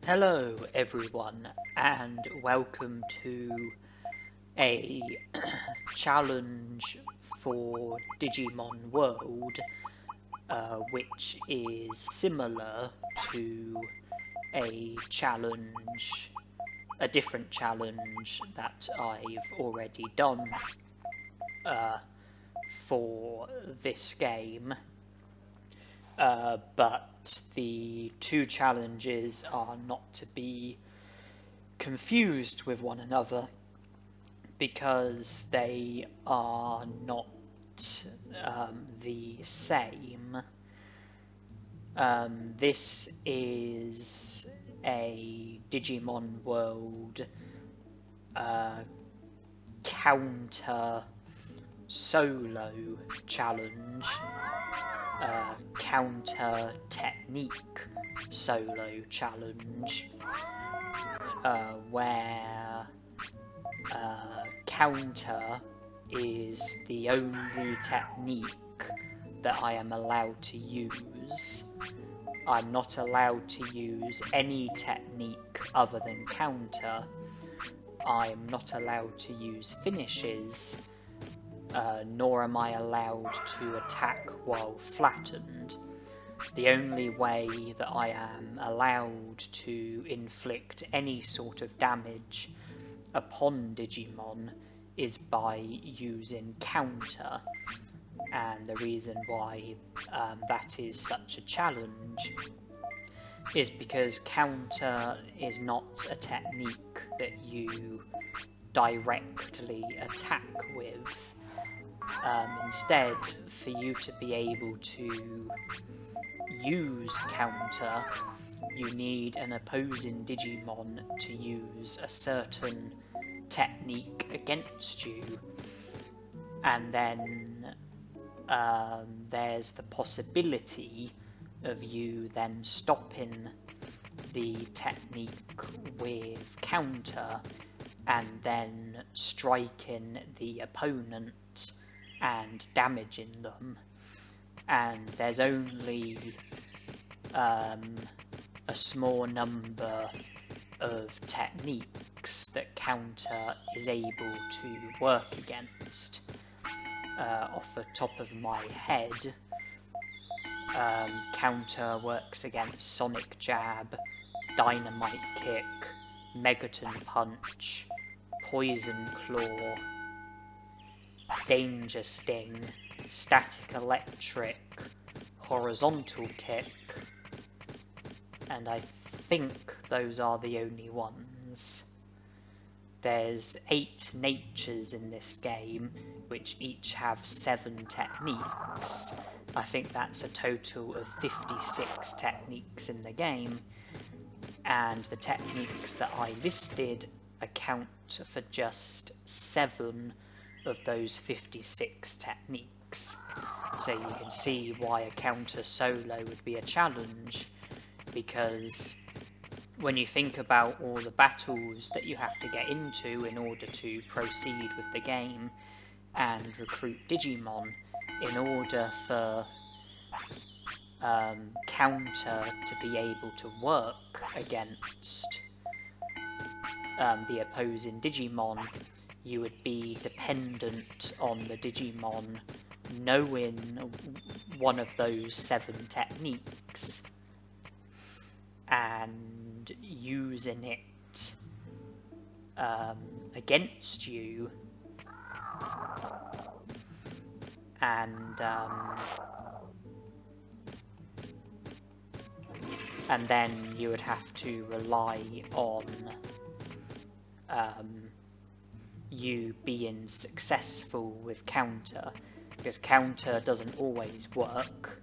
Hello everyone and welcome to a challenge for Digimon World which is similar to a different challenge that I've already done for this game. But the two challenges are not to be confused with one another because they are not the same. This is a Digimon World counter solo challenge, counter technique solo challenge, where counter is the only technique that I am allowed to use. I'm not allowed to use any technique other than counter. I'm not allowed to use finishes, nor am I allowed to attack while flattened. The only way that I am allowed to inflict any sort of damage upon Digimon is by using counter, and the reason why that is such a challenge is because counter is not a technique that you directly attack with. Instead, for you to be able to use counter, you need an opposing Digimon to use a certain technique against you, and then there's the possibility of you then stopping the technique with counter and then striking the opponent and damaging them. And there's only a small number of techniques that counter is able to work against. Off the top of my head, counter works against Sonic Jab, Dynamite Kick, Megaton Punch, Poison Claw, Danger Sting, Static Electric, Horizontal Kick, and I think those are the only ones. There's 8 natures in this game, which each have 7 techniques. I think that's a total of 56 techniques in the game, and the techniques that I listed account for just 7 of those 56 techniques. So you can see why a counter solo would be a challenge, because when you think about all the battles that you have to get into in order to proceed with the game and recruit Digimon, in order for counter to be able to work against the opposing Digimon, you would be dependent on the Digimon knowing one of those 7 techniques and using it against you, and then you would have to rely on you being successful with counter, because counter doesn't always work.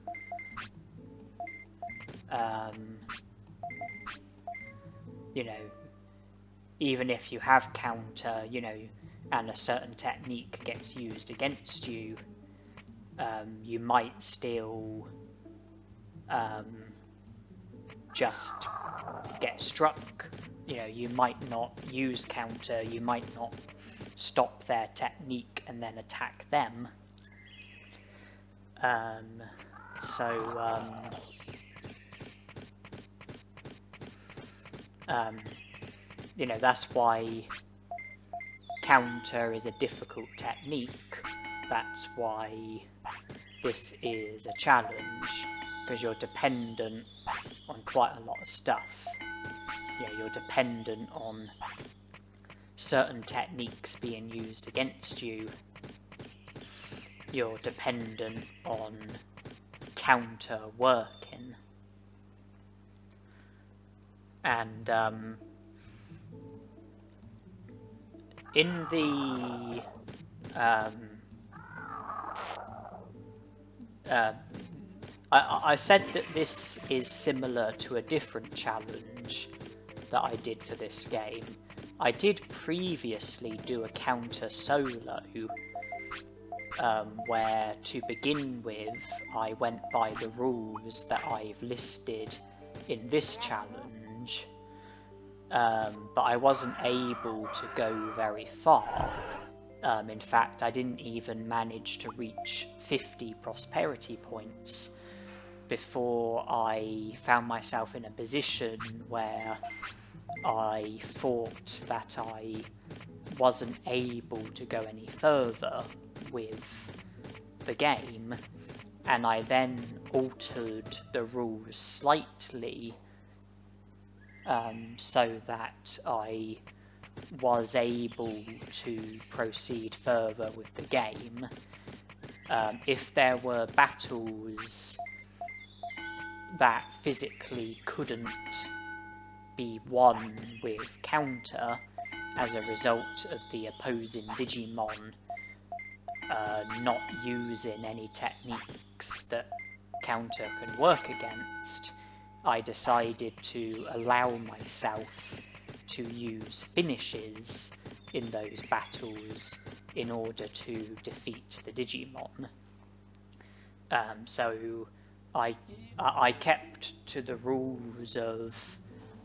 You know, even if you have counter, you know, and a certain technique gets used against you, you might still just get struck. You know, you might not use counter, you might not stop their technique and then attack them. You know, that's why counter is a difficult technique. That's why this is a challenge, because you're dependent on quite a lot of stuff. You know, you're dependent on certain techniques being used against you. You're dependent on counter working. And in the I said that this is similar to a different challenge that I did for this game. I did previously do a counter solo where, to begin with, I went by the rules that I've listed in this challenge, but I wasn't able to go very far. In fact, I didn't even manage to reach 50 prosperity points before I found myself in a position where I thought that I wasn't able to go any further with the game, and I then altered the rules slightly so that I was able to proceed further with the game. If there were battles that physically couldn't be won with counter as a result of the opposing Digimon not using any techniques that counter can work against, I decided to allow myself to use finishes in those battles in order to defeat the Digimon. So I kept to the rules of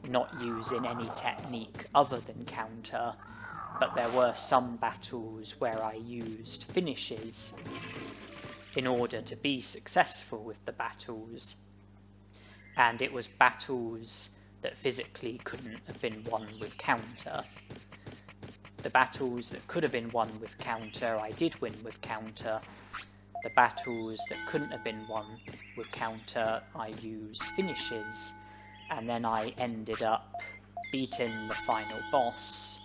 not using any technique other than counter, but there were some battles where I used finishes in order to be successful with the battles, and it was battles that physically couldn't have been won with counter. The battles that could have been won with counter, I did win with counter. The battles that couldn't have been won with counter, I used finishes, and then I ended up beating the final boss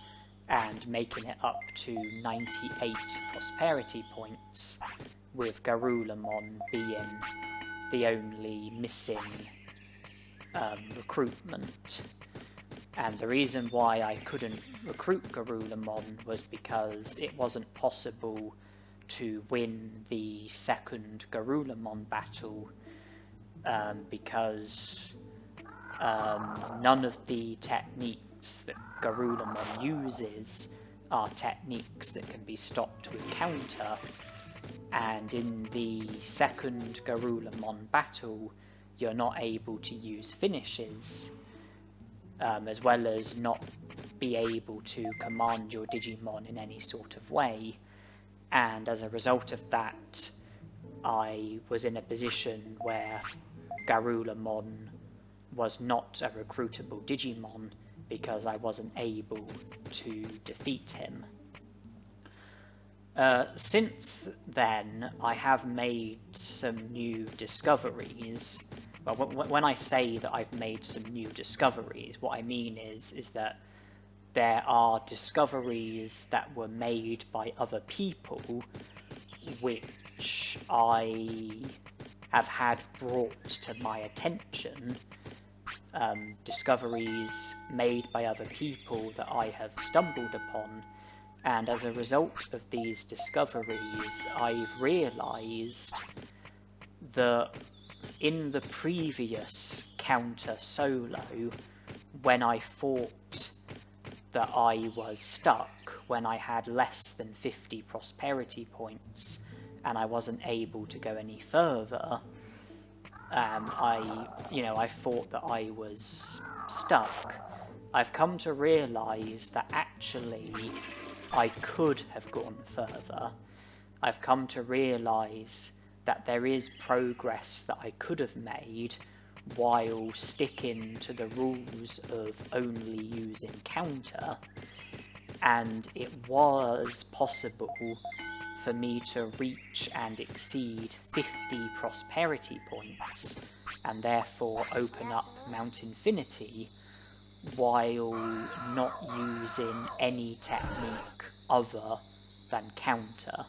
and making it up to 98 prosperity points, with Garurumon being the only missing recruitment. And the reason why I couldn't recruit Garurumon was because it wasn't possible to win the second Garurumon battle, because none of the techniques that Garurumon uses are techniques that can be stopped with counter, and in the second Garurumon battle you're not able to use finishes, as well as not be able to command your Digimon in any sort of way. And as a result of that, I was in a position where Garurumon was not a recruitable Digimon because I wasn't able to defeat him. Since then, I have made some new discoveries. Well, when I say that I've made some new discoveries, what I mean is that there are discoveries that were made by other people which I have had brought to my attention, discoveries made by other people that I have stumbled upon, and as a result of these discoveries I've realised that in the previous counter solo, when I thought that I was stuck, when I had less than 50 prosperity points and I wasn't able to go any further, I thought that I was stuck. I've come to realise that actually I could have gone further. I've come to realise that there is progress that I could have made while sticking to the rules of only using counter, and it was possible for me to reach and exceed 50 prosperity points, and therefore open up Mount Infinity while not using any technique other than counter.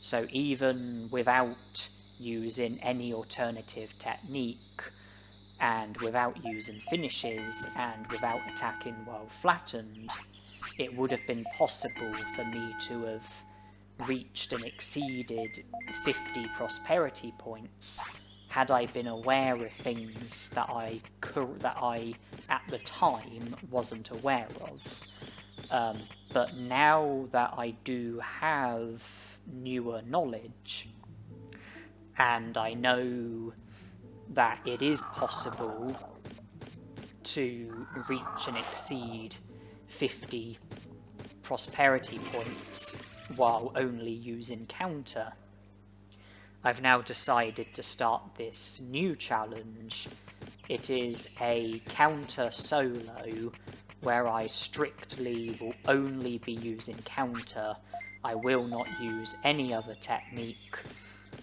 So even without using any alternative technique, and without using finishes, and without attacking while flattened, it would have been possible for me to have reached and exceeded 50 prosperity points had I been aware of things that I at the time wasn't aware of. But now that I do have newer knowledge, and I know that it is possible to reach and exceed 50 prosperity points while only using counter, I've now decided to start this new challenge. It is a counter solo where I strictly will only be using counter. I will not use any other technique.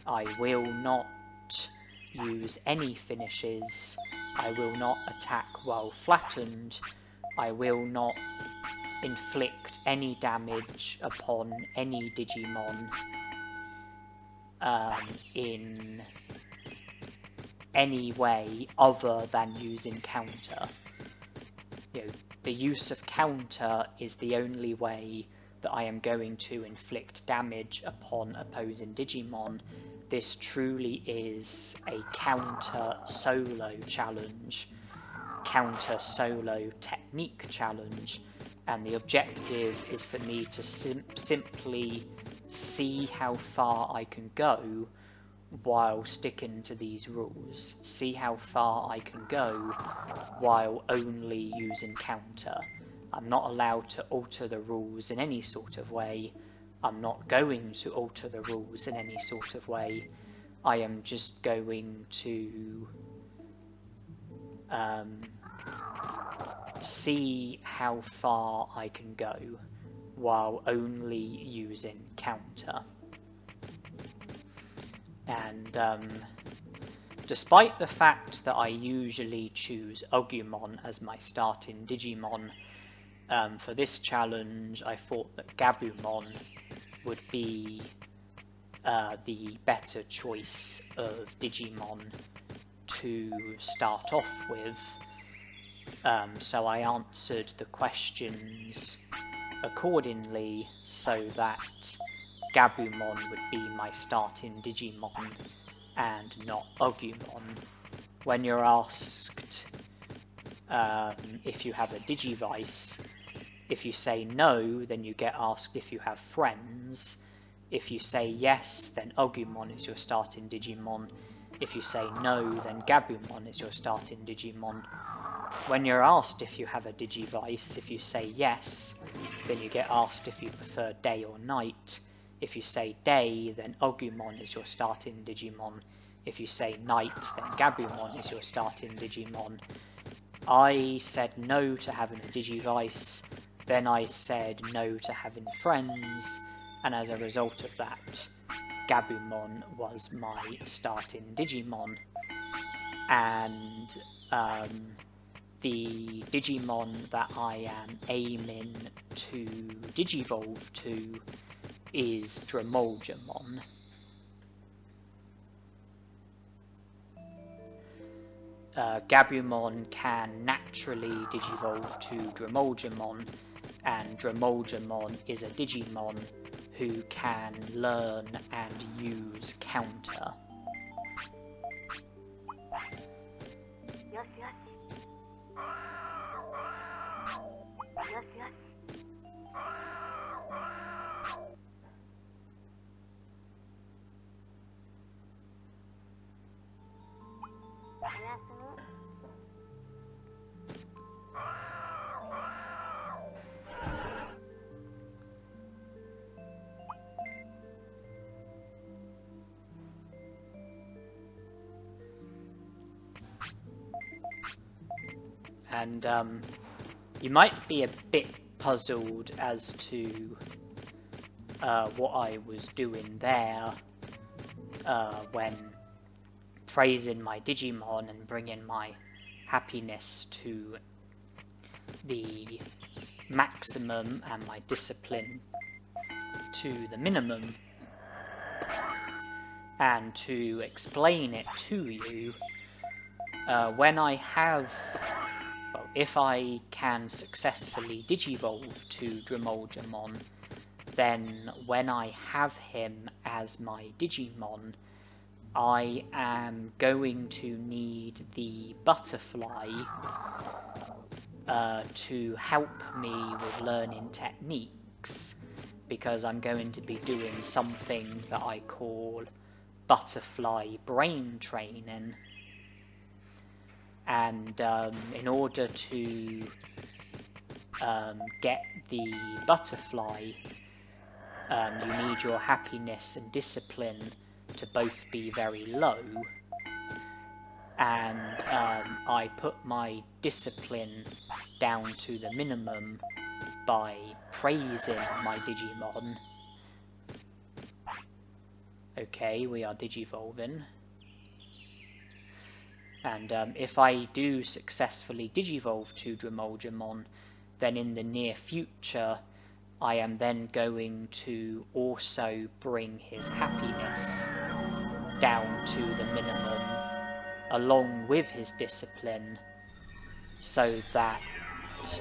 I will not use any finishes. I will not attack while flattened. I will not inflict any damage upon any Digimon in any way other than using counter. The use of counter is the only way that I am going to inflict damage upon opposing Digimon. This truly is a counter solo challenge, counter solo technique challenge, and the objective is for me to simply see how far I can go while sticking to these rules. See how far I can go while only using counter. I'm not allowed to alter the rules in any sort of way. I'm not going to alter the rules in any sort of way. I am just going to see how far I can go while only using counter. And despite the fact that I usually choose Agumon as my starting Digimon, for this challenge I thought that Gabumon would be the better choice of Digimon to start off with. So I answered the questions accordingly so that Gabumon would be my starting Digimon and not Agumon. When you're asked if you have a Digivice, if you say no, then you get asked if you have friends. If you say yes, then Agumon is your starting Digimon. If you say no, then Gabumon is your starting Digimon. When you're asked if you have a Digivice, if you say yes, then you get asked if you prefer day or night. If you say day, then Agumon is your starting Digimon. If you say night, then Gabumon is your starting Digimon. I said no to having a Digivice, then I said no to having friends, and as a result of that, Gabumon was my starting Digimon. And the Digimon that I am aiming to Digivolve to is Dramoljamon. Gabumon can naturally Digivolve to Dramoljamon, and Dramoljamon is a Digimon who can learn and use counter. And you might be a bit puzzled as to what I was doing there when praising my Digimon and bringing my happiness to the maximum and my discipline to the minimum. And to explain it to you, when I have, well, if I can successfully digivolve to Dramoljamon, then when I have him as my Digimon, I am going to need the butterfly to help me with learning techniques, because I'm going to be doing something that I call butterfly brain training. And in order to get the butterfly, you need your happiness and discipline to both be very low. And I put my discipline down to the minimum by praising my Digimon. Okay, we are digivolving. And if I do successfully digivolve to Dramoljamon, then in the near future, I am then going to also bring his happiness down to the minimum, along with his discipline, so that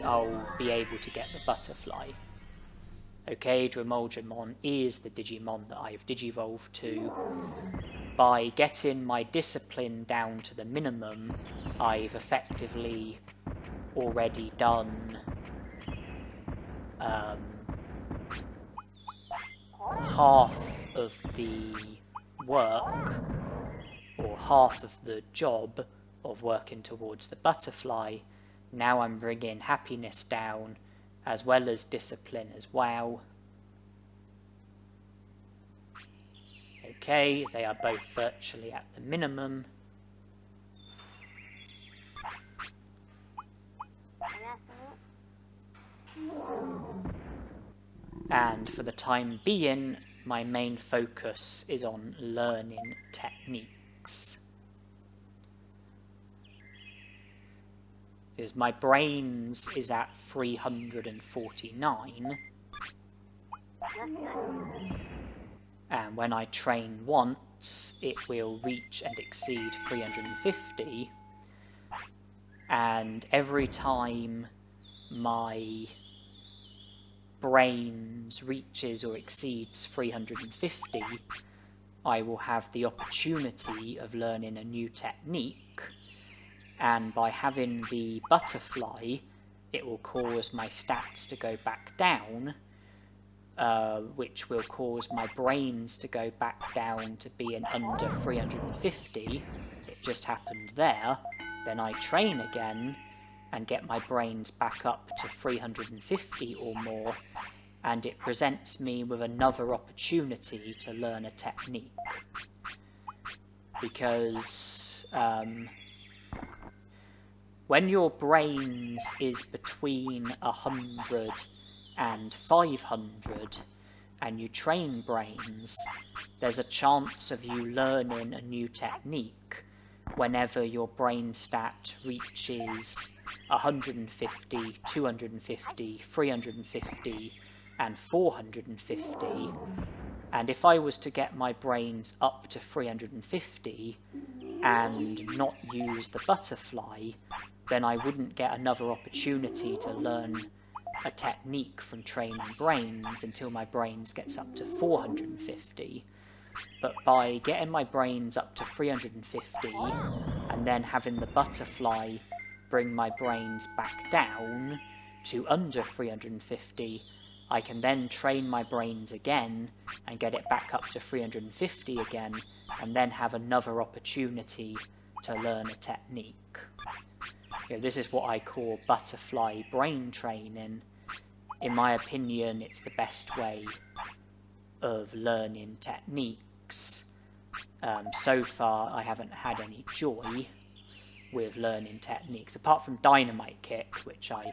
I'll be able to get the butterfly. Okay, Dramoljamon is the Digimon that I've digivolved to. By getting my discipline down to the minimum, I've effectively already done half of the work, or half of the job of working towards the butterfly. Now I'm bringing happiness down, as well as discipline as well. Okay, they are both virtually at the minimum. And for the time being, my main focus is on learning techniques. Because my brains is at 349. And when I train once, it will reach and exceed 350. And every time my brains reaches or exceeds 350, I will have the opportunity of learning a new technique. And by having the butterfly, it will cause my stats to go back down, which will cause my brains to go back down to being under 350. It just happened there. Then I train again and get my brains back up to 350 or more, and it presents me with another opportunity to learn a technique. Because when your brains is between 100 and 500, and you train brains, there's a chance of you learning a new technique whenever your brain stat reaches 150, 250, 350, and 450. And if I was to get my brains up to 350 and not use the butterfly, then I wouldn't get another opportunity to learn a technique from training brains until my brains gets up to 450. But by getting my brains up to 350 and then having the butterfly bring my brains back down to under 350, I can then train my brains again and get it back up to 350 again, and then have another opportunity to learn a technique. You know, this is what I call butterfly brain training. In my opinion, it's the best way of learning techniques. So far, I haven't had any joy with learning techniques, apart from Dynamite Kick, which I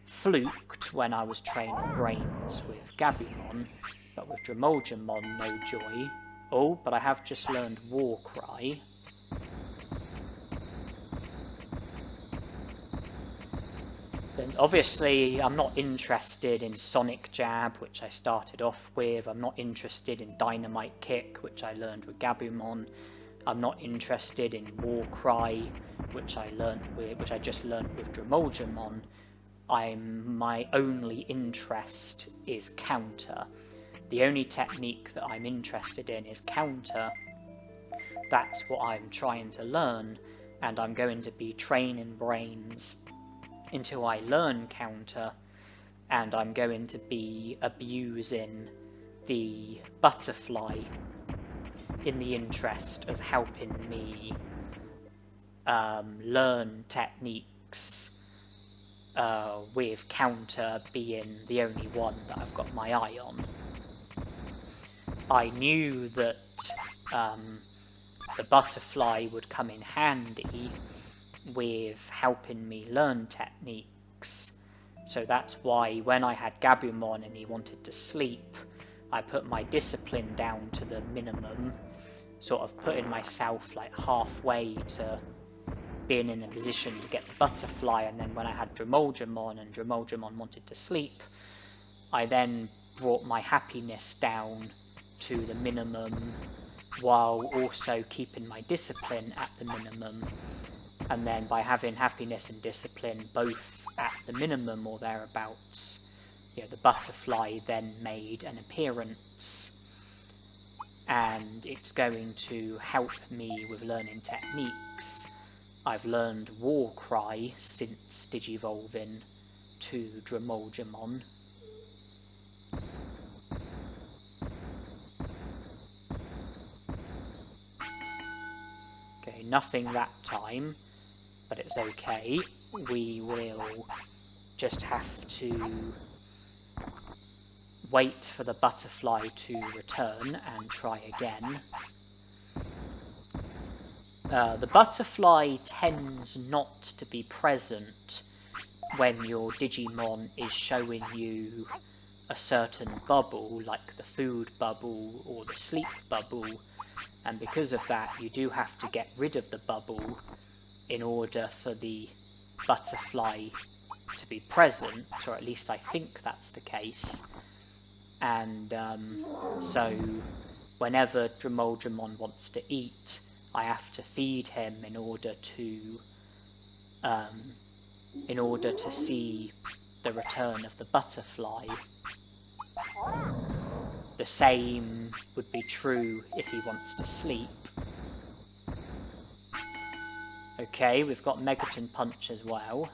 fluked when I was training Brains with Gabumon, but with Dremolgemon, no joy. Oh, but I have just learned Warcry. Then obviously I'm not interested in Sonic Jab, which I started off with. I'm not interested in Dynamite Kick, which I learned with Gabumon. I'm not interested in Warcry, which I just learned with Dremolgemon. My only interest is counter. The only technique that I'm interested in is counter. That's what I'm trying to learn, and I'm going to be training Brains until I learn counter, and I'm going to be abusing the butterfly in the interest of helping me learn techniques, with counter being the only one that I've got my eye on. I knew that the butterfly would come in handy with helping me learn techniques, so that's why when I had Gabumon and he wanted to sleep, I put my discipline down to the minimum, sort of putting myself like halfway to being in a position to get the butterfly, and then when I had Dremolgemon and Dremolgemon wanted to sleep, I then brought my happiness down to the minimum while also keeping my discipline at the minimum. And then by having happiness and discipline both at the minimum or thereabouts, the butterfly then made an appearance, and it's going to help me with learning techniques. I've learned Warcry since digivolving to Dremolgemon. Okay, nothing that time, but it's okay. We will just have to wait for the butterfly to return and try again. The butterfly tends not to be present when your Digimon is showing you a certain bubble, like the food bubble or the sleep bubble, and because of that you do have to get rid of the bubble in order for the butterfly to be present, or at least I think that's the case. And so whenever Dremolgemon wants to eat, I have to feed him in order to see the return of the butterfly. The same would be true if he wants to sleep. Okay, we've got Megaton Punch as well.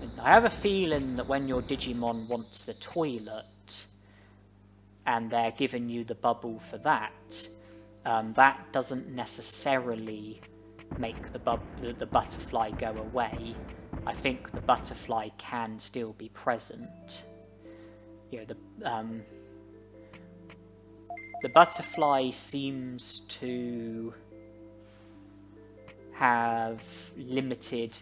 And I have a feeling that when your Digimon wants the toilet, and they're giving you the bubble for that, that doesn't necessarily make the butterfly go away. I think the butterfly can still be present. The butterfly seems to have limited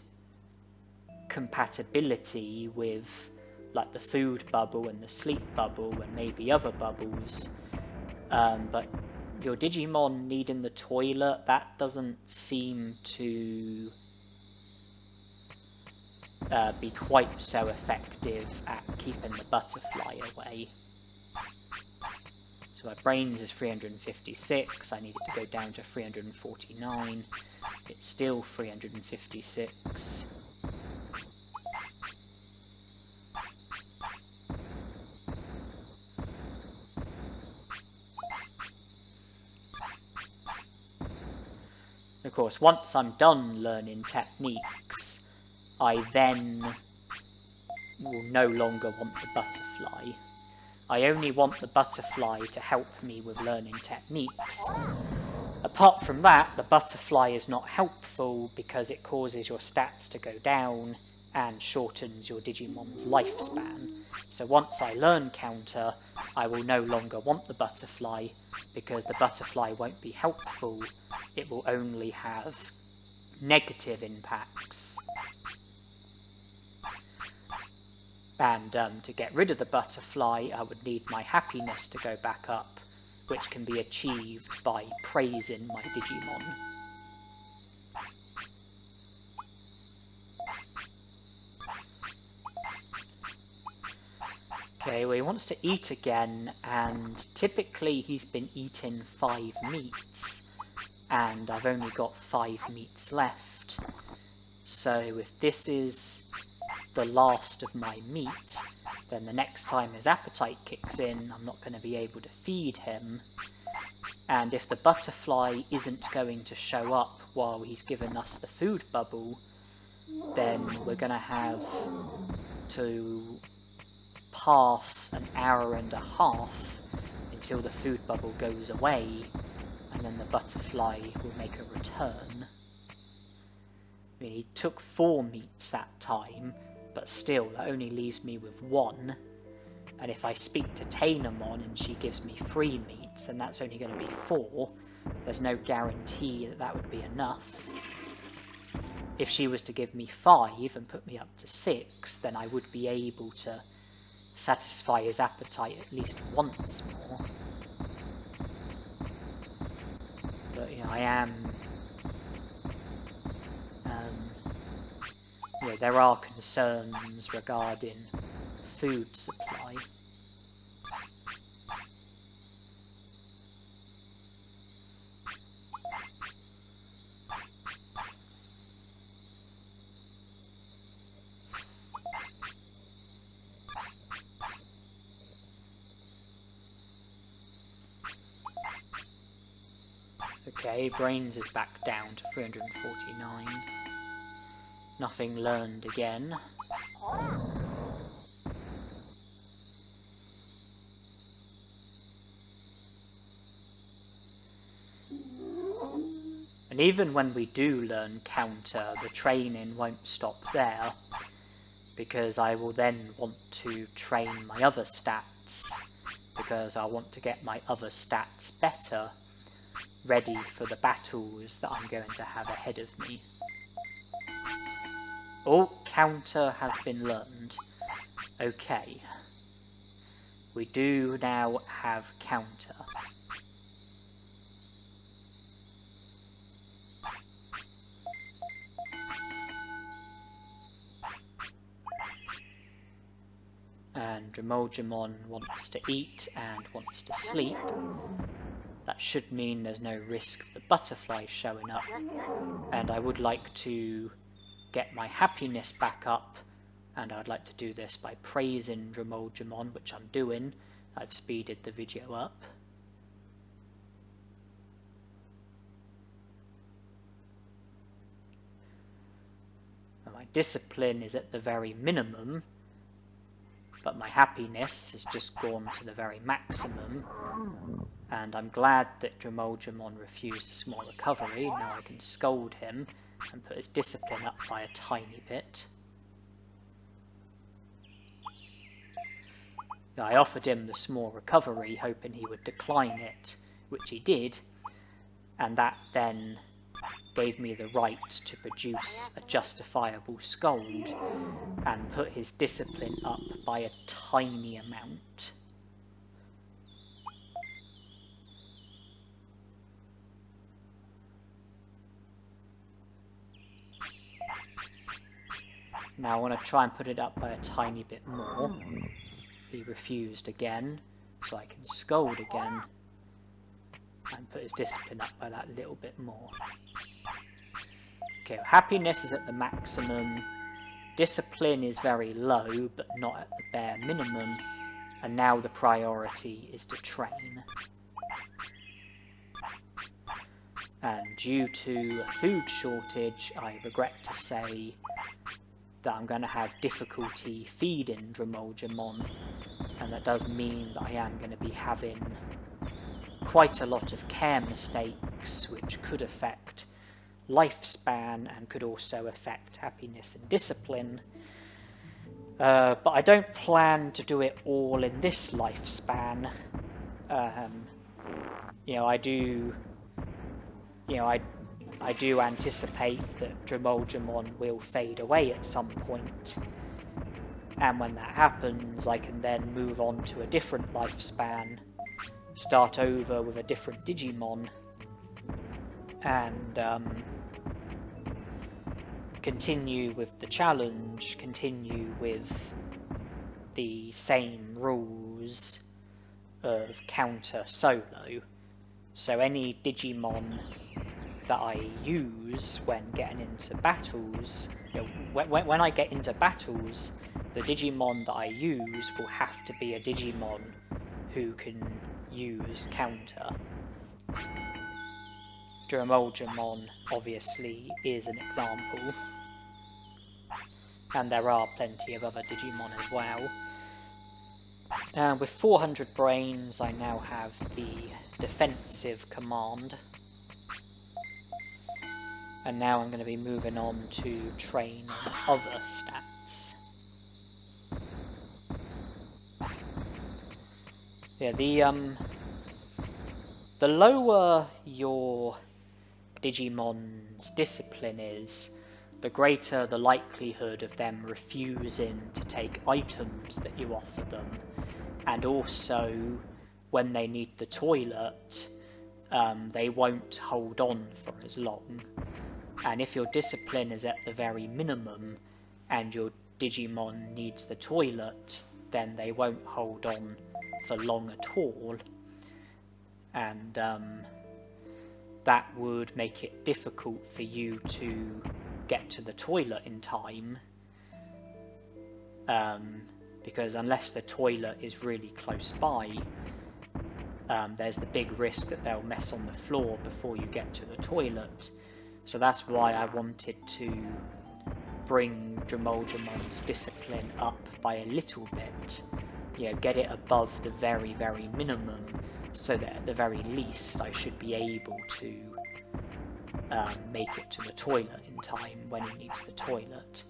compatibility with like the food bubble and the sleep bubble and maybe other bubbles, but your Digimon needing the toilet, that doesn't seem to be quite so effective at keeping the butterfly away. So my brains is 356, I need it to go down to 349, it's still 356. Of course, once I'm done learning techniques, I then will no longer want the butterfly. I only want the butterfly to help me with learning techniques. Apart from that, the butterfly is not helpful because it causes your stats to go down and shortens your Digimon's lifespan. So once I learn counter, I will no longer want the butterfly, because the butterfly won't be helpful. It will only have negative impacts. And to get rid of the butterfly, I would need my happiness to go back up, which can be achieved by praising my Digimon. Okay, well, he wants to eat again, and typically he's been eating 5 meats, and I've only got 5 meats left. So if this is the last of my meat, then the next time his appetite kicks in, I'm not going to be able to feed him. And if the butterfly isn't going to show up while he's given us the food bubble, then we're going to have to pass an hour and a half until the food bubble goes away, and then the butterfly will make a return. I mean, he took 4 meats that time, but still, that only leaves me with 1. And if I speak to Tainomon and she gives me 3 meats, then that's only going to be 4. There's no guarantee that that would be enough. If she was to give me 5 and put me up to 6, then I would be able to satisfy his appetite at least once more. But, you know, I am... you know, there are concerns regarding food supply. Okay, brains is back down to 349. Nothing learned again. And even when we do learn counter, the training won't stop there, because I will then want to train my other stats, because I want to get my other stats better, ready for the battles that I'm going to have ahead of me. Oh, counter has been learned. Okay. We do now have counter. And Dromojamon wants to eat and wants to sleep. That should mean there's no risk of the butterfly showing up. And I would like to get my happiness back up, and I'd like to do this by praising Dromojamon, which I'm doing. I've speeded the video up. And my discipline is at the very minimum, but my happiness has just gone to the very maximum, and I'm glad that Dromojamon refused a small recovery. Now I can scold him and put his discipline up by a tiny bit. I offered him the small recovery, hoping he would decline it, which he did, and that then gave me the right to produce a justifiable scold and put his discipline up by a tiny amount. Now I want to try and put it up by a tiny bit more. He refused again, so I can scold again and put his discipline up by that little bit more. Okay, happiness is at the maximum, discipline is very low but not at the bare minimum, and now the priority is to train. And due to a food shortage, I regret to say that I'm going to have difficulty feeding Dromojamon, and that does mean that I am going to be having quite a lot of care mistakes, which could affect lifespan and could also affect happiness and discipline. But I don't plan to do it all in this lifespan. I do... I do anticipate that Dromolgemon will fade away at some point. And when that happens, I can then move on to a different lifespan, start over with a different Digimon, and continue with the challenge, continue with the same rules of counter solo. So any Digimon that I use when getting into battles, when I get into battles, the Digimon that I use will have to be a Digimon who can use counter. Dromolgemon obviously is an example, and there are plenty of other Digimon as well. With 400 brains, I now have the defensive command. And now I'm going to be moving on to train on other stats. Yeah, the lower your Digimon's discipline is, the greater the likelihood of them refusing to take items that you offer them. And also, when they need the toilet, they won't hold on for as long. And if your discipline is at the very minimum and your Digimon needs the toilet, then they won't hold on for long at all. And that would make it difficult for you to get to the toilet in time. Because unless the toilet is really close by, there's the big risk that they'll mess on the floor before you get to the toilet. So that's why I wanted to bring Dromolgemon's discipline up by a little bit. Get it above the very, very minimum, so that at the very least I should be able to make it to the toilet in time when he needs the toilet.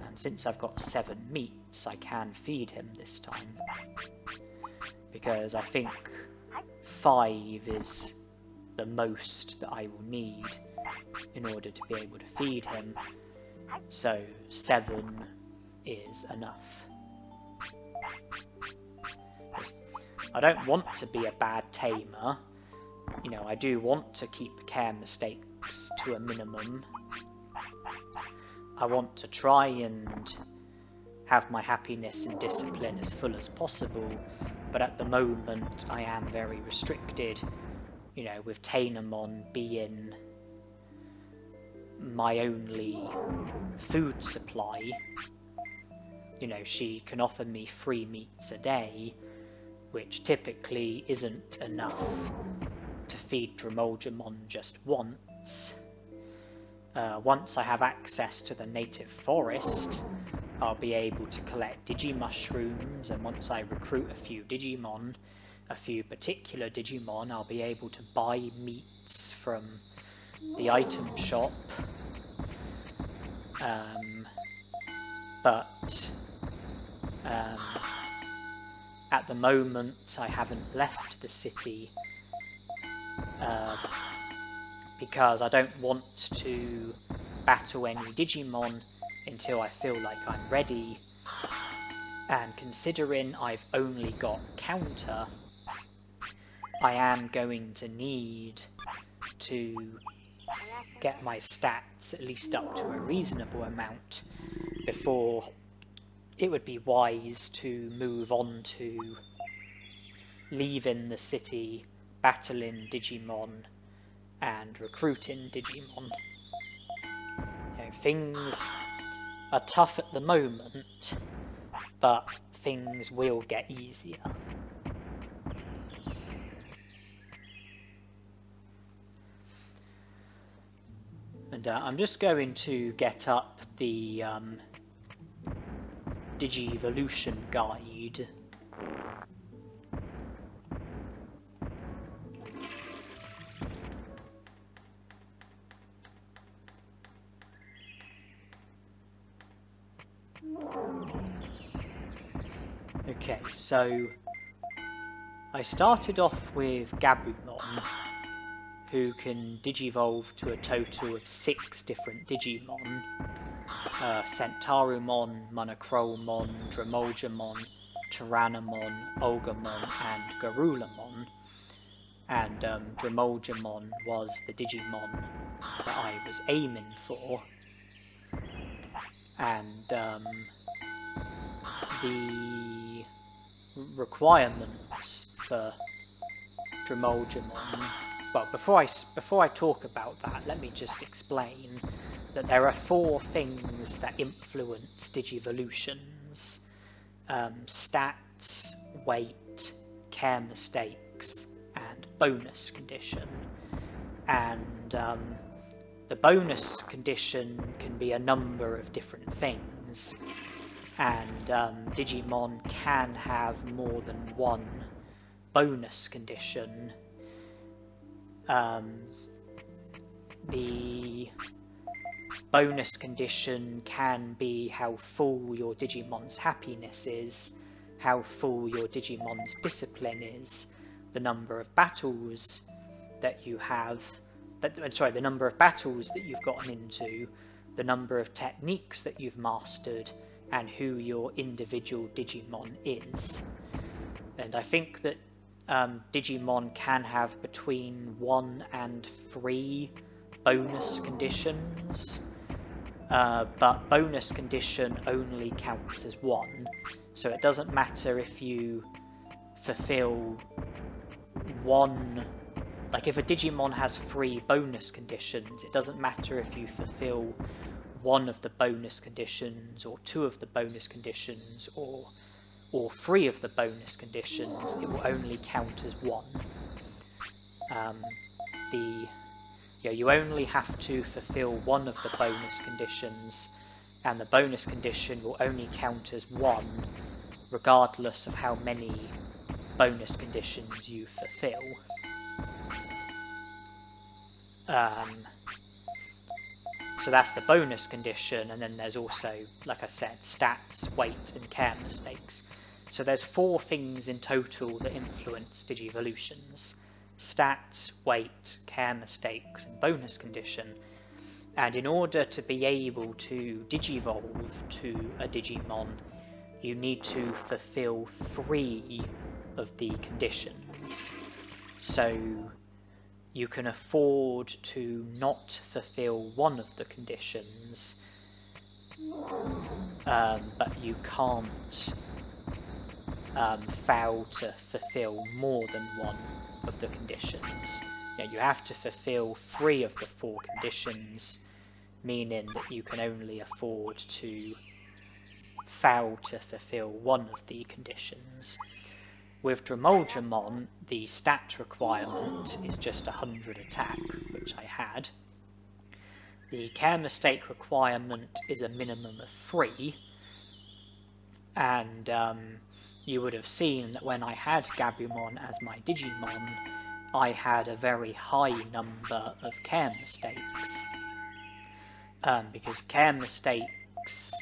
And since I've got 7 meats, I can feed him this time. Because I think 5 is the most that I will need in order to be able to feed him, so 7 is enough. I don't want to be a bad tamer, I do want to keep care mistakes to a minimum. I want to try and have my happiness and discipline as full as possible, but at the moment I am very restricted, with Tainemon being my only food supply. She can offer me 3 meats a day, which typically isn't enough to feed Dromolgemon just once. Once I have access to the native forest, I'll be able to collect Digimushrooms, and once I recruit a few Digimon, a few particular Digimon, I'll be able to buy meats from the item shop. But at the moment I haven't left the city because I don't want to battle any Digimon until I feel like I'm ready, and considering I've only got counter, I am going to need to get my stats at least up to a reasonable amount before it would be wise to move on to leaving the city, battling Digimon, and recruiting Digimon. Things are tough at the moment, but things will get easier. And I'm just going to get up the Digivolution guide. Okay, so I started off with Garurumon, who can digivolve to a total of 6 different Digimon. Centaurumon, Monochromon, Dromolgamon, Tyrannomon, Olgamon, and Garurumon. And Dromolgamon was the Digimon that I was aiming for. And the requirements for Dromolgamon... Well, before I talk about that, let me just explain that there are 4 things that influence Digivolutions. Stats, weight, care mistakes, and bonus condition. And the bonus condition can be a number of different things. And Digimon can have more than one bonus condition. The bonus condition can be how full your Digimon's happiness is, how full your Digimon's discipline is, the number of battles that you have, the number of battles that you've gotten into, the number of techniques that you've mastered, and who your individual Digimon is. And I think that Digimon can have between 1 and 3 bonus conditions, but bonus condition only counts as 1, so it doesn't matter if you fulfill 1... Like, if a Digimon has 3 bonus conditions, it doesn't matter if you fulfill 1 of the bonus conditions, or 2 of the bonus conditions, or 3 of the bonus conditions. It will only count as 1. You only have to fulfill 1 of the bonus conditions, and the bonus condition will only count as 1, regardless of how many bonus conditions you fulfill. So that's the bonus condition, and then there's also, like I said, stats, weight, and care mistakes. So there's 4 things in total that influence Digivolutions: stats, weight, care mistakes, and bonus condition. And in order to be able to digivolve to a Digimon, you need to fulfill 3 of the conditions. So you can afford to not fulfill 1 of the conditions, but you can't fail to fulfill more than 1 of the conditions. You have to fulfill 3 of the 4 conditions, meaning that you can only afford to fail to fulfill 1 of the conditions. With Dromolgamon, the stat requirement is just 100 attack, which I had. The care mistake requirement is a minimum of 3, and you would have seen that when I had Garurumon as my Digimon, I had a very high number of care mistakes. Because care mistakes...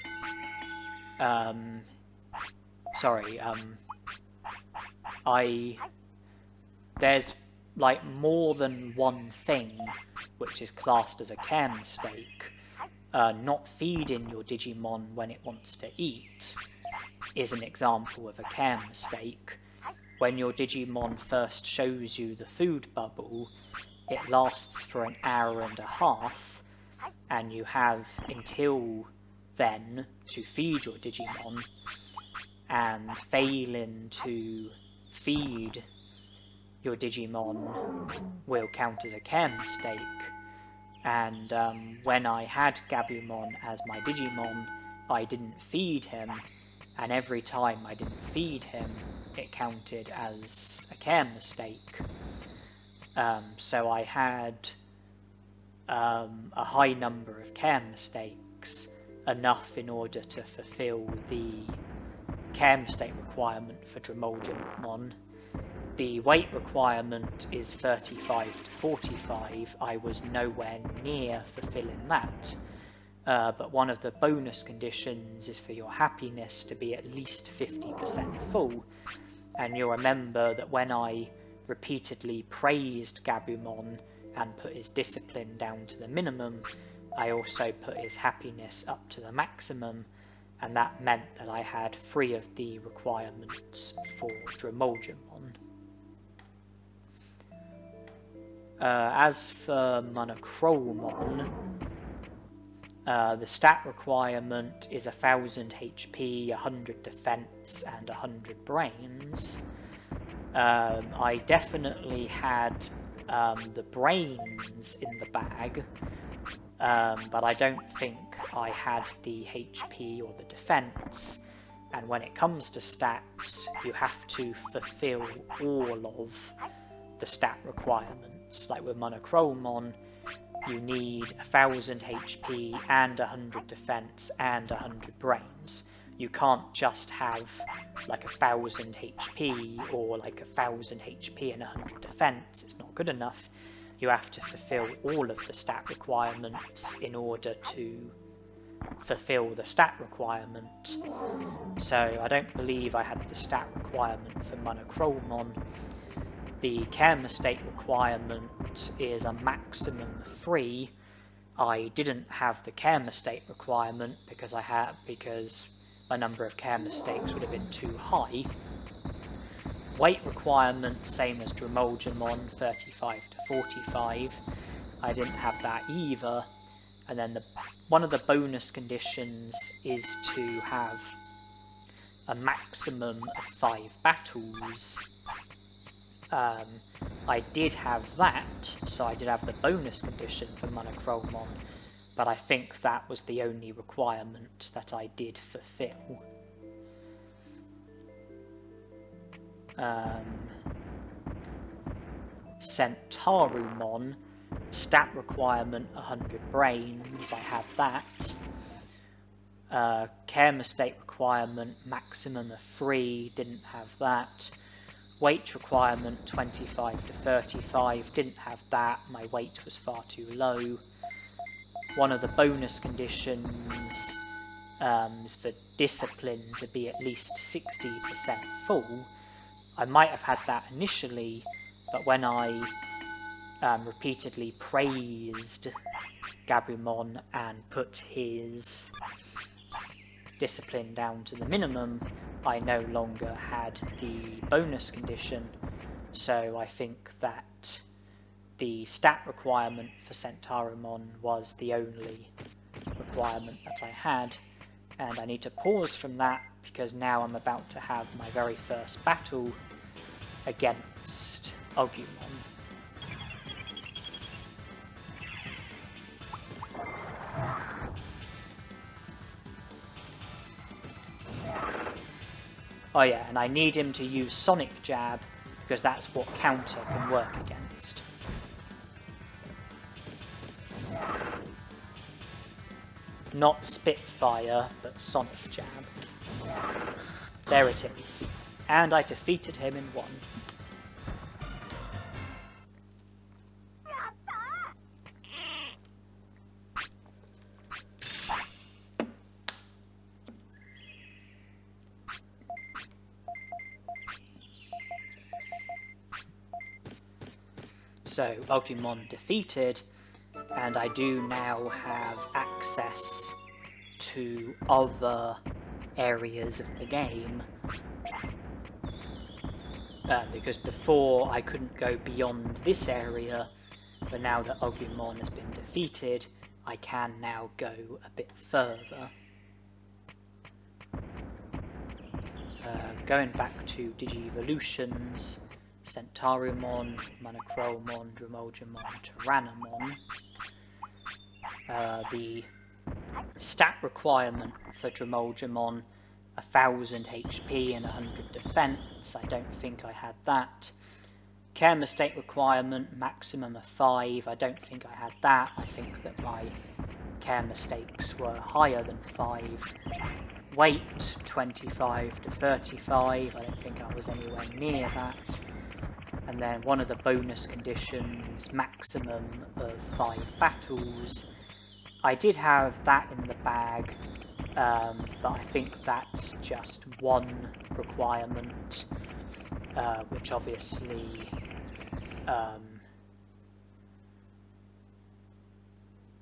there's like more than one thing which is classed as a care mistake. Not feeding your Digimon when it wants to eat is an example of a care mistake. When your Digimon first shows you the food bubble, it lasts for an hour and a half, and you have until then to feed your Digimon, and failing to feed your Digimon will count as a care mistake. And when I had Garurumon as my Digimon, I didn't feed him, and every time I didn't feed him, it counted as a care mistake. So I had a high number of care mistakes, enough in order to fulfill the care mistake requirement for Dromolgamon. The weight requirement is 35 to 45. I was nowhere near fulfilling that. but one of the bonus conditions is for your happiness to be at least 50% full. And you'll remember that when I repeatedly praised Garurumon and put his discipline down to the minimum, I also put his happiness up to the maximum, and that meant that I had 3 of the requirements for Dromulgemon. As for Monochromon, the stat requirement is 1000 HP, 100 defense, and 100 brains. I definitely had the brains in the bag, but I don't think I had the HP or the defense. And when it comes to stats, you have to fulfill all of the stat requirements. Like with Monochromon, you need 1000 HP and 100 defense and 100 brains. You can't just have like 1000 HP or like 1000 HP and 100 defense. It's not good enough. You have to fulfill all of the stat requirements in order to fulfill the stat requirement. So I don't believe I had the stat requirement for Monochromon. The care mistake requirement is a maximum 3. I didn't have the care mistake requirement because my number of care mistakes would have been too high. Weight requirement, same as Dromulgemon, 35 to 45. I didn't have that either. And then one of the bonus conditions is to have a maximum of 5 battles. I did have that, so I did have the bonus condition for Monochromon, but I think that was the only requirement that I did fulfill. Garurumon, stat requirement 100 brains, I had that. Care mistake requirement maximum of 3, didn't have that. Weight requirement 25 to 35, didn't have that, my weight was far too low. One of the bonus conditions is for discipline to be at least 60% full. I might have had that initially, but when I repeatedly praised Garurumon and put his discipline down to the minimum, I no longer had the bonus condition, so I think that the stat requirement for Garurumon was the only requirement that I had, and I need to pause from that because now I'm about to have my very first battle against Agumon. Oh yeah, and I need him to use Sonic Jab, because that's what counter can work against. Not Spitfire, but Sonic Jab. There it is. And I defeated him in 1. So, Agumon defeated, and I do now have access to other areas of the game. Because before I couldn't go beyond this area, but now that Agumon has been defeated, I can now go a bit further. Going back to Digivolutions, Garurumon, Monochromon, Dromulgemon, Tyrannomon. The stat requirement for Dromulgemon, 1000 HP and 100 defense, I don't think I had that. Care mistake requirement, maximum of 5, I don't think I had that. I think that my care mistakes were higher than 5. Weight, 25 to 35, I don't think I was anywhere near that. And then one of the bonus conditions, maximum of 5 battles. I did have that in the bag, but I think that's just one requirement, which obviously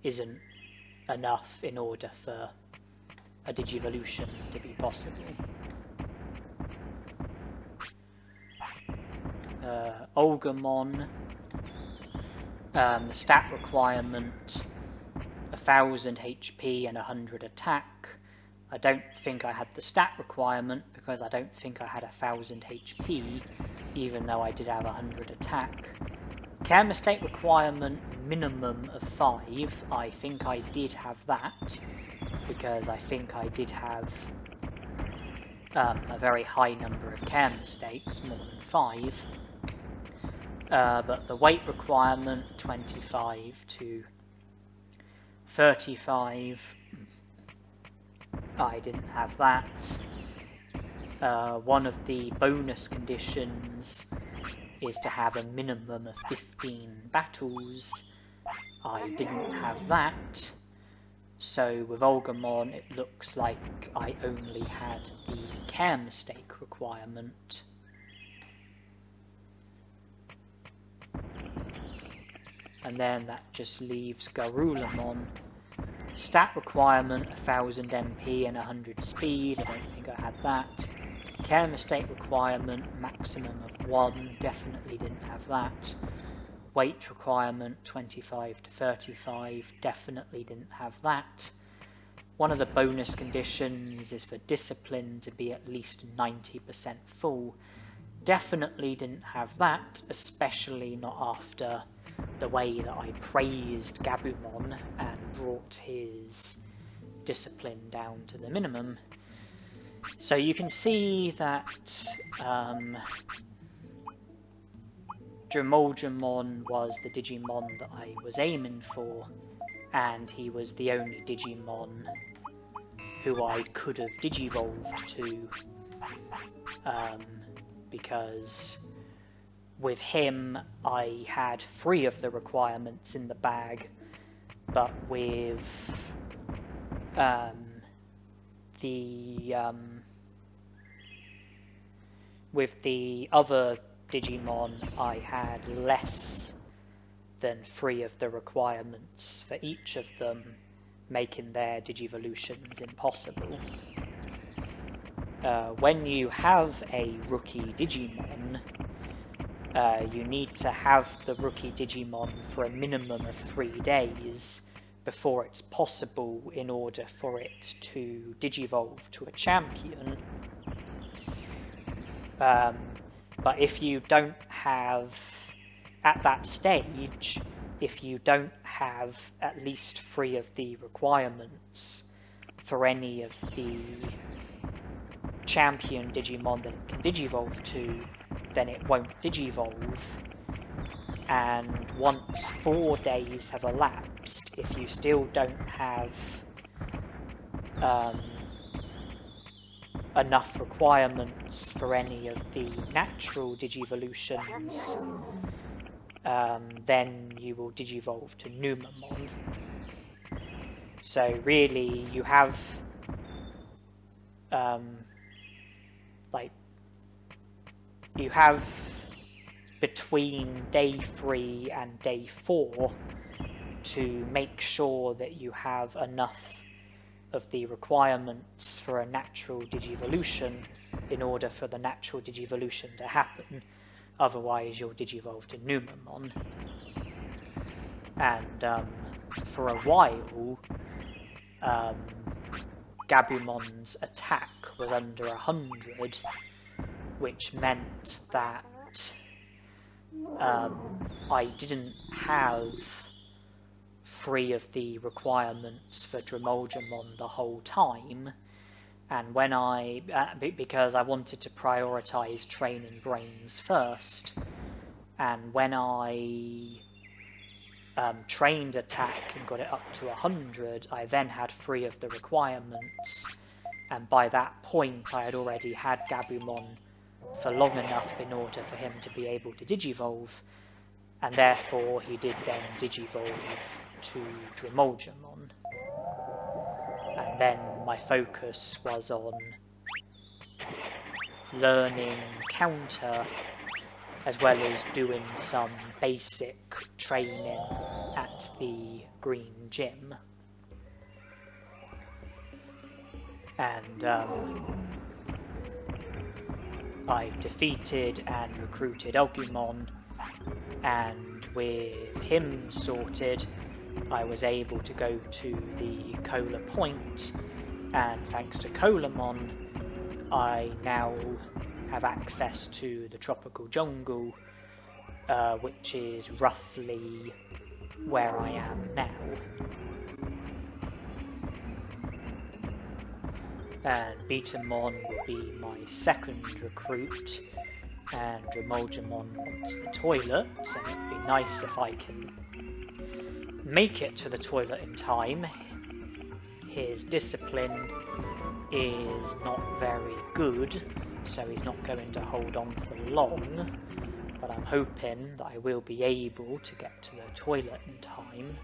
isn't enough in order for a Digivolution to be possible. Olgamon, the stat requirement, 1000 HP and 100 attack. I don't think I had the stat requirement because I don't think I had 1000 HP, even though I did have 100 attack. Care mistake requirement minimum of 5, I think I did have that, because I think I did have a very high number of care mistakes, more than 5. But the weight requirement, 25 to 35, I didn't have that. One of the bonus conditions is to have a minimum of 15 battles. I didn't have that. So with Olgamon it looks like I only had the care mistake requirement. And then that just leaves Garurumon. Stat requirement, 1000 MP and 100 speed, I don't think I had that. Care mistake requirement, maximum of 1, definitely didn't have that. Weight requirement, 25 to 35, definitely didn't have that. One of the bonus conditions is for discipline to be at least 90% full. Definitely didn't have that, especially not after the way that I praised Gabumon and brought his discipline down to the minimum. So you can see that Drimoldramon was the Digimon that I was aiming for, and he was the only Digimon who I could have Digivolved to, because with him I had 3 of the requirements in the bag, but with the other Digimon I had less than 3 of the requirements for each of them, making their Digivolutions impossible. When you have a rookie Digimon, you need to have the rookie Digimon for a minimum of 3 days before it's possible in order for it to Digivolve to a champion. But if you don't have, at that stage, if you don't have at least 3 of the requirements for any of the champion Digimon that it can Digivolve to, then it won't Digivolve. And once 4 days have elapsed, if you still don't have enough requirements for any of the natural Digivolutions, then you will Digivolve to Numamon. So really, you have you have between day 3 and day 4 to make sure that you have enough of the requirements for a natural Digivolution in order for the natural Digivolution to happen. Otherwise you'll Digivolve to Numamon. And for a while, Gabumon's attack was under 100, which meant that I didn't have 3 of the requirements for Drimoldramon the whole time, and when because I wanted to prioritise training brains first, and when I trained attack and got it up to 100, I then had 3 of the requirements, and by that point I had already had Gabumon for long enough in order for him to be able to Digivolve, and therefore he did then Digivolve to Dremolgemon. And then my focus was on learning counter as well as doing some basic training at the Green Gym. And I defeated and recruited Agumon, and with him sorted, I was able to go to the Cola Point, and thanks to Colamon, I now have access to the tropical jungle, which is roughly where I am now. And Betamon will be my second recruit, and Dremolgemon wants the toilet, so it'd be nice if I can make it to the toilet in time. His discipline is not very good, so he's not going to hold on for long, but I'm hoping that I will be able to get to the toilet in time.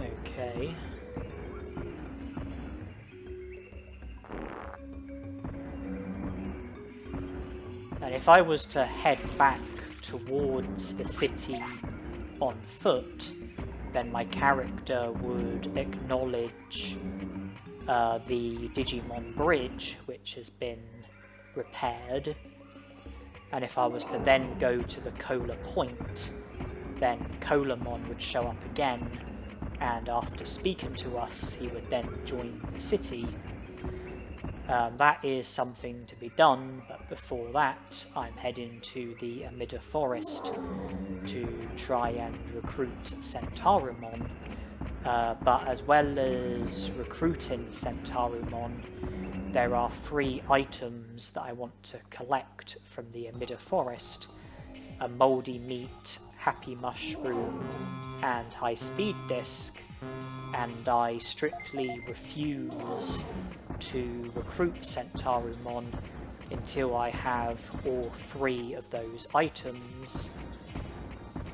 Okay. And if I was to head back towards the city on foot, then my character would acknowledge the Digimon bridge, which has been repaired. And if I was to then go to the Cola Point, then Colamon would show up again, and after speaking to us, he would then join the city. That is something to be done, but before that, I'm heading to the Amida Forest to try and recruit Centaurimon. But as well as recruiting Centaurimon, there are 3 items that I want to collect from the Amida Forest: a mouldy meat, happy mushroom, and high speed disc, and I strictly refuse to recruit Centaurimon until I have all 3 of those items.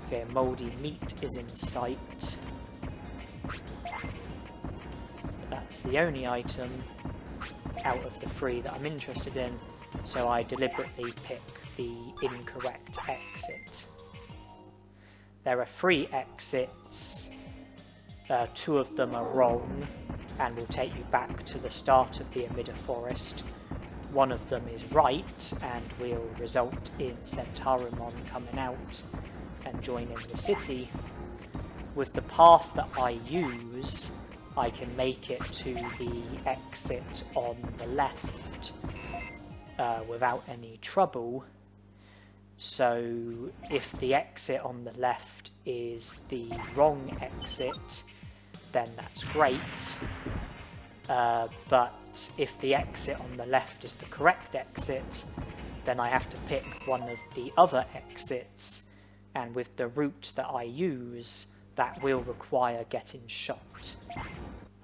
Okay, mouldy meat is in sight. That's the only item out of the 3 that I'm interested in, so I deliberately pick the incorrect exit. There are 3 exits, 2 of them are wrong and will take you back to the start of the Amida Forest. 1 of them is right and will result in Centaurimon coming out and joining the city. With the path that I use, I can make it to the exit on the left without any trouble. So if the exit on the left is the wrong exit, then that's great. But if the exit on the left is the correct exit, then I have to pick one of the other exits, and with the route that I use, that will require getting shot.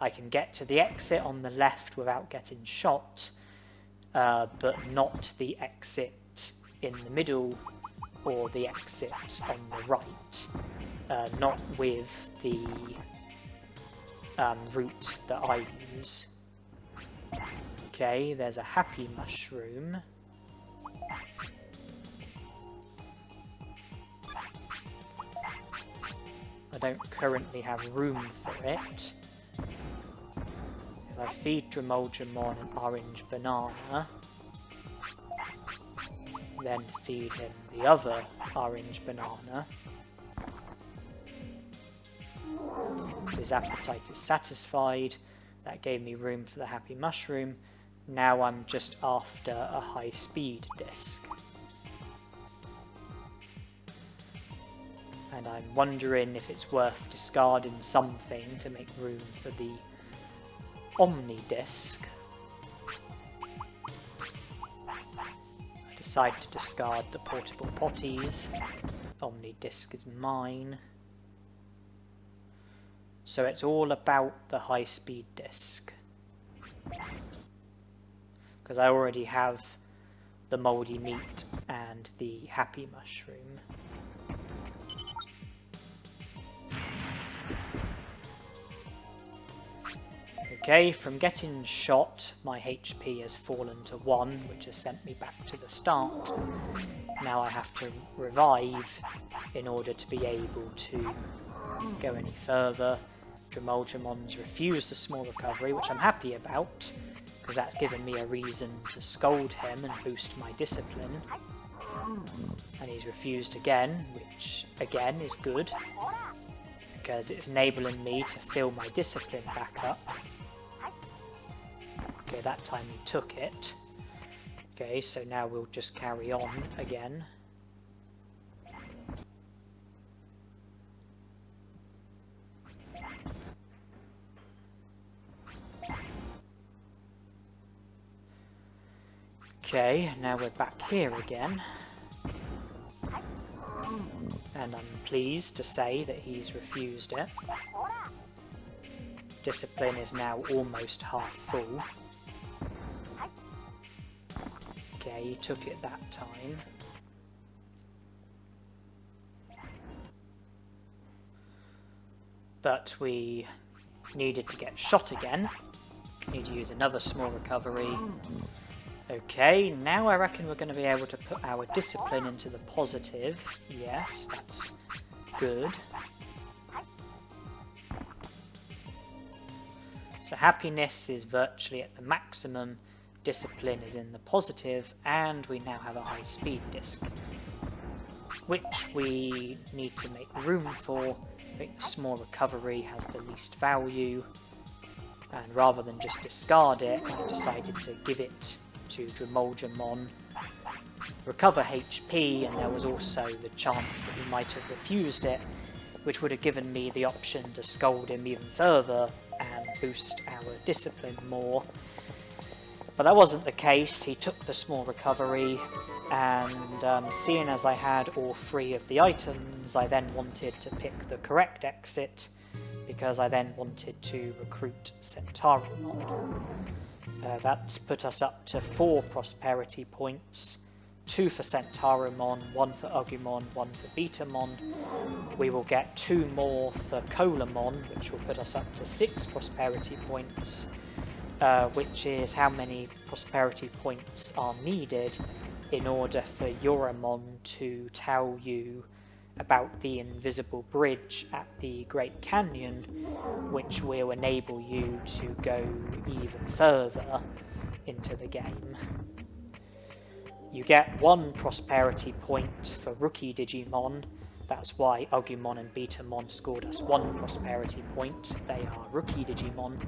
I can get to the exit on the left without getting shot, but not the exit in the middle or the exit on the right, not with the route that I use. Okay, there's a happy mushroom. I don't currently have room for it. If I feed Dremolgemon an orange banana, then feed him the other orange banana, his appetite is satisfied. That gave me room for the happy mushroom. Now I'm just after a high speed disc. And I'm wondering if it's worth discarding something to make room for the Omni disc. I decide to discard the portable potties. Omni disc is mine. So it's all about the high-speed disc. Because I already have the mouldy meat and the happy mushroom. Okay, from getting shot, my HP has fallen to 1, which has sent me back to the start. Now I have to revive in order to be able to go any further. Dremoldramon's refused a small recovery, which I'm happy about, because that's given me a reason to scold him and boost my discipline. And he's refused again, which again is good, because it's enabling me to fill my discipline back up. Okay, that time he took it. Okay, so now we'll just carry on again. Okay, now we're back here again. And I'm pleased to say that he's refused it. Discipline is now almost half full. Okay, he took it that time. But we needed to get shot again. Need to use another small recovery. Okay, now I reckon we're going to be able to put our discipline into the positive. Yes, that's good. So happiness is virtually at the maximum, discipline is in the positive, and we now have a high speed disc, which we need to make room for. I think the small recovery has the least value, and rather than just discard it, I decided to give it to Dremoldramon, recover HP, and there was also the chance that he might have refused it, which would have given me the option to scold him even further and boost our discipline more. But that wasn't the case. He took the small recovery, and seeing as I had all 3 of the items, I then wanted to pick the correct exit, because I then wanted to recruit Garurumon. That's put us up to 4 prosperity points, 2 for Garurumon, 1 for Agumon, 1 for Betamon. We will get 2 more for Colamon, which will put us up to 6 prosperity points, which is how many prosperity points are needed in order for Garurumon to tell you about the invisible bridge at the Great Canyon, which will enable you to go even further into the game. You get 1 prosperity point for rookie Digimon. That's why Agumon and Betamon scored us 1 prosperity point. They are rookie Digimon.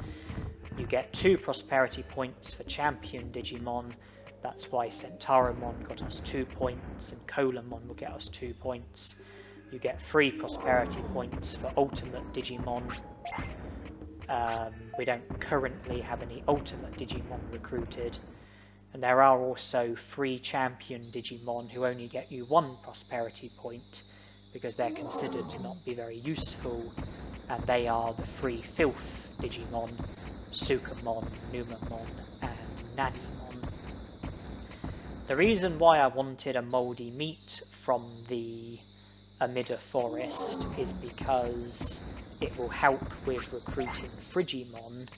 You get 2 prosperity points for champion Digimon. That's why Garurumon got us 2 points, and Colamon will get us 2 points. You get 3 prosperity points for ultimate Digimon. We don't currently have any ultimate Digimon recruited. And there are also 3 champion Digimon who only get you 1 prosperity point, because they're considered to not be very useful, and they are the 3 filth Digimon, Sukamon, Numamon, and Nanimon. The reason why I wanted a mouldy meat from the Amida Forest is because it will help with recruiting Frigimon.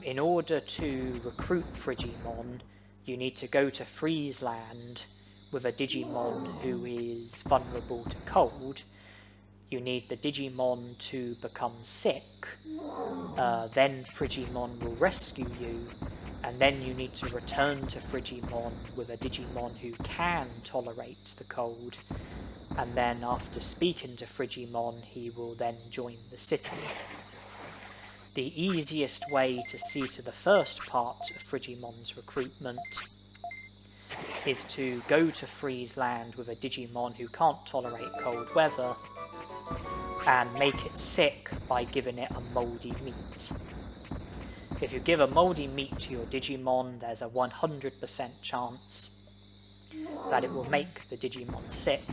In order to recruit Frigimon, you need to go to Friesland with a Digimon who is vulnerable to cold. You need the Digimon to become sick, then Frigimon will rescue you, and then you need to return to Frigimon with a Digimon who can tolerate the cold, and then after speaking to Frigimon, he will then join the city. The easiest way to see to the first part of Frigimon's recruitment is to go to Friesland with a Digimon who can't tolerate cold weather and make it sick by giving it a mouldy meat. If you give a mouldy meat to your Digimon, there's a 100% chance that it will make the Digimon sick.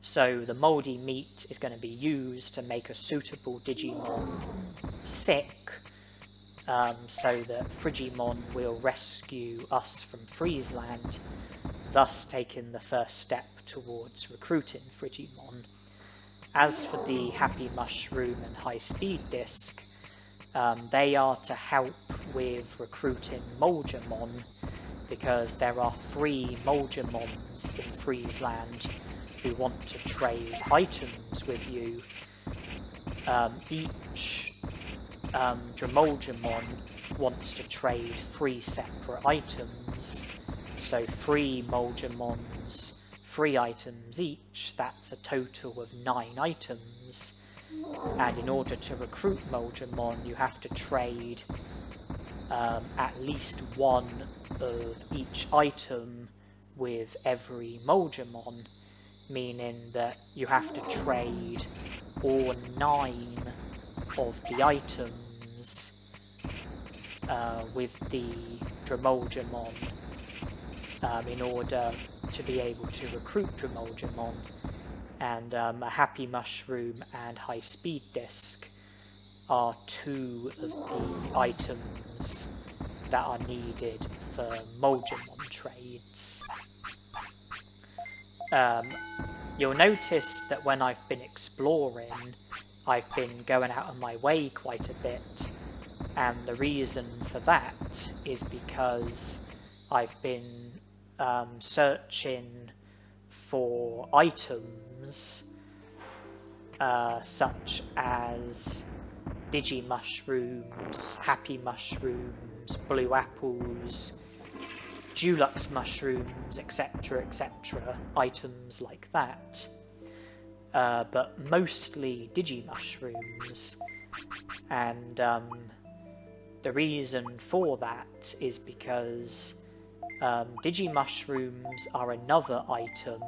So the mouldy meat is going to be used to make a suitable Digimon sick, so that Frigimon will rescue us from Friesland, thus taking the first step towards recruiting Frigimon. As for the Happy Mushroom and High Speed Disc, they are to help with recruiting Moldramon, because there are 3 Moldramons in Friesland who want to trade items with you. Each Dremolgemon wants to trade 3 separate items, so 3 Moldramons, 3 items each, that's a total of 9 items. And in order to recruit Moldramon, you have to trade at least 1 of each item with every Moldramon, meaning that you have to trade all 9 of the items with the Dremolgemon in order to be able to recruit Dremolgemon. And a Happy Mushroom and High Speed Disc are 2 of the items that are needed for Moldramon trades. You'll notice that when I've been exploring, I've been going out of my way quite a bit, and the reason for that is because I've been searching for items such as Digimushrooms, Happy Mushrooms, Blue Apples, Dulux Mushrooms, etc, etc, items like that, but mostly Digimushrooms, and the reason for that is because Digimushrooms are another item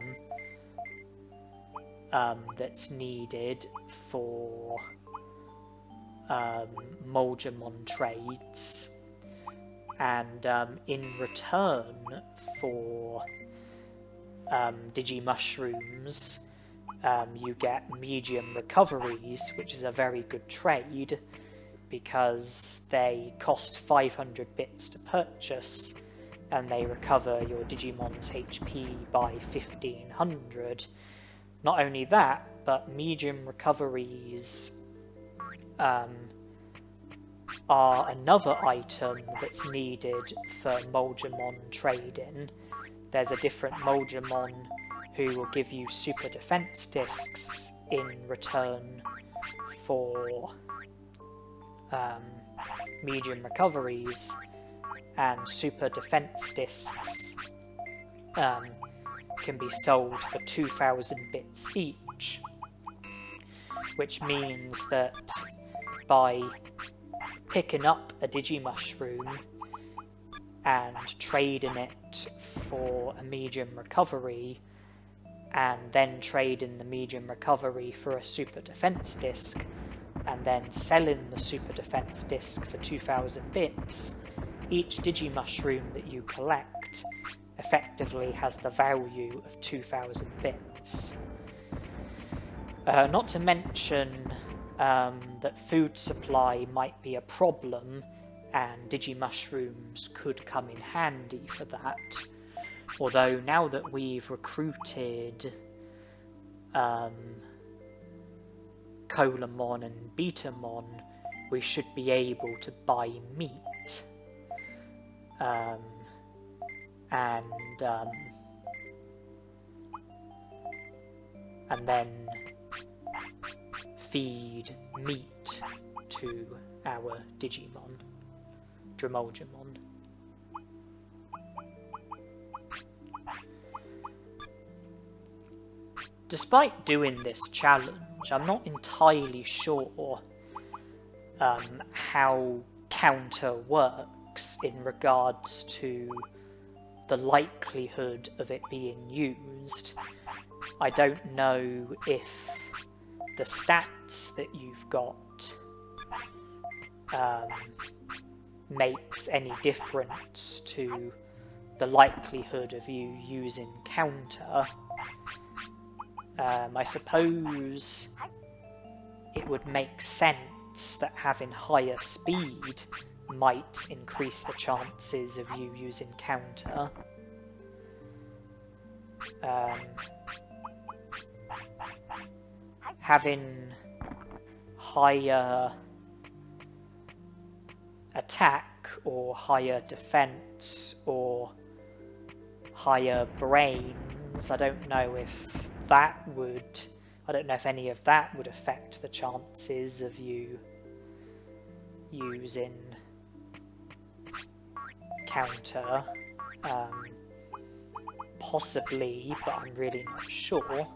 that's needed for Moldramon trades, and in return for Digimushrooms, you get medium recoveries, which is a very good trade because they cost 500 bits to purchase, and they recover your Digimon's HP by 1500. Not only that, but medium recoveries are another item that's needed for Moldramon trading. There's a different Moldramon who will give you super defense discs in return for medium recoveries, and super defense discs can be sold for 2000 bits each, which means that by picking up a Digimushroom and trading it for a medium recovery, and then trading the medium recovery for a super defense disc, and then selling the super defense disc for 2000 bits, each Digimushroom that you collect effectively has the value of 2000 bits. Not to mention that food supply might be a problem, and Digimushrooms could come in handy for that. Although now that we've recruited Colamon and Betamon, we should be able to buy meat. And then feed meat to our Digimon, Dremolgemon. Despite doing this challenge, I'm not entirely sure how counter works in regards to the likelihood of it being used. I don't know if the stats that you've got makes any difference to the likelihood of you using counter. I suppose it would make sense that having higher speed might increase the chances of you using counter. Having higher attack or higher defense or higher brains, I don't know if any of that would affect the chances of you using counter. Possibly, but I'm really not sure.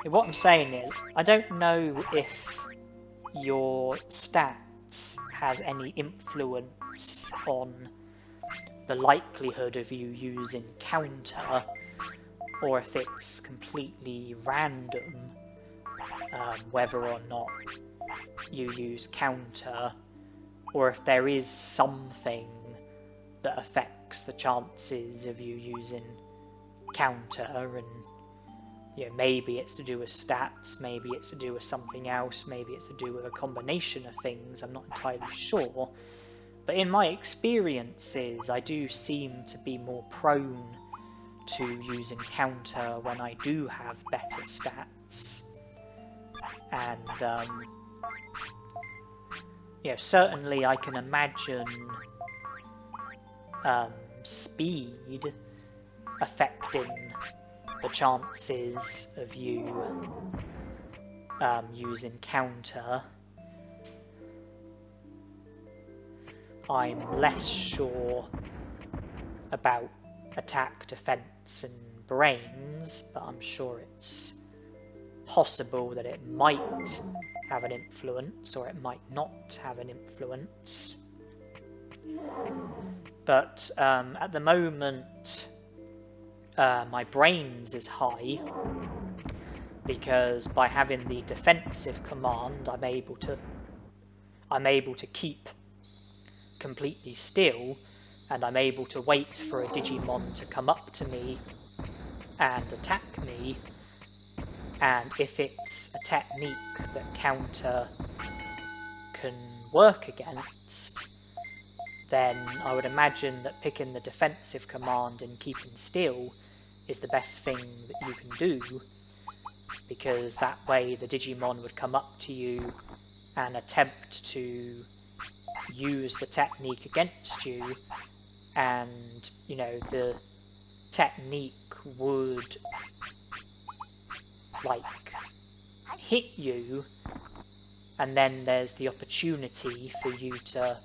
What I'm saying is, I don't know if your stats has any influence on the likelihood of you using counter, or if it's completely random whether or not you use counter, or if there is something that affects the chances of you using counter, and maybe it's to do with stats, maybe it's to do with something else, maybe it's to do with a combination of things, I'm not entirely sure. But in my experiences, I do seem to be more prone to using counter when I do have better stats. And, certainly I can imagine speed affecting the chances of you using counter. I'm less sure about attack, defense, and brains, but I'm sure it's possible that it might have an influence, or it might not have an influence. But at the moment, my brains is high, because by having the defensive command, I'm able to keep completely still, and I'm able to wait for a Digimon to come up to me and attack me, and if it's a technique that counter can work against, then I would imagine that picking the defensive command and keeping still is the best thing that you can do, because that way the Digimon would come up to you and attempt to use the technique against you, and the technique would hit you, and then there's the opportunity for you to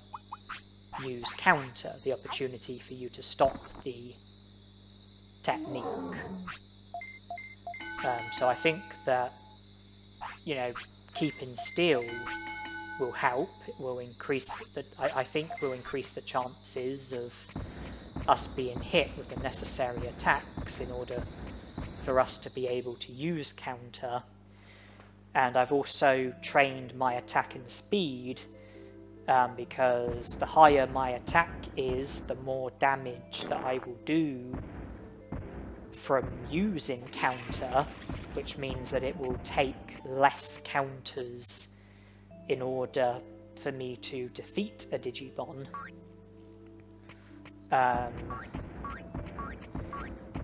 use counter, the opportunity for you to stop the technique. So I think that keeping still will help. It will increase I think will increase the chances of us being hit with the necessary attacks in order for us to be able to use counter. And I've also trained my attack and speed, because the higher my attack is, the more damage that I will do from using counter, which means that it will take less counters in order for me to defeat a Digimon.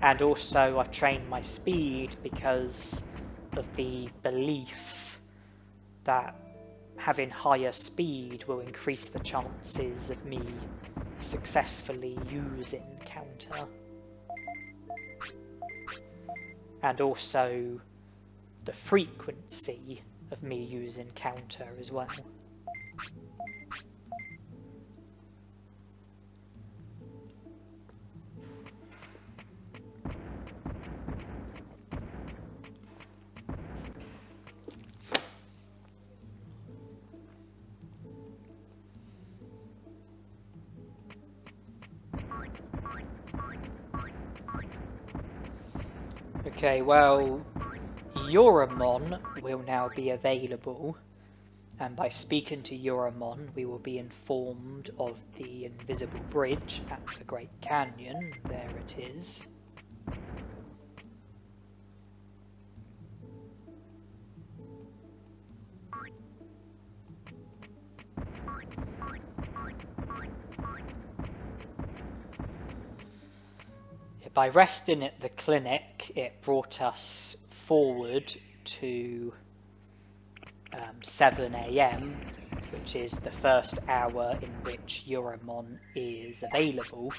And also I've trained my speed because of the belief that having higher speed will increase the chances of me successfully using counter. And also the frequency of me using counter as well. Okay, well, Garurumon will now be available, And by speaking to Garurumon, we will be informed of the invisible bridge at the Great Canyon. There it is. By resting at the clinic, it brought us forward to 7 AM, which is the first hour in which Garurumon is available.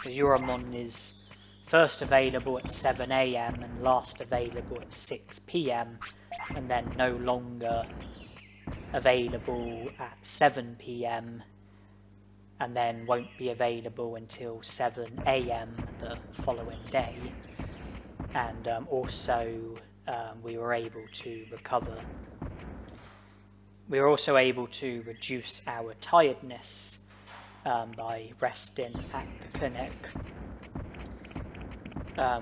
The Garurumon is first available at 7 AM and last available at 6 PM, and then no longer available at 7 PM, and then won't be available until 7 AM the following day. And also we were able to recover. We were also able to reduce our tiredness by resting at the clinic.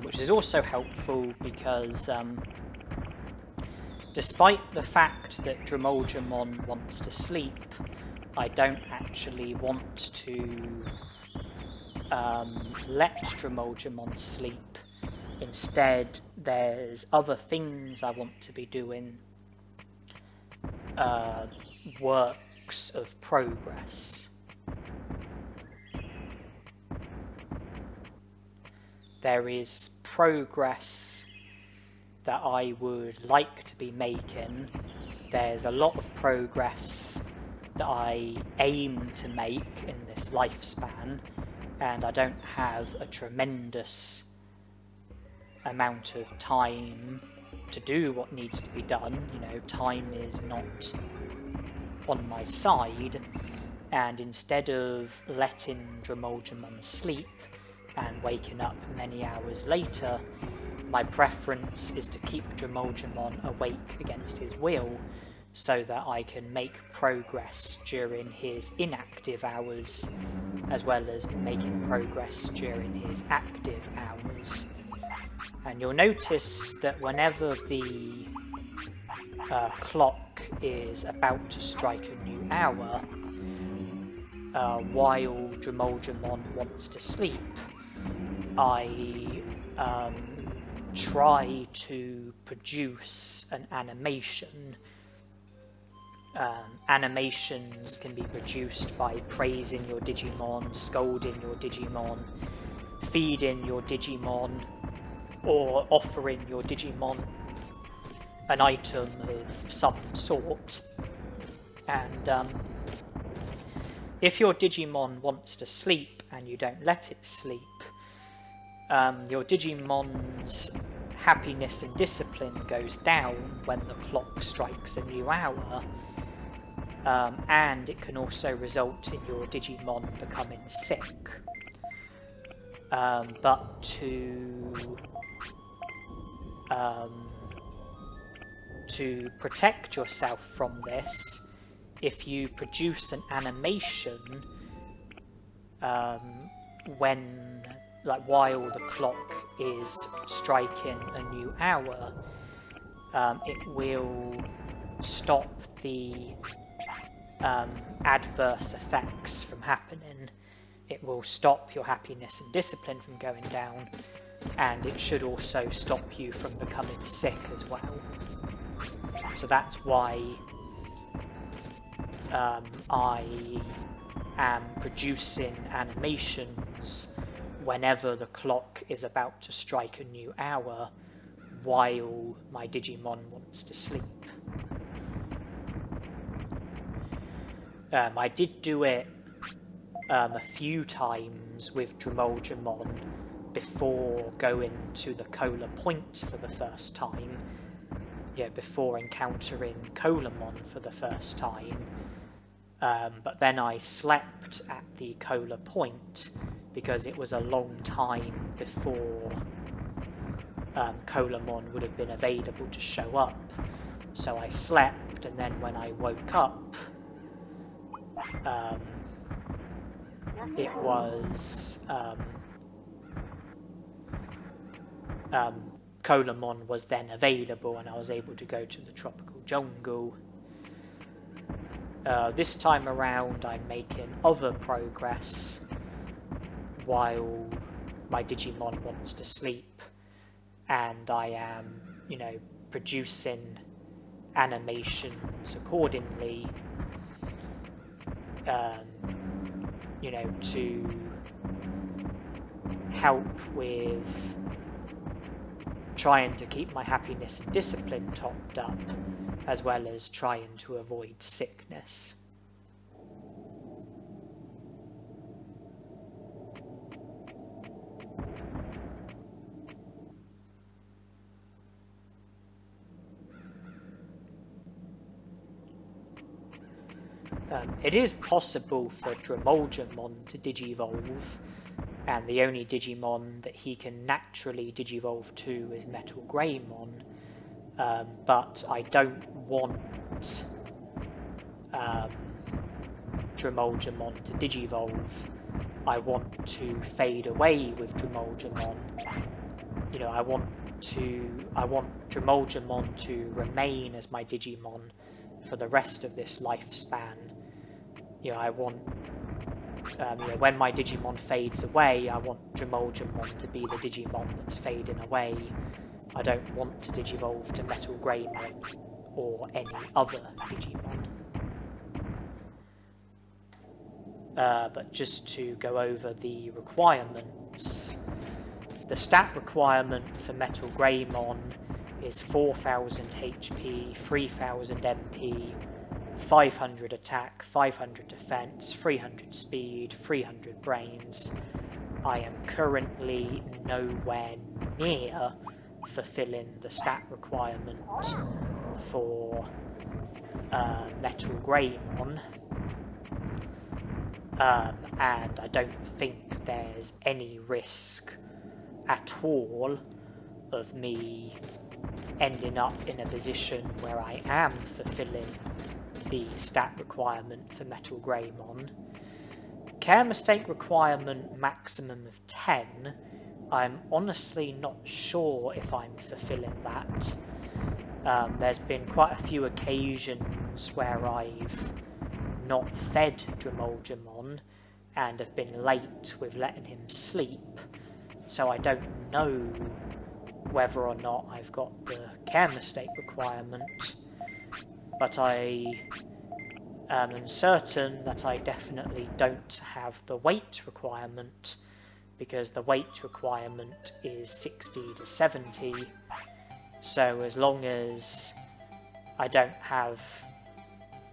Which is also helpful because despite the fact that Digimon wants to sleep, I don't actually want to let Digimon sleep. Instead, there's other things I want to be doing, works of progress. There is progress that I would like to be making. There's a lot of progress that I aim to make in this lifespan, and I don't have a tremendous amount of time to do what needs to be done. You know, time is not on my side, and instead of letting Digimon sleep and waking up many hours later, my preference is to keep Digimon awake against his will so that I can make progress during his inactive hours as well as making progress during his active hours. And you'll notice that whenever the clock is about to strike a new hour, while Digimon wants to sleep, I try to produce an animation. Animations can be produced by praising your Digimon, scolding your Digimon, feeding your Digimon, or offering your Digimon an item of some sort. And if your Digimon wants to sleep and you don't let it sleep, your Digimon's happiness and discipline goes down when the clock strikes a new hour, and it can also result in your Digimon becoming sick. But to protect yourself from this, if you produce an animation while the clock is striking a new hour, it will stop the adverse effects from happening. It will stop your happiness and discipline from going down, and it should also stop you from becoming sick as well. So that's why I am producing animations whenever the clock is about to strike a new hour while my Digimon wants to sleep. I did do it a few times with Digimon before going to the Cola Point for the first time. Yeah, before encountering Colamon for the first time. But then I slept at the Cola Point because it was a long time before Colamon would have been available to show up. So I slept, and then when I woke up, it was Garurumon was then available and I was able to go to the tropical jungle. This time around I'm making other progress while my Digimon wants to sleep, and I am, producing animations accordingly, to help with trying to keep my happiness and discipline topped up, as well as trying to avoid sickness. It is possible for Digimon to digivolve, and the only Digimon that he can naturally digivolve to is Metal Greymon, but I don't want Digimon to digivolve. I want to fade away with Digimon. I want Digimon to remain as my Digimon for the rest of this lifespan. I want, when my Digimon fades away, I want Digimon to be the Digimon that's fading away. I don't want to digivolve to Metal Greymon or any other Digimon. But just to go over the requirements, the stat requirement for Metal Greymon is 4000 HP, 3000 MP, 500 attack, 500 defense, 300 speed, 300 brains. I am currently nowhere near fulfilling the stat requirement for Metal Greymon, and I don't think there's any risk at all of me ending up in a position where I am fulfilling the stat requirement for Metal Greymon. Care mistake requirement maximum of 10. I'm honestly not sure if I'm fulfilling that. There's been quite a few occasions where I've not fed Digimon and have been late with letting him sleep, so I don't know whether or not I've got the care mistake requirement, but I am certain that I definitely don't have the weight requirement, because the weight requirement is 60 to 70, so as long as I don't have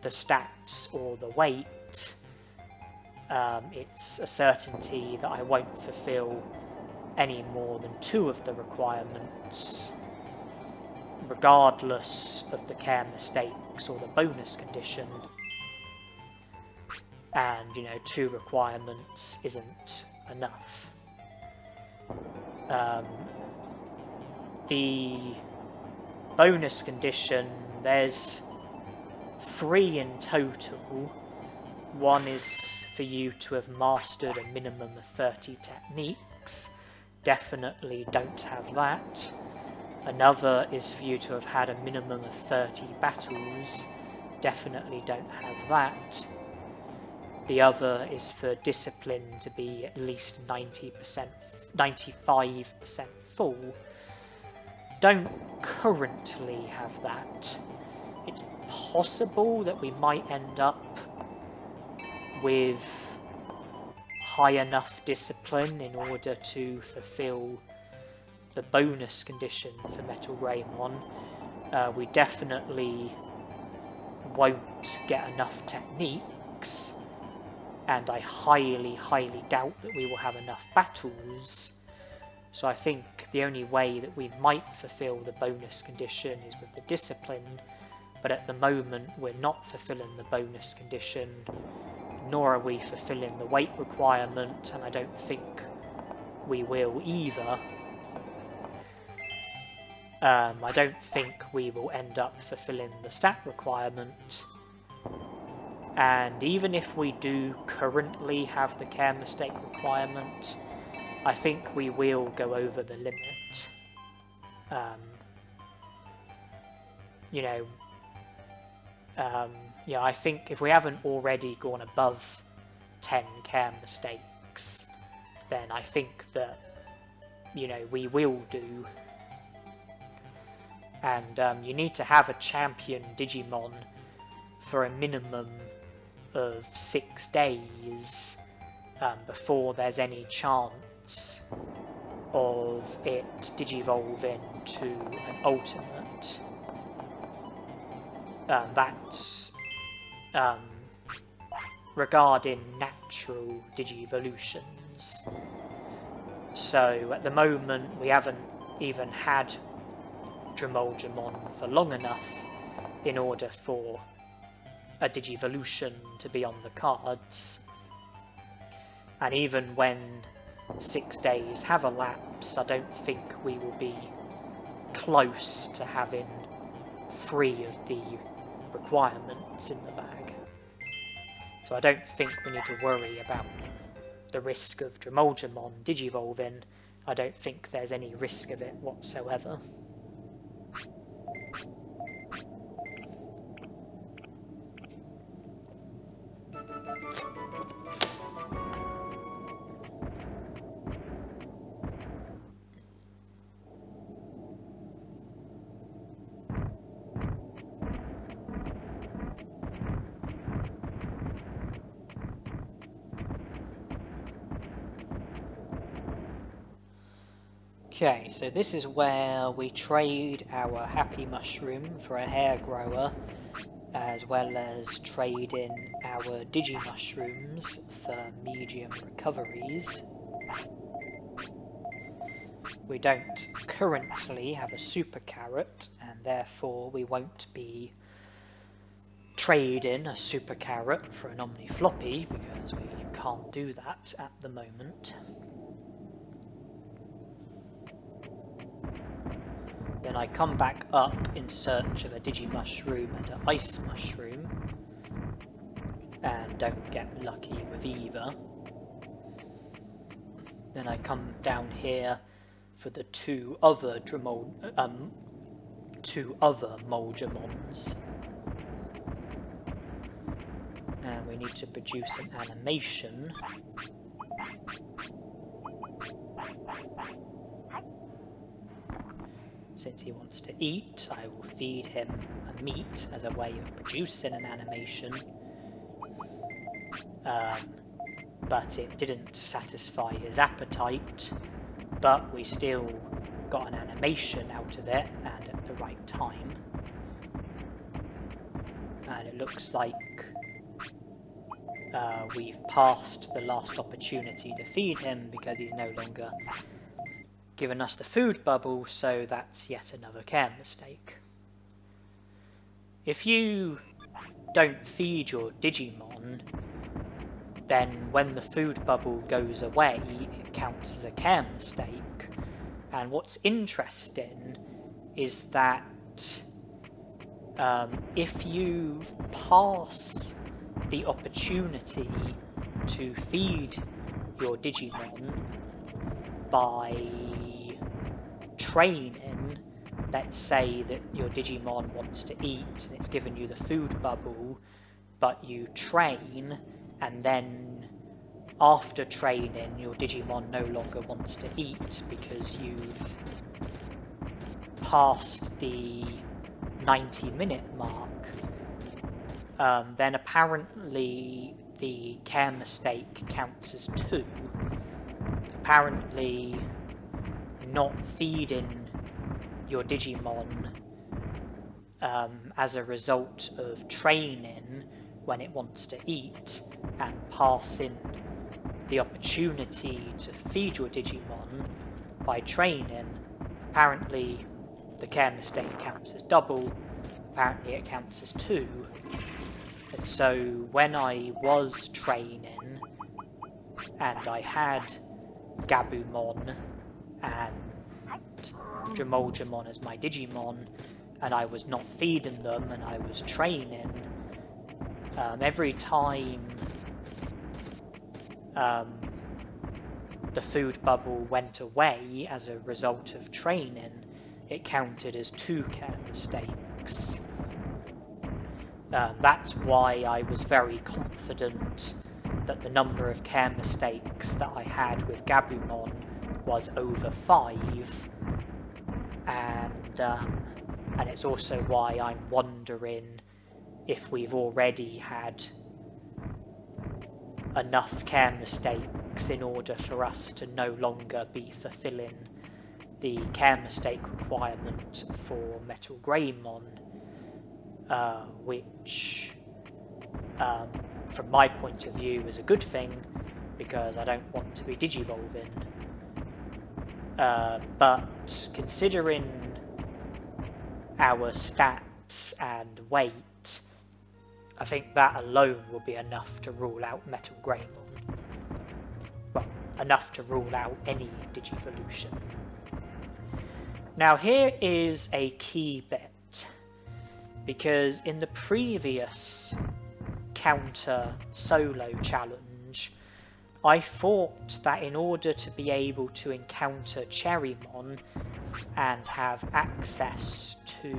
the stats or the weight, it's a certainty that I won't fulfill any more than 2 of the requirements, regardless of the care mistakes or the bonus condition. And 2 requirements isn't enough. The bonus condition, there's 3 in total. One is for you to have mastered a minimum of 30 techniques. Definitely don't have that. Another is for you to have had a minimum of 30 battles. Definitely don't have that. The other is for discipline to be at least 95% full. Don't currently have that. It's possible that we might end up with high enough discipline in order to fulfill the bonus condition for Metal Greymon. We definitely won't get enough techniques, and I highly doubt that we will have enough battles. So I think the only way that we might fulfill the bonus condition is with the discipline, but at the moment we're not fulfilling the bonus condition, nor are we fulfilling the weight requirement, and I don't think we will either. I don't think we will end up fulfilling the stat requirement, And even if we do currently have the care mistake requirement, I think we will go over the limit. Yeah, I think if we haven't already gone above 10 care mistakes, then I think that, we will do. And you need to have a champion Digimon for a minimum of 6 days before there's any chance of it digivolving to an ultimate. That's regarding natural Digivolutions. So at the moment we haven't even had Dremolgemon for long enough in order for a Digivolution to be on the cards. And even when 6 days have elapsed, I don't think we will be close to having 3 of the requirements in the bag. So I don't think we need to worry about the risk of Dremolgemon digivolving. I don't think there's any risk of it whatsoever. Okay, so this is where we trade our Happy Mushroom for a hair grower, as well as trading our Digimushrooms for medium recoveries. We don't currently have a super carrot, and therefore we won't be trading a super carrot for an Omni Floppy, because we can't do that at the moment. Then I come back up in search of a Digimushroom and an Ice Mushroom, and don't get lucky with either. Then I come down here for the two other Molgemons, and we need to produce an animation. Since he wants to eat, I will feed him a meat as a way of producing an animation. But it didn't satisfy his appetite, but we still got an animation out of it, and at the right time. And it looks like we've passed the last opportunity to feed him, because he's no longer given us the food bubble, so that's yet another care mistake. If you don't feed your Digimon, then when the food bubble goes away, it counts as a care mistake. And what's interesting is that if you pass the opportunity to feed your Digimon by training, let's say that your Digimon wants to eat and it's given you the food bubble, but you train, and then after training your Digimon no longer wants to eat because you've passed the 90-minute mark, then apparently the care mistake counts as 2. Apparently not feeding your Digimon as a result of training when it wants to eat, and passing the opportunity to feed your Digimon by training, apparently the care mistake counts as double, apparently it counts as 2. And so when I was training and I had Gabumon and Dremolgemon as my Digimon, and I was not feeding them and I was training, Every time the food bubble went away as a result of training, it counted as 2 care mistakes. That's why I was very confident that the number of care mistakes that I had with Garurumon was over 5, and it's also why I'm wondering if we've already had enough care mistakes in order for us to no longer be fulfilling the care mistake requirement for Metal Greymon, which, from my point of view, is a good thing, because I don't want to be digivolving. But considering our stats and weight, I think that alone will be enough to rule out Metal Greymon. Well, enough to rule out any Digivolution. Now here is a key bit, because in the previous counter solo challenge, I thought that in order to be able to encounter Cherrymon and have access to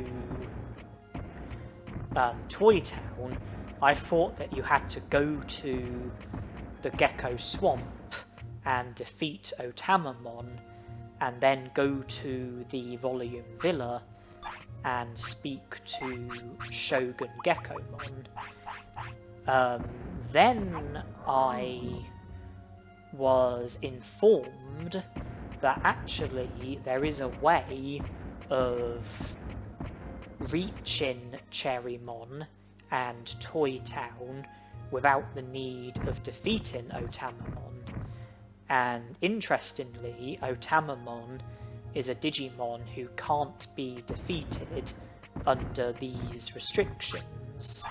Toy Town, I thought that you had to go to the Gecko Swamp and defeat Otamamon, and then go to the Volume Villa and speak to Shogun Geckomon. Then I was informed that actually there is a way of reaching Cherrymon and Toy Town without the need of defeating Otamamon. And interestingly, Otamamon is a Digimon who can't be defeated under these restrictions.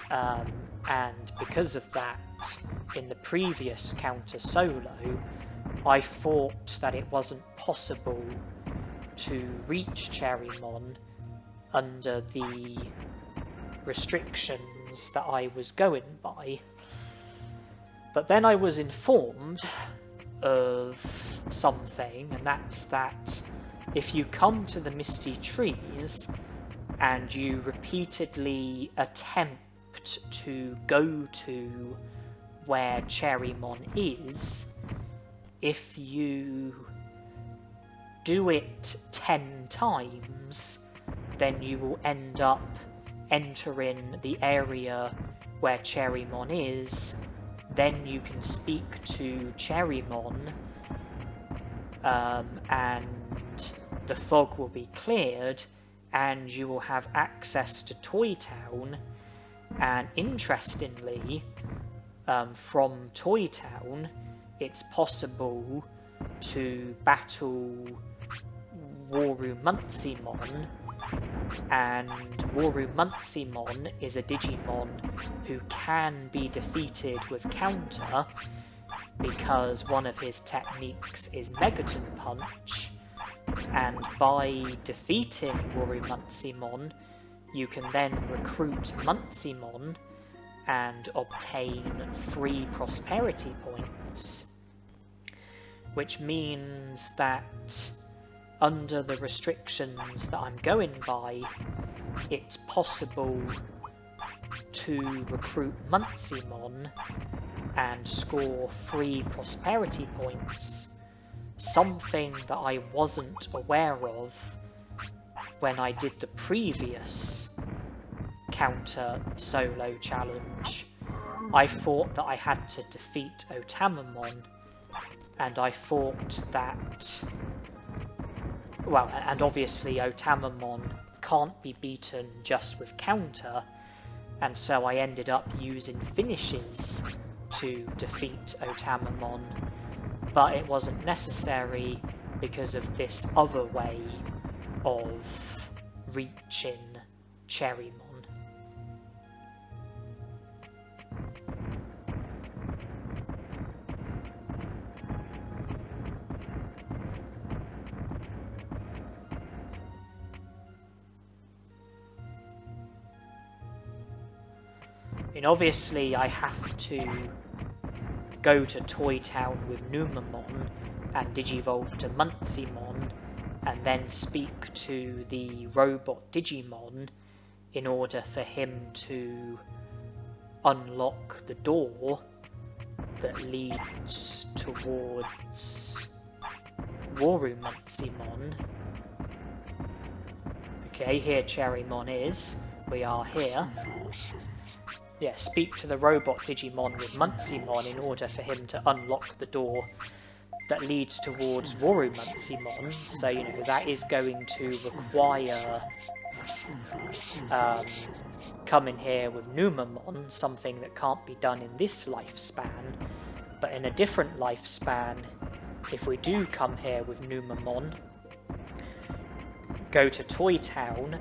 And because of that, in the previous counter solo, I thought that it wasn't possible to reach Cherrymon under the restrictions that I was going by. But then I was informed of something, and that's that if you come to the Misty Trees and you repeatedly attempt to go to where Cherrymon is, if you do it 10 times, then you will end up entering the area where Cherrymon is. Then you can speak to Cherrymon, and the fog will be cleared, and you will have access to Toy Town. And interestingly, from Toy Town, it's possible to battle Garurumon, and Garurumon is a Digimon who can be defeated with counter, because one of his techniques is Megaton Punch, and by defeating Garurumon, you can then recruit Muncymon and obtain 3 prosperity points, which means that under the restrictions that I'm going by, it's possible to recruit Muncymon and score 3 prosperity points, something that I wasn't aware of when I did the previous counter solo challenge. I thought that I had to defeat Otamamon, and I thought that, well, and obviously Otamamon can't be beaten just with counter, and so I ended up using finishes to defeat Otamamon, but it wasn't necessary because of this other way of reaching Cherrymon. And obviously I have to go to Toy Town with Numamon and Digivolve to Muncymon and then speak to the robot Digimon in order for him to unlock the door that leads towards Warumunsimon. Okay, here Cherrymon is. We are here. Yeah, speak to the robot Digimon with Muncymon in order for him to unlock the door that leads towards Warumunsimon. So, you know, that is going to require coming here with Numamon, something that can't be done in this lifespan. But in a different lifespan, if we do come here with Numamon, go to Toy Town,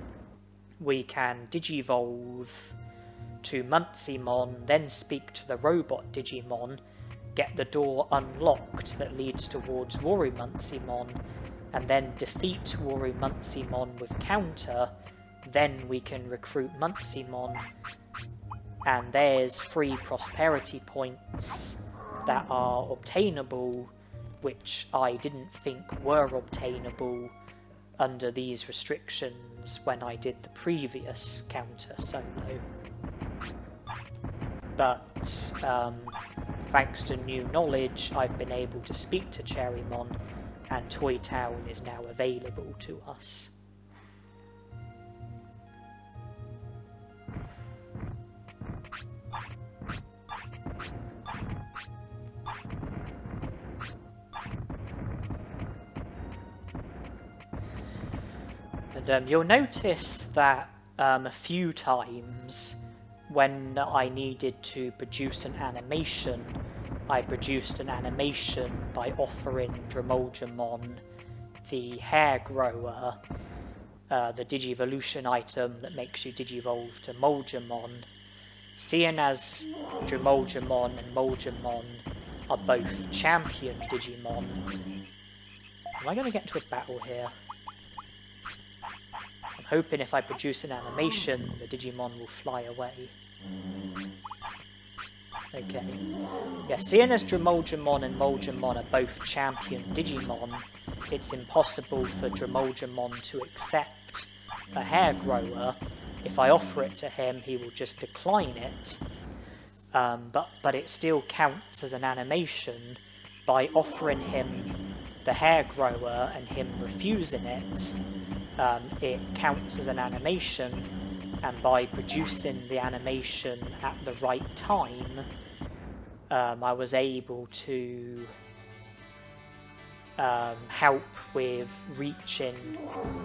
we can Digivolve to Muncymon, then speak to the robot Digimon, get the door unlocked that leads towards Warumunsimon, and then defeat Warumunsimon with counter. Then we can recruit Muncymon, and there's 3 prosperity points that are obtainable, which I didn't think were obtainable under these restrictions when I did the previous counter solo. But thanks to new knowledge, I've been able to speak to Cherrymon, and Toy Town is now available to us. And you'll notice that a few times when I needed to produce an animation, I produced an animation by offering Dremolgemon the hair grower, the Digivolution item that makes you Digivolve to Molgemon. Seeing as Dremolgemon and Molgemon are both champion Digimon, am I going to get into a battle here? I'm hoping if I produce an animation, the Digimon will fly away. Okay. Yeah, seeing as Dremolgemon and Molgemon are both champion Digimon, it's impossible for Dremolgemon to accept a hair grower. If I offer it to him, he will just decline it. But it still counts as an animation by offering him the hair grower and him refusing it. It counts as an animation, and by producing the animation at the right time, I was able to help with reaching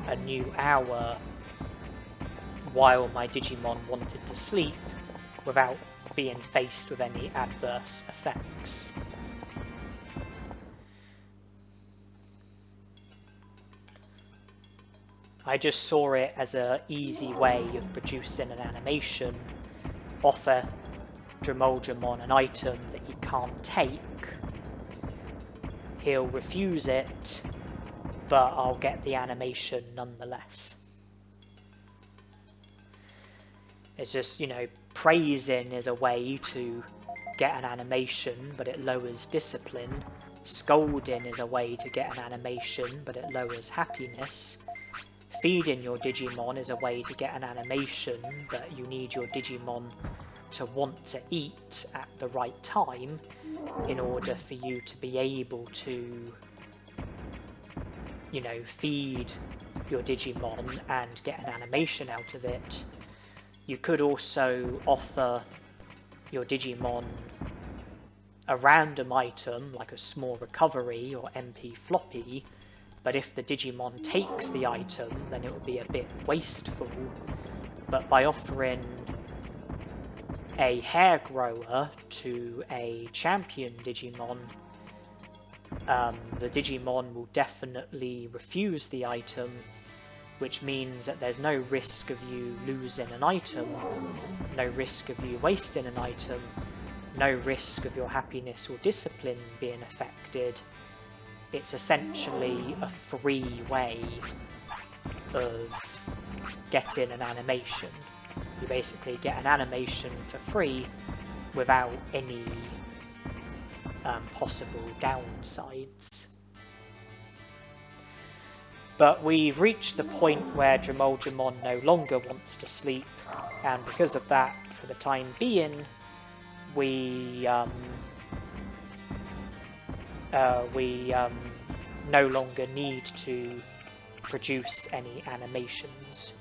a new hour while my Digimon wanted to sleep without being faced with any adverse effects. I just saw it as an easy way of producing an animation, offer Dremolgemon an item that he can't take. He'll refuse it, but I'll get the animation nonetheless. It's just, you know, praising is a way to get an animation, but it lowers discipline. Scolding is a way to get an animation, but it lowers happiness. Feeding your Digimon is a way to get an animation, but you need your Digimon to want to eat at the right time in order for you to be able to, you know, feed your Digimon and get an animation out of it. You could also offer your Digimon a random item, like a small recovery or MP floppy, but if the Digimon takes the item, then it would be a bit wasteful. But by offering a hair grower to a champion Digimon, the Digimon will definitely refuse the item, which means that there's no risk of you losing an item, no risk of you wasting an item, no risk of your happiness or discipline being affected. It's essentially a free way of getting an animation. You basically get an animation for free without any possible downsides. But we've reached the point where Digimon no longer wants to sleep, and because of that, for the time being, we no longer need to produce any animations.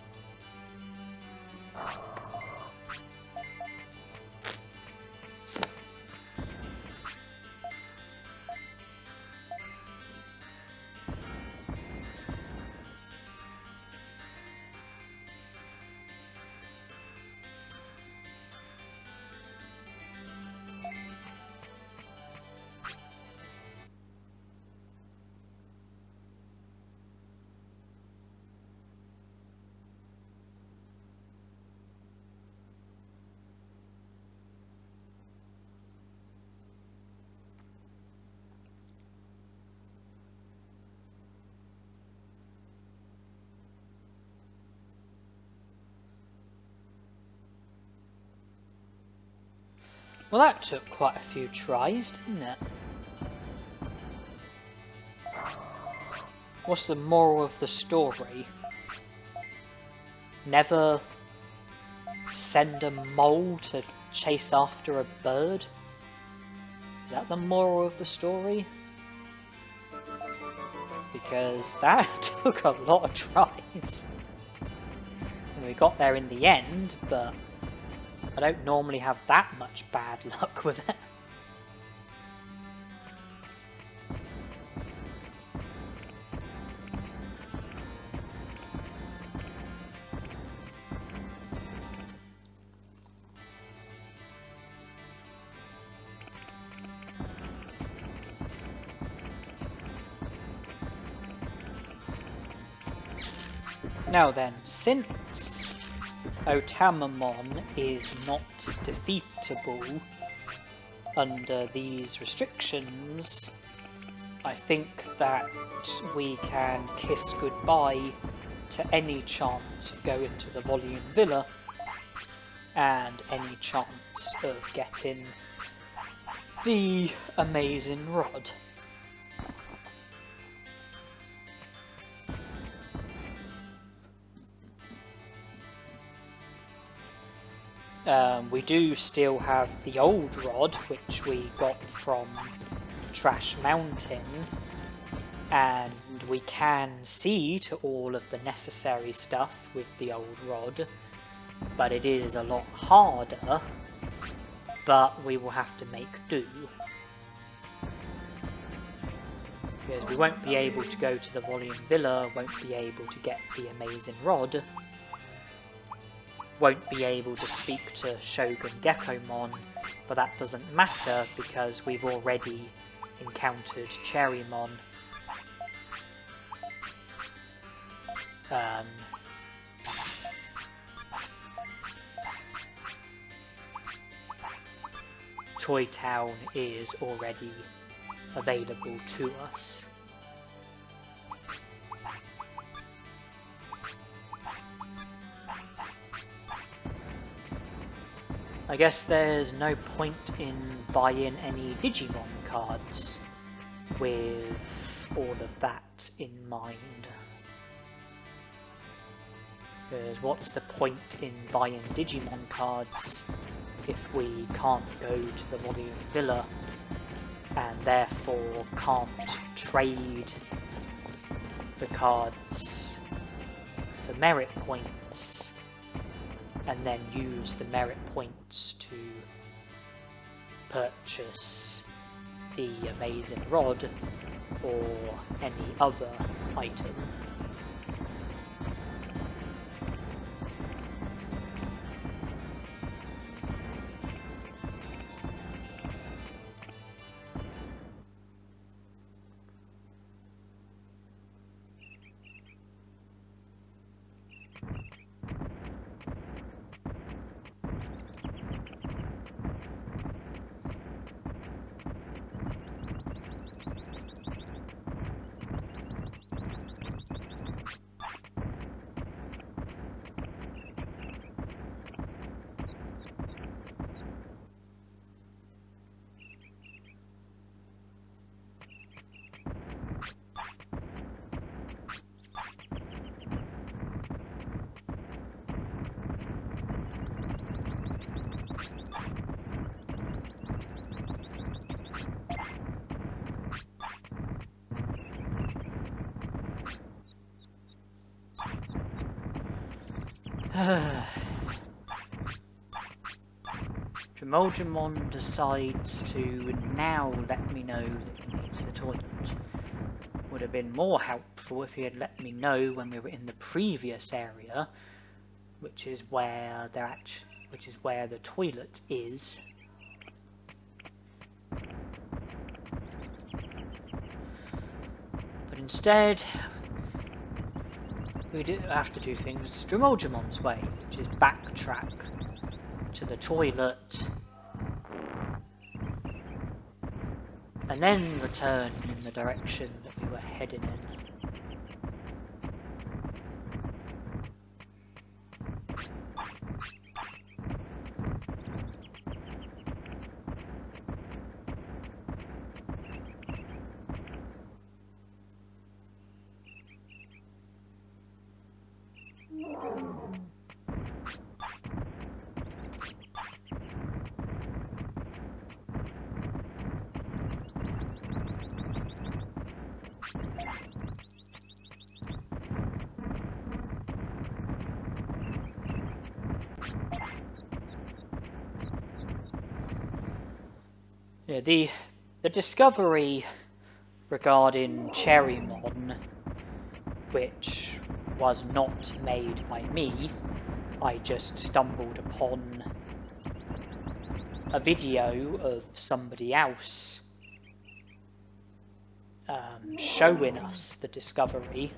Well, that took quite a few tries, didn't it? What's the moral of the story? Never send a mole to chase after a bird? Is that the moral of the story? Because that took a lot of tries. And we got there in the end, but I don't normally have that much bad luck with it. Now then, since Otamamon is not defeatable under these restrictions, I think that we can kiss goodbye to any chance of going to the Volume Villa and any chance of getting the amazing rod. We do still have the old rod, which we got from Trash Mountain, and we can see to all of the necessary stuff with the old rod, but it is a lot harder, but we will have to make do. Because we won't be able to go to the Volume Villa, won't be able to get the amazing rod, won't be able to speak to Shogun Gekomon, but that doesn't matter because we've already encountered Cherrymon. Toy Town is already available to us. I guess there's no point in buying any Digimon cards with all of that in mind. Because what's the point in buying Digimon cards if we can't go to the Volume Villa and therefore can't trade the cards for merit points and then use the merit points to purchase the amazing rod or any other item. Digimon decides to now let me know that he needs the toilet. Would have been more helpful if he had let me know when we were in the previous area, which is where the toilet is. But instead, we do have to do things Digimon's way, which is backtrack to the toilet and then return in the direction that we were heading in. Yeah, the discovery regarding Cherrymon, which was not made by me, I just stumbled upon a video of somebody else showing us the discovery.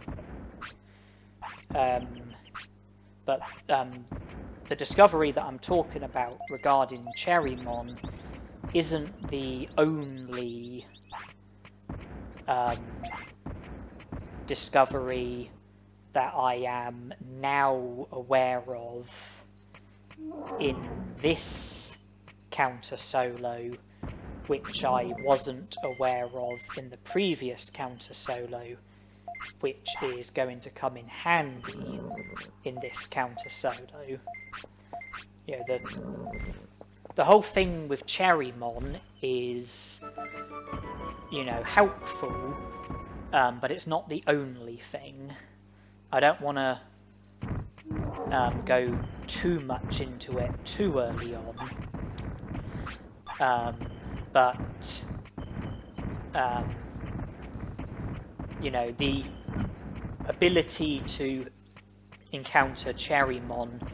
But the discovery that I'm talking about regarding Cherrymon isn't the only discovery that I am now aware of in this counter solo, which I wasn't aware of in the previous counter solo, which is going to come in handy in this counter solo. You know, the whole thing with Cherrymon is, you know, helpful, but it's not the only thing. I don't want to go too much into it too early on, but you know, the ability to encounter Cherrymon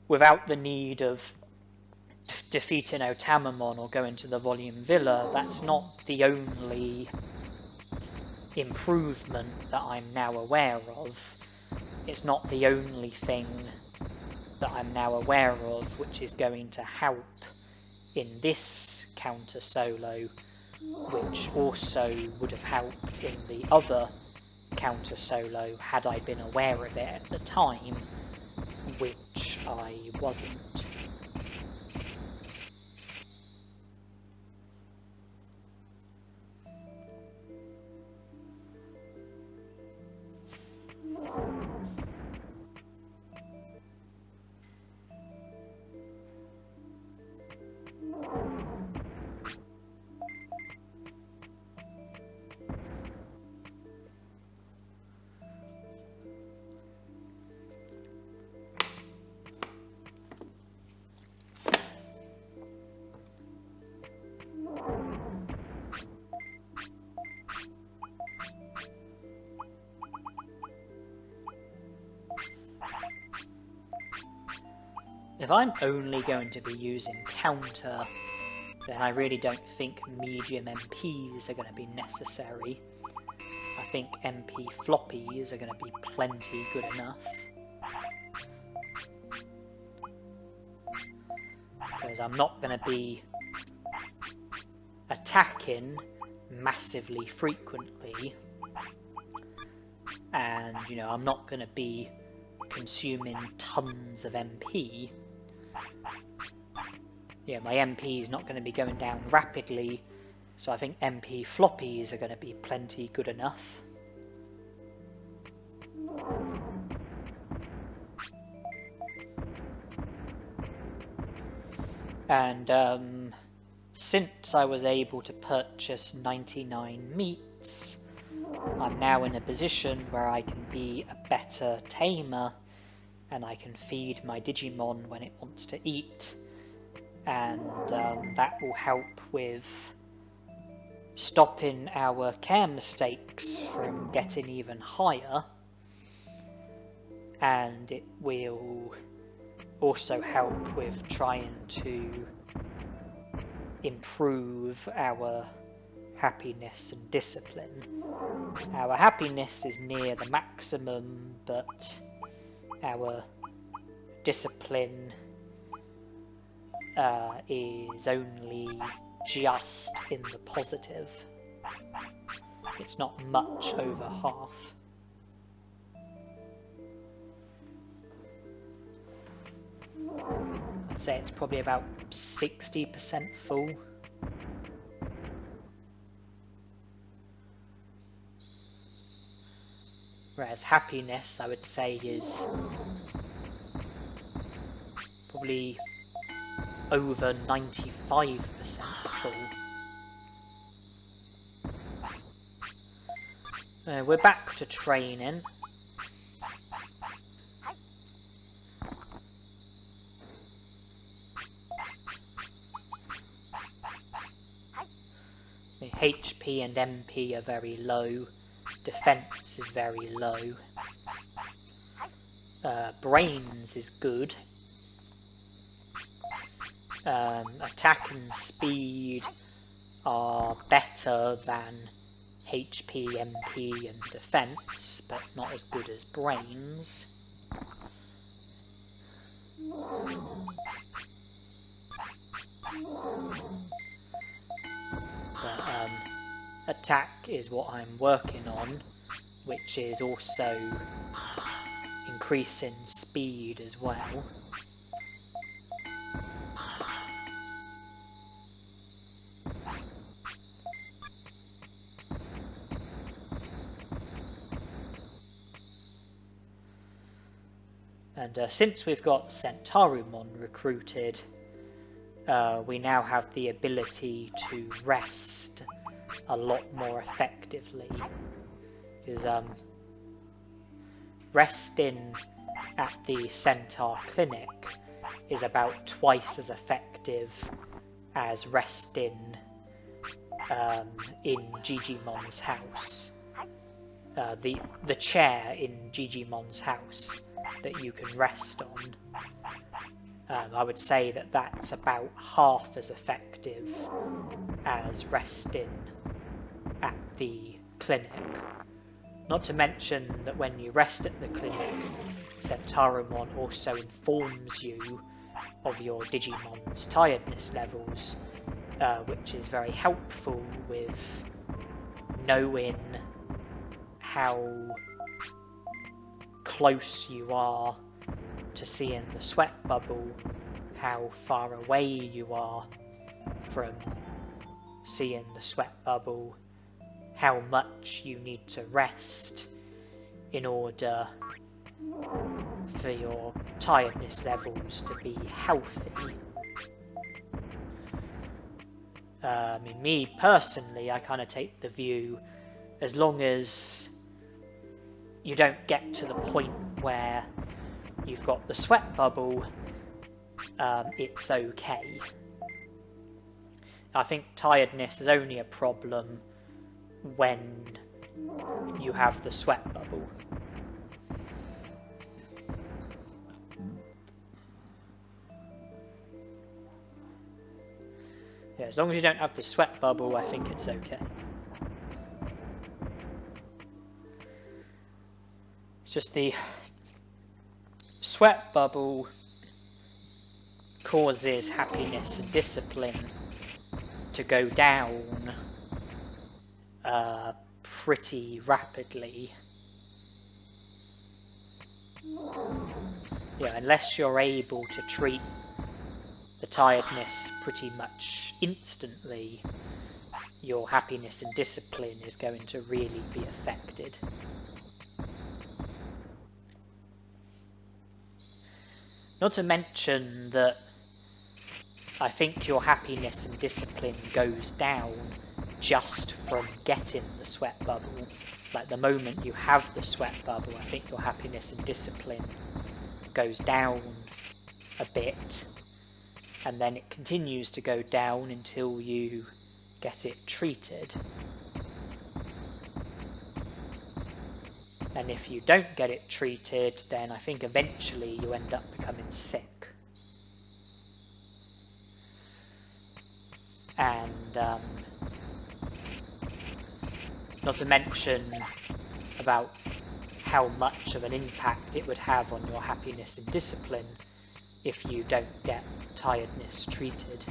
without the need of defeating Otamamon or going to the Volume Villa, that's not the only improvement that I'm now aware of. It's not the only thing that I'm now aware of which is going to help in this counter solo, which also would have helped in the other counter solo had I been aware of it at the time, which I wasn't. If I'm only going to be using counter, then I really don't think medium MPs are going to be necessary. I think MP floppies are going to be plenty good enough. Because I'm not going to be attacking massively frequently, and, you know, I'm not going to be consuming tons of MP. Yeah, my MP is not going to be going down rapidly, so I think MP floppies are going to be plenty good enough. And since I was able to purchase 99 meats, I'm now in a position where I can be a better tamer and I can feed my Digimon when it wants to eat, and that will help with stopping our care mistakes from getting even higher, and it will also help with trying to improve our happiness and discipline. Our happiness is near the maximum, but our discipline is only just in the positive. It's not much over half. I'd say it's probably about 60% full. Whereas happiness, I would say, is probably over 95% full. We're back to training. The HP and MP are very low. Defense is very low. Brains is good. Attack and speed are better than HP, MP and defense, but not as good as brains. But attack is what I'm working on, which is also increasing speed as well. And since we've got Garurumon recruited, we now have the ability to rest a lot more effectively. Because resting at the Centaur Clinic is about twice as effective as resting in Digimon's house. The chair in Digimon's house that you can rest on, I would say that that's about half as effective as resting at the clinic. Not to mention that when you rest at the clinic, Garurumon also informs you of your Digimon's tiredness levels, which is very helpful with knowing how close you are to seeing the sweat bubble, how far away you are from seeing the sweat bubble, how much you need to rest in order for your tiredness levels to be healthy. Me personally, I kind of take the view, as long as you don't get to the point where you've got the sweat bubble, it's okay. I think tiredness is only a problem when you have the sweat bubble. Yeah, as long as you don't have the sweat bubble, I think it's okay. It's just the sweat bubble causes happiness and discipline to go down pretty rapidly. Yeah, unless you're able to treat the tiredness pretty much instantly, your happiness and discipline is going to really be affected. Not to mention that I think your happiness and discipline goes down just from getting the sweat bubble. Like, the moment you have the sweat bubble, I think your happiness and discipline goes down a bit, and then it continues to go down until you get it treated. And if you don't get it treated, then I think eventually you end up becoming sick. And not to mention about how much of an impact it would have on your happiness and discipline if you don't get tiredness treated.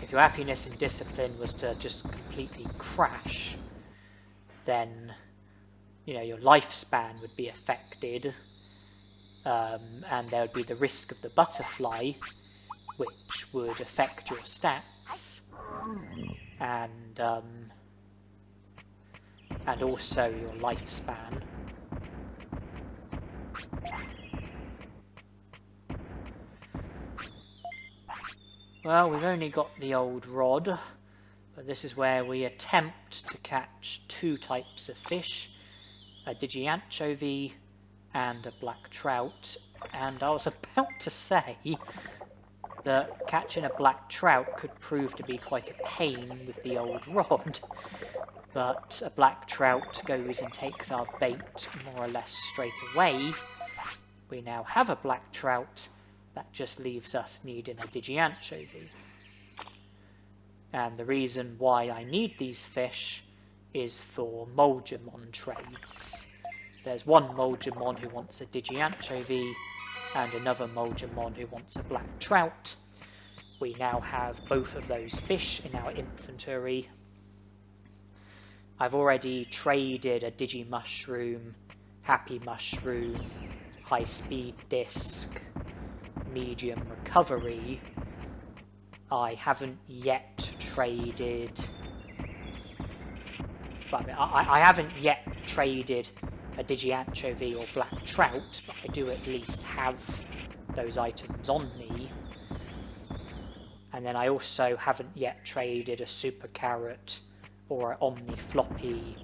If your happiness and discipline was to just completely crash, then your lifespan would be affected, and there would be the risk of the butterfly, which would affect your stats, and also your lifespan. Well, we've only got the old rod, but this is where we attempt to catch two types of fish, a Digianchovy and a black trout. And I was about to say that catching a black trout could prove to be quite a pain with the old rod, but a black trout goes and takes our bait more or less straight away. We now have a black trout. That just leaves us needing a Digianchovy. And the reason why I need these fish is for Moldramon trades. There's one Moldramon who wants a Digianchovy and another Moldramon who wants a black trout. We now have both of those fish in our inventory. I've already traded a Digimushroom, Happy Mushroom, High Speed Disc, Medium Recovery. I haven't yet traded... I haven't yet traded a Digianchovy or black trout, but I do at least have those items on me. And then I also haven't yet traded a Super Carrot or an Omni Floppy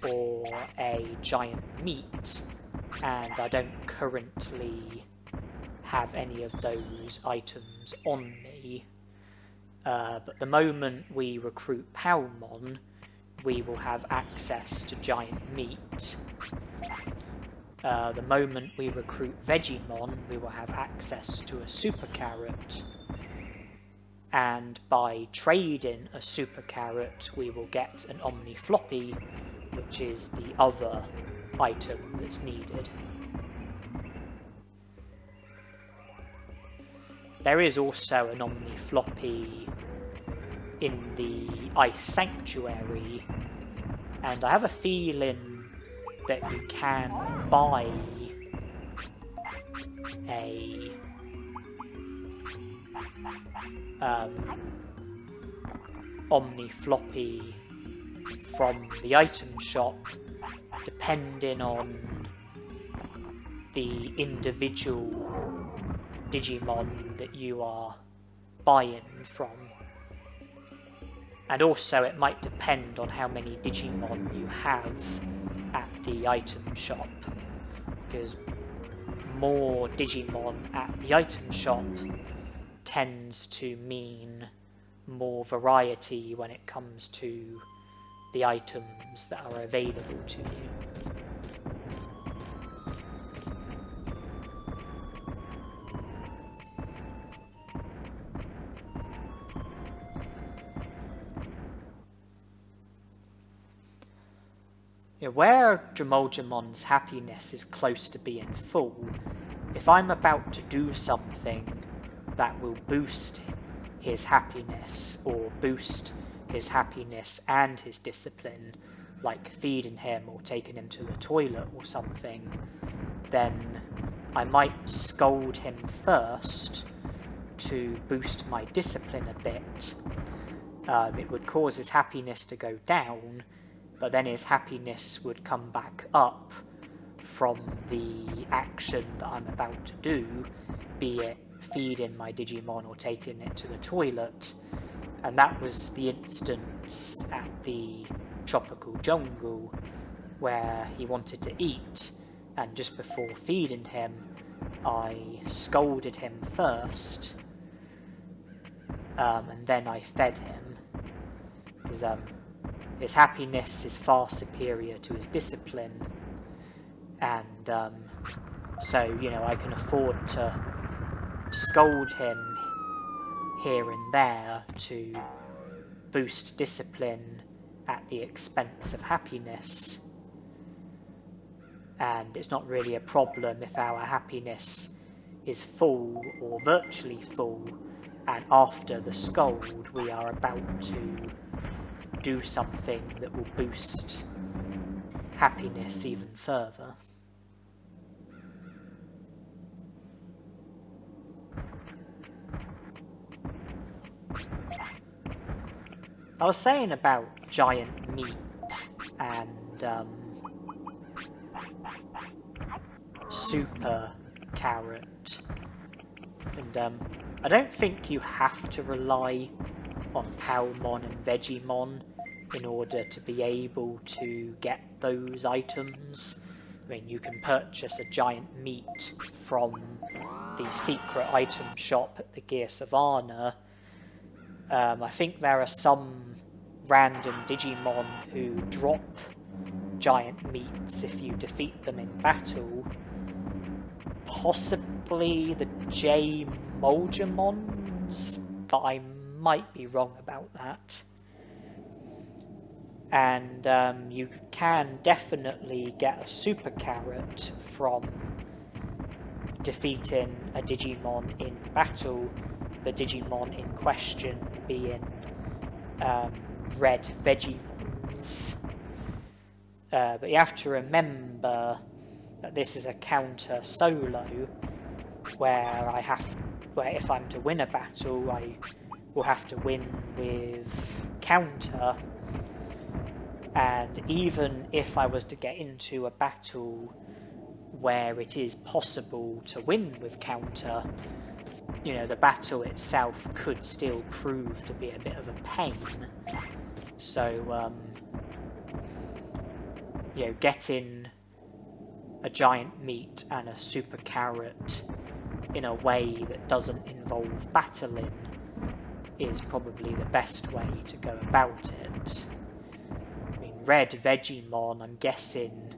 or a Giant Meat, and I don't currently have any of those items on me. But the moment we recruit Palmon, we will have access to Giant Meat. The moment we recruit Vegemon, we will have access to a Super Carrot. And by trading a Super Carrot, we will get an Omni Floppy, which is the other item that's needed. There is also an Omni Floppy in the Ice Sanctuary, and I have a feeling that you can buy a Omni Floppy from the item shop, depending on the individual Digimon that you are buying from. And also it might depend on how many Digimon you have at the item shop, because more Digimon at the item shop tends to mean more variety when it comes to the items that are available to you. Where Dramojamon's happiness is close to being full, if I'm about to do something that will boost his happiness, or boost his happiness and his discipline, like feeding him or taking him to the toilet or something, then I might scold him first to boost my discipline a bit. It would cause his happiness to go down, but then his happiness would come back up from the action that I'm about to do, be it feeding my Digimon or taking it to the toilet. And that was the instance at the tropical jungle where he wanted to eat, and just before feeding him, I scolded him first, and then I fed him, because his happiness is far superior to his discipline, and so, you know, I can afford to scold him here and there to boost discipline at the expense of happiness. And it's not really a problem if our happiness is full or virtually full, and after the scold we are about to do something that will boost happiness even further. I was saying about giant meat and super carrot, and I don't think you have to rely on Palmon and Vegemon in order to be able to get those items. I mean, you can purchase a giant meat from the secret item shop at the Gear Savannah. I think there are some random Digimon who drop giant meats if you defeat them in battle. Possibly the J Moljamons, but I might be wrong about that. And you can definitely get a super carrot from defeating a Digimon in battle, the Digimon in question being red Vegemons. But you have to remember that this is a counter solo, where if I'm to win a battle, I will have to win with counter. And even if I was to get into a battle where it is possible to win with counter, you know, the battle itself could still prove to be a bit of a pain. So, you know, getting a giant meat and a super carrot in a way that doesn't involve battling is probably the best way to go about it. I mean, red Vegemon, I'm guessing,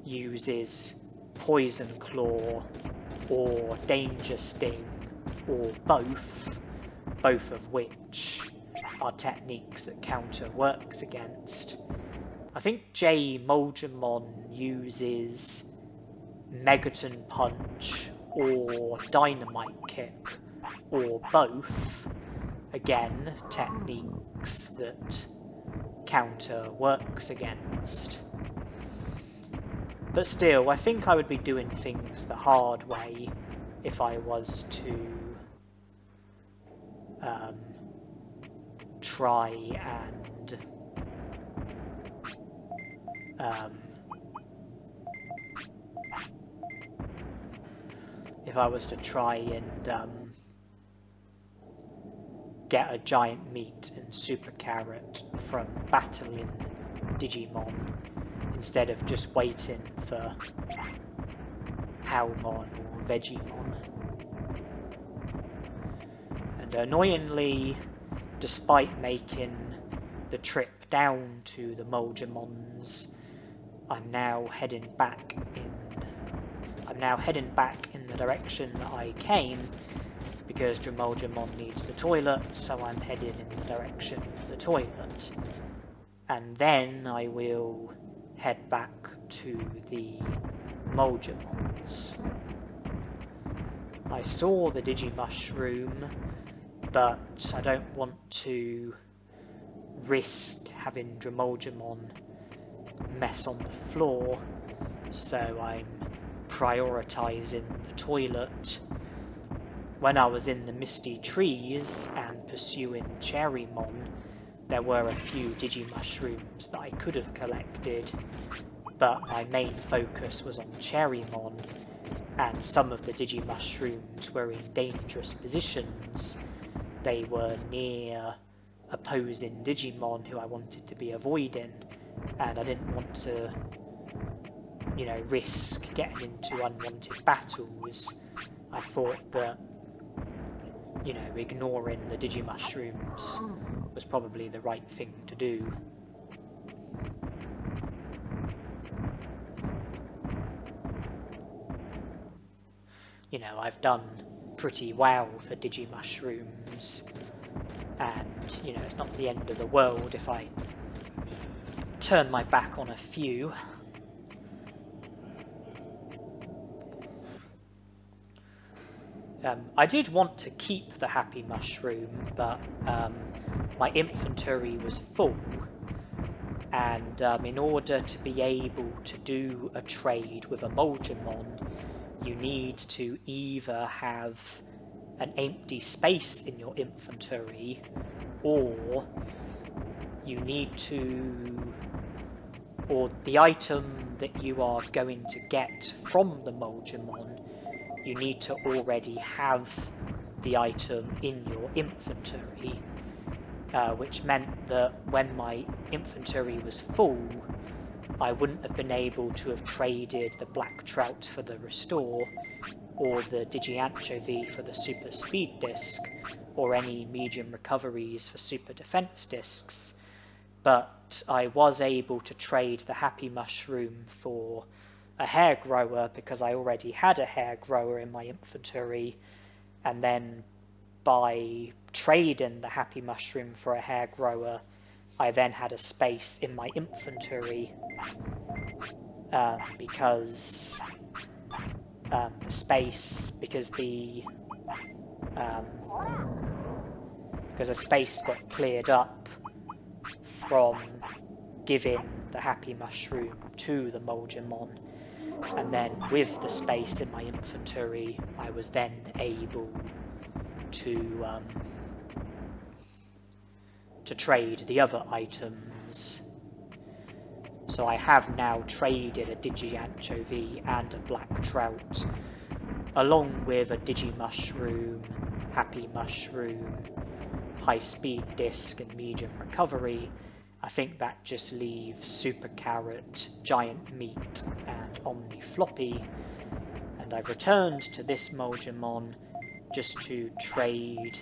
uses Poison Claw or Danger Sting or both of which are techniques that counter works against. I think J Moljamon uses Megaton Punch or Dynamite Kick or both, again techniques that counter works against. But still, I think I would be doing things the hard way if I was to try and get a giant meat and super carrot from battling Digimon, instead of just waiting for Palmon or Vegemon. And annoyingly, despite making the trip down to the Moljamons, I'm now heading back in the direction that I came, because Drimoljamon needs the toilet, so I'm headed in the direction of the toilet. And then I will head back to the Moljamons. I saw the Digimushroom, but I don't want to risk having Drimoljamon mess on the floor, so I'm prioritising the toilet. When I was in the misty trees and pursuing Cherrymon, there were a few Digimushrooms that I could have collected, but my main focus was on Cherrymon, and some of the Digimushrooms were in dangerous positions. They were near opposing Digimon who I wanted to be avoiding, and I didn't want to you know, risk getting into unwanted battles, I thought that, you know, ignoring the Digimushrooms was probably the right thing to do. You know, I've done pretty well for Digimushrooms, and, you know, it's not the end of the world if I turn my back on a few. I did want to keep the Happy Mushroom, but my inventory was full, and in order to be able to do a trade with a Moldramon, you need to either have an empty space in your inventory, or you need to, or the item that you are going to get from the Moldramon, you need to already have the item in your inventory, which meant that when my inventory was full, I wouldn't have been able to have traded the Black Trout for the Restore, or the Digi-Anchovy for the Super Speed Disc, or any medium recoveries for Super Defense Discs, but I was able to trade the Happy Mushroom for a hair grower because I already had a hair grower in my inventory, and then by trading the Happy Mushroom for a hair grower, I then had a space in my inventory because a space got cleared up from giving the Happy Mushroom to the Moldramon, and then with the space in my inventory, I was then able to trade the other items. So I have now traded a Digi-Anchovy and a Black Trout, along with a Digimushroom, Happy Mushroom, High Speed Disc and Medium Recovery. I think that just leaves Super Carrot, Giant Meat and Omni Floppy, and I've returned to this Moldramon just to trade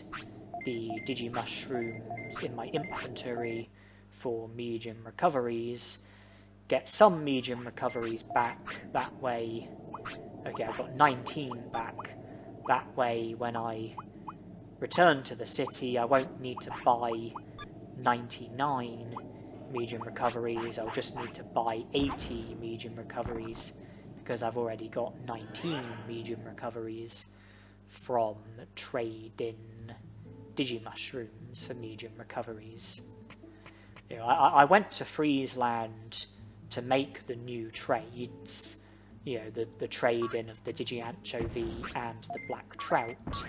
the Digimushrooms in my inventory for medium recoveries, get some medium recoveries back that way. Okay, I got 19 back. That way, when I return to the city, I won't need to buy 99 medium recoveries. I'll just need to buy 80 medium recoveries because I've already got 19 medium recoveries from trading Digimushrooms for medium recoveries. You know, I went to Friesland to make the new trades, you know, the trading of the Digi-Anchovy and the Black Trout,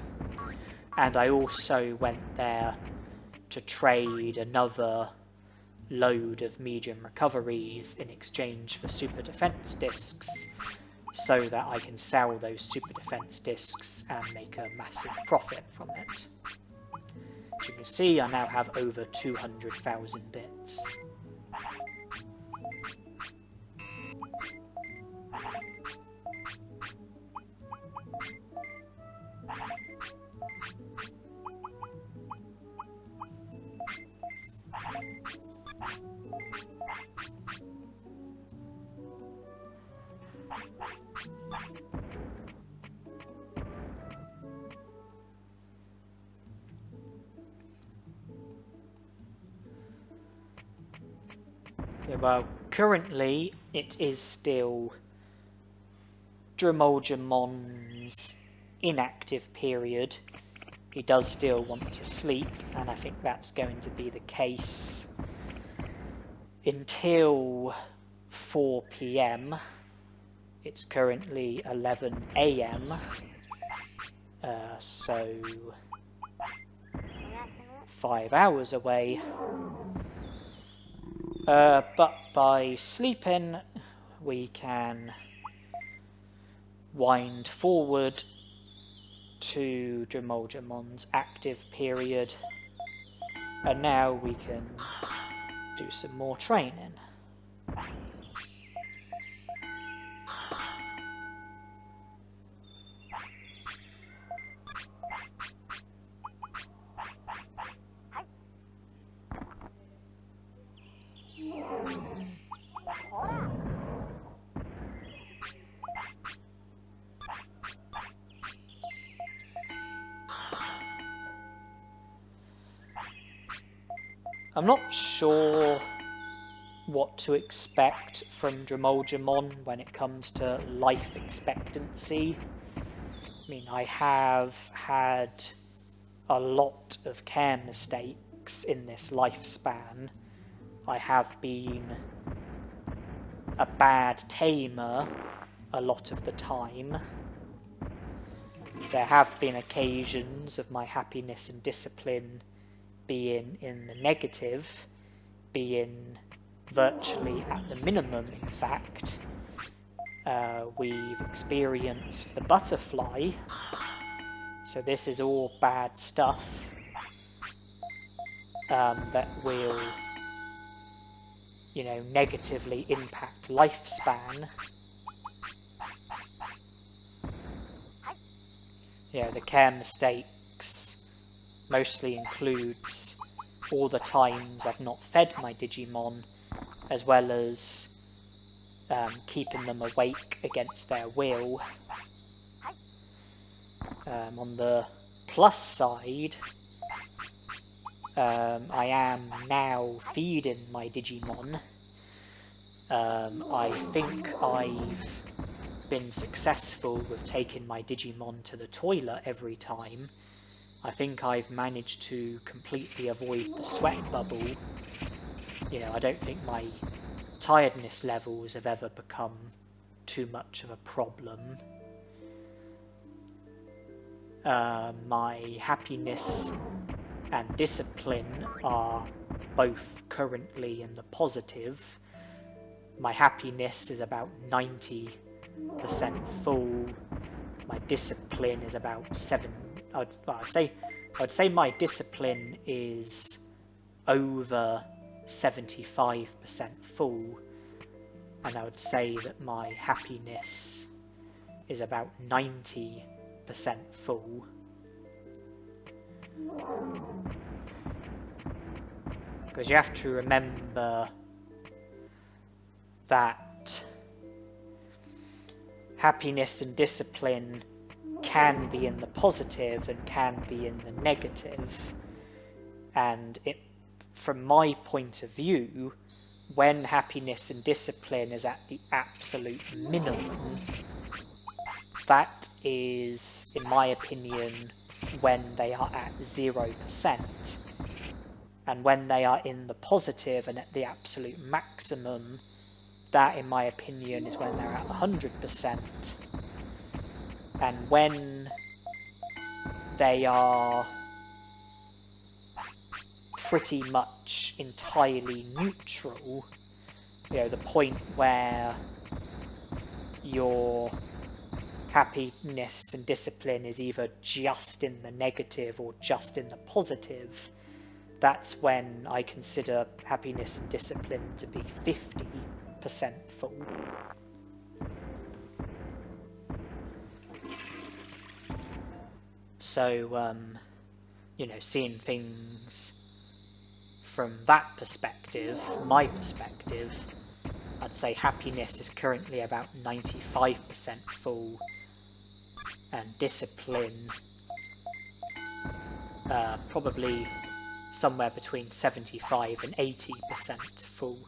and I also went there to trade another load of medium recoveries in exchange for Super Defense Discs, so that I can sell those Super Defense Discs and make a massive profit from it. As you can see, I now have over 200,000 bits. Yeah, well, currently it is still Dremoljamon's inactive period. He does still want to sleep, and I think that's going to be the case until 4 PM. It's currently 11 AM, so 5 hours away. But by sleeping, we can wind forward to Dremoljamon's active period, and now we can do some more training. I'm not sure what to expect from Digimon when it comes to life expectancy. I mean, I have had a lot of care mistakes in this lifespan. I have been a bad tamer a lot of the time. There have been occasions of my happiness and discipline being in the negative, being virtually at the minimum, in fact. We've experienced the butterfly, so this is all bad stuff that will, you know, negatively impact lifespan. Yeah, the care mistakes mostly includes all the times I've not fed my Digimon, as well as keeping them awake against their will. On the plus side, I am now feeding my Digimon. I think I've been successful with taking my Digimon to the toilet every time. I think I've managed to completely avoid the sweat bubble. You know, I don't think my tiredness levels have ever become too much of a problem. My happiness and discipline are both currently in the positive. My happiness is about 90% full. My discipline is about 7. I'd say my discipline is over 75% full, and I would say that my happiness is about 90% full. Because you have to remember that happiness and discipline can be in the positive and can be in the negative. And from my point of view, when happiness and discipline is at the absolute minimum, that is, in my opinion, when they are at 0%. And when they are in the positive and at the absolute maximum, that, in my opinion, is when they're at 100%. And when they are pretty much entirely neutral, you know, the point where your happiness and discipline is either just in the negative or just in the positive, that's when I consider happiness and discipline to be 50% full. So, you know, seeing things from that perspective, my perspective, I'd say happiness is currently about 95% full, and discipline probably somewhere between 75 and 80% full.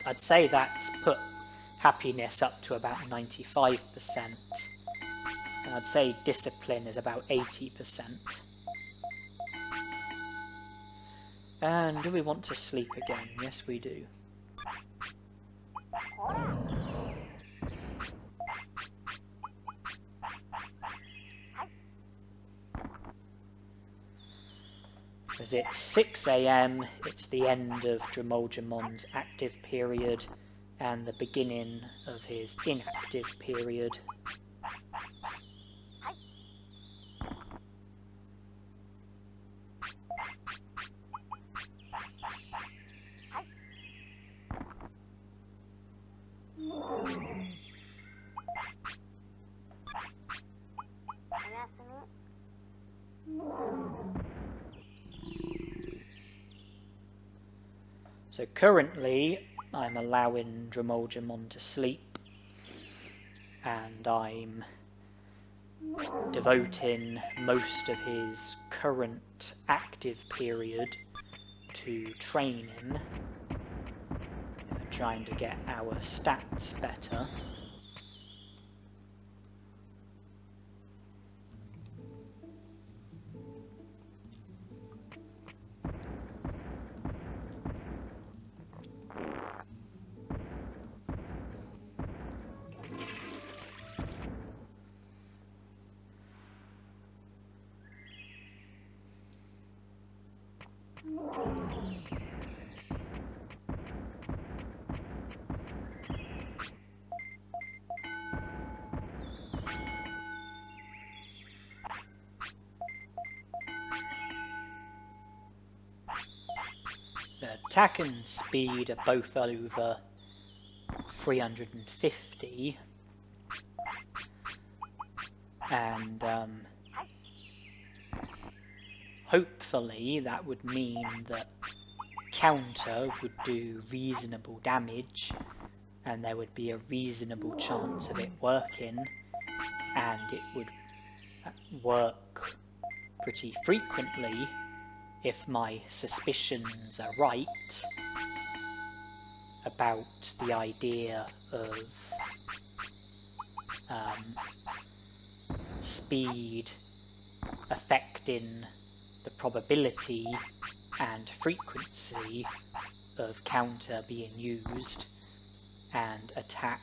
I'd say that's put happiness up to about 95%, and I'd say discipline is about 80%. And do we want to sleep again? Yes, we do. Because it's 6 AM, it's the end of Dramolemon's active period and the beginning of his inactive period. So currently I'm allowing Dramolemon to sleep, and I'm devoting most of his current active period to training, trying to get our stats better. The attack and speed are both over 350, and hopefully that would mean that counter would do reasonable damage, and there would be a reasonable chance of it working, and it would work pretty frequently if my suspicions are right about the idea of speed affecting the probability and frequency of counter being used, and attack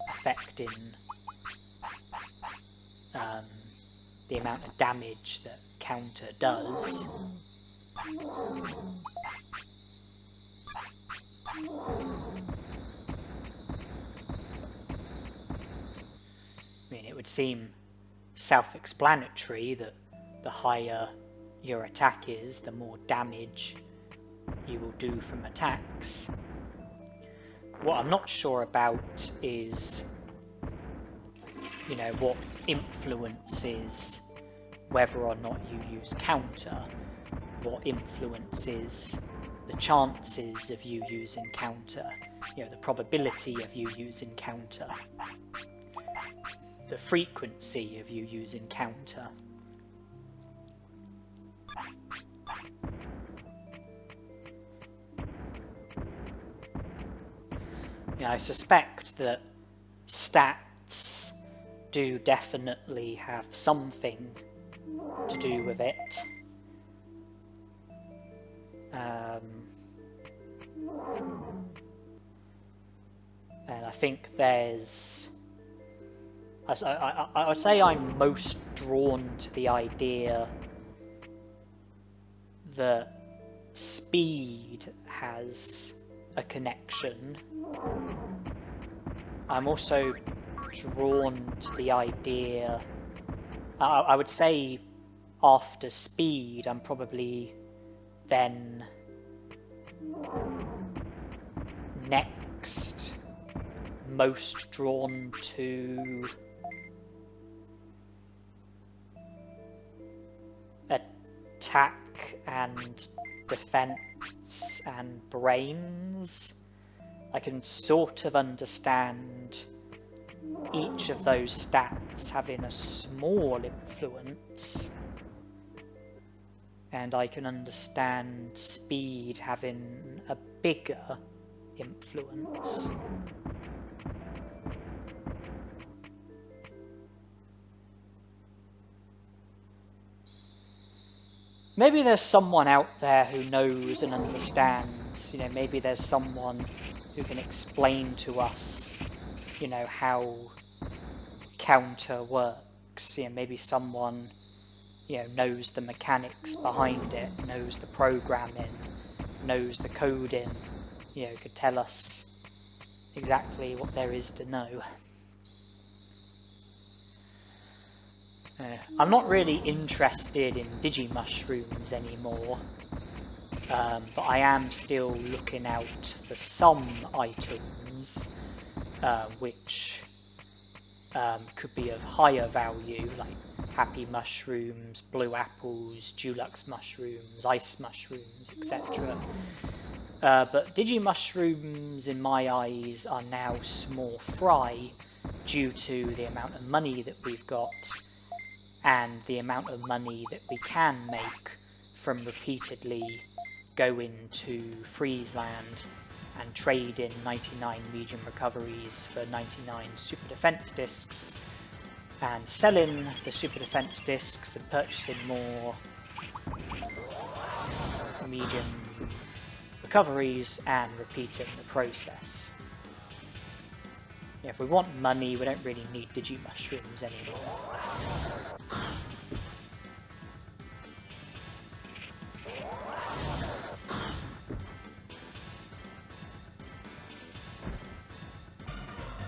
affecting the amount of damage that counter does. I mean, it would seem self-explanatory that the higher your attack is, the more damage you will do from attacks. What I'm not sure about is, what influences whether or not you use counter. What influences the chances of you using counter, the probability of you using counter, the frequency of you using counter. I suspect that stats do definitely have something to do with it. And I think there's... I would say I'm most drawn to the idea that speed has a connection. I'm also drawn to the idea... I would say after speed, I'm probably then next most drawn to attack and defense and brains. I can sort of understand each of those stats having a small influence, and I can understand speed having a bigger influence. Maybe there's someone out there who knows and understands, maybe there's someone who can explain to us, how counter works. Maybe someone knows the mechanics behind it, knows the programming, knows the coding, could tell us exactly what there is to know. I'm not really interested in Digimushrooms anymore, but I am still looking out for some items which could be of higher value, like happy mushrooms, blue apples, dulux mushrooms, ice mushrooms, etc. But Digimushrooms, in my eyes, are now small fry due to the amount of money that we've got and the amount of money that we can make from repeatedly going to Freezeland and trading 99 medium recoveries for 99 super defense discs, and selling the super defense discs and purchasing more medium recoveries and repeating the process. If we want money, we don't really need Digimushrooms anymore.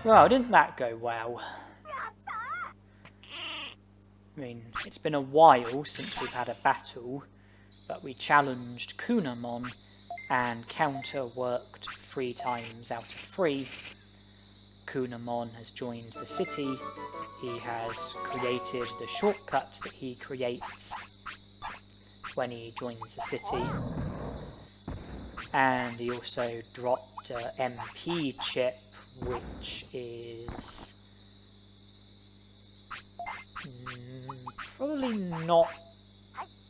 Well, didn't that go well? I mean, it's been a while since we've had a battle, but we challenged Kunamon and counter-worked 3 times out of 3. Kunamon has joined the city. He has created the shortcut that he creates when he joins the city. And he also dropped a MP chip, which is probably not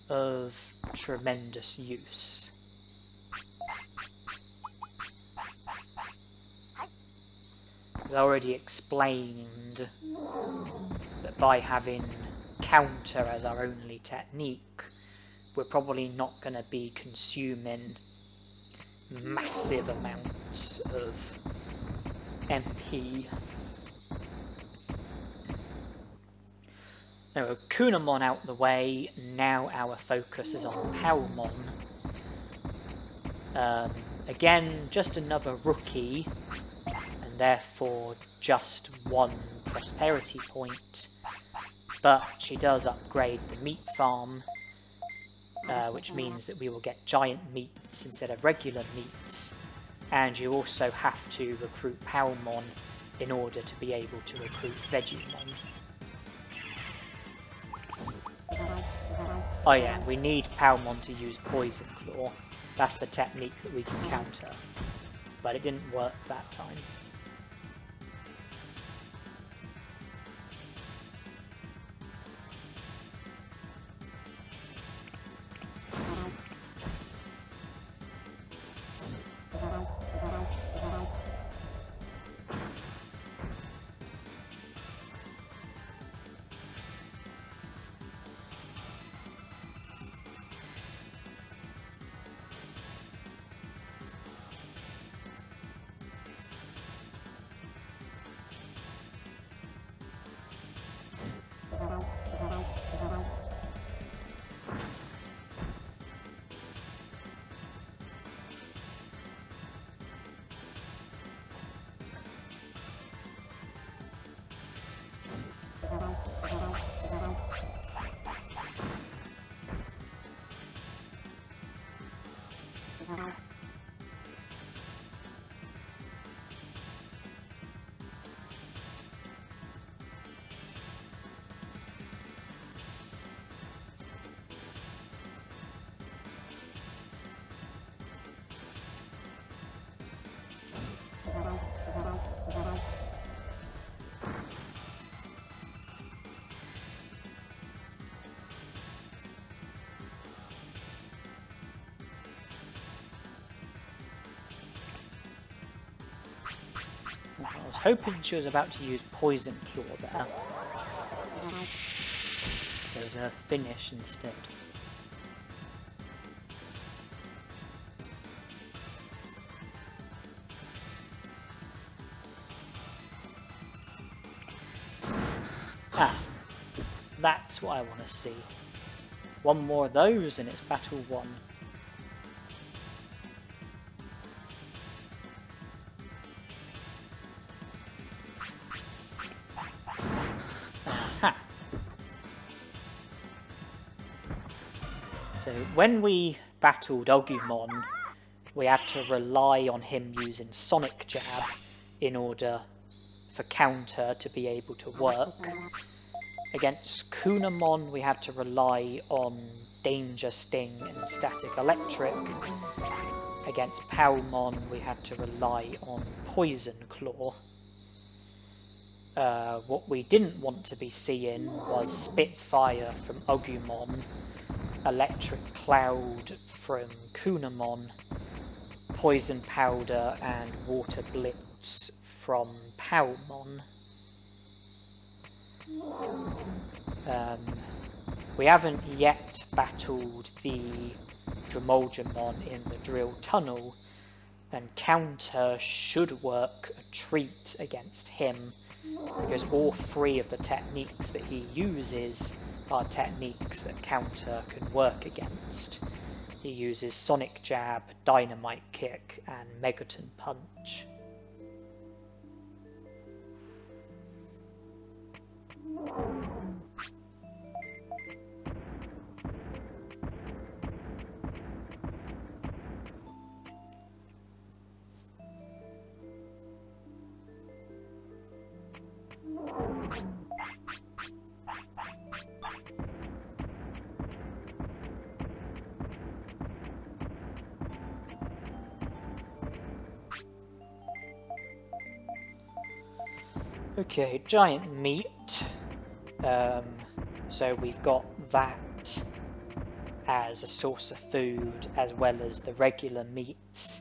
of tremendous use. As I already explained, that by having counter as our only technique, we're probably not going to be consuming massive amounts of MP. Now, with Kunamon out the way, now our focus is on Palmon. Again, just another rookie, and therefore just 1 prosperity point, but she does upgrade the meat farm, which means that we will get giant meats instead of regular meats, and you also have to recruit Palmon in order to be able to recruit Vegemon. Oh yeah, we need Palmon to use Poison Claw. That's the technique that we can counter, but it didn't work that time. I was hoping she was about to use Poison Claw there. There was a finish instead. Ah, that's what I want to see. One more of those and it's battle 1. Aha. So when we battled Ogumon, we had to rely on him using Sonic Jab in order for counter to be able to work. Against Kunamon, we had to rely on Danger Sting and Static Electric. Against Palmon, we had to rely on Poison Claw. What we didn't want to be seeing was Spitfire from Ogumon, Electric Cloud from Kunamon, Poison Powder and Water Blitz from Palmon. We haven't yet battled the Dramoljamon in the Drill Tunnel, and counter should work a treat against him, because all 3 of the techniques that he uses are techniques that counter can work against. He uses Sonic Jab, Dynamite Kick, and Megaton Punch. Okay, giant meat. So we've got that as a source of food as well as the regular meats.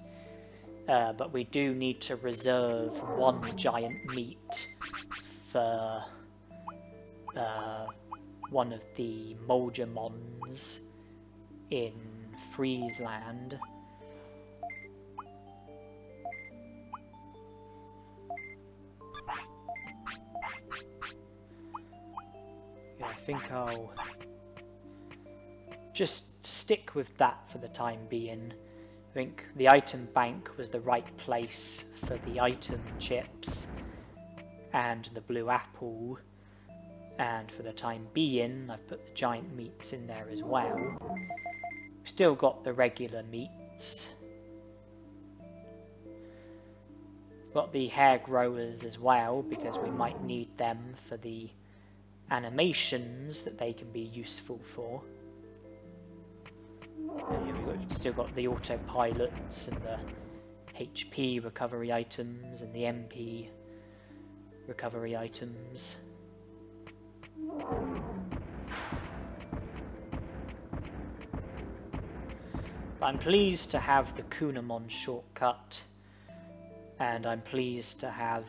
But we do need to reserve 1 giant meat for one of the Moljamons in Friesland. Yeah, I think I'll just stick with that for the time being. I think the item bank was the right place for the item chips and the blue apple, and for the time being I've put the giant meats in there as well. Still got the regular meats. Got the hair growers as well, because we might need them for the animations that they can be useful for. We've still got the autopilots and the HP recovery items and the MP recovery items. But I'm pleased to have the Kunamon shortcut, and I'm pleased to have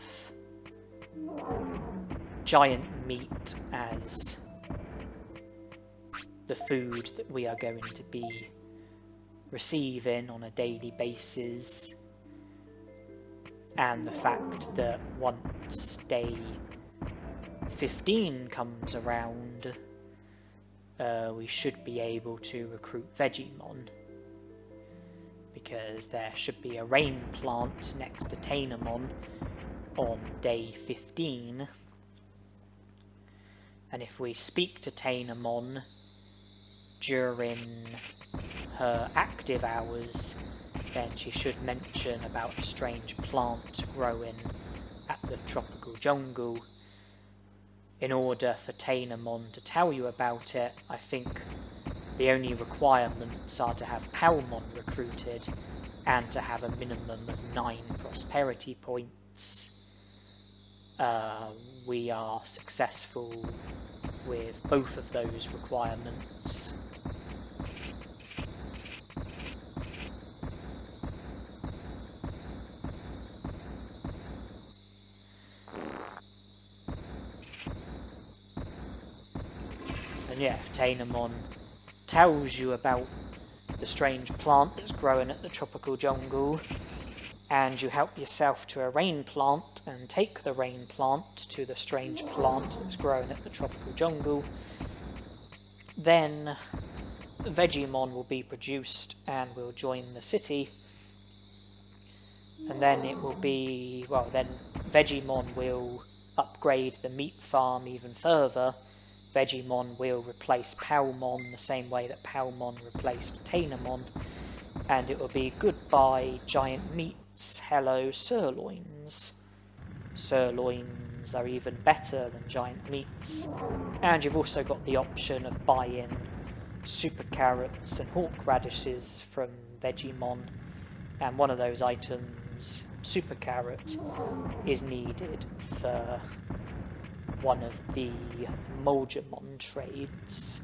giant meat as the food that we are going to be receiving on a daily basis, and the fact that once day 15 comes around, we should be able to recruit Vegemon, because there should be a rain plant next to Tainomon on day 15, and if we speak to Tainomon during her active hours, then she should mention about a strange plant growing at the tropical jungle. In order for Tainomon to tell you about it, I think the only requirements are to have Palmon recruited and to have a minimum of 9 prosperity points. We are successful with both of those requirements. And yeah, if Tainomon tells you about the strange plant that's growing at the tropical jungle, and you help yourself to a rain plant and take the rain plant to the strange plant that's growing at the tropical jungle, then Vegemon will be produced and will join the city. And then it will be, well, then Vegemon will upgrade the meat farm even further. Vegemon will replace Palmon the same way that Palmon replaced Tainomon. And it will be goodbye giant meats, hello sirloins. Sirloins are even better than giant meats. And you've also got the option of buying super carrots and hawk radishes from Vegemon. And one of those items, super carrot, is needed for one of the Moljamon trades.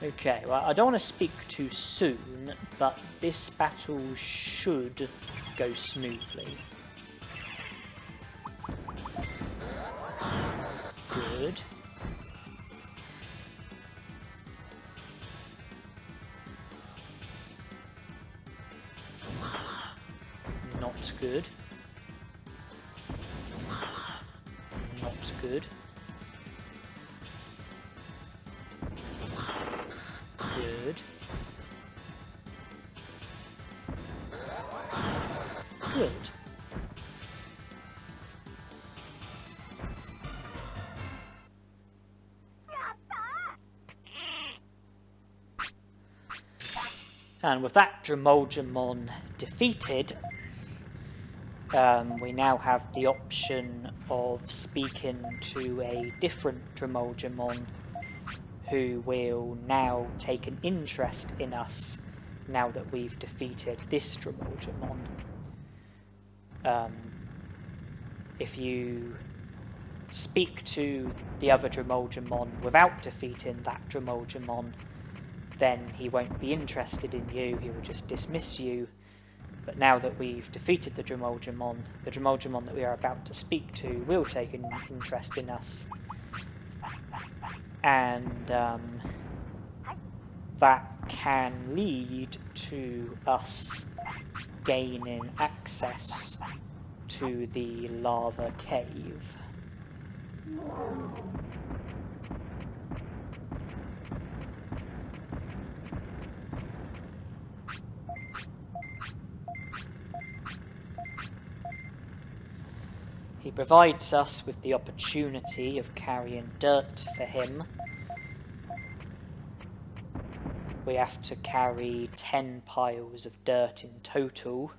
Okay, well, I don't want to speak too soon, but this battle should go smoothly. Good. Not good. Not good. Good. Good. And with that Dramoljamon defeated, we now have the option of speaking to a different Dramoljamon who will now take an interest in us now that we've defeated this Dramoljamon. If you speak to the other Dramoljamon without defeating that Dramoljamon, then he won't be interested in you, he will just dismiss you. But now that we've defeated the Dramoljamon that we are about to speak to will take an interest in us. And that can lead to us gaining access to the lava cave. He provides us with the opportunity of carrying dirt for him. We have to carry 10 piles of dirt in total.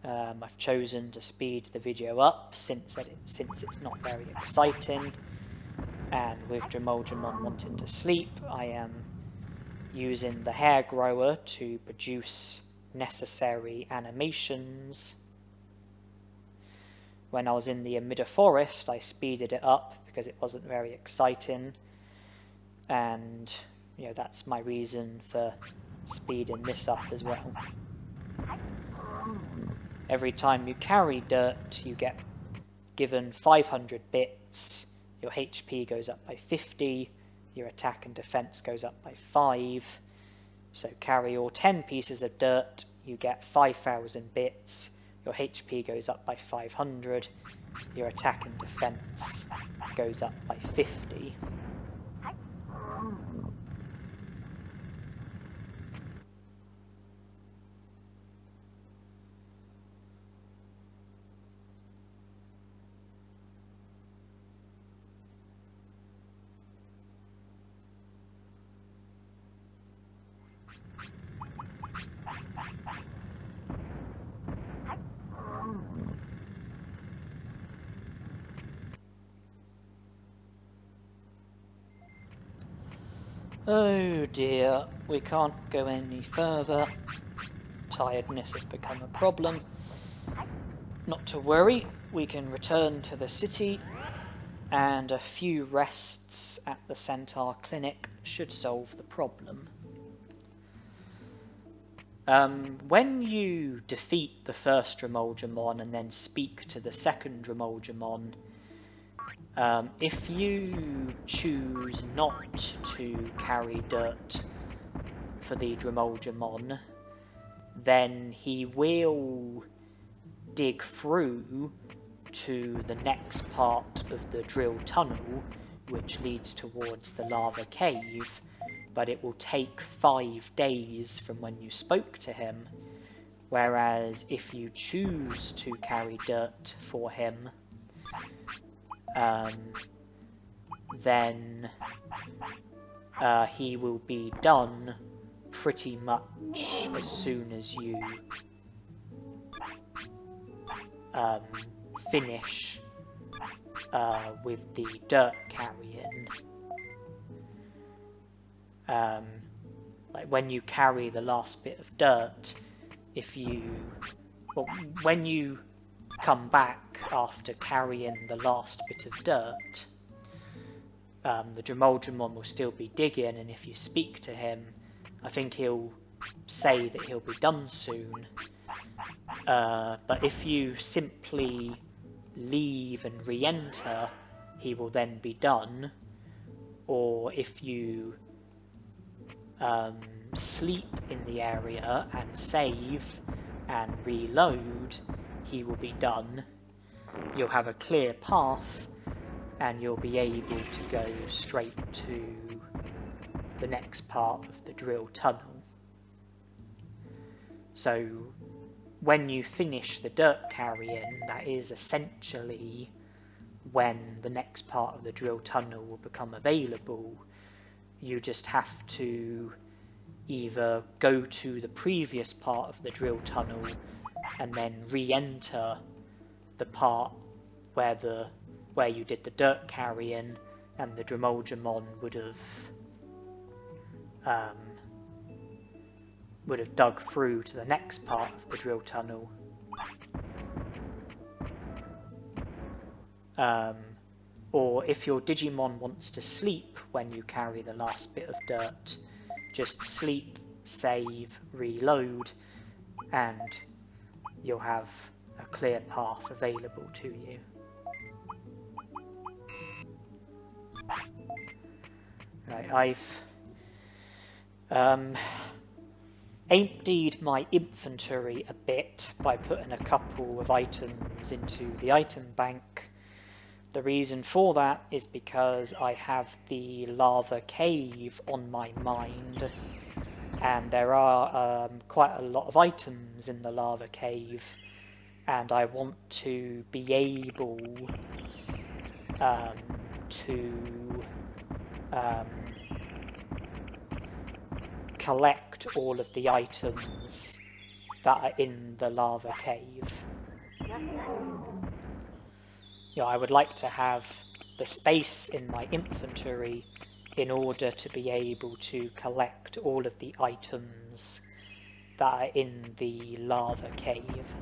I've chosen to speed the video up since it's not very exciting. And with Dramoljamon wanting to sleep, I am using the hair grower to produce necessary animations. When I was in the Amida Forest, I speeded it up because it wasn't very exciting. And, you know, that's my reason for speeding this up as well. Every time you carry dirt, you get given 500 bits, your HP goes up by 50, your attack and defense goes up by 5. So carry all 10 pieces of dirt, you get 5,000 bits, your HP goes up by 500, your attack and defense goes up by 50. Oh dear, we can't go any further. Tiredness has become a problem. Not to worry, we can return to the city, and a few rests at the Centaur Clinic should solve the problem. When you defeat the first Dramoljamon and then speak to the second Dramoljamon, if you choose not to carry dirt for the Dramoljamon, then he will dig through to the next part of the drill tunnel, which leads towards the lava cave, but it will take 5 days from when you spoke to him, whereas if you choose to carry dirt for him, then he will be done pretty much as soon as you finish with the dirt carrying. Like when you carry the last bit of dirt, when you come back after carrying the last bit of dirt, the Digimon will still be digging, and if you speak to him, I think he'll say that he'll be done soon. But if you simply leave and re-enter, he will then be done. Or if you sleep in the area and save and reload, he will be done. You'll have a clear path and you'll be able to go straight to the next part of the drill tunnel. So when you finish the dirt carrying, that is essentially when the next part of the drill tunnel will become available. You just have to either go to the previous part of the drill tunnel and then re-enter the part where you did the dirt carrying, and the Digimon would have dug through to the next part of the drill tunnel. Or if your Digimon wants to sleep when you carry the last bit of dirt, just sleep, save, reload, and you'll have a clear path available to you. Right, I've emptied my inventory a bit by putting a couple of items into the item bank. The reason for that is because I have the lava cave on my mind, and there are quite a lot of items in the lava cave, and I want to be able to collect all of the items that are in the lava cave. You know, I would like to have the space in my inventory in order to be able to collect all of the items that are in the lava cave.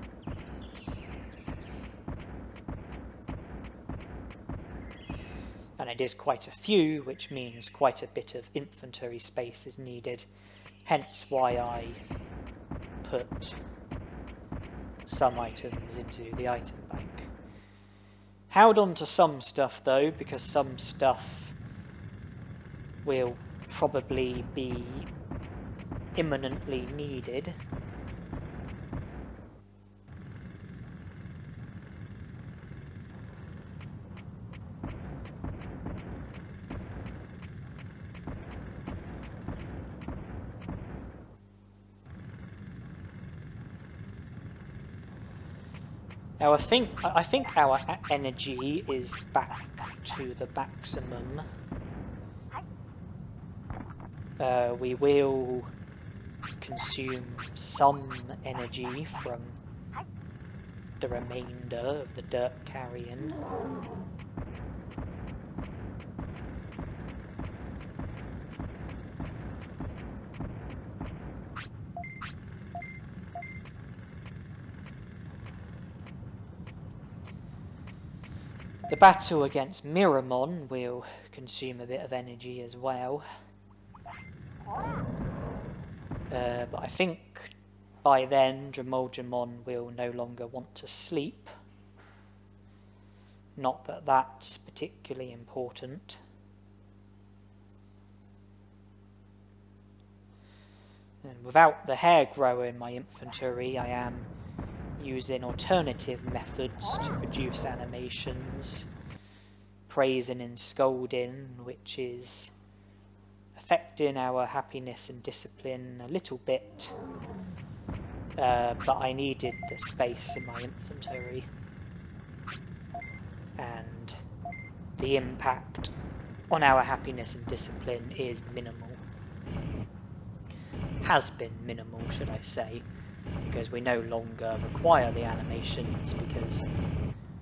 And it is quite a few, which means quite a bit of inventory space is needed, hence why I put some items into the item bank. Held on to some stuff though, because some stuff will probably be imminently needed. Now I think our energy is back to the maximum. We will consume some energy from the remainder of the dirt carrion. The battle against Garurumon will consume a bit of energy as well. But I think by then Digimon will no longer want to sleep. Not that that's particularly important. And without the hair grower in my inventory, I am using alternative methods to produce animations, praising and scolding, which is affecting our happiness and discipline a little bit, but I needed the space in my inventory, and the impact on our happiness and discipline is minimal. Has been minimal, should I say, because we no longer require the animations because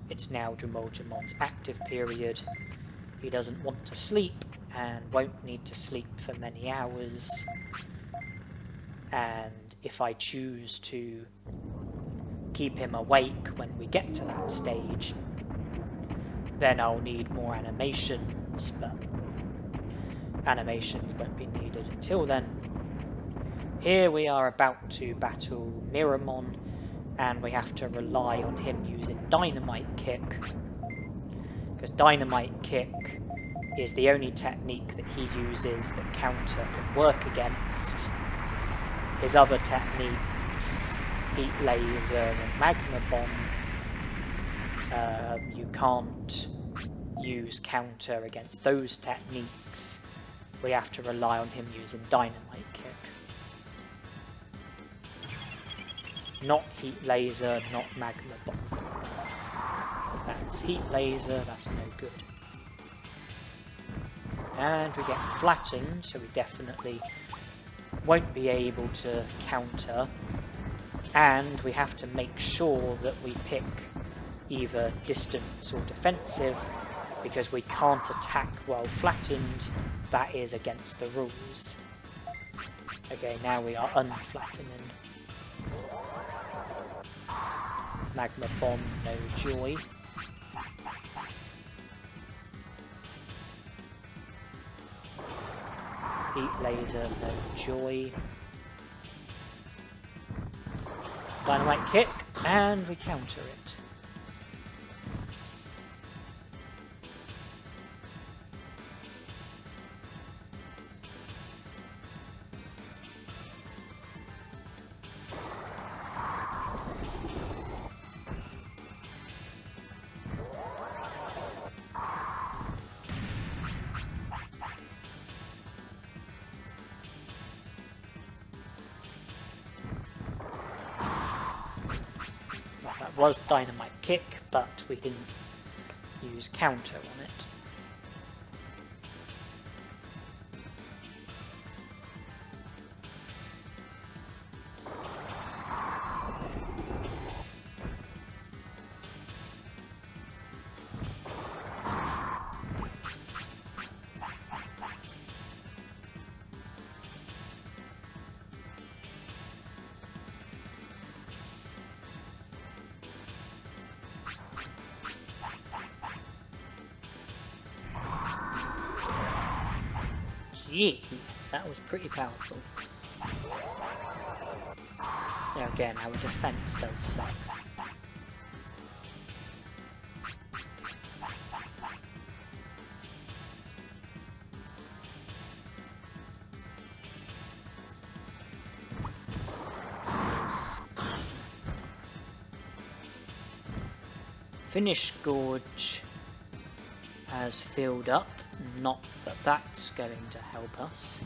it's now Dramojimon's active period. He doesn't want to sleep and won't need to sleep for many hours, and if I choose to keep him awake when we get to that stage, then I'll need more animations, but animations won't be needed until then. Here we are about to battle Garurumon, and we have to rely on him using Dynamite Kick, because Dynamite Kick is the only technique that he uses that counter can work against. His other techniques, Heat Laser and Magma Bomb, you can't use counter against those techniques. We have to rely on him using Dynamite Kick. Not Heat Laser, not Magma Bomb. That's Heat Laser, that's no good. And we get flattened, so we definitely won't be able to counter. And we have to make sure that we pick either distance or defensive, because we can't attack while flattened. That is against the rules. Okay, now we are unflattening. Magma Bomb, no joy. Heat Laser, no joy. Dynamite Kick, and we counter it. Was Dynamite Kick, but we didn't use counter on it. Gee, that was pretty powerful. Now again, our defense does suck. Finish Gorge has filled up, not that that's going to help us.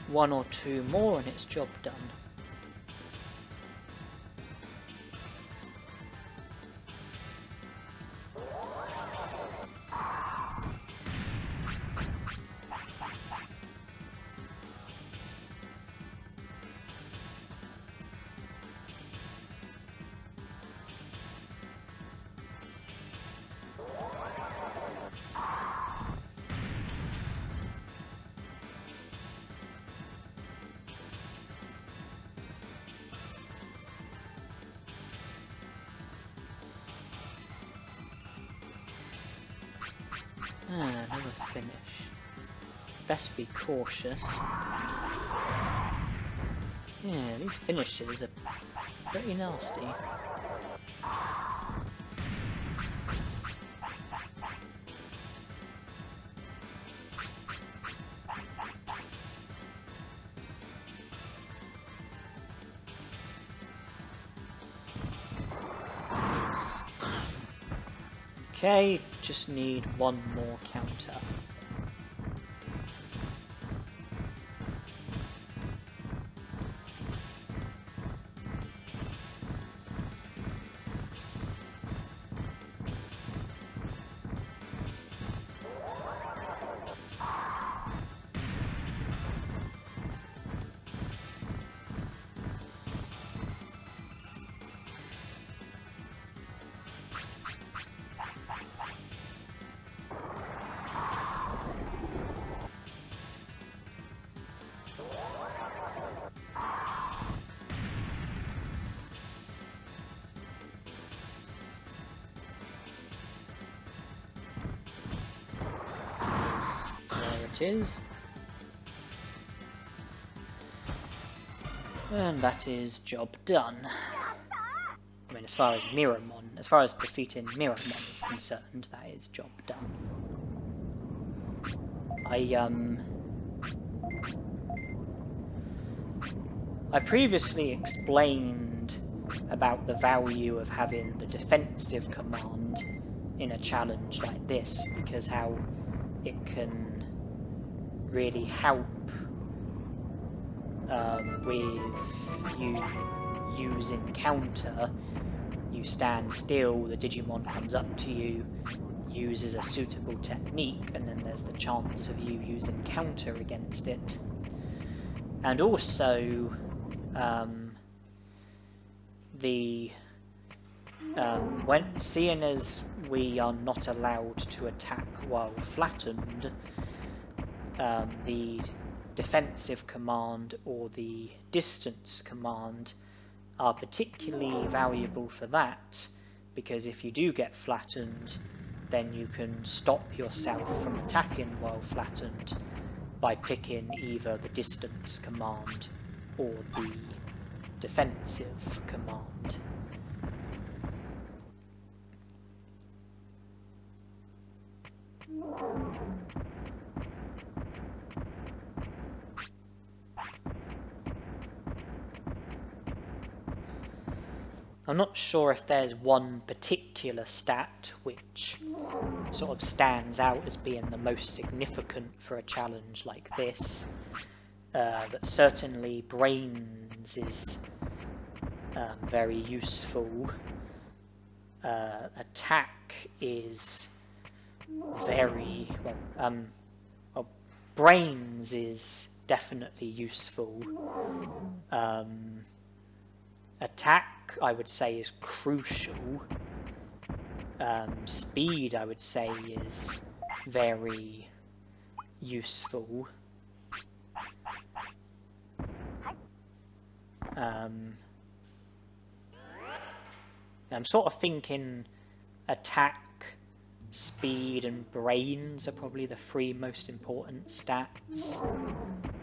One or two more and it's job done. Another finish. Best be cautious. Yeah, these finishes are pretty nasty. Okay, just need one more counter. Is. And that is job done. I mean, as far as defeating Mirrormon is concerned, that is job done. I previously explained about the value of having the defensive command in a challenge like this, because how it can really help with you using counter. You stand still, the Digimon comes up to you, uses a suitable technique, and then there's the chance of you using counter against it. And also, seeing as we are not allowed to attack while flattened, the defensive command or the distance command are particularly valuable for that, because if you do get flattened, then you can stop yourself from attacking while flattened by picking either the distance command or the defensive command. I'm not sure if there's one particular stat which sort of stands out as being the most significant for a challenge like this, but certainly brains is very useful. Attack is very well, brains is definitely useful. Attack, I would say, is crucial. Speed, I would say, is very useful. I'm sort of thinking attack, speed, and brains are probably the three most important stats,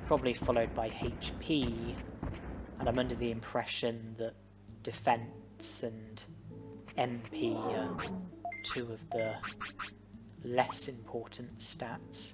probably followed by HP. And I'm under the impression that defense and MP are two of the less important stats.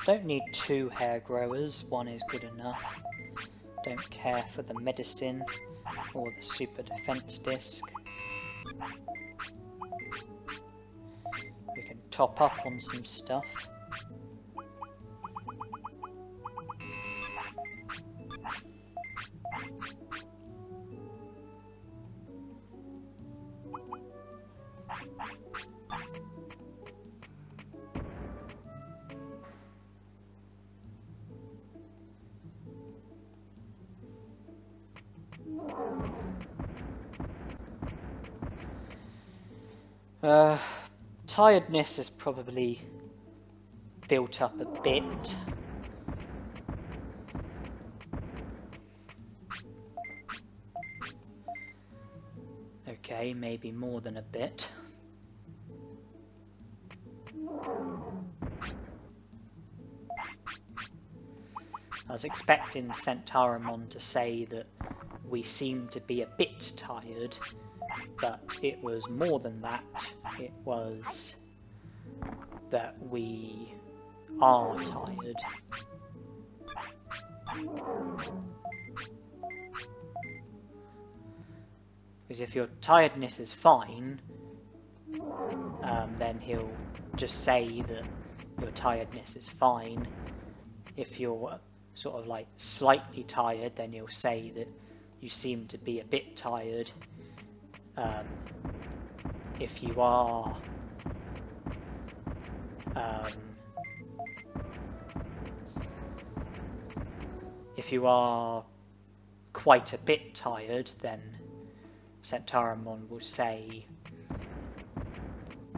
Don't need 2 hair growers, 1 is good enough. Don't care for the medicine or the super defense disc. We can top up on some stuff. Tiredness is probably built up a bit. Okay, maybe more than a bit. I was expecting Garurumon to say that we seem to be a bit tired, but it was more than that. It was that we are tired. Because if your tiredness is fine, then he'll just say that your tiredness is fine. If you're sort of like slightly tired, then he'll say that you seem to be a bit tired. If you are quite a bit tired, then Garurumon will say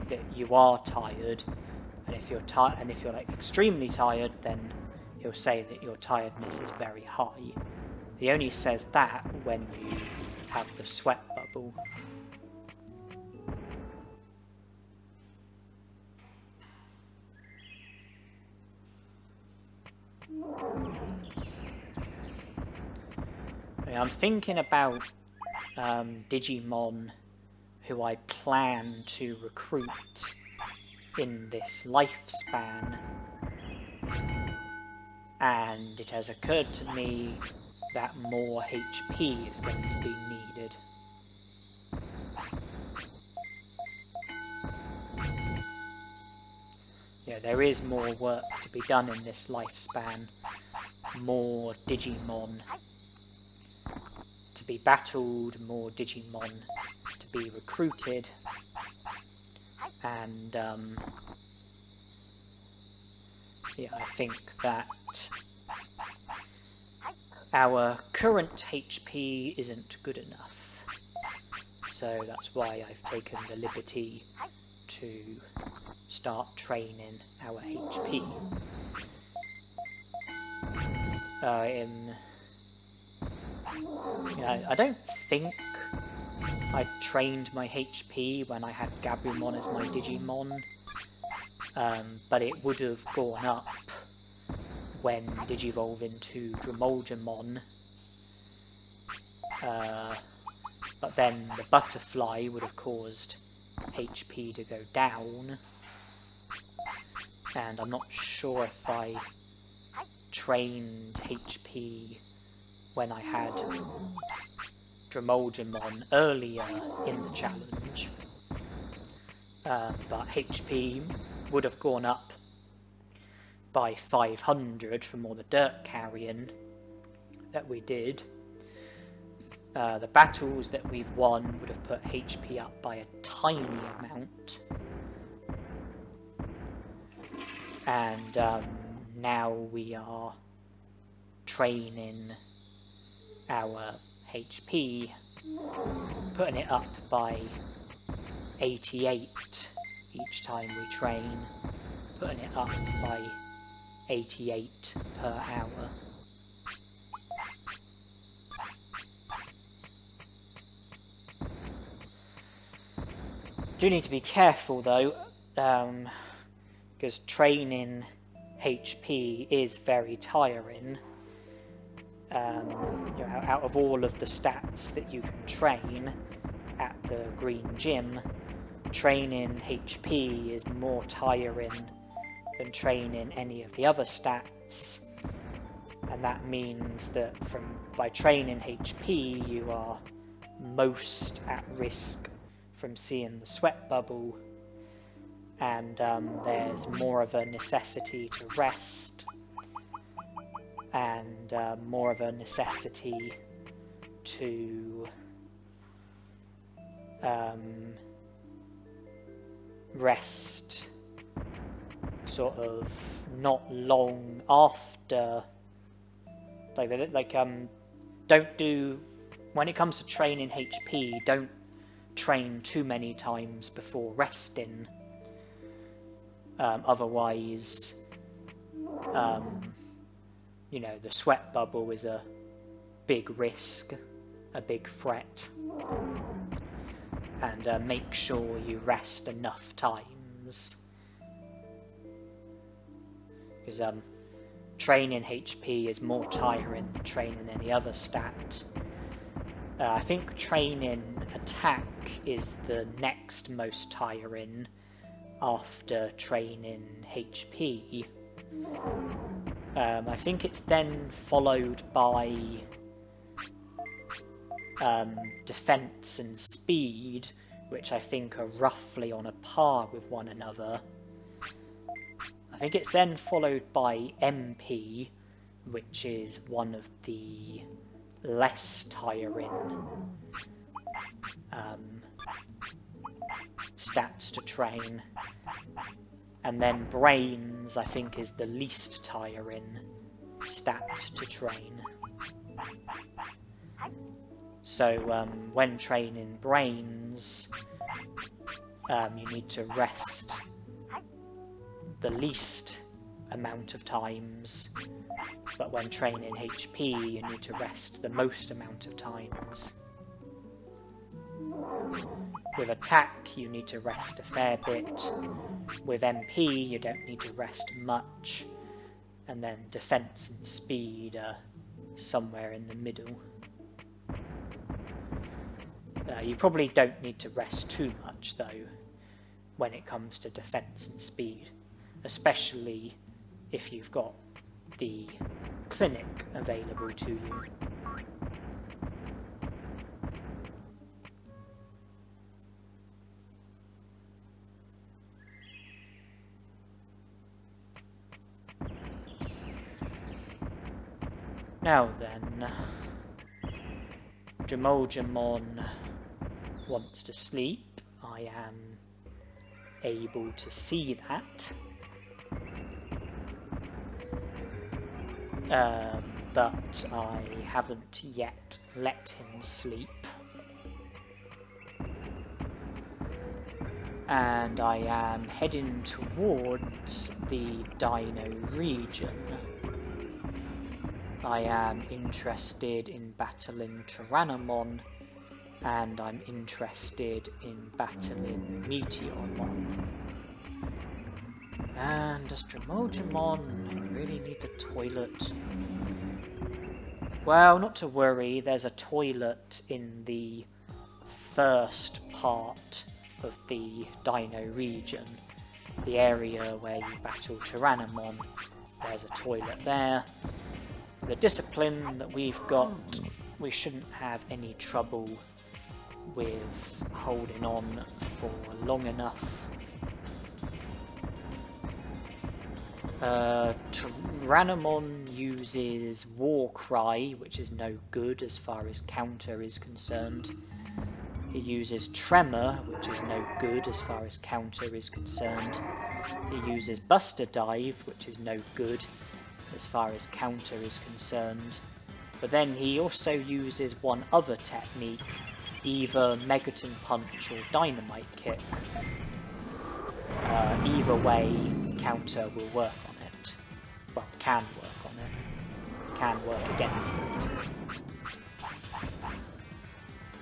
that you are tired, and if you're like extremely tired, then he'll say that your tiredness is very high. He only says that when you have the sweat bubble. I'm thinking about Digimon who I plan to recruit in this lifespan, and it has occurred to me that more HP is going to be needed. Yeah, there is more work to be done in this lifespan. More Digimon to be battled, more Digimon to be recruited, and yeah, I think that our current HP isn't good enough, so that's why I've taken the liberty to start training our HP. I don't think I trained my HP when I had Garurumon as my Digimon, but it would have gone up when Digivolve into Dromolgemon, but then the butterfly would have caused HP to go down, and I'm not sure if I trained HP when I had Dromolgemon earlier in the challenge, but HP would have gone up by 500 from all the dirt carrying that we did. The battles that we've won would have put HP up by a tiny amount, and now we are training our HP, putting it up by 88 each time we train, putting it up by 88 per hour. Do need to be careful though, because training HP is very tiring. Out of all of the stats that you can train at the Green Gym, training HP is more tiring than training any of the other stats, and that means that by training HP you are most at risk from seeing the sweat bubble, and there's more of a necessity to rest, and more of a necessity to rest sort of not long after, don't do, when it comes to training HP, don't train too many times before resting, otherwise you know, the sweat bubble is a big risk, a big threat, and make sure you rest enough times, because training HP is more tiring than training any other stat. I think training attack is the next most tiring after training HP. I think it's then followed by defense and speed, which I think are roughly on a par with one another. I think it's then followed by MP, which is one of the less tiring stats to train, and then brains I think is the least tiring stat to train. So when training brains, you need to rest the least amount of times, but when training HP you need to rest the most amount of times. With attack you need to rest a fair bit, with MP you don't need to rest much, and then defense and speed are somewhere in the middle. You probably don't need to rest too much though when it comes to defense and speed, especially if you've got the clinic available to you. Now then, Digimon wants to sleep. I am able to see that. But I haven't yet let him sleep. And I am heading towards the Dino region. I am interested in battling Garurumon, and I'm interested in battling Meteormon. And does Digimon really need the toilet? Well, not to worry, there's a toilet in the first part of the Dino region. The area where you battle Garurumon, there's a toilet there. The discipline that we've got, we shouldn't have any trouble with holding on for long enough. Garurumon uses War Cry, which is no good as far as counter is concerned. He uses Tremor, which is no good as far as counter is concerned. He uses Buster Dive, which is no good as far as counter is concerned. But then he also uses one other technique, either Megaton Punch or Dynamite Kick. Either way, counter will work on it. Well, can work on it. Can work against it.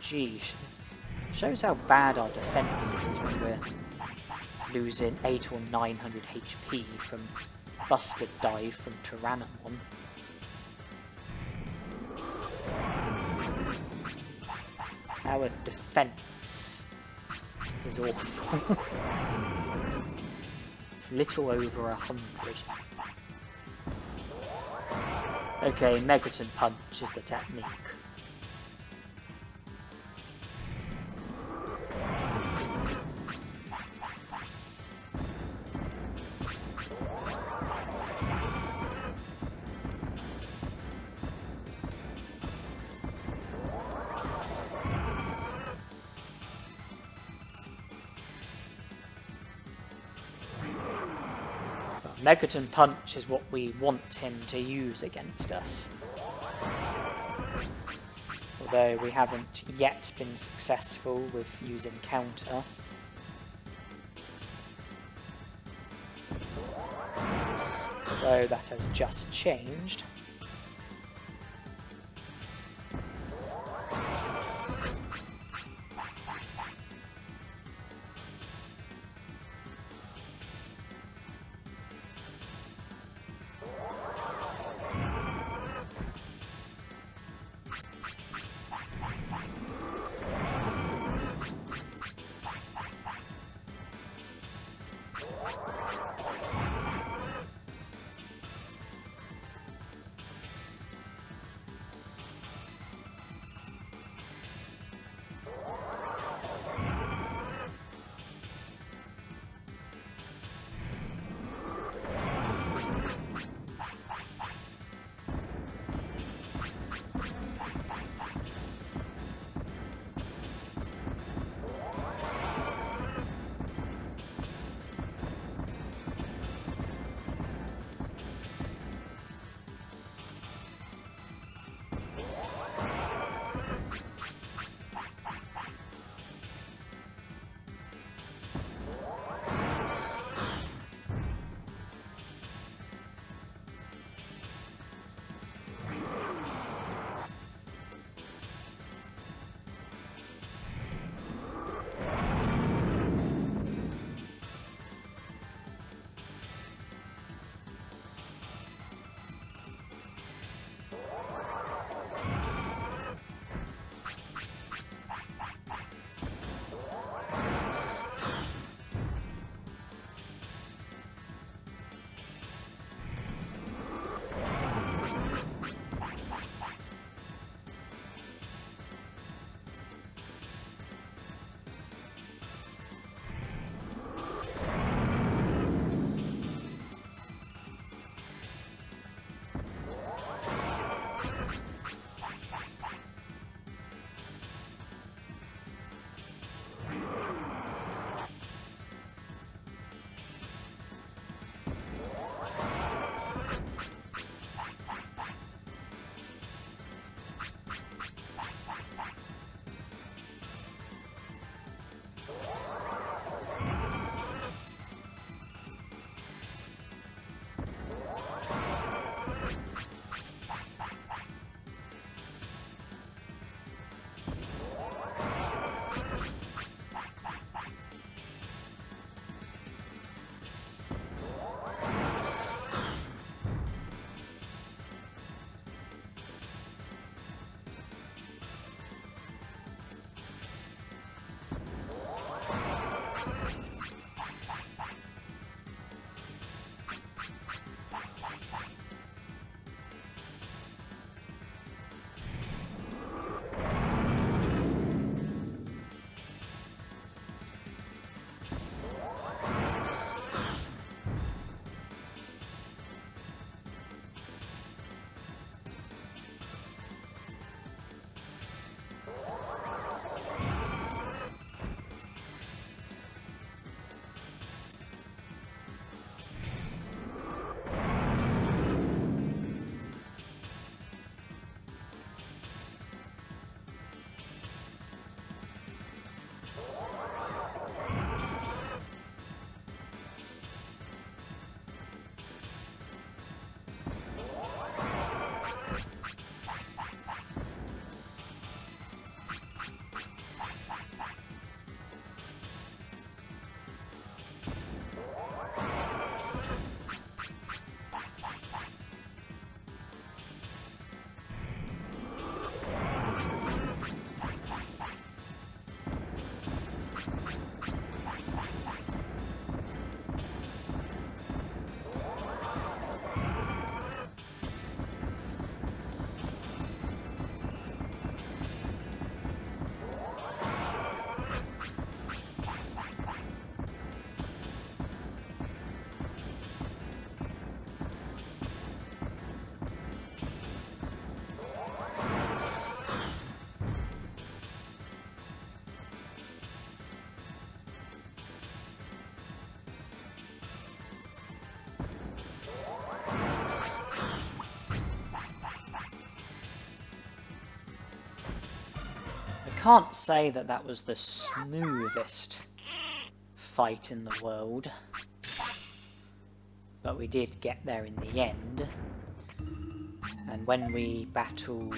Geez. Shows how bad our defense is when we're losing 800 or 900 HP from Buster Dive from Garurumon. Our defense is awful. It's a little over 100. Okay, Megaton Punch is the technique. Megaton Punch is what we want him to use against us. Although we haven't yet been successful with using counter. So that has just changed. can't say that that was the smoothest fight in the world, but we did get there in the end. And when we battle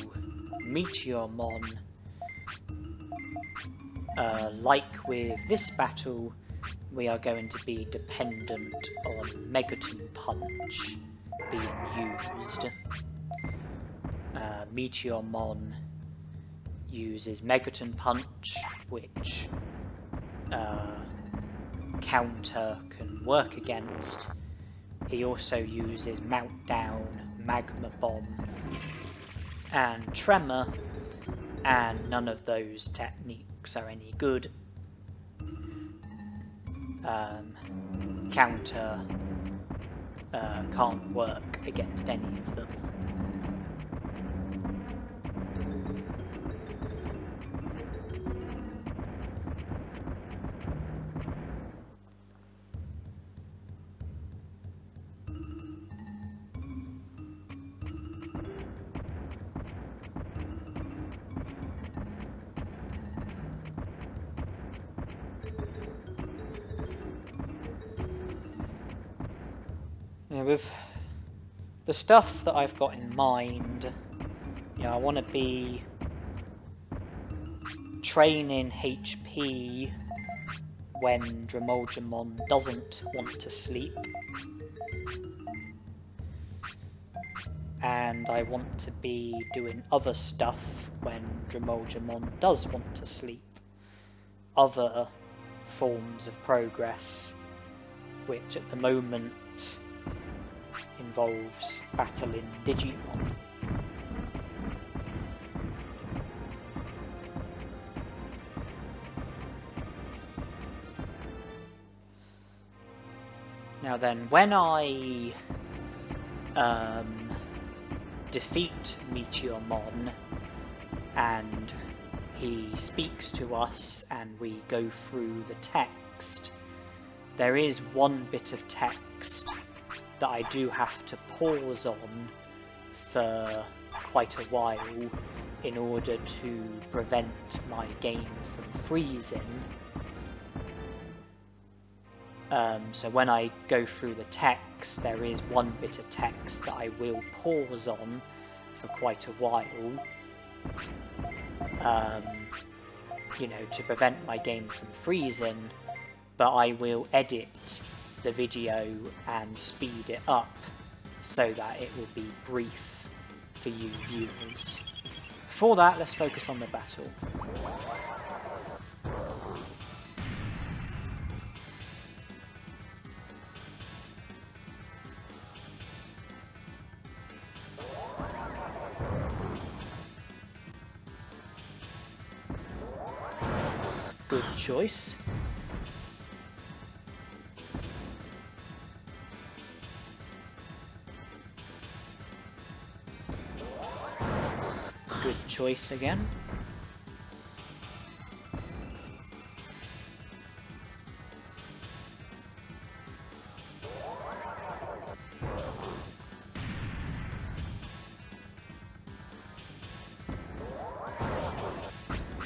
Meteormon, like with this battle, we are going to be dependent on Megaton Punch being used. Meteormon uses Megaton Punch, which Counter can work against. He also uses Meltdown, Magma Bomb, and Tremor, and none of those techniques are any good. Counter can't work against any of them. With the stuff that I've got in mind, I want to be training HP when Dremolgemon doesn't want to sleep, and I want to be doing other stuff when Dremolgemon does want to sleep, other forms of progress, which at the moment involves battling Digimon. Now then, when I defeat Meteormon and he speaks to us and we go through the text, there is one bit of text that I do have to pause on for quite a while in order to prevent my game from freezing. So when I go through the text, there is one bit of text that I will pause on for quite a while, to prevent my game from freezing, but I will edit the video and speed it up so that it will be brief for you viewers. For that, let's focus on the battle. Good choice. Good choice again.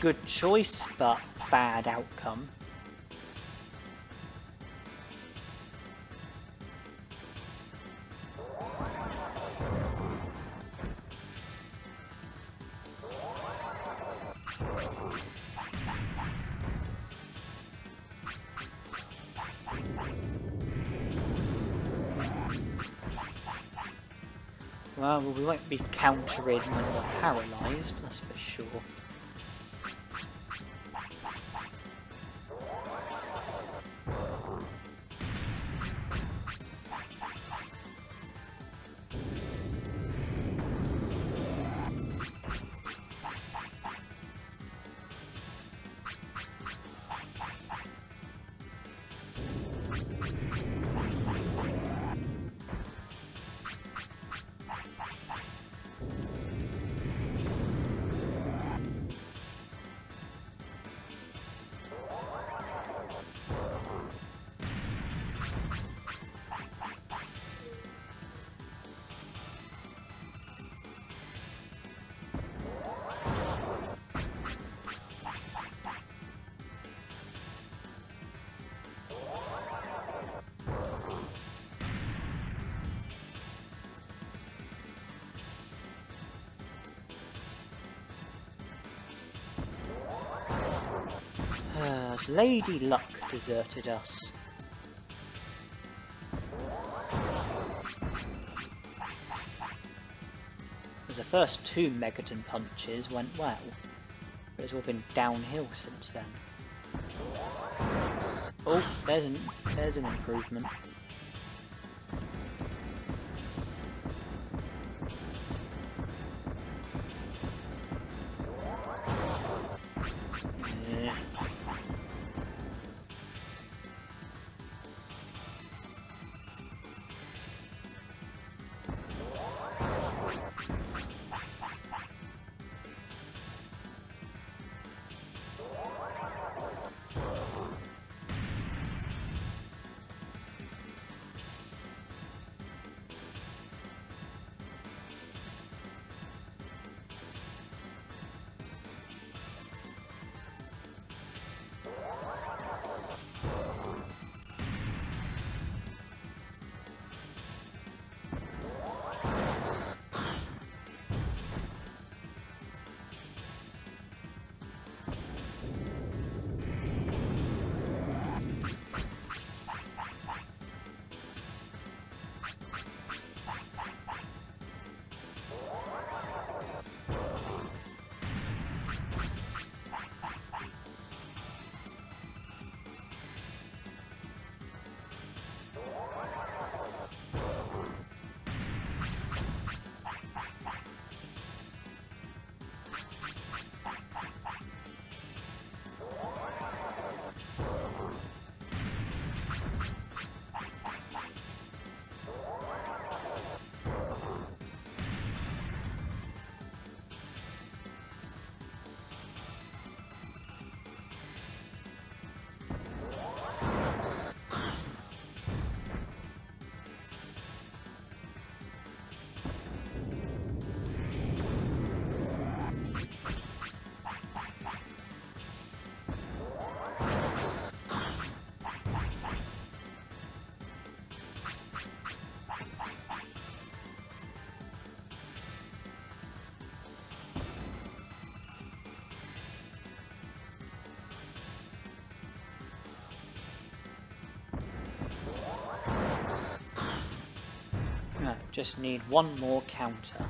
Good choice, but bad outcome. Well, we won't be countering when we're paralysed, that's for sure. Has Lady Luck deserted us? The first 2 Megaton punches went well, but it's all been downhill since then. Oh, there's an improvement. Yeah. No, just need one more counter.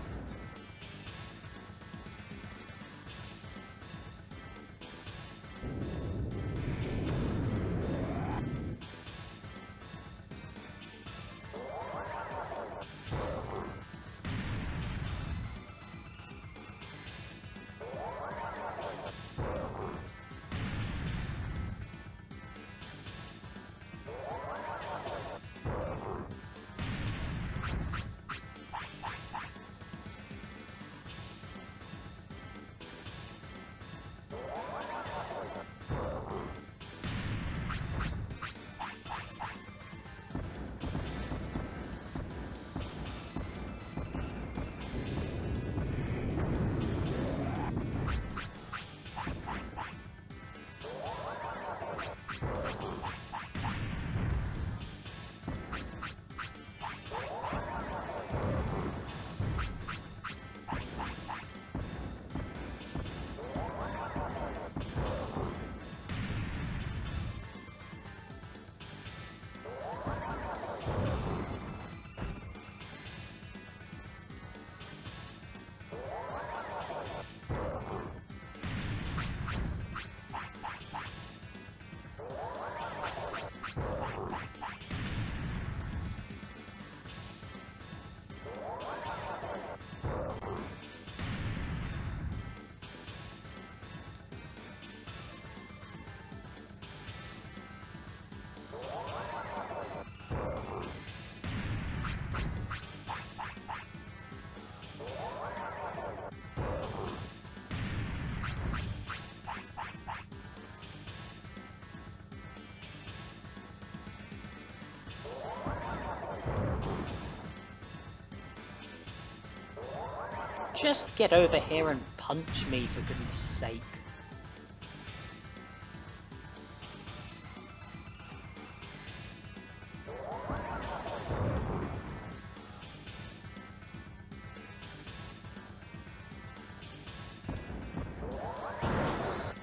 Just get over here and punch me, for goodness sake.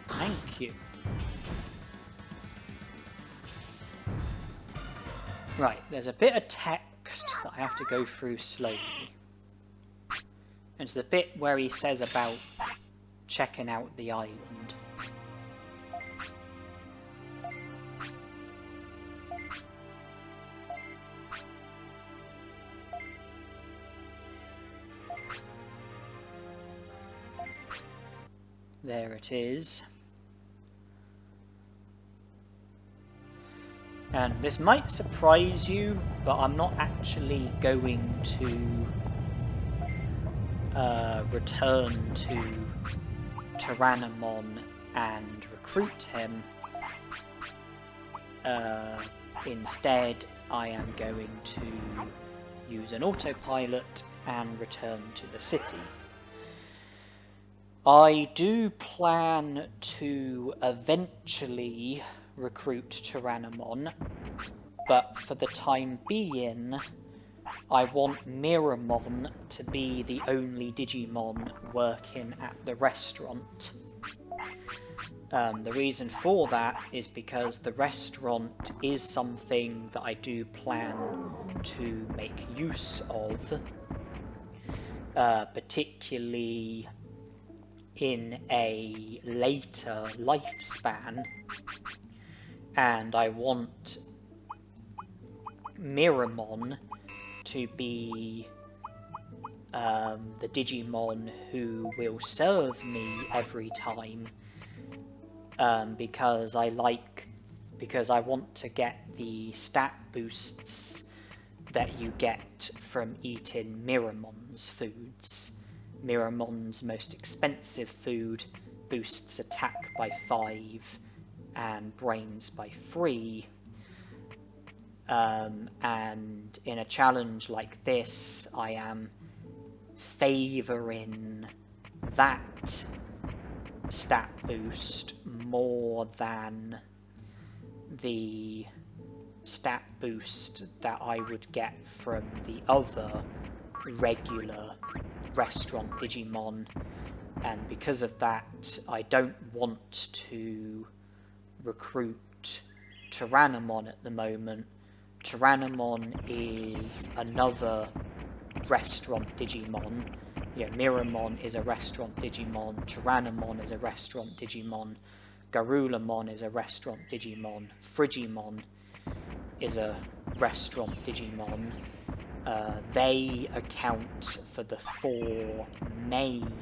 Thank you. Right, there's a bit of text that I have to go through slowly. It's the bit where he says about checking out the island. There it is. And this might surprise you, but I'm not actually going to return to Tyrannomon and recruit him. Instead, I am going to use an autopilot and return to the city. I do plan to eventually recruit Tyrannomon, but for the time being, I want Miramon to be the only Digimon working at the restaurant. The reason for that is because the restaurant is something that I do plan to make use of, particularly in a later lifespan, and I want Miramon to be the Digimon who will serve me every time, because I want to get the stat boosts that you get from eating Miramon's foods. Miramon's most expensive food boosts attack by 5 and brains by 3. And in a challenge like this, I am favouring that stat boost more than the stat boost that I would get from the other regular restaurant Digimon, and because of that I don't want to recruit Tyrannomon at the moment. Tyrannomon is another restaurant Digimon. Miramon is a restaurant Digimon, Tyrannomon is a restaurant Digimon, Garurumon is a restaurant Digimon, Frigimon is a restaurant Digimon. They account for the 4 main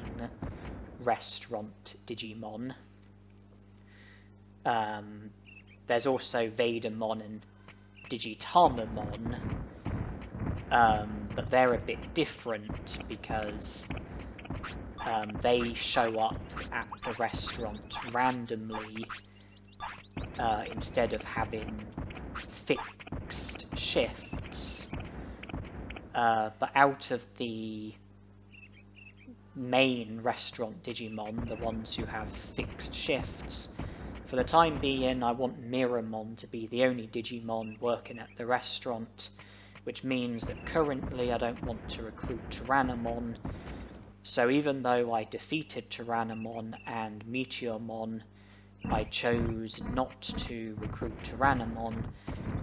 restaurant Digimon. There's also Vadermon and Digitamamon, but they're a bit different because they show up at the restaurant randomly instead of having fixed shifts. But out of the main restaurant Digimon, the ones who have fixed shifts, for the time being I want Miramon to be the only Digimon working at the restaurant, which means that currently I don't want to recruit Tyrannomon. So even though I defeated Tyrannomon and Meteormon, I chose not to recruit Tyrannomon,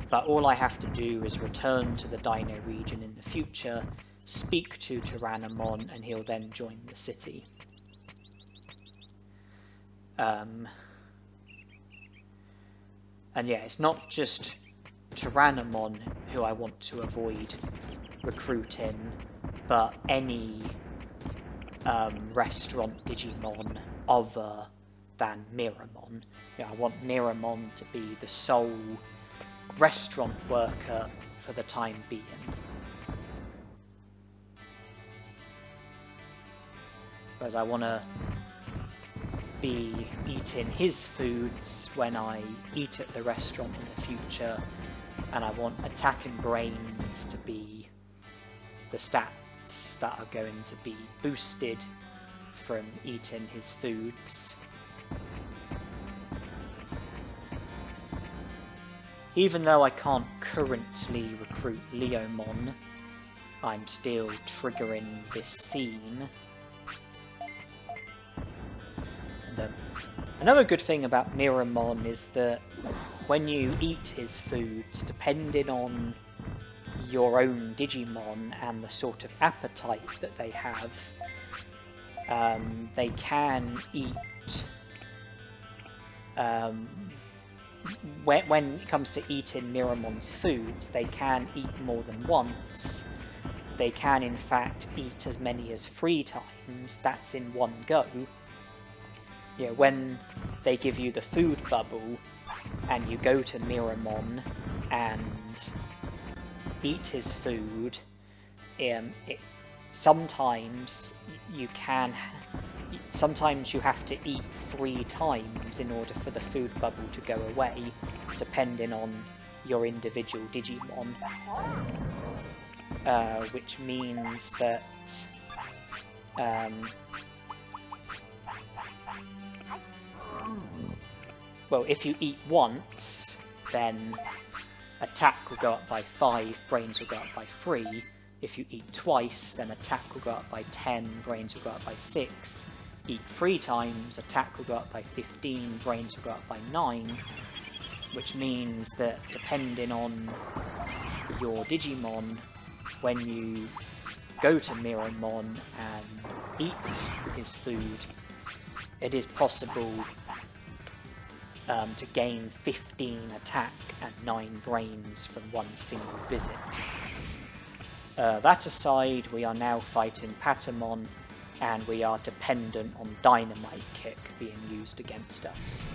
but all I have to do is return to the Dino region in the future, speak to Tyrannomon, and he'll then join the city. And yeah, it's not just Tyrannomon who I want to avoid recruiting, but any restaurant Digimon other than Miramon. I want Miramon to be the sole restaurant worker for the time being. Whereas I want to be eating his foods when I eat at the restaurant in the future, and I want attack and brains to be the stats that are going to be boosted from eating his foods. Even though I can't currently recruit Leomon, I'm still triggering this scene. And another good thing about Miramon is that when you eat his foods, depending on your own Digimon and the sort of appetite that they have, they can eat... when it comes to eating Miramon's foods, they can eat more than once. They can, in fact, eat as many as 3 times. That's in one go. You know, when they give you the food bubble and you go to Miramon and eat his food, sometimes you have to eat 3 times in order for the food bubble to go away, depending on your individual Digimon. Which means that well, if you eat once, then attack will go up by 5, brains will go up by 3. If you eat twice, then attack will go up by 10, brains will go up by 6. Eat 3 times, attack will go up by 15, brains will go up by 9, which means that depending on your Digimon, when you go to Miramon and eat his food, it is possible to gain 15 attack and 9 brains from one single visit. That aside, we are now fighting Patamon, and we are dependent on Dynamite Kick being used against us.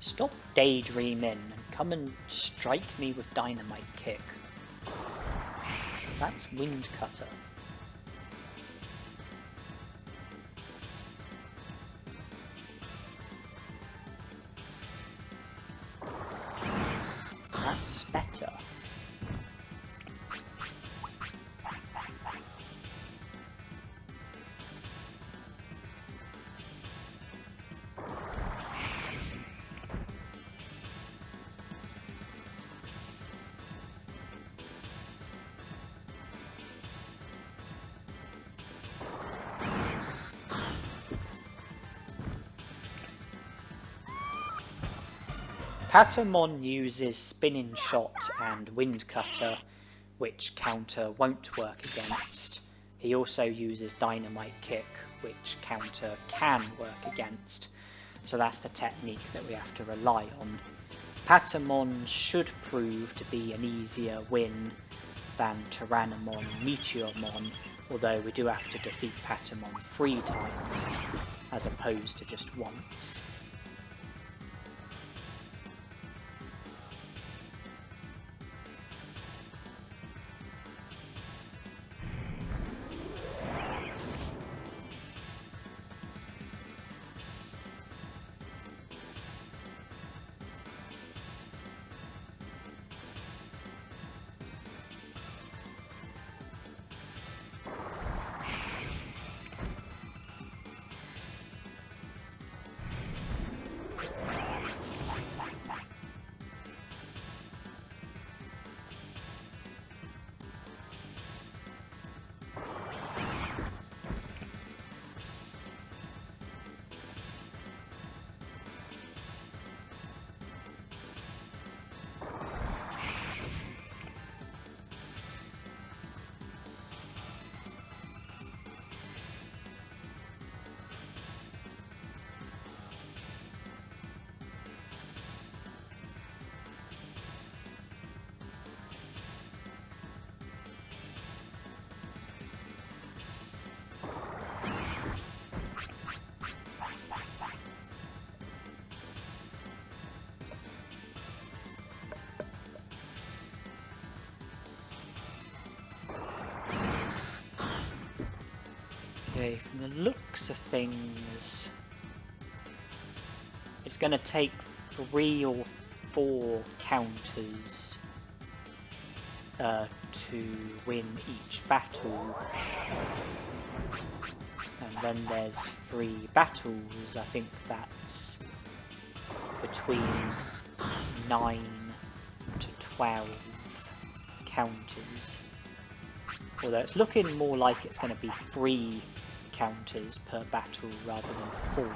Stop daydreaming and come and strike me with Dynamite Kick. That's Wind Cutter. That's better. Patamon uses Spinning Shot and Wind Cutter, which counter won't work against. He also uses Dynamite Kick, which counter can work against. So that's the technique that we have to rely on. Patamon should prove to be an easier win than Tyrannomon and Meteormon, although we do have to defeat Patamon 3 times, as opposed to just once. Okay, from the looks of things, it's going to take 3 or 4 counters to win each battle. And when there's 3 battles, I think that's between 9 to 12 counters. Although it's looking more like it's going to be 3 counters per battle rather than 4.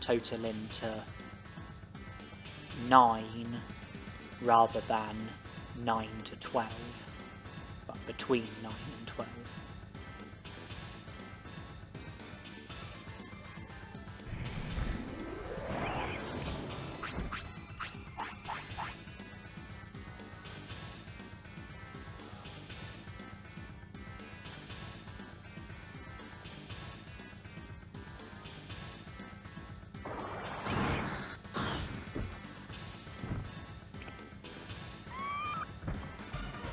Totaling to 9 rather than 9 to 12. But between 9 and 12.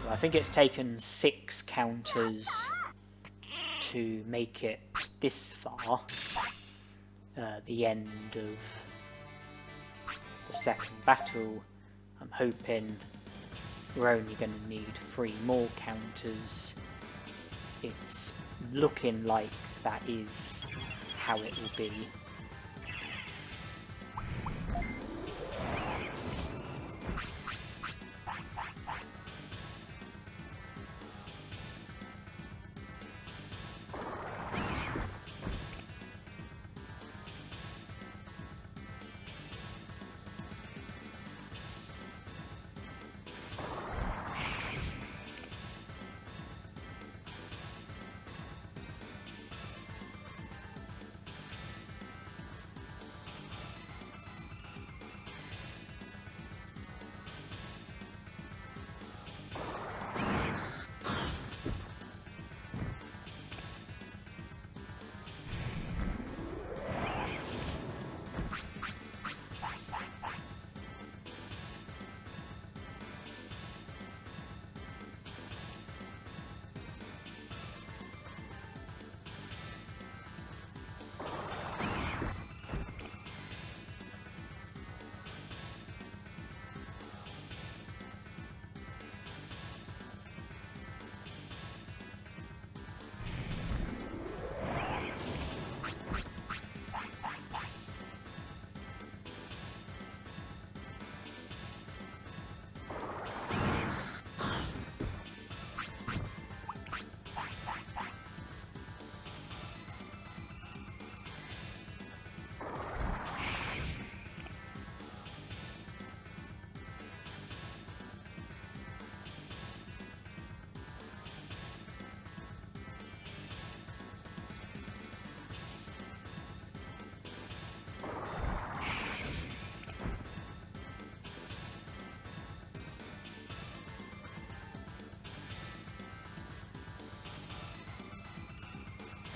I think it's taken 6 counters to make it this far, the end of the second battle. I'm hoping we're only going to need 3 more counters. It's looking like that is how it will be.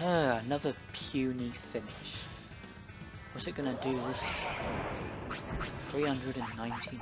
Another puny finish. What's it gonna do this time? 399.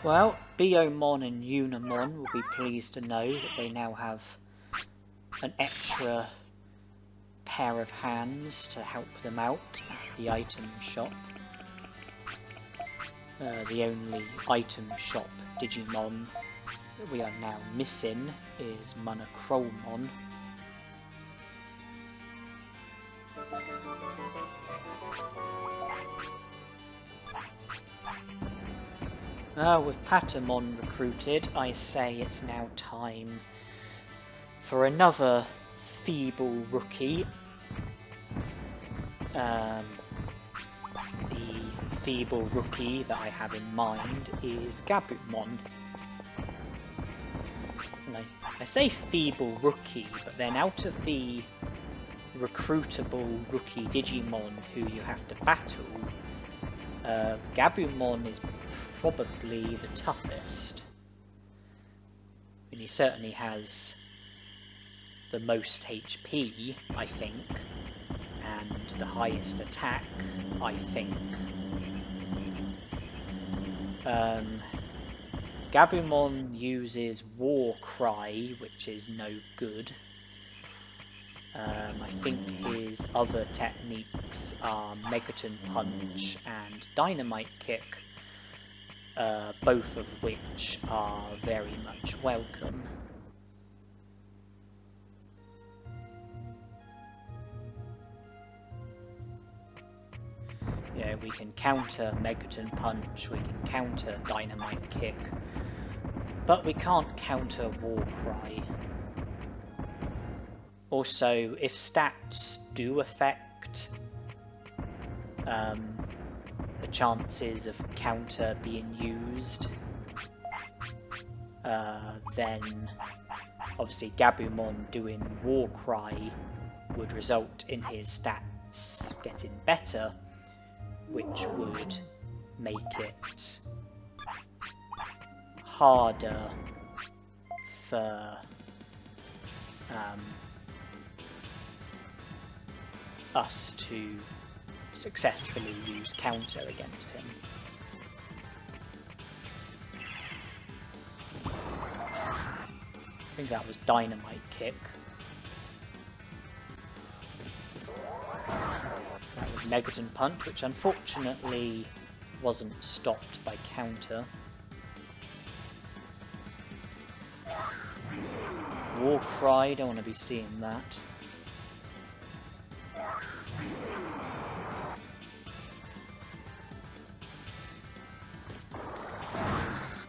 Well, Biomon and Unimon will be pleased to know that they now have an extra pair of hands to help them out at the item shop. The only item shop Digimon that we are now missing is Monochromon. With Patamon recruited, I say it's now time for another feeble rookie. feeble rookie that I have in mind is Garurumon. I say feeble rookie, but then out of the recruitable rookie Digimon who you have to battle, Garurumon is probably the toughest. And he certainly has the most HP, I think, and the highest attack, I think. Garurumon uses War Cry, which is no good. I think his other techniques are Megaton Punch and Dynamite Kick, both of which are very much welcome. Yeah, we can counter Megaton Punch, we can counter Dynamite Kick, but we can't counter War Cry. Also, if stats do affect the chances of counter being used, then obviously Garurumon doing War Cry would result in his stats getting better, which would make it harder for us to successfully use counter against him. I think that was Dynamite Kick. That was Megaton Punch, which unfortunately wasn't stopped by counter. War Cry, don't want to be seeing that.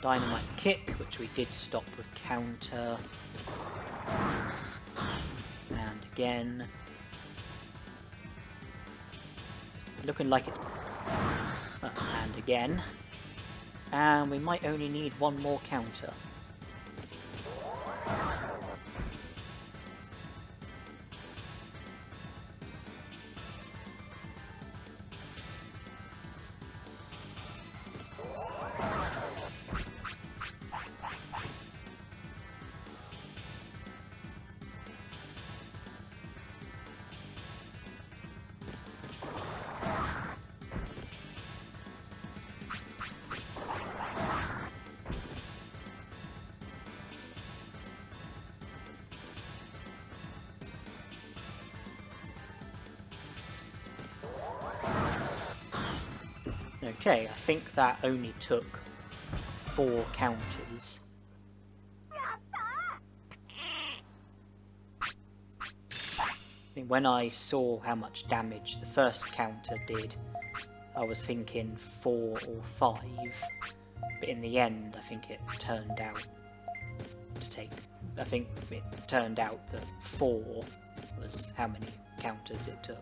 Dynamite Kick, which we did stop with counter. And again. Looking like it's... and again. And we might only need one more counter. Okay, I think that only took 4 counters. I think when I saw how much damage the first counter did, I was thinking 4 or 5, but in the end I think it turned out to take... I think it turned out that 4 was how many counters it took.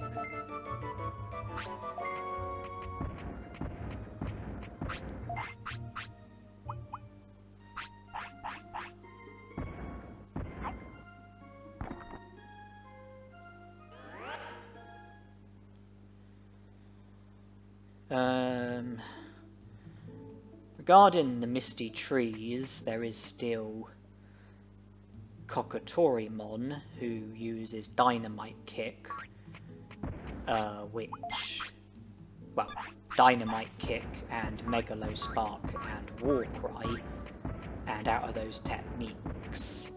Regarding the Misty Trees, there is still Garurumon, who uses Dynamite Kick, which... well, Dynamite Kick and Megalo Spark and War Cry, and out of those techniques,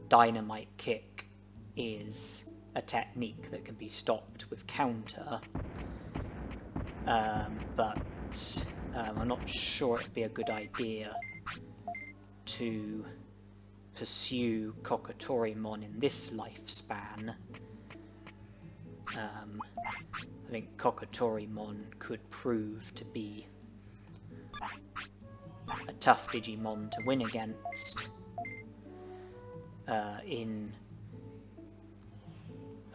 Dynamite Kick is a technique that can be stopped with counter, but I'm not sure it'd be a good idea to pursue Garurumon in this lifespan. I think Garurumon could prove to be a tough Digimon to win against in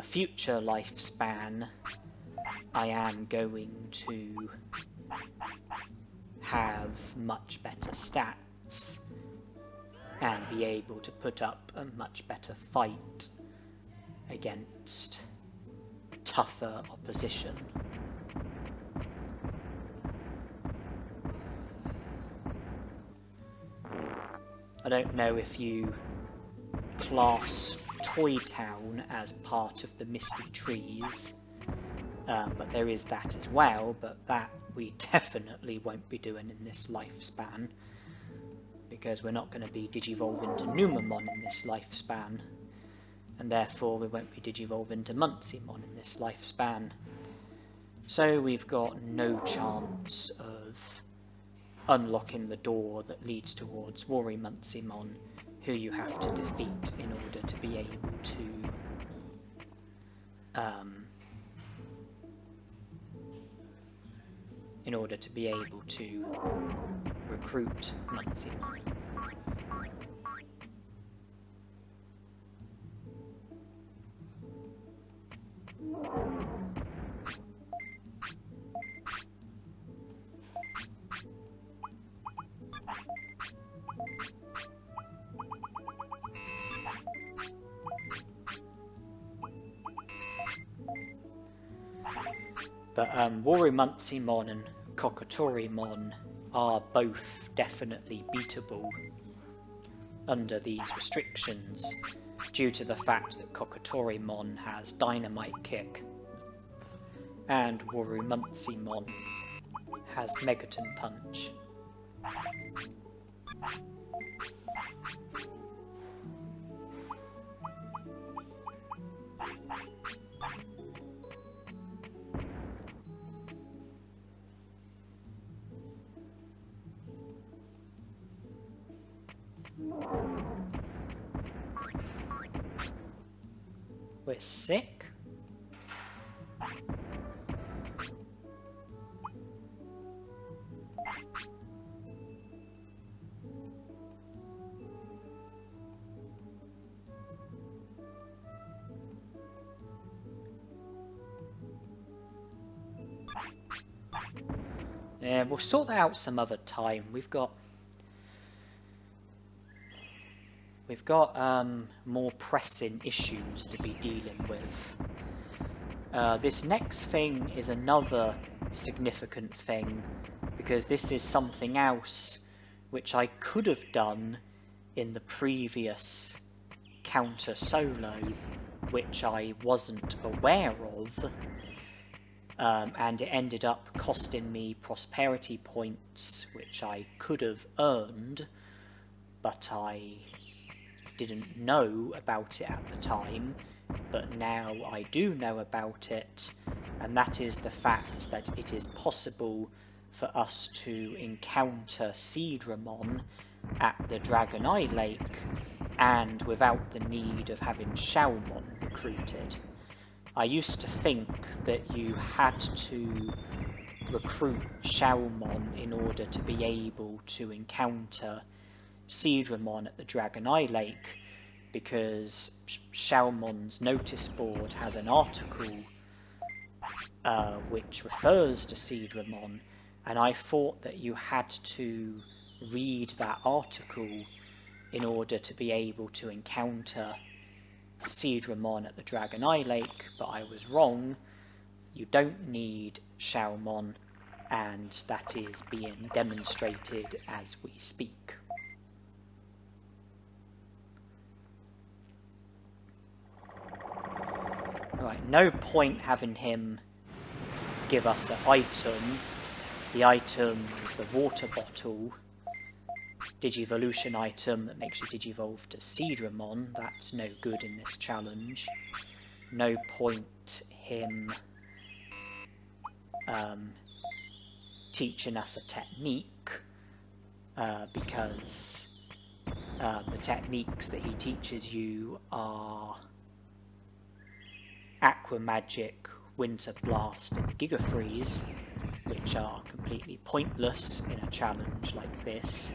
a future lifespan. I am going to have much better stats and be able to put up a much better fight against tougher opposition. I don't know if you class Toy Town as part of the Misty Trees, but there is that as well, but that we definitely won't be doing in this lifespan, because we're not going to be digivolving to Numamon in this lifespan, and therefore we won't be digivolving to Muncymon in this lifespan. So we've got no chance of unlocking the door that leads towards Worrymuncymon, who you have to defeat in order to be able to recruit Muncymon. But Worrymuncymon and Kokatorimon are both definitely beatable under these restrictions, due to the fact that Kokatorimon has Dynamite Kick and Worrymuncymon has Megaton Punch. We're sick? Yeah, we'll sort that out some other time. We've got more pressing issues to be dealing with. This next thing is another significant thing, because this is something else which I could have done in the previous counter solo, which I wasn't aware of, and it ended up costing me prosperity points, which I could have earned, but I didn't know about it at the time, but now I do know about it, and that is the fact that it is possible for us to encounter Seedramon at the Dragon Eye Lake, and without the need of having Shaomon recruited. I used to think that you had to recruit Shaomon in order to be able to encounter Seedramon at the Dragon Eye Lake, because Shaomon's notice board has an article which refers to Seedramon, and I thought that you had to read that article in order to be able to encounter Seedramon at the Dragon Eye Lake, but I was wrong. You don't need Shaomon, and that is being demonstrated as we speak. Right, no point having him give us an item. The item is the water bottle Digivolution item that makes you digivolve to Seedramon. That's no good in this challenge. No point him teaching us a technique, because the techniques that he teaches you are Aqua Magic, Winter Blast and Giga Freeze, which are completely pointless in a challenge like this.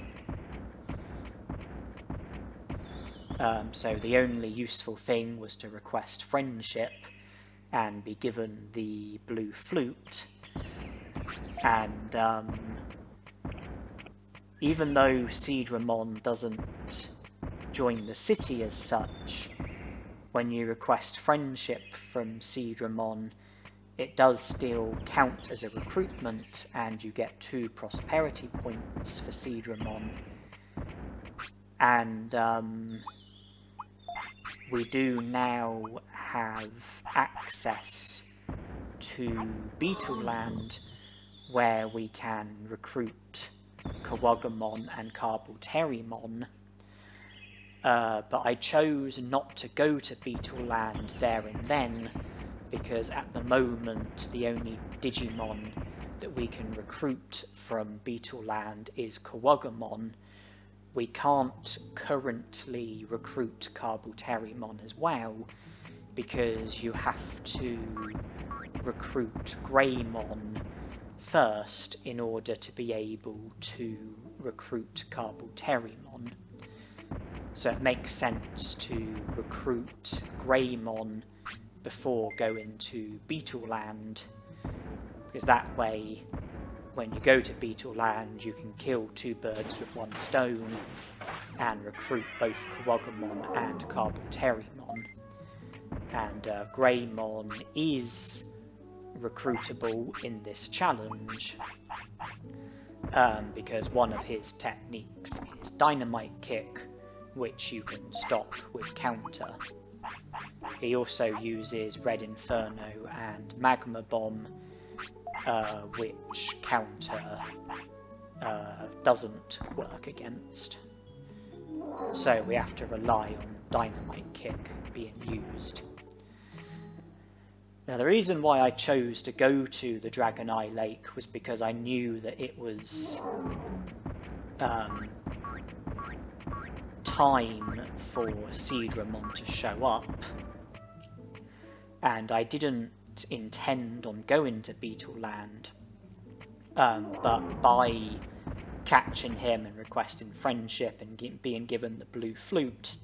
So the only useful thing was to request friendship and be given the blue flute, and even though Seedramon doesn't join the city as such, when you request friendship from Seedramon, it does still count as a recruitment, and you get 2 prosperity points for Seedramon. And we do now have access to Beetle Land, where we can recruit Kawagumon and Carbalterimon. But I chose not to go to Beetle Land there and then, because at the moment the only Digimon that we can recruit from Beetle Land is Kawagumon. We can't currently recruit Carbalterimon as well, because you have to recruit Greymon first in order to be able to recruit Carbalterimon. So it makes sense to recruit Greymon before going to Beetle Land, because that way, when you go to Beetle Land, you can kill 2 birds with 1 stone and recruit both Kawagumon and Carbalterimon. And Greymon is recruitable in this challenge, because one of his techniques is Dynamite Kick, which you can stop with counter. He also uses Red Inferno and Magma Bomb, which counter doesn't work against. So we have to rely on Dynamite Kick being used. Now, the reason why I chose to go to the Dragon Eye Lake was because I knew that it was time for Seedramon to show up, and I didn't intend on going to Beetle Land, but by catching him and requesting friendship and being given the blue flute,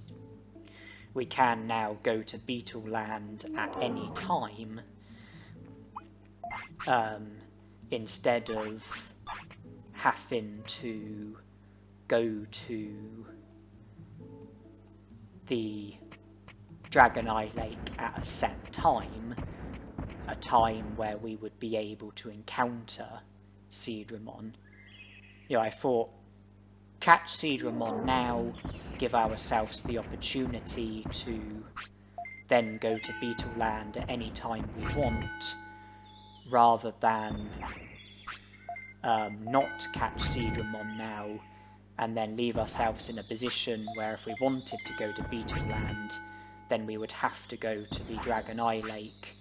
we can now go to Beetle Land at any time, instead of having to go to the Dragon Eye Lake at a set time, a time where we would be able to encounter Seedramon. You know, I thought, catch Seedramon now, give ourselves the opportunity to then go to Beetle Land at any time we want, rather than not catch Seedramon now and then leave ourselves in a position where if we wanted to go to Beetle Land, then we would have to go to the Dragon Eye Lake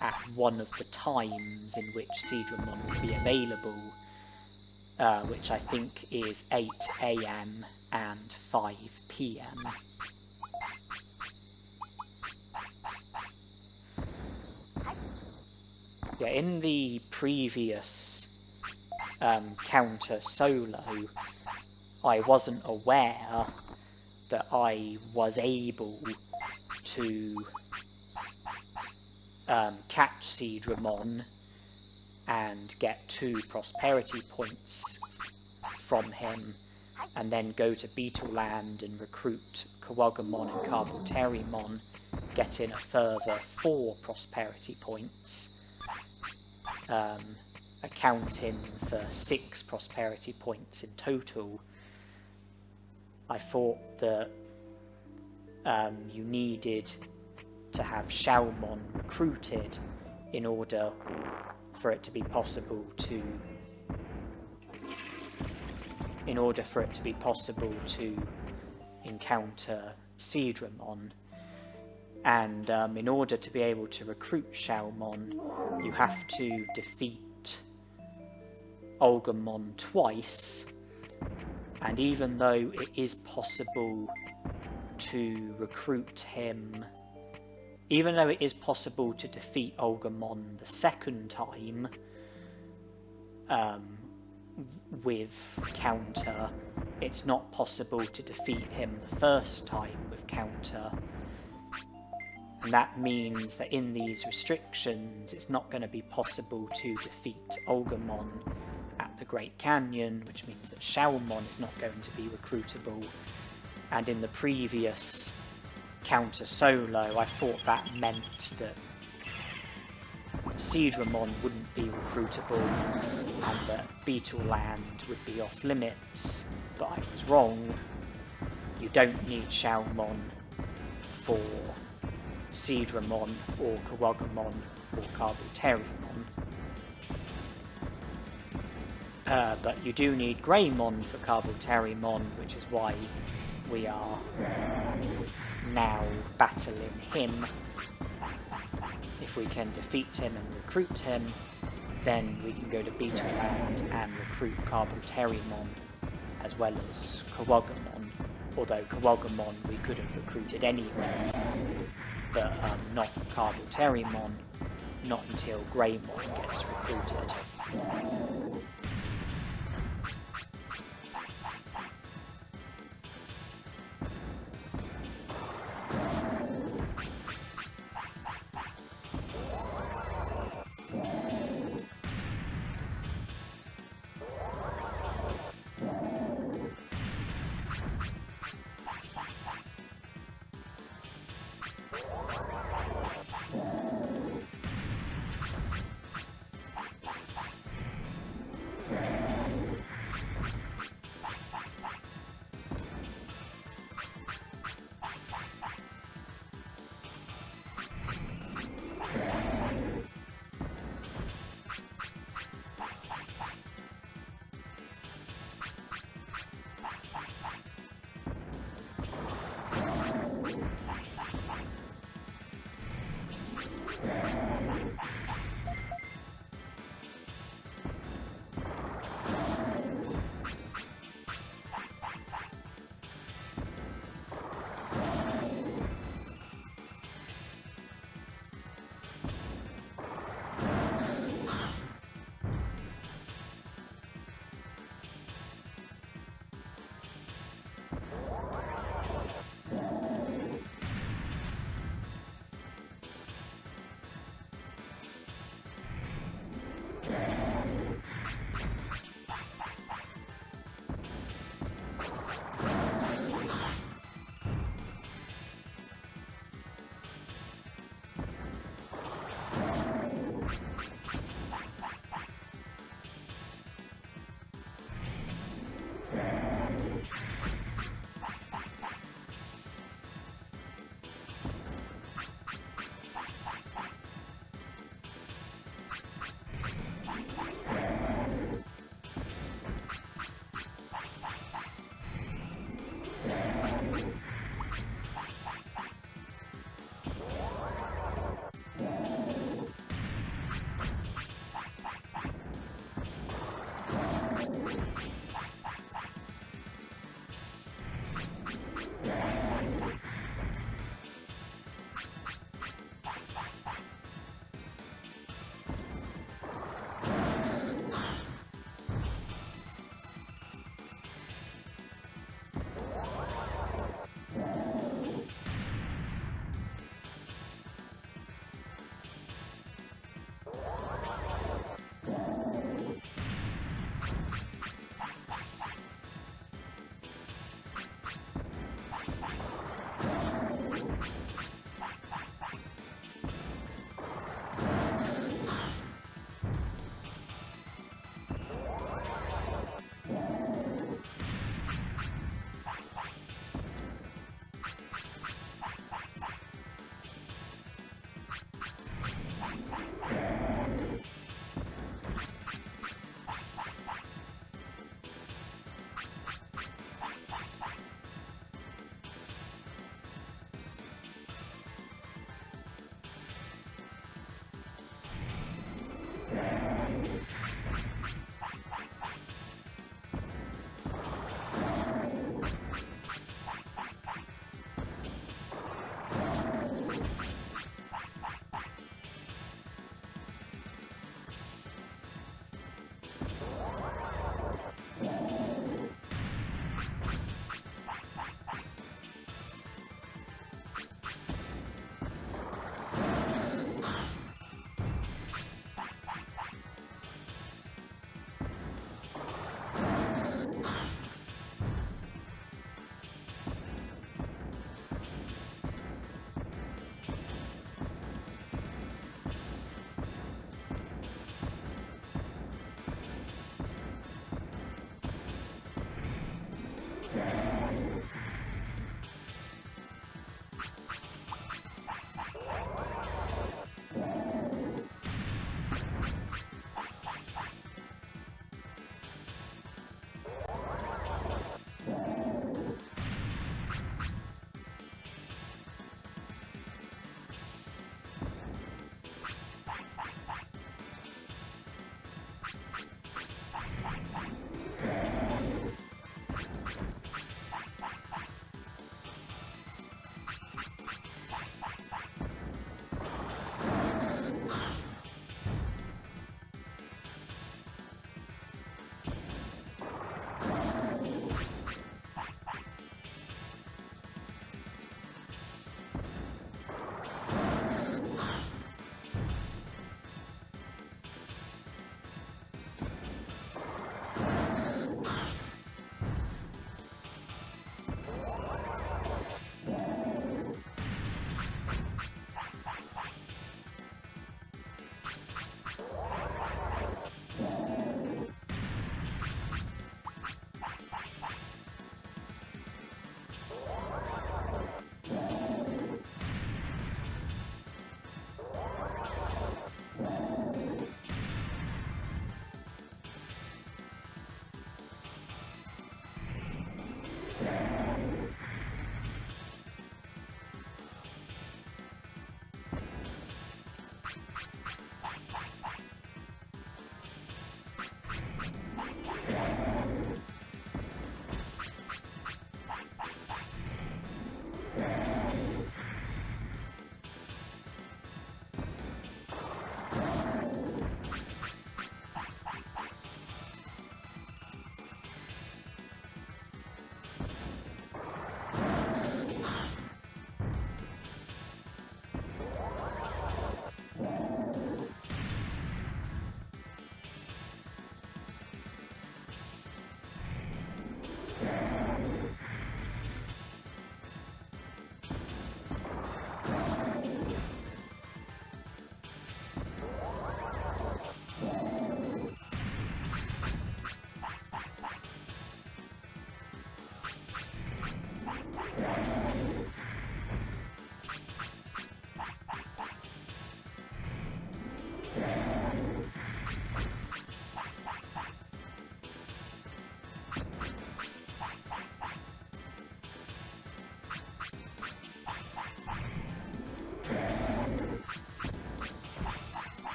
at one of the times in which Seedramon would be available, which I think is 8 AM and 5 PM. Yeah, in the previous counter solo, I wasn't aware that I was able to catch Seedramon and get 2 prosperity points from him, and then go to Beetle Land and recruit Kawagumon and Carbalterimon, getting a further 4 prosperity points, accounting for 6 prosperity points in total. I thought that you needed to have Xiaomon recruited in order for it to be possible to encounter Seedramon. And in order to be able to recruit Xiaomon, you have to defeat Olgamon twice, and even though it is possible to recruit him, even though it is possible to defeat Olgamon the second time with counter, it's not possible to defeat him the first time with counter. And that means that in these restrictions, it's not going to be possible to defeat Olgamon at the Great Canyon, which means that Shaolmon is not going to be recruitable. And in the previous counter solo, I thought that meant that Seadramon wouldn't be recruitable and that Beetle Land would be off limits, but I was wrong. You don't need Shaolmon for Seadramon or Kawagamon or Kabuterimon. But you do need Greymon for Kabuterimon, which is why we are now battling him. If we can defeat him and recruit him, then we can go to Beetle Land and recruit Kabuterimon as well as Kawagamon. Although Kawagamon we could have recruited anyway, but not Kabuterimon, not until Greymon gets recruited.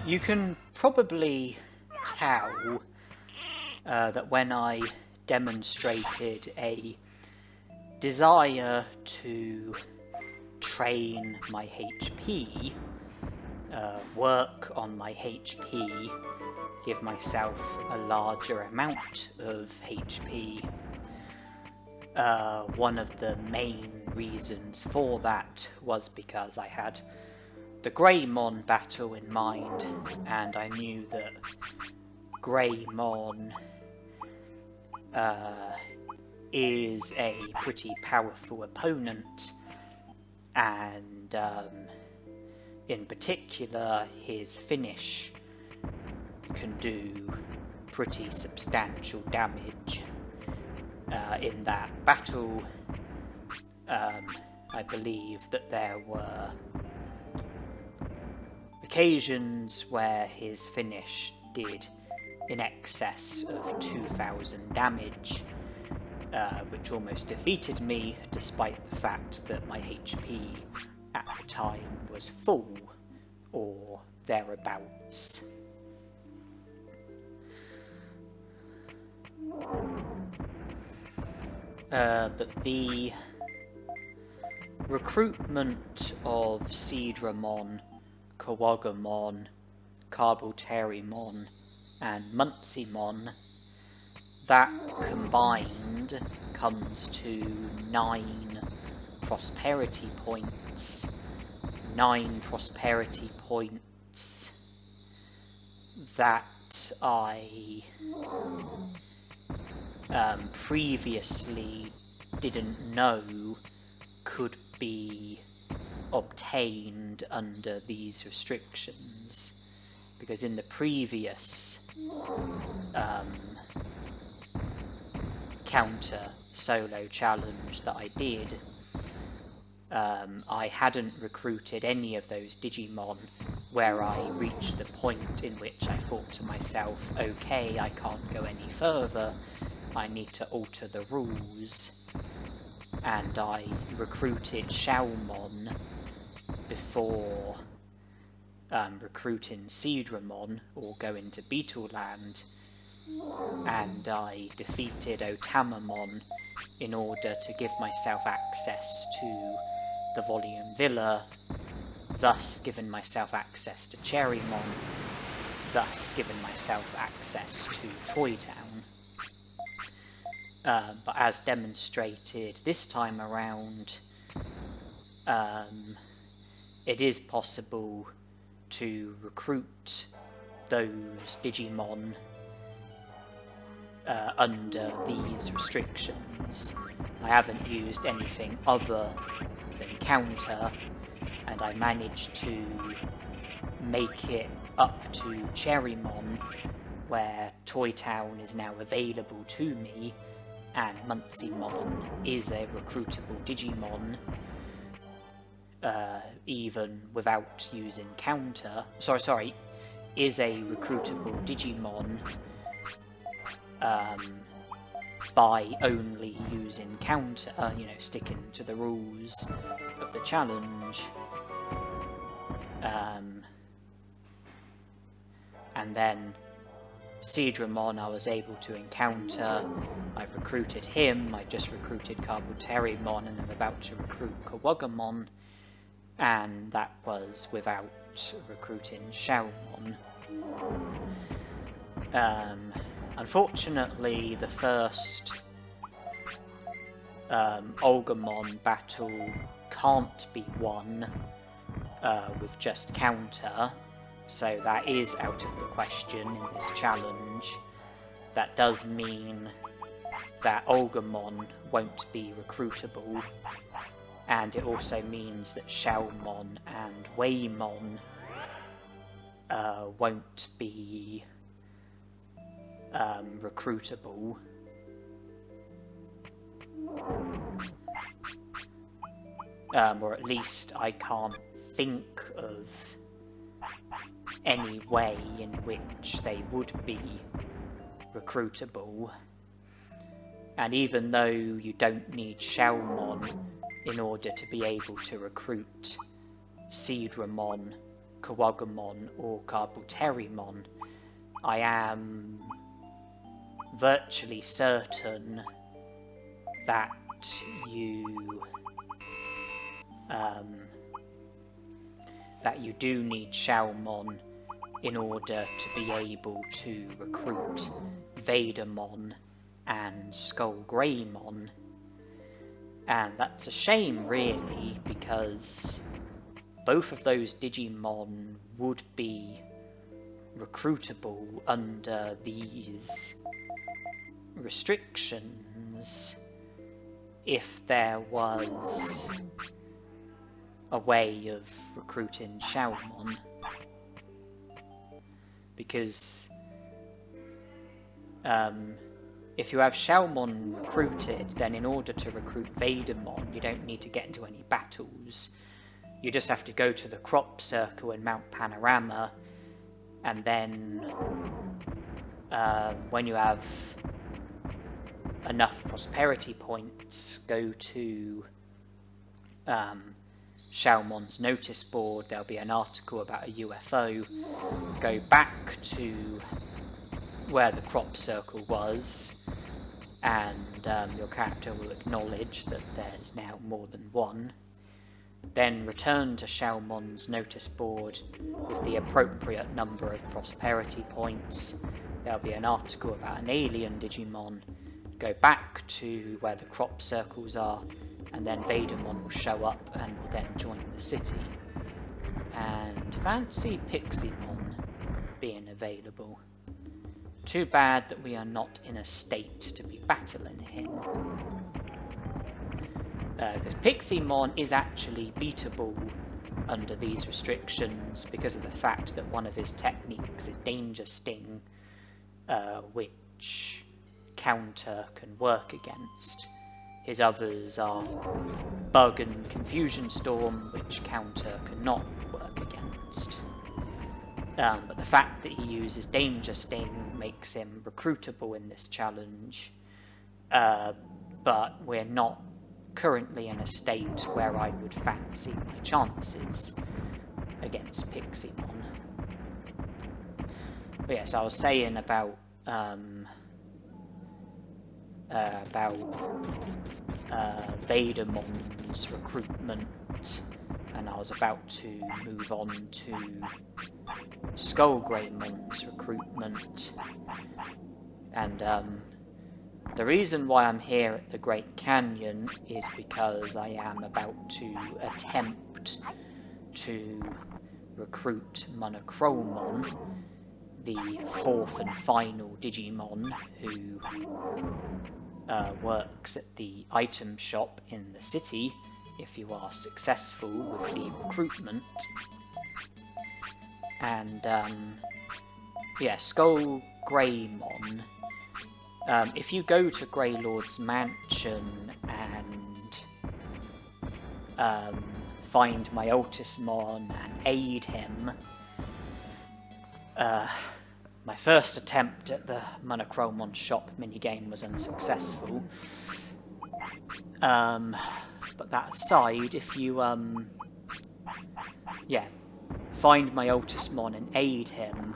You can probably tell that when I demonstrated a desire to train my HP, work on my HP, give myself a larger amount of HP. One of the main reasons for that was because I had the Greymon battle in mind, and I knew that Greymon is a pretty powerful opponent, and in particular his finish can do pretty substantial damage. In that battle, I believe that there were occasions where his finish did in excess of 2,000 damage, which almost defeated me, despite the fact that my HP at the time was full, or thereabouts. But the recruitment of Seadramon, Kawagamon, Carbalterimon, and Muncimon, that combined comes to 9 prosperity points. 9 prosperity points that I previously didn't know could be obtained under these restrictions, because in the previous counter solo challenge that I did, I hadn't recruited any of those Digimon where I reached the point in which I thought to myself, okay, I can't go any further, I need to alter the rules, and I recruited Xiaomon before recruiting Seadramon or going to Beetle Land, and I defeated Otamamon in order to give myself access to the Volume Villa, thus giving myself access to Cherrymon, thus giving myself access to Toy Town. But as demonstrated this time around, it is possible to recruit those Digimon under these restrictions. I haven't used anything other than counter, and I managed to make it up to Cherrymon, where Toy Town is now available to me, and Muncimon is a recruitable Digimon, even without using counter. Is a recruitable Digimon by only using counter, sticking to the rules of the challenge. And then Seadramon I was able to encounter. I've recruited him, I just recruited Carbalterimon, and I'm about to recruit Kawagamon, and that was without recruiting Xiaomon. Unfortunately, the first Olgamon battle can't be won with just counter, so that is out of the question in this challenge. That does mean that Olgamon won't be recruitable, and it also means that Xiaomon and Waymon won't be recruitable. Or at least I can't think of any way in which they would be recruitable. And even though you don't need Xiaomon in order to be able to recruit Seadramon Kawagumon or Carbuterimon, I am virtually certain that you do need Shoutmon in order to be able to recruit Vadermon and Skullgreymon. And that's a shame, really, because both of those Digimon would be recruitable under these restrictions if there was a way of recruiting Shoutmon. Because if you have Shoutmon recruited, then in order to recruit Vadermon, you don't need to get into any battles. You just have to go to the crop circle in Mount Panorama, and then when you have enough prosperity points, go to Shoutmon's notice board. There'll be an article about a UFO. Go back to where the crop circle was, and your character will acknowledge that there's now more than one. Then return to Shoutmon's notice board with the appropriate number of prosperity points. There'll be an article about an alien Digimon. Go back to where the crop circles are, and then Vadermon will show up and will then join the city. And fancy Pixiemon being available. Too bad that we are not in a state to be battling him. Because Pixiemon is actually beatable under these restrictions because of the fact that one of his techniques is Danger Sting, which Counter can work against. His others are Bug and Confusion Storm, which Counter cannot work against. But the fact that he uses Danger Sting makes him recruitable in this challenge. But we're not currently in a state where I would fancy my chances against Pixiemon. But yes, I was saying about Vadermon's recruitment, and I was about to move on to Skullgreymon's recruitment. And the reason why I'm here at the Great Canyon is because I am about to attempt to recruit Monochromon, the fourth and final Digimon who works at the item shop in the city if you are successful with the recruitment. And yeah, Skullgreymon. If you go to Greylord's mansion and find my Altismon and aid him, my first attempt at the Monochromon shop minigame was unsuccessful. But that aside, if you find my Altismon and aid him,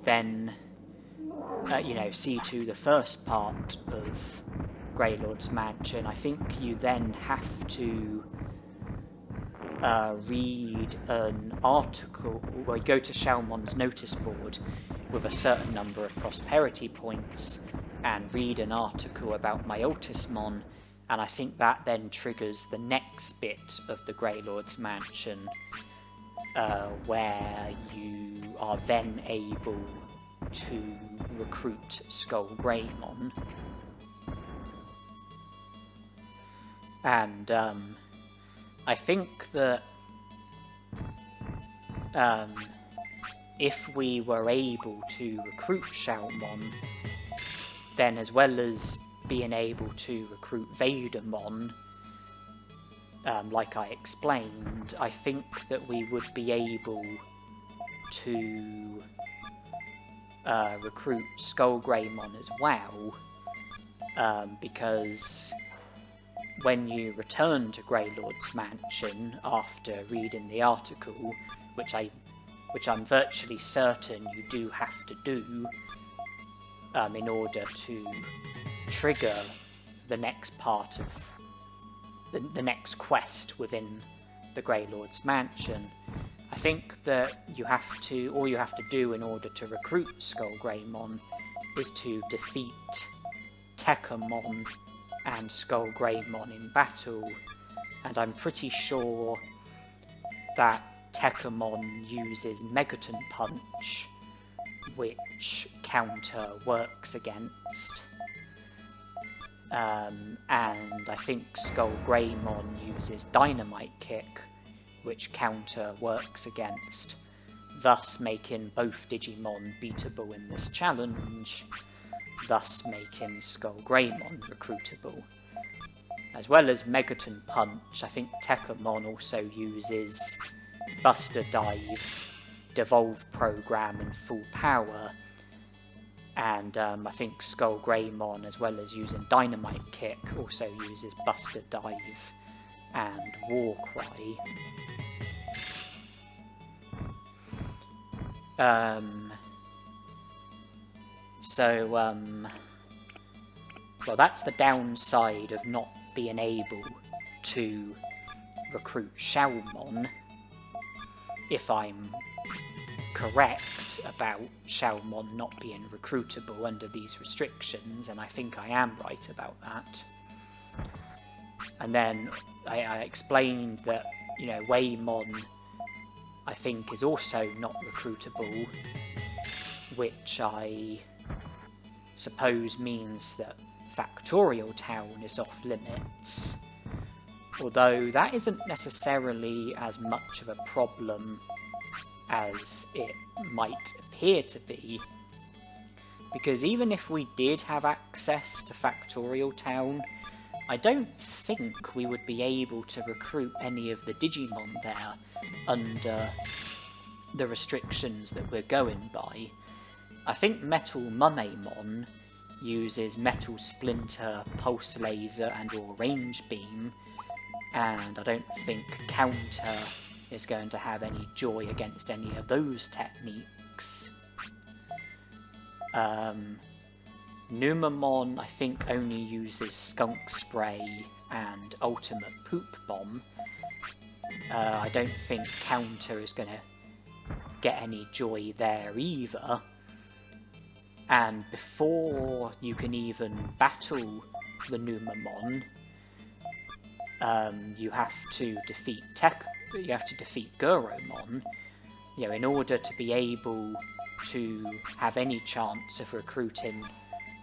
then see to the first part of Greylord's mansion. I think you then have to read an article, well, you go to Shoutmon's notice board with a certain number of prosperity points and read an article about my Altismon, and I think that then triggers the next bit of the Greylord's mansion, where you are then able to recruit Skullgreymon. And I think that if we were able to recruit Shoutmon, then as well as being able to recruit Vadermon, like I explained, I think that we would be able to recruit Skullgreymon as well, because when you return to Greylord's mansion after reading the article, which I which I'm virtually certain you do have to do in order to trigger the next part of the next quest within the Grey Lord's mansion. I think that all you have to do in order to recruit Skullgreymon is to defeat Tekamon and Skullgreymon in battle, and I'm pretty sure that Tekamon uses Megaton Punch, which counter works against, and I think Skullgreymon uses Dynamite Kick, which counter works against, thus making both Digimon beatable in this challenge, thus making Skullgreymon recruitable. As well as Megaton Punch, I think Tekamon also uses Buster Dive, Devolve Program and Full Power, and I think Skullgreymon, as well as using Dynamite Kick, also uses Buster Dive and Warcry. Well, that's the downside of not being able to recruit Xiaomon, if I'm correct about Xiaomon not being recruitable under these restrictions, and I think I am right about that. And then I explained that, Waymon, I think, is also not recruitable, which I suppose means that Factorial Town is off limits, although that isn't necessarily as much of a problem as it might appear to be, because even if we did have access to Factorial Town, I don't think we would be able to recruit any of the Digimon there under the restrictions that we're going by. I think Metal Mumemon uses Metal Splinter, Pulse Laser and or Range Beam, and I don't think Counter is going to have any joy against any of those techniques. Numamon, I think, only uses Skunk Spray and Ultimate Poop Bomb. I don't think Counter is going to get any joy there either. And before you can even battle the Numamon, you have to defeat Garurumon, in order to be able to have any chance of recruiting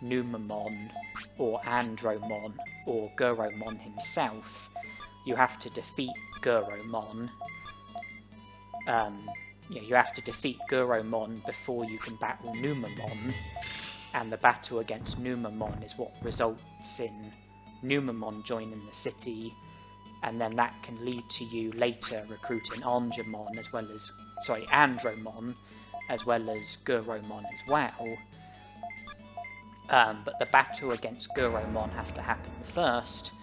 Numamon or Andromon or Garurumon himself. You have to defeat Garurumon. You have to defeat Garurumon before you can battle Numamon, and the battle against Numamon is what results in Numamon joining the city, and then that can lead to you later recruiting Andromon as well as Garurumon as well. But the battle against Garurumon has to happen first.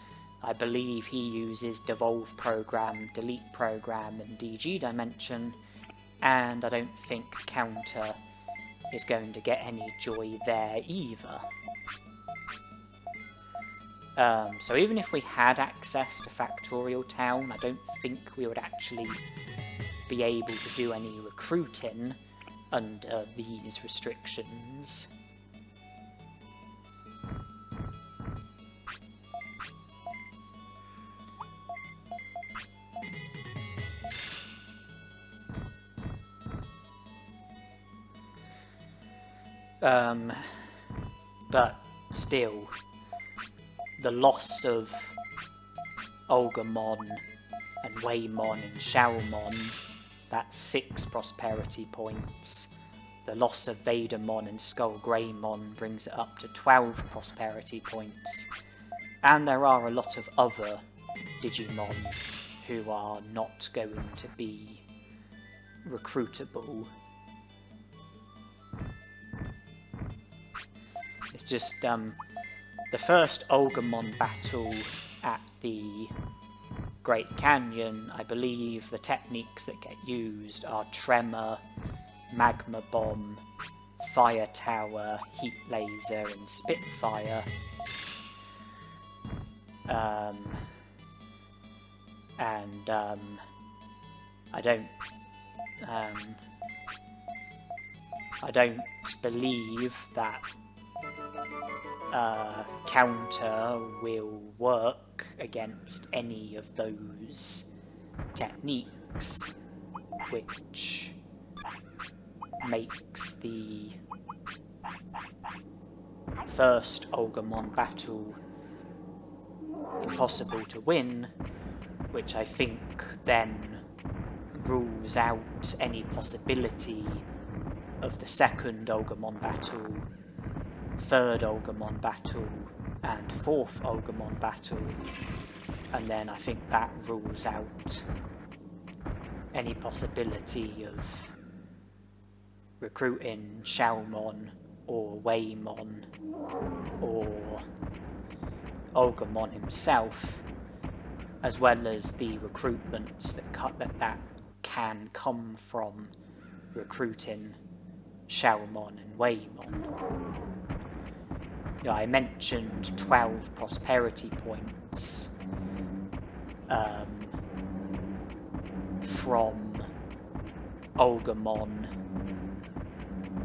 I believe he uses Devolve Program, Delete Program, and DG Dimension, and I don't think Counter is going to get any joy there either. So even if we had access to Factorial Town, I don't think we would actually be able to do any recruiting under these restrictions. But still, the loss of Olgamon and Waymon and Xiaomon, that's 6 prosperity points. The loss of Vadermon and Skullgreymon brings it up to 12 prosperity points. And there are a lot of other Digimon who are not going to be recruitable. It's just the first Olgamon battle at the Great Canyon, I believe the techniques that get used are Tremor, Magma Bomb, Fire Tower, Heat Laser, and Spitfire. I don't believe that counter will work against any of those techniques, which makes the first Olgamon battle impossible to win, which I think then rules out any possibility of the second Olgamon battle, third Olgamon battle, and fourth Olgamon battle, and then I think that rules out any possibility of recruiting Xiaomon or Waymon or Olgamon himself, as well as the recruitments that can come from recruiting Xiaomon and Waymon. I mentioned 12 prosperity points from Olgamon,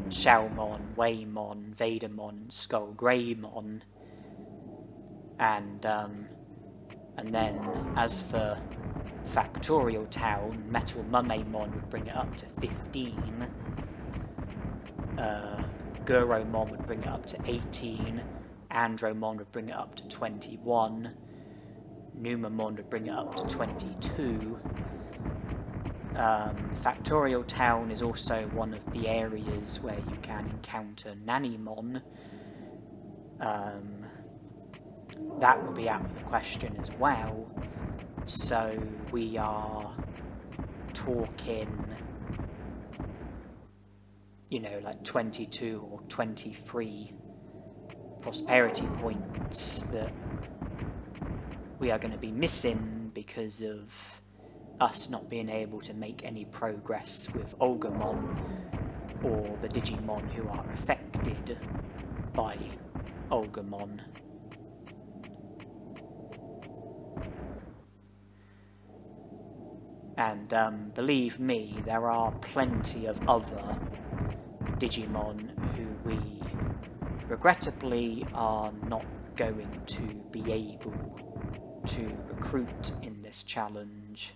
Xiaomon, Waymon, Vadermon, Skullgreymon, and then as for Factorial Town, Metal Mummemon would bring it up to 15, Garurumon would bring it up to 18, Andromon would bring it up to 21, Numamon would bring it up to 22. Factorial Town is also one of the areas where you can encounter Nanimon. That will be out of the question as well, so we are talking, like 22 or 23 prosperity points that we are going to be missing because of us not being able to make any progress with Olgamon or the Digimon who are affected by Olgamon. And believe me, there are plenty of other Digimon who we regrettably are not going to be able to recruit in this challenge.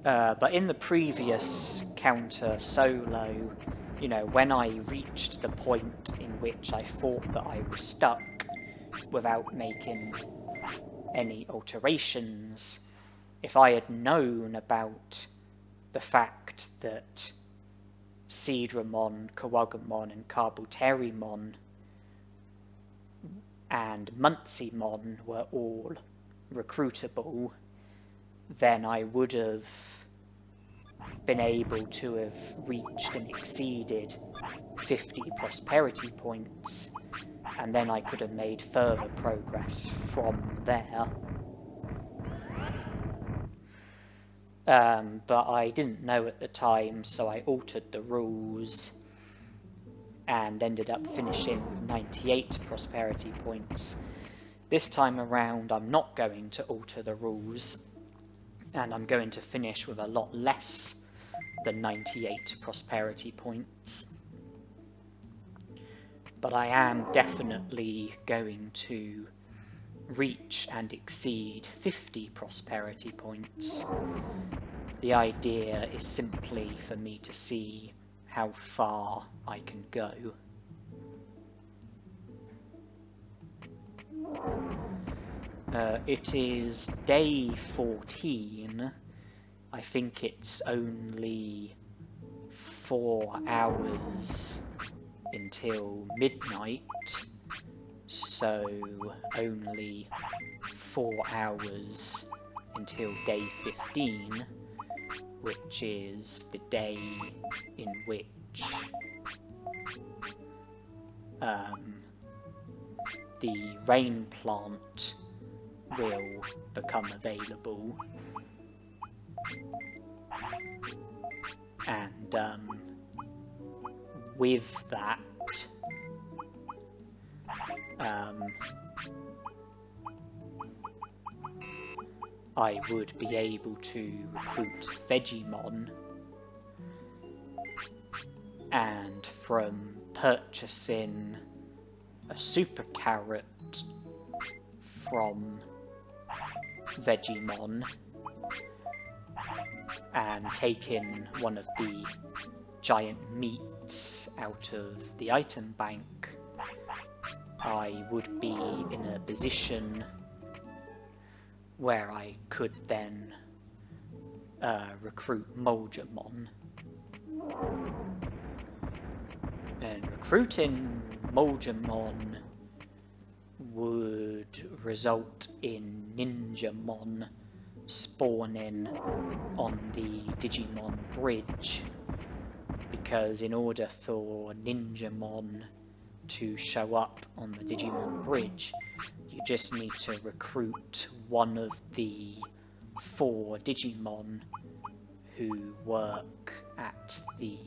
But in the previous counter solo, when I reached the point in which I thought that I was stuck without making any alterations, if I had known about the fact that Seedramon, Kawagamon, and Carbuterimon and Muncymon were all recruitable, then I would have been able to have reached and exceeded 50 prosperity points, and then I could have made further progress from there. But I didn't know at the time, so I altered the rules and ended up finishing with 98 prosperity points. This time around, I'm not going to alter the rules, and I'm going to finish with a lot less than 98 prosperity points. But I am definitely going to reach and exceed 50 prosperity points. The idea is simply for me to see how far I can go. It is day 14. I think it's only 4 hours until midnight, so only 4 hours until day 15, which is the day in which the rain plant will become available. And with that, I would be able to recruit Digimon, and from purchasing a super carrot from Digimon and taking one of the giant meats out of the item bank, I would be in a position where I could then recruit Moldramon. And recruiting Moldramon would result in Ninjamon spawning on the Digimon bridge, because in order for Ninjamon to show up on the Digimon bridge, you just need to recruit one of the 4 Digimon who work at the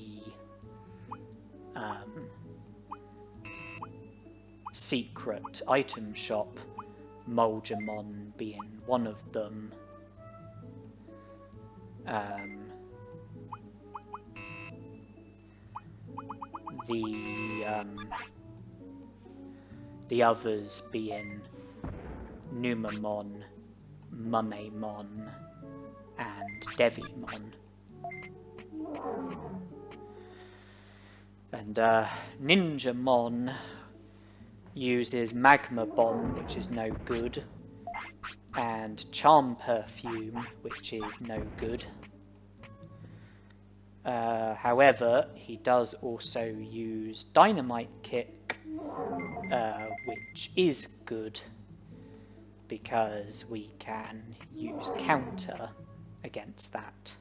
secret item shop, Moldramon being one of them. The others being Numamon, Mumemon, and Devimon. And Ninjamon uses Magma Bomb, which is no good, and Charm Perfume, which is no good. However, he does also use Dynamite Kick, which is good, because we can use counter against that.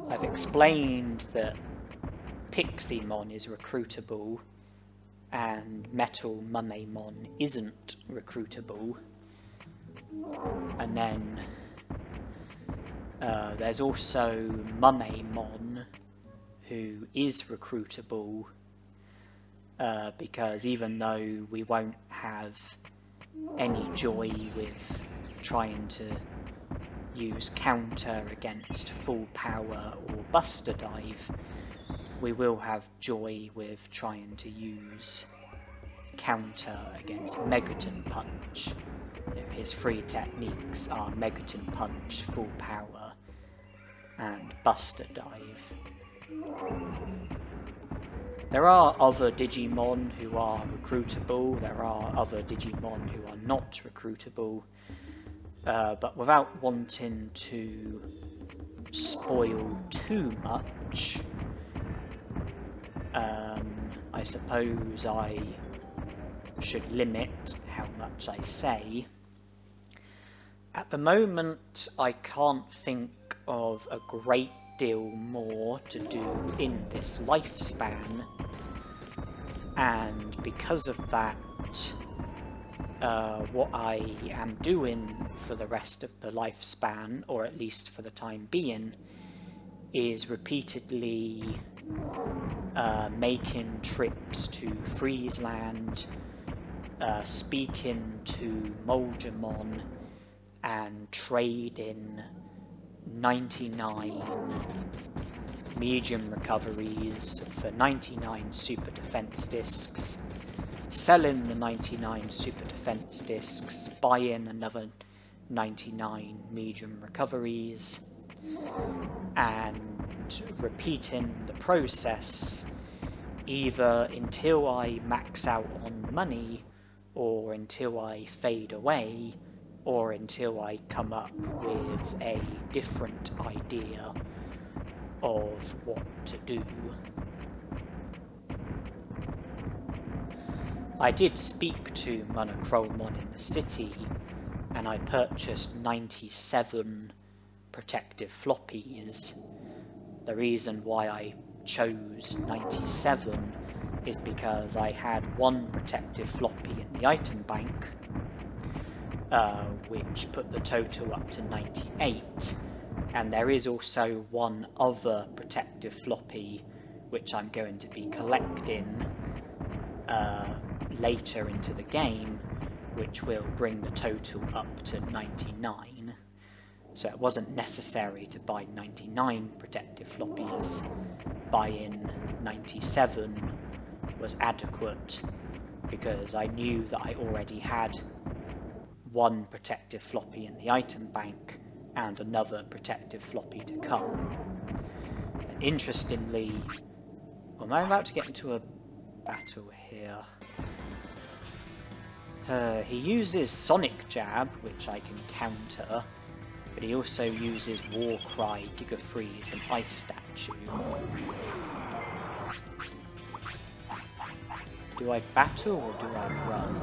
I've explained that Piximon is recruitable and Metal Mumemon isn't recruitable. And then there's also Mumemon, who is recruitable, because even though we won't have any joy with trying to use counter against full power or Buster Dive, we will have joy with trying to use counter against Megaton Punch. His 3 techniques are Megaton Punch, Full Power, and Buster Dive. There are other Digimon who are recruitable, there are other Digimon who are not recruitable, but without wanting to spoil too much, I suppose I should limit how much I say. At the moment, I can't think of a great deal more to do in this lifespan, and because of that, what I am doing for the rest of the lifespan, or at least for the time being, is repeatedly making trips to Friesland, speaking to Moldramon, and trading 99 medium recoveries for 99 super defense discs, selling the 99 super defense discs, buying another 99 medium recoveries, and repeating the process either until I max out on money, or until I fade away, or until I come up with a different idea of what to do. I did speak to Monochromon in the city, and I purchased 97 protective floppies. The reason why I chose 97 is because I had one protective floppy in the item bank, which put the total up to 98, and there is also one other protective floppy which I'm going to be collecting later into the game, which will bring the total up to 99. So it wasn't necessary to buy 99 protective floppies. Buying 97 was adequate because I knew that I already had one protective floppy in the item bank and another protective floppy to come. And interestingly, am I about to get into a battle here? He uses Sonic Jab, which I can counter, but he also uses Warcry, Giga Freeze, and Ice Statue. Do I battle or do I run?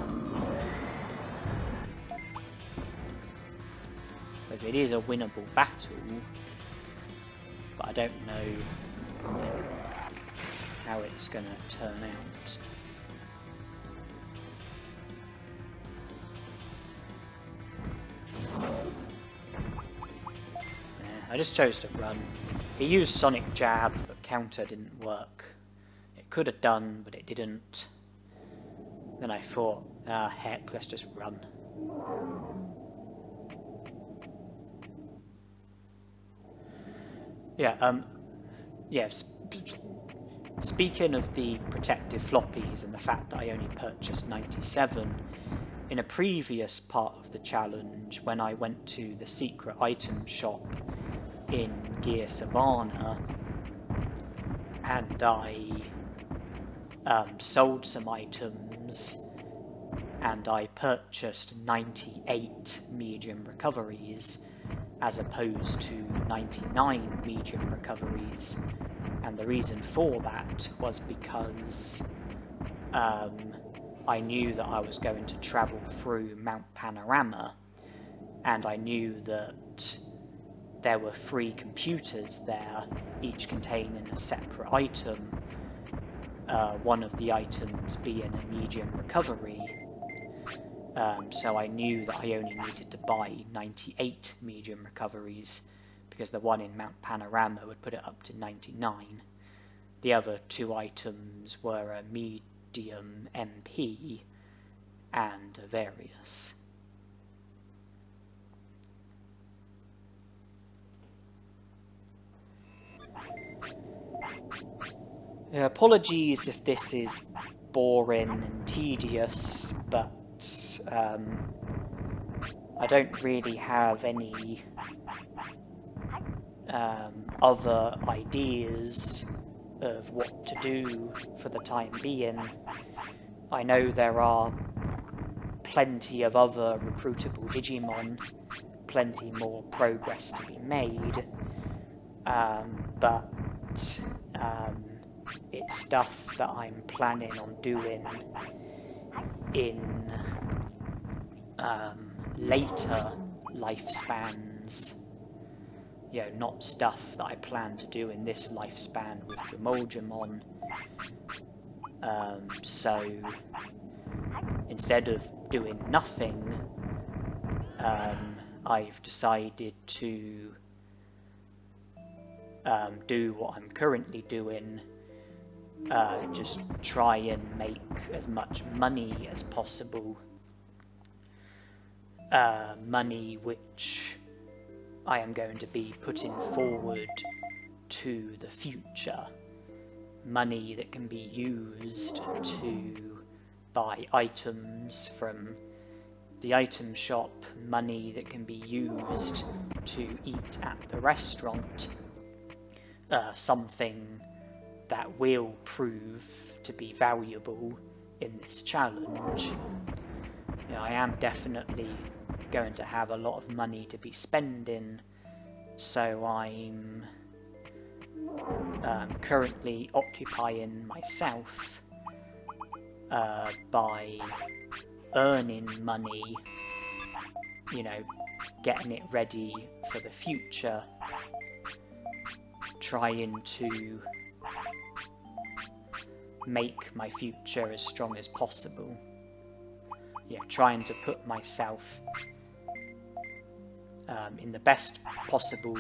Because it is a winnable battle, but I don't know how it's going to turn out. I just chose to run. He used Sonic Jab, but counter didn't work. It could have done, but it didn't. Then I thought, heck, let's just run. Speaking of the protective floppies and the fact that I only purchased 97, in a previous part of the challenge, when I went to the secret item shop in Gear Savannah, and I sold some items, and I purchased 98 medium recoveries as opposed to 99 medium recoveries, and the reason for that was because I knew that I was going to travel through Mount Panorama, and I knew that there were 3 computers there, each containing a separate item, one of the items being a medium recovery. So I knew that I only needed to buy 98 medium recoveries, because the one in Mount Panorama would put it up to 99. The other 2 items were a medium MP and a Various. Apologies if this is boring and tedious, but I don't really have any other ideas of what to do for the time being. I know there are plenty of other recruitable Digimon, plenty more progress to be made, but it's stuff that I'm planning on doing in later lifespans. You know, not stuff that I plan to do in this lifespan with Dromolgemon. So instead of doing nothing, I've decided to do what I'm currently doing, just try and make as much money as possible, money which I am going to be putting forward to the future, money that can be used to buy items from the item shop, money that can be used to eat at the restaurant, something that will prove to be valuable in this challenge. You know, I am definitely going to have a lot of money to be spending, so I'm currently occupying myself by earning money, you know, getting it ready for the future, trying to make my future as strong as possible. Yeah, trying to put myself in the best possible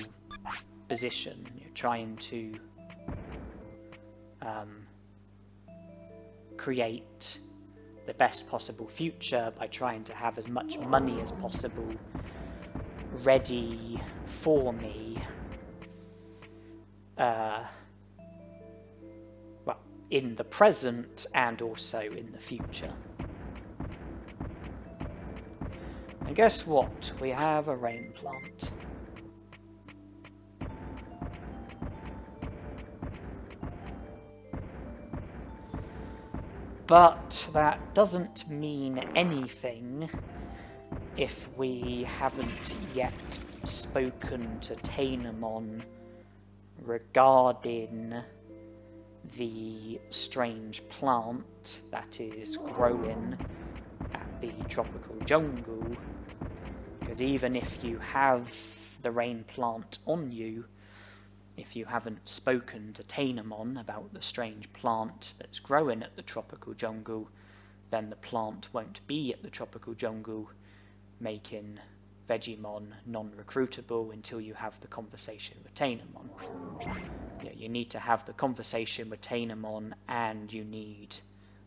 position. You're trying to create the best possible future by trying to have as much money as possible ready for me. Well, in the present and also in the future. And guess what? We have a rain plant. But that doesn't mean anything if we haven't yet spoken to Tainemon regarding the strange plant that is growing at the tropical jungle. Because even if you have the rain plant on you, if you haven't spoken to Tainemon about the strange plant that's growing at the tropical jungle, then the plant won't be at the tropical jungle, making Vegiemon non-recruitable until you have the conversation with Tainemon. Yeah, you need to have the conversation with Tainemon, and you need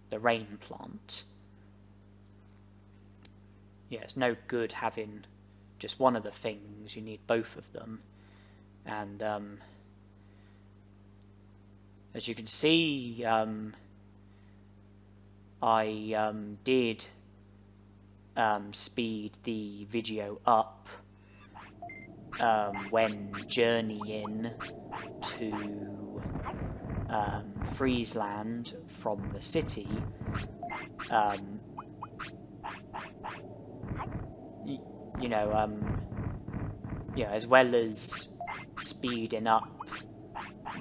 the rain plant. Yeah, it's no good having just one of the things, you need both of them. And as you can see, I did speed the video up when journeying to Friesland from the city. As well as speeding up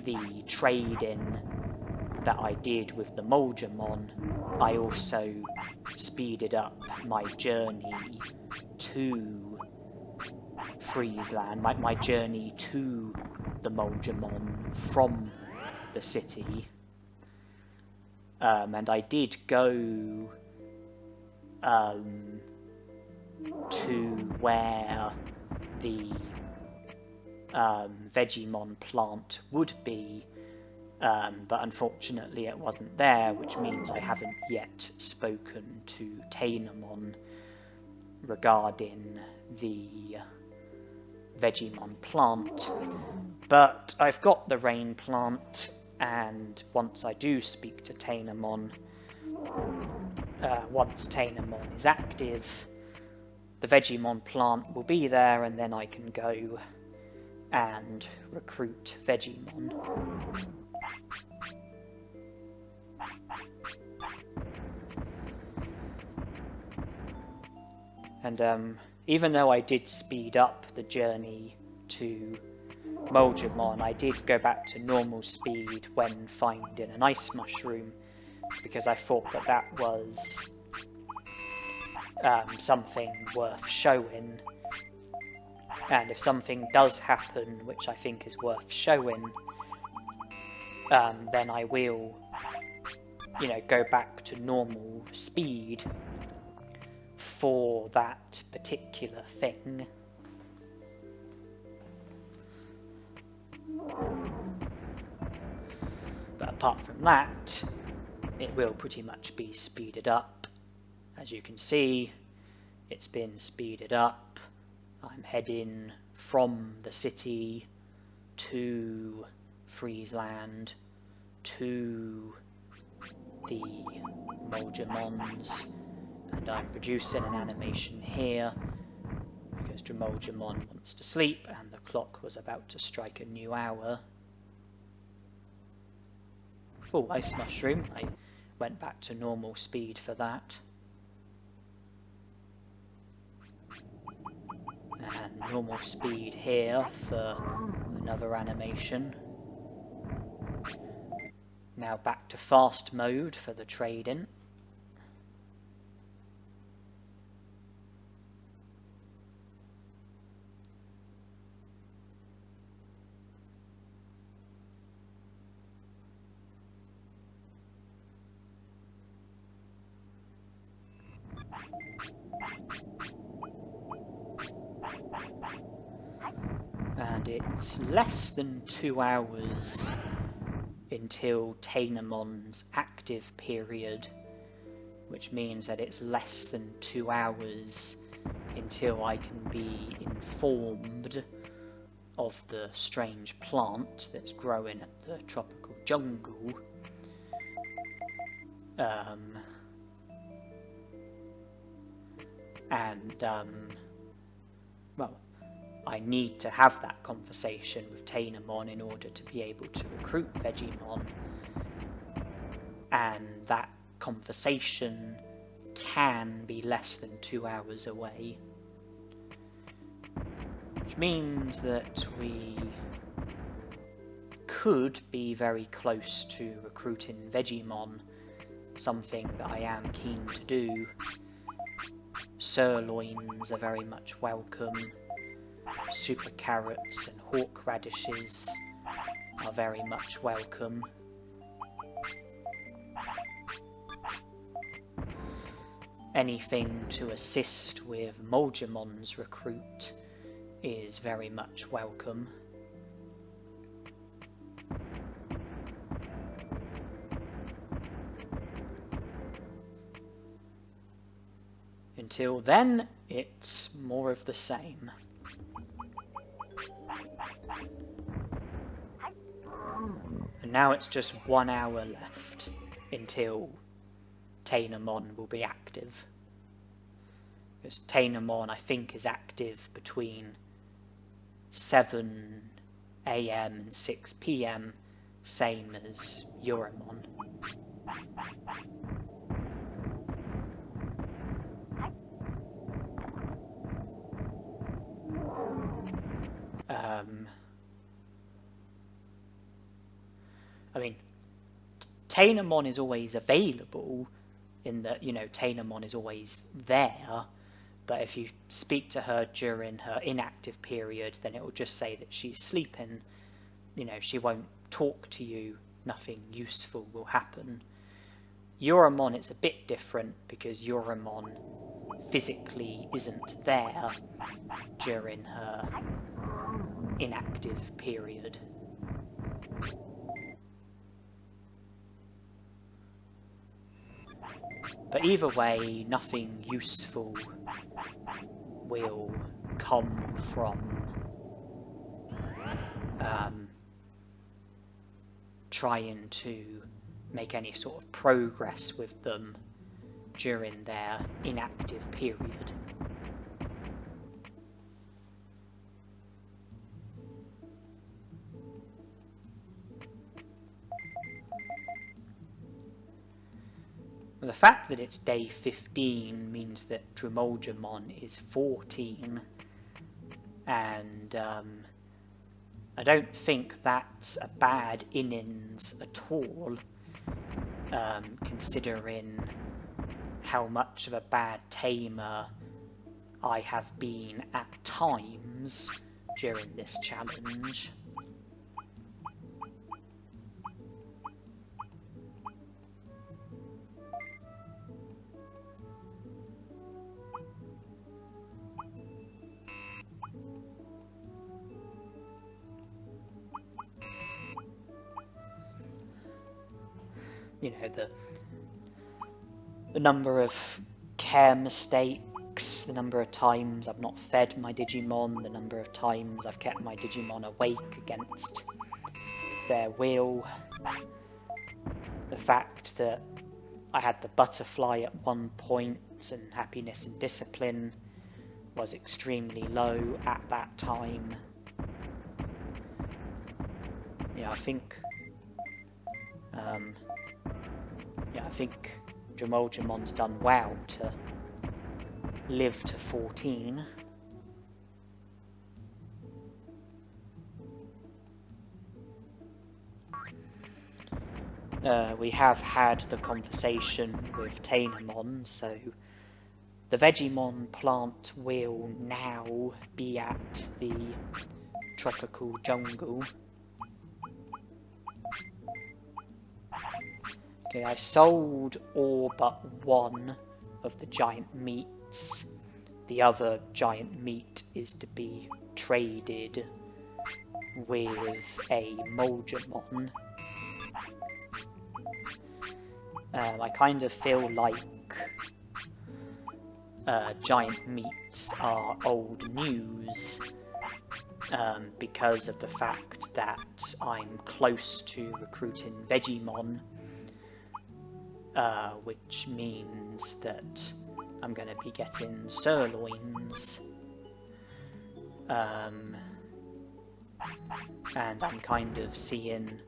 the trading that I did with the Moldramon, I also speeded up my journey to Friesland, my journey to the Moldramon from the city. And I did go to where the Vegiemon plant would be, but unfortunately it wasn't there, which means I haven't yet spoken to Tainemon regarding the Vegiemon plant. But I've got the rain plant, and once I do speak to Tainemon, once Tainemon is active, the Vegiemon plant will be there, and then I can go and recruit Vegiemon. And even though I did speed up the journey to Moldramon, I did go back to normal speed when finding an ice mushroom, because I thought that that was something worth showing. And if something does happen, which I think is worth showing, then I will, go back to normal speed for that particular thing. But apart from that, it will pretty much be speeded up. As you can see, it's been speeded up. I'm heading from the city to Friesland to the Moldramons, and I'm producing an animation here because Moldramon wants to sleep and the clock was about to strike a new hour. Oh, ice mushroom. I went back to normal speed for that. And normal speed here for another animation. Now back to fast mode for the trading. and it's less than 2 hours until Tainamon's active period, which means that it's less than 2 hours until I can be informed of the strange plant that's growing at the tropical jungle. Well, I need to have that conversation with Tainamon in order to be able to recruit Vegemon, and that conversation can be less than 2 hours away, which means that we could be very close to recruiting Vegemon, something that I am keen to do. Sirloins are very much welcome. Super carrots and hawk radishes are very much welcome. Anything to assist with Molgemon's recruit is very much welcome. Until then, it's more of the same. And now it's just 1 hour left until Tainamon will be active. Because Tainamon, I think, is active between 7 AM and 6 PM, same as Garurumon. I mean, Tainamon is always available, in that, you know, Tainamon is always there, but if you speak to her during her inactive period, then it will just say that she's sleeping. You know, she won't talk to you, nothing useful will happen. Garurumon, it's a bit different, because Garurumon physically isn't there during her inactive period. But either way, nothing useful will come from trying to make any sort of progress with them during their inactive period. Well, the fact that it's day 15 means that Dremolgemon is 14, and I don't think that's a bad innings at all, considering how much of a bad tamer I have been at times during this challenge. You know, the number of care mistakes, the number of times I've not fed my Digimon, the number of times I've kept my Digimon awake against their will, the fact that I had the butterfly at one point and happiness and discipline was extremely low at that time. Yeah, I think Dremolgemon's done well to live to 14. We have had the conversation with Tainamon, so the Vegemon plant will now be at the tropical jungle. Okay, I sold all but one of the giant meats. The other giant meat is to be traded with a Moldramon. I kind of feel like giant meats are old news because of the fact that I'm close to recruiting Vegemon, which means that I'm going to be getting sirloins. And I'm kind of seeing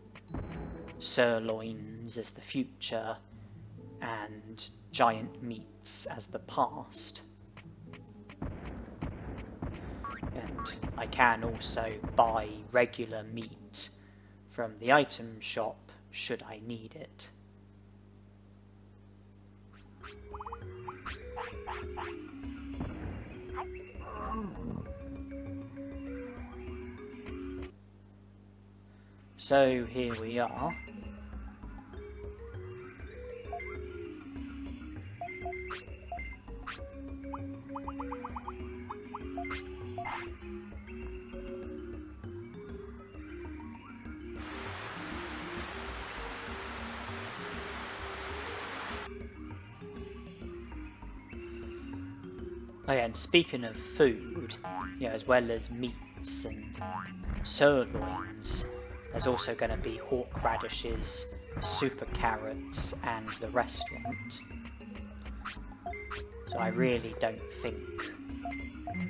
sirloins as the future and giant meats as the past. And I can also buy regular meat from the item shop should I need it. So here we are. Oh yeah, and speaking of food, you know, as well as meats and sirloins, there's also going to be hawk radishes, super carrots, and the restaurant. So I really don't think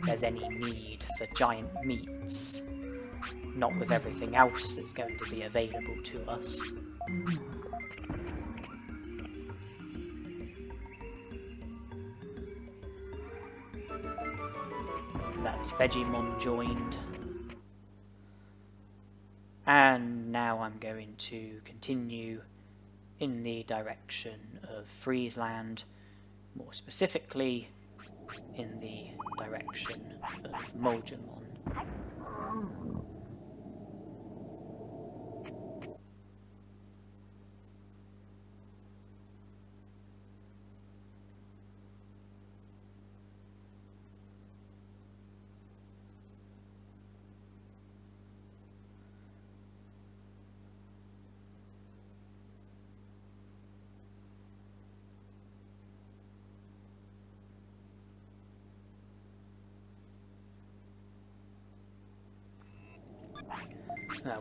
there's any need for giant meats, not with everything else that's going to be available to us. That's Vegemon joined. And now I'm going to continue in the direction of Friesland, more specifically in the direction of Moldramon.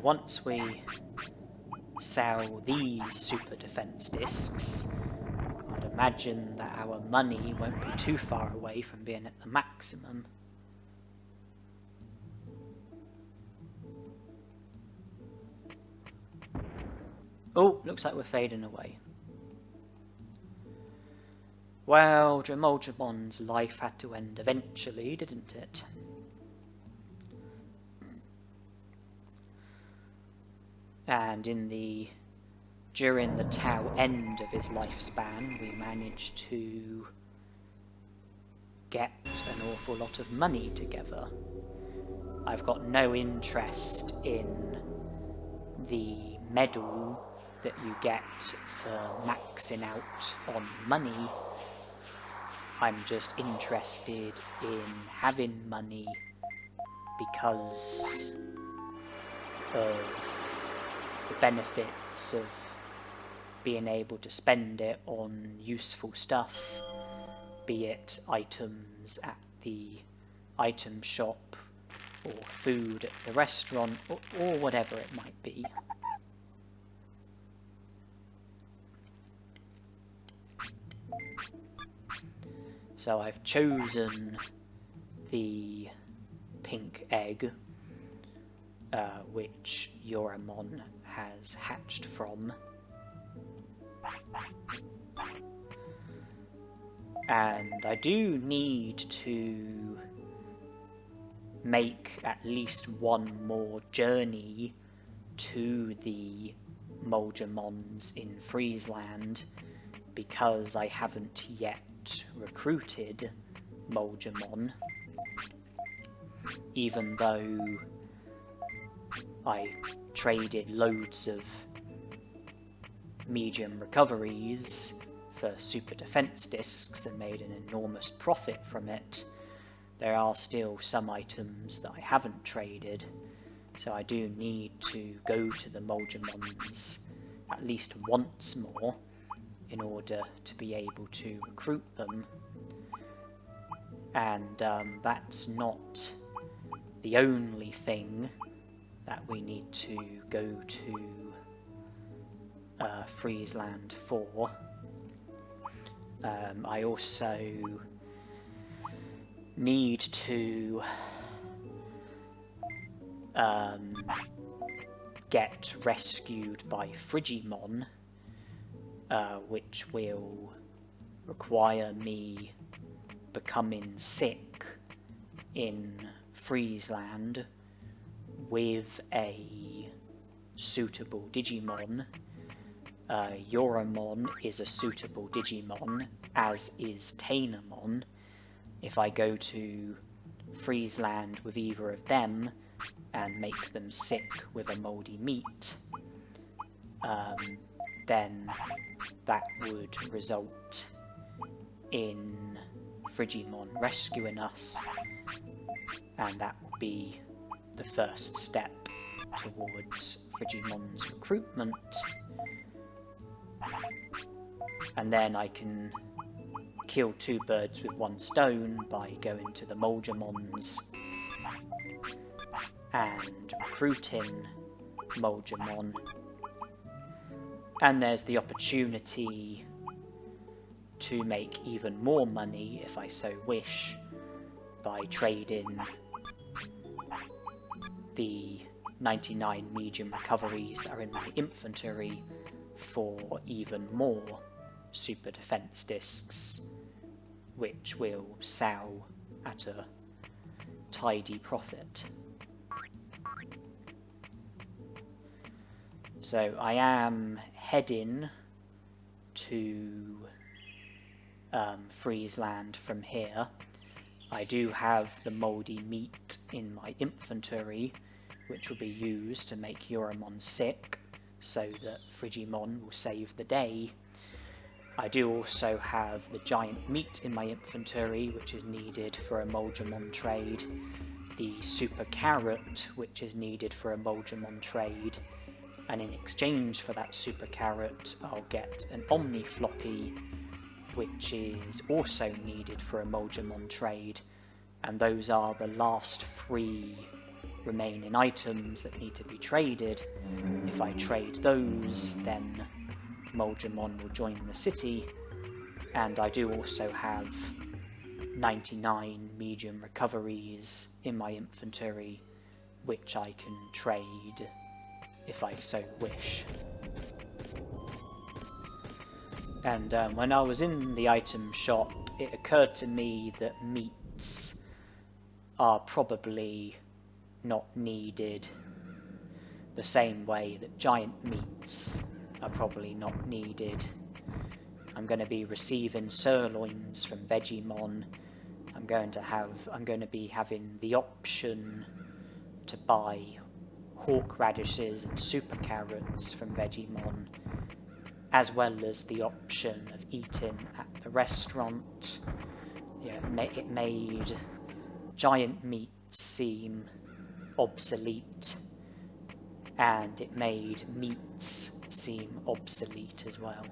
Once we sell these super defense discs, I'd imagine that our money won't be too far away from being at the maximum. Oh, looks like we're fading away. Well, Moldramon's life had to end eventually, didn't it? And during the tail end of his lifespan, we managed to get an awful lot of money together. I've got no interest in the medal that you get for maxing out on money. I'm just interested in having money because of the benefits of being able to spend it on useful stuff, be it items at the item shop or food at the restaurant or whatever it might be. So I've chosen the pink egg, which Garurumon has hatched from. And I do need to make at least one more journey to the Moldramons in Friesland, because I haven't yet recruited Moldramon, even though I traded loads of medium recoveries for super defense discs and made an enormous profit from it. There are still some items that I haven't traded, So I do need to go to the Moldramons at least once more in order to be able to recruit them. And that's not the only thing that we need to go to Friesland for. I also need to get rescued by Digimon, which will require me becoming sick in Friesland with a suitable Digimon. Garurumon is a suitable Digimon, as is Tainomon. If I go to Friesland with either of them and make them sick with a mouldy meat, then that would result in Digimon rescuing us, and that would be the first step towards Digimon's recruitment. And then I can kill two birds with one stone by going to the Moldramons and recruiting Moldramon. And there's the opportunity to make even more money, if I so wish, by trading the 99 medium recoveries that are in my inventory for even more super defense discs, which will sell at a tidy profit. So I am heading to Friesland from here. I do have the mouldy meat in my inventory, which will be used to make Garurumon sick, so that Digimon will save the day. I do also have the giant meat in my inventory, which is needed for a Moldramon trade, the super carrot, which is needed for a Moldramon trade, and in exchange for that super carrot I'll get an Omni floppy, which is also needed for a Moldramon trade, and those are the last 3 remaining items that need to be traded. If I trade those, then Moldramon will join the city, and I do also have 99 medium recoveries in my inventory, which I can trade if I so wish. And when I was in the item shop, it occurred to me that meats are probably not needed the same way that giant meats are probably not needed. I'm going to be receiving sirloins from Vegemon. I'm going to be having the option to buy hawk radishes and super carrots from Vegemon, as well as the option of eating at the restaurant. Yeah, it made giant meats seem obsolete, and it made meats seem obsolete as well.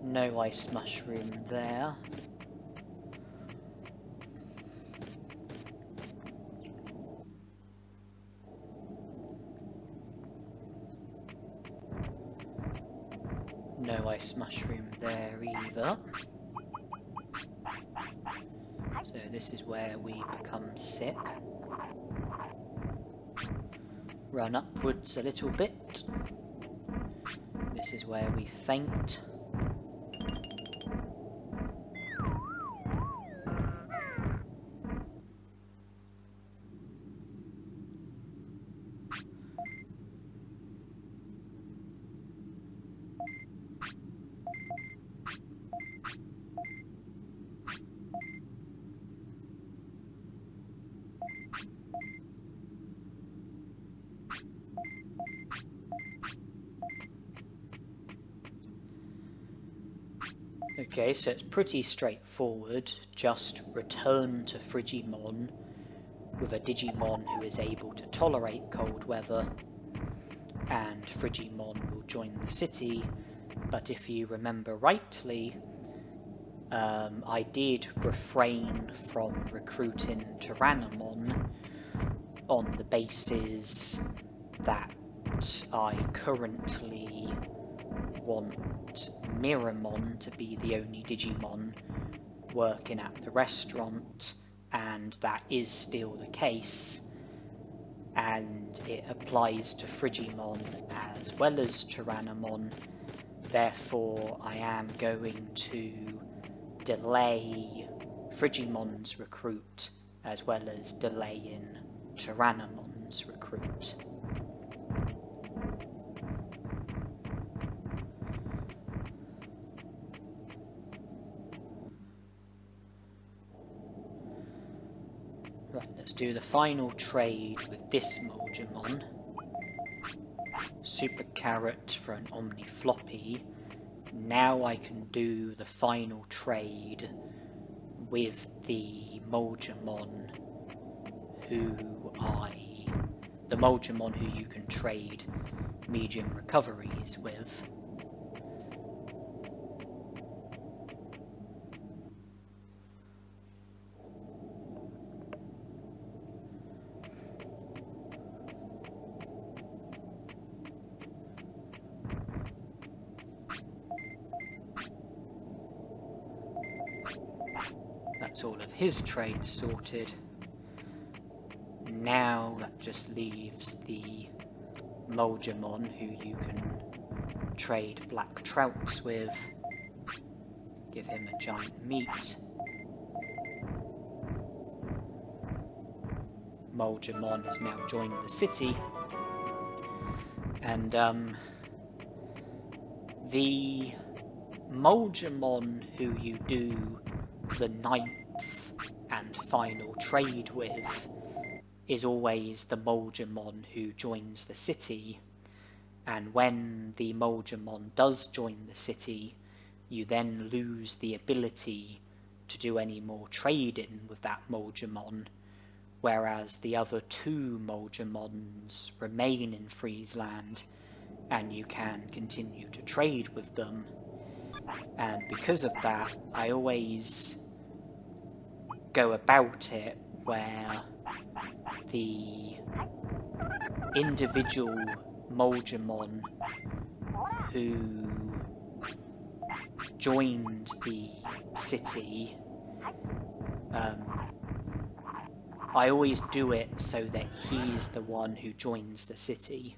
No ice mushroom there. ice mushroom there either. So this is where we become sick. Run upwards a little bit. This is where we faint. Okay, so it's pretty straightforward. Just return to Frigimon with a Digimon who is able to tolerate cold weather, and Frigimon will join the city. But if you remember rightly, I did refrain from recruiting Garurumon on the basis that I currently want Miramon to be the only Digimon working at the restaurant, and that is still the case, and it applies to Frigimon as well as Garurumon. Therefore, I am going to delay Frigimon's recruit as well as delaying Garurummon's recruit. Right, let's do the final trade with this Moljamon. Super Carrot for an Omni Floppy. Now I can do the final trade with the Moljamon who you can trade medium recoveries with. That's all of his trades sorted. Now that just leaves the Moljamon who you can trade black trouts with. Give him a giant meat. Moljamon has now joined the city. And the Moljamon who you do the 9th and final trade with is always the Moljamon who joins the city, and when the Moljamon does join the city, you then lose the ability to do any more trading with that Moljamon, whereas the other 2 Moljamons remain in Friesland and you can continue to trade with them. And because of that, I always go about it where the individual Moljamon who joined the city, I always do it so that he's the one who joins the city.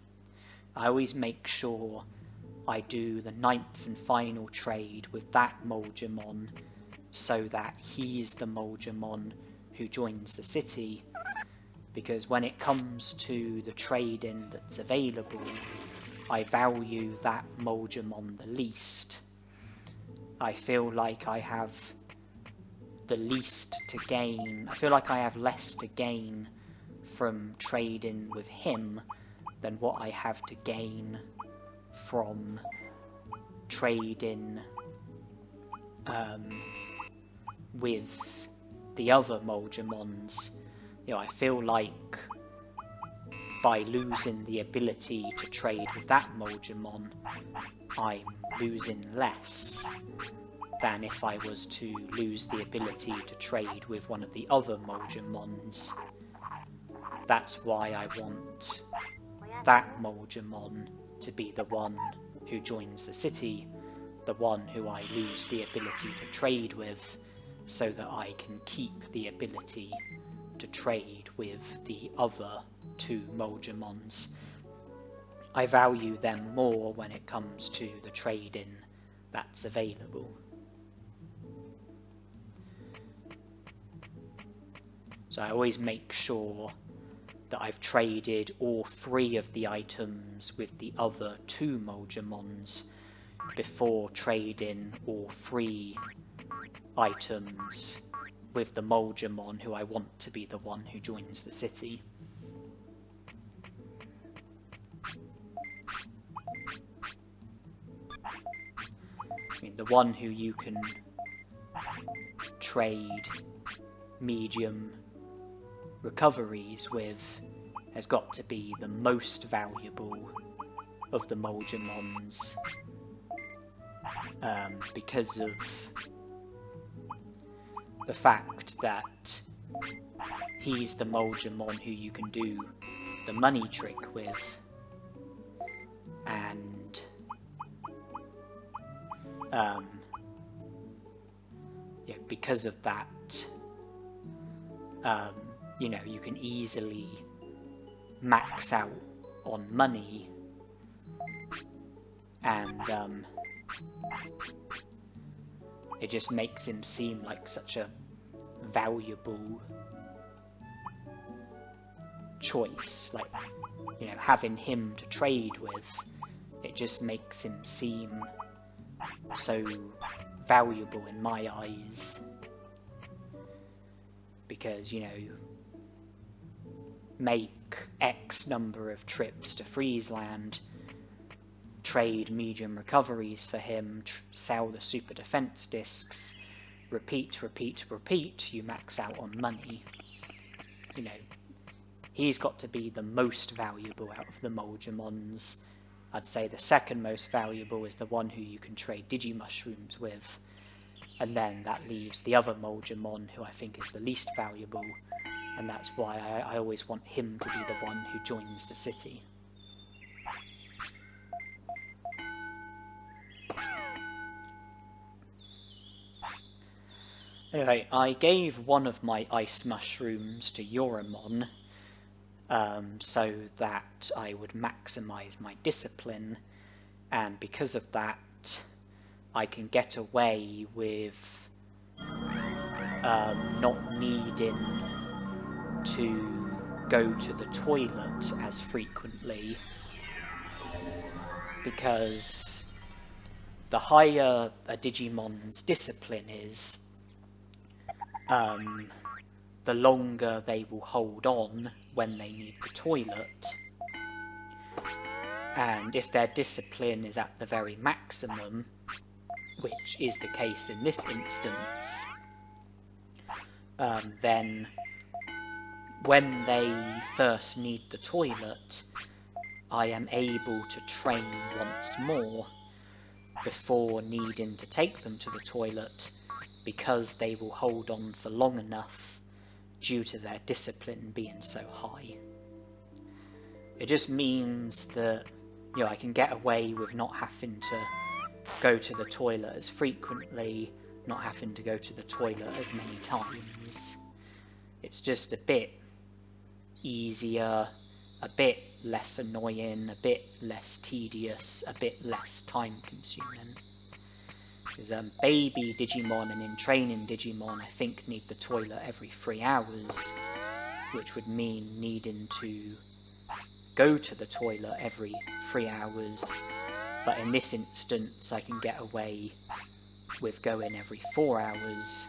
I always make sure I do the 9th and final trade with that Moljamon so that he's the Moljamon who joins the city, because when it comes to the trading that's available, I value that Moljamon the least. I feel like I have the least to gain. I feel like I have less to gain from trading with him than what I have to gain from trading with the other Moljamons. You know, I feel like by losing the ability to trade with that Moljamon, I'm losing less than if I was to lose the ability to trade with one of the other Moljamons. That's why I want that Moljamon to be the one who joins the city. the one who I lose the ability to trade with, so that I can keep the ability to trade with the other two Moldramons. I value them more when it comes to the trade-in that's available. So I always make sure that I've traded all 3 of the items with the other 2 Moldramons before trading all 3 items with the Moldramon who I want to be the one who joins the city. I mean, the one who you can trade medium recoveries with has got to be the most valuable of the Moldramons, because of the fact that he's the Moldramon who you can do the money trick with, and yeah, because of that, you know, you can easily max out on money, and it just makes him seem like such a valuable choice. Like, you know, having him to trade with, it just makes him seem so valuable in my eyes. Because, you know, you make X number of trips to Friesland, trade medium recoveries for him, sell the super defense discs, repeat, you max out on money. You know, he's got to be the most valuable out of the Moldramons. I'd say the second most valuable is the one who you can trade Digimushrooms with, and then that leaves the other Moldramon, who I think is the least valuable, and that's why I always want him to be the one who joins the city. Anyway, I gave one of my ice mushrooms to Garurumon, so that I would maximise my discipline, and because of that, I can get away with not needing to go to the toilet as frequently, because the higher a Digimon's discipline is, the longer they will hold on when they need the toilet. And if their discipline is at the very maximum, which is the case in this instance, then when they first need the toilet, I am able to train once more before needing to take them to the toilet, because they will hold on for long enough due to their discipline being so high. It just means that, you know, I can get away with not having to go to the toilet as frequently, not having to go to the toilet as many times. It's just a bit easier, a bit less annoying, a bit less tedious, a bit less time consuming. Because baby Digimon and in training Digimon, I think, need the toilet every 3 hours, which would mean needing to go to the toilet every 3 hours, but in this instance I can get away with going every 4 hours.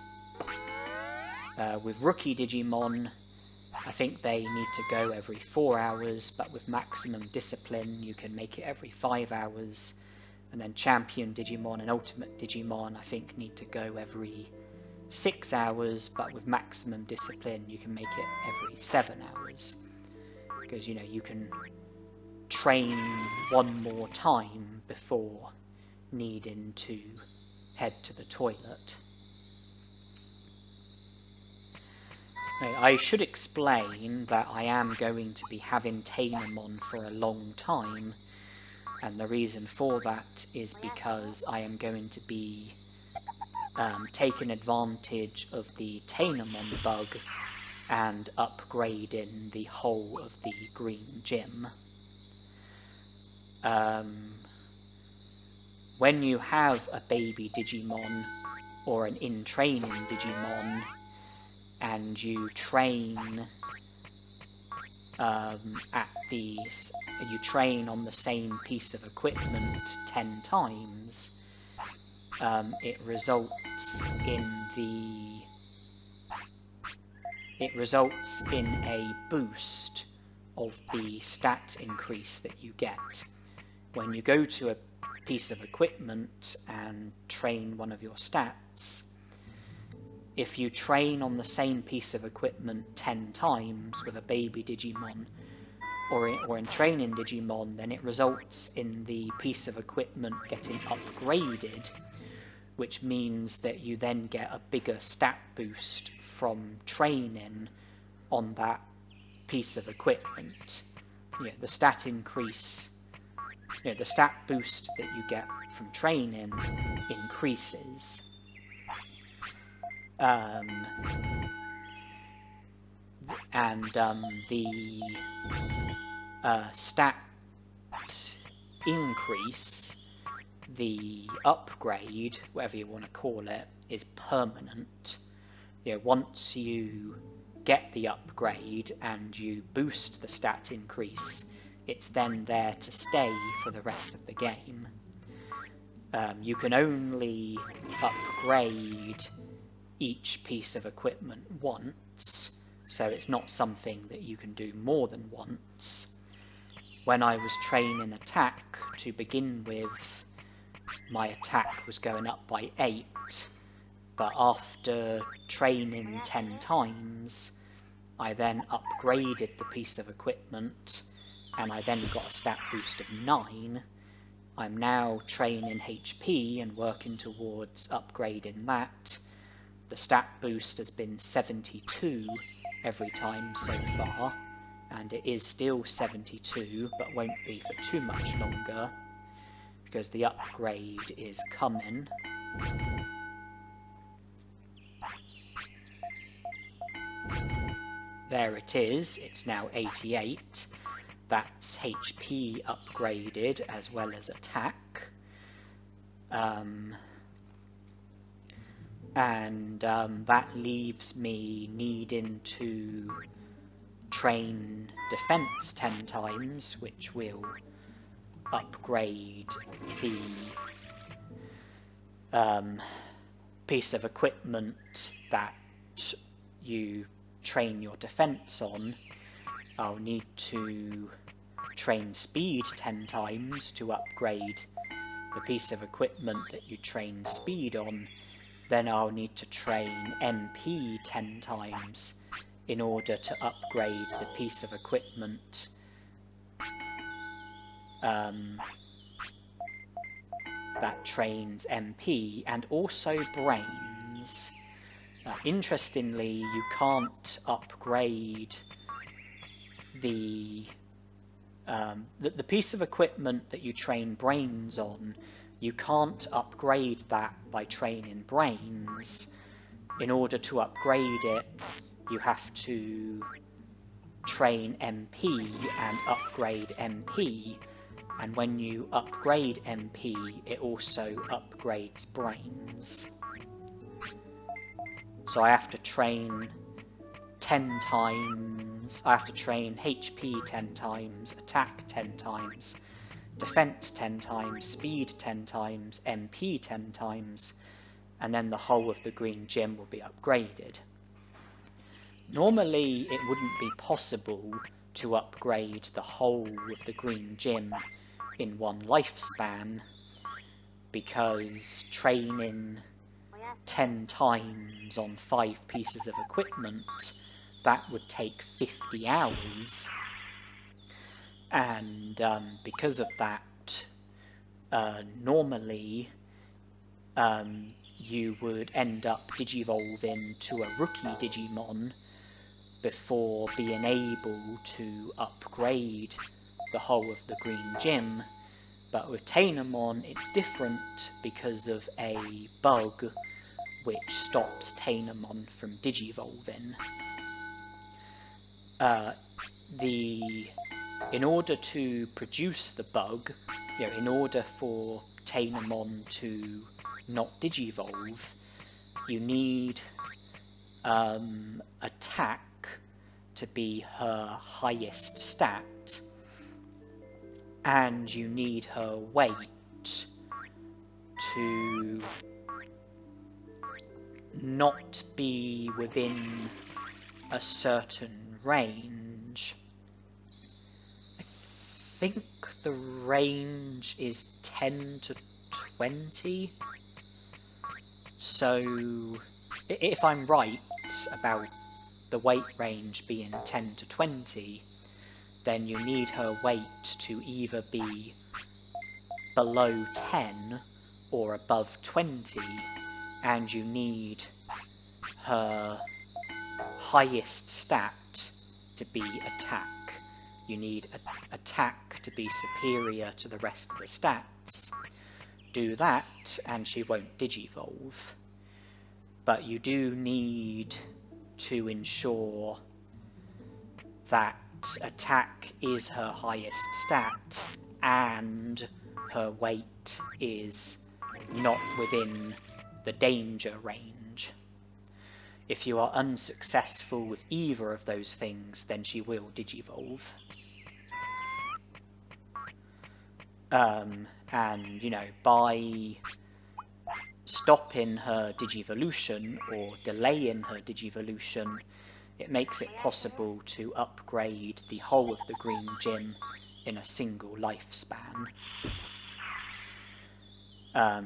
With rookie Digimon, I think they need to go every 4 hours, but with maximum discipline you can make it every 5 hours. And then Champion Digimon and Ultimate Digimon, I think, need to go every 6 hours, but with maximum discipline you can make it every 7 hours. Because, you know, you can train one more time before needing to head to the toilet. Now, I should explain that I am going to be having Tainemon for a long time, And the reason for that is because I am going to be taking advantage of the Tainomon bug and upgrading the whole of the green gym. When you have a baby Digimon or an in-training Digimon and you train you train on the same piece of equipment 10 times, it results in a boost of the stat increase that you get. When you go to a piece of equipment and train one of your stats, if you train on the same piece of equipment 10 times with a baby Digimon or in training Digimon, then it results in the piece of equipment getting upgraded, which means that you then get a bigger stat boost from training on that piece of equipment. The stat increase, the stat boost that you get from training increases. The stat increase, the upgrade, whatever you want to call it, is permanent. Once you get the upgrade and you boost the stat increase, it's then there to stay for the rest of the game. You can only upgrade each piece of equipment once, so it's not something that you can do more than once. When I was training attack to begin with, my attack was going up by 8, but after training 10 times, I then upgraded the piece of equipment, and I then got a stat boost of 9. I'm now training HP and working towards upgrading that. The stat boost has been 72 every time so far, and it is still 72, but won't be for too much longer, because the upgrade is coming. There it is, it's now 88. That's HP upgraded as well as attack. That leaves me needing to train defense 10 times, which will upgrade the piece of equipment that you train your defense on. I'll need to train speed 10 times to upgrade the piece of equipment that you train speed on. Then I'll need to train MP 10 times in order to upgrade the piece of equipment that trains MP, and also brains. Interestingly, you can't upgrade the piece of equipment that you train brains on. You can't upgrade that by training brains. In order to upgrade it, you have to train MP and upgrade MP, and when you upgrade MP, it also upgrades brains. So I have to train 10 times, I have to train HP 10 times, attack 10 times, defense 10 times, speed 10 times, MP 10 times, and then the whole of the green gym will be upgraded. Normally, it wouldn't be possible to upgrade the whole of the green gym in one lifespan, because training 10 times on 5 pieces of equipment, that would take 50 hours. And because of that, normally you would end up digivolving to a rookie Digimon before being able to upgrade the whole of the green gym, But with Tainomon, it's different because of a bug which stops Tainomon from digivolving. In order to produce the bug, in order for Tainomon to not digivolve, you need attack to be her highest stat, and you need her weight to not be within a certain range. I think the range is 10 to 20. So, if I'm right about the weight range being 10 to 20, then you need her weight to either be below 10 or above 20, and you need her highest stat to be attack. You need attack to be superior to the rest of the stats. Do that and she won't digivolve. But you do need to ensure that attack is her highest stat and her weight is not within the danger range. If you are unsuccessful with either of those things, then she will digivolve. And, by stopping her digivolution or delaying her digivolution, it makes it possible to upgrade the whole of the Green Gym in a single lifespan.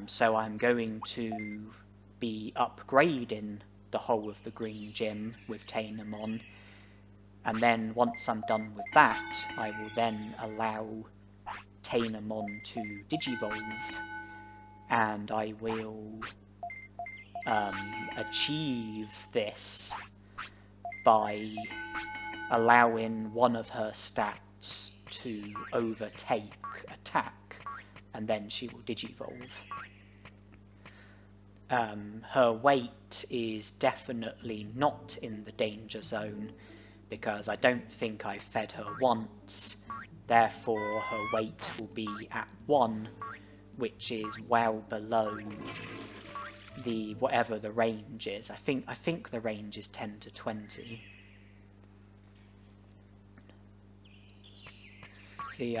So I'm going to be upgrading the whole of the Green Gym with Tainomon, and then once I'm done with that, I will then allow Tainomon to digivolve, and I will achieve this by allowing one of her stats to overtake attack, and then she will digivolve. Her weight is definitely not in the danger zone, because I don't think I fed her once, therefore her weight will be at 1, which is well below the whatever the range is. I think the range is 10 to 20. See,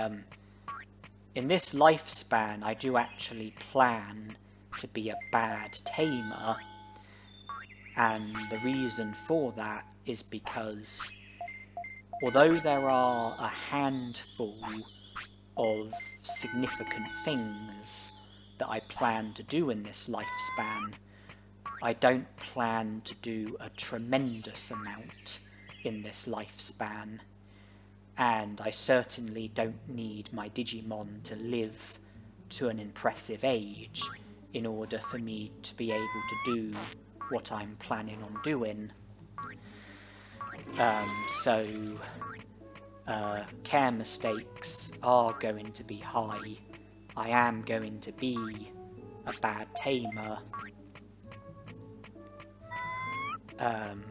in this lifespan, I do actually plan to be a bad tamer, and the reason for that is because although there are a handful of significant things that I plan to do in this lifespan, I don't plan to do a tremendous amount in this lifespan, and I certainly don't need my Digimon to live to an impressive age in order for me to be able to do what I'm planning on doing. Care mistakes are going to be high. I am going to be a bad tamer. I'm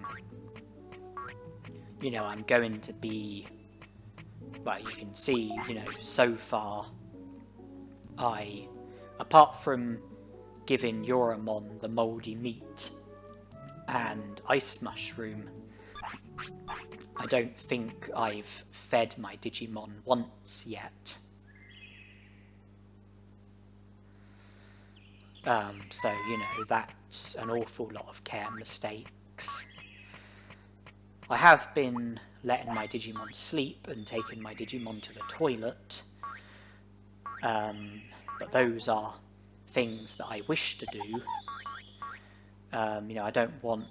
going to be... Well, you can see, so far, apart from giving Garurumon the mouldy meat and ice mushroom, I don't think I've fed my Digimon once yet. That's an awful lot of care mistakes. I have been letting my Digimon sleep and taking my Digimon to the toilet, but those are things that I wish to do. I don't want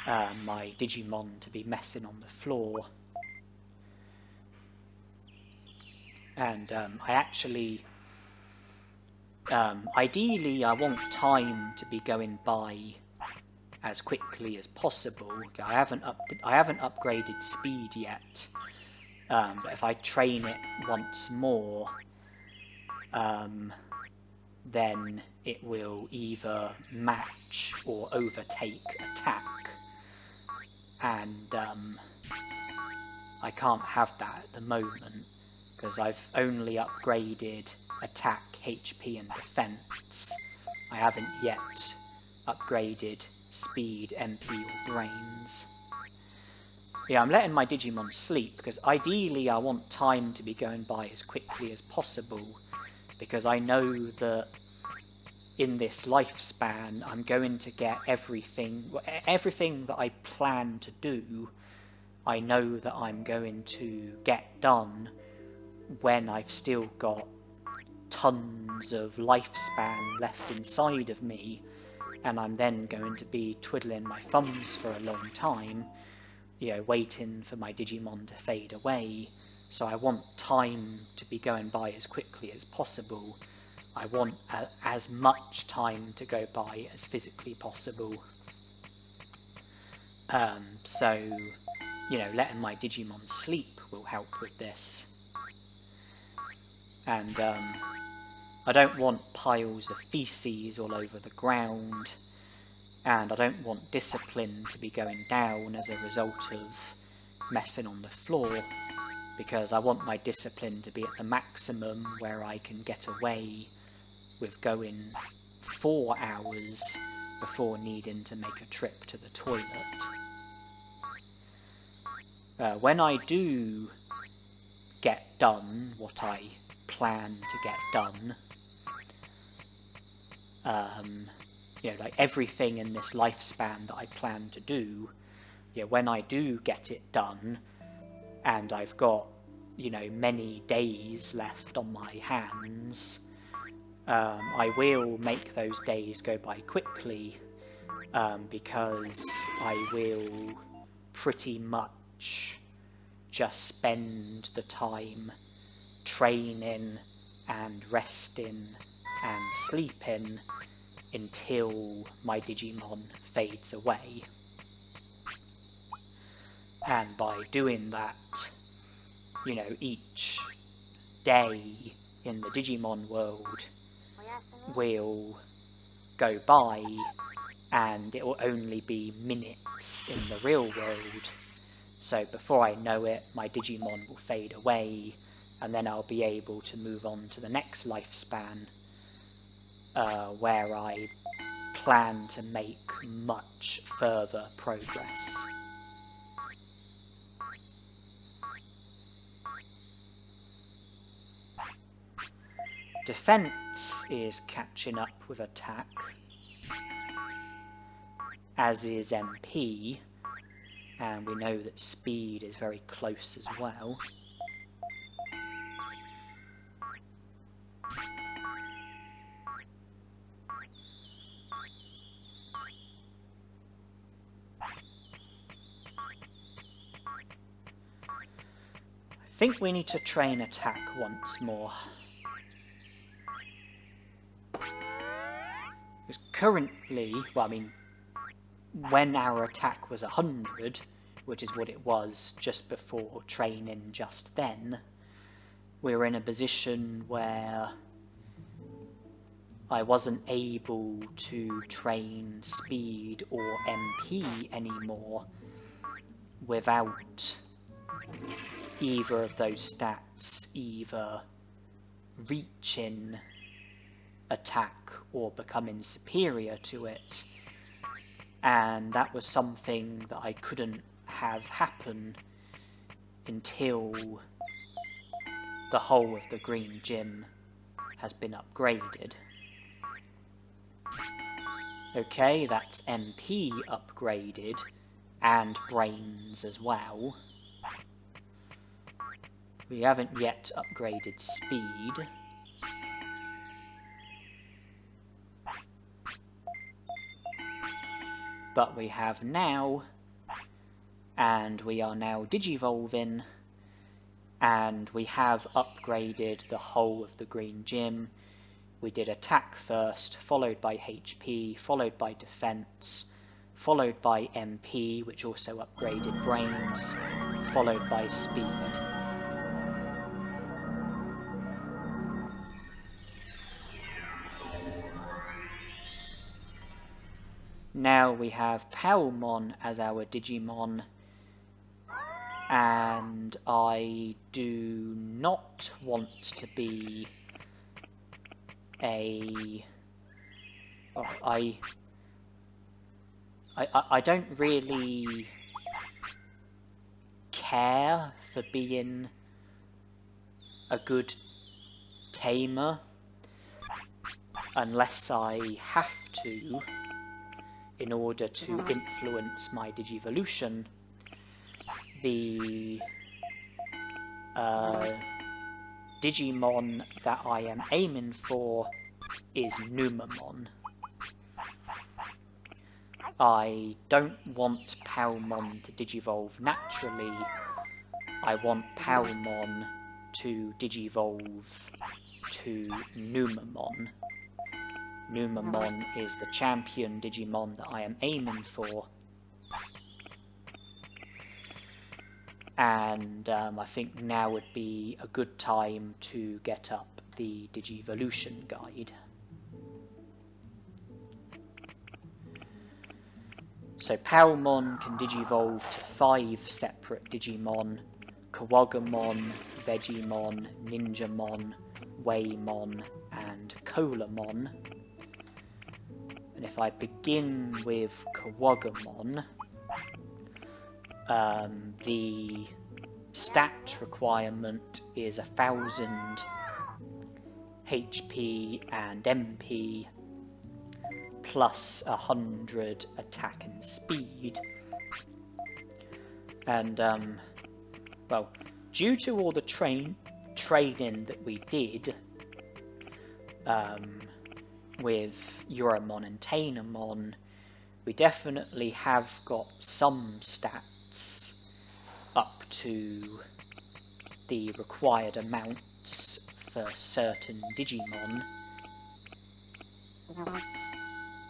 my Digimon to be messing on the floor. And I actually... ideally, I want time to be going by as quickly as possible. I haven't upgraded speed yet, but if I train it once more, then it will either match or overtake attack, and I can't have that at the moment because I've only upgraded attack, HP and defense. I haven't yet upgraded speed, MP or brains. Yeah, I'm letting my Digimon sleep because ideally I want time to be going by as quickly as possible, because I know that in this lifespan I'm going to get everything that I plan to do. I know that I'm going to get done when I've still got tons of lifespan left inside of me, and I'm then going to be twiddling my thumbs for a long time, waiting for my Digimon to fade away. So I want time to be going by as quickly as possible. I want as much time to go by as physically possible. So, letting my Digimon sleep will help with this. And I don't want piles of feces all over the ground, and I don't want discipline to be going down as a result of messing on the floor, because I want my discipline to be at the maximum where I can get away with going 4 hours before needing to make a trip to the toilet. When I do get done what I plan to get done, like everything in this lifespan that I plan to do, when I do get it done, and I've got, many days left on my hands, I will make those days go by quickly, because I will pretty much just spend the time training and resting and sleeping until my Digimon fades away. And by doing that, each day in the Digimon world will go by, and it will only be minutes in the real world. So before I know it, my Digimon will fade away, and then I'll be able to move on to the next lifespan, where I plan to make much further progress. Defense is catching up with attack, as is MP, and we know that speed is very close as well. I think we need to train attack once more. Because currently, when our attack was 100, which is what it was just before training just then, we were in a position where I wasn't able to train speed or MP anymore without either of those stats either reaching attack or becoming superior to it, and that was something that I couldn't have happen until the whole of the green gym has been upgraded. Okay, that's MP upgraded, and brains as well. We haven't yet upgraded speed. But we have now, and we are now digivolving, and we have upgraded the whole of the green gym. We did attack first, followed by HP, followed by defense, followed by MP, which also upgraded brains, followed by speed. Now we have Palmon as our Digimon, and I do not want to be a... Oh, I don't really care for being a good tamer unless I have to in order to influence my Digivolution. The Digimon that I am aiming for is Numamon. I don't want Palmon to digivolve naturally. I want Palmon to digivolve to Numamon. Numamon is the champion Digimon that I am aiming for. And I think now would be a good time to get up the Digivolution guide. So Palmon can digivolve to 5 separate Digimon: Kawagamon, Vegiemon, Ninjamon, Waymon, and Colamon. And if I begin with Kawagamon, the stat requirement is 1000 HP and MP plus 100 attack and speed. And well, due to all the training that we did with Garurumon and Tainomon, we definitely have got some stats up to the required amounts for certain Digimon.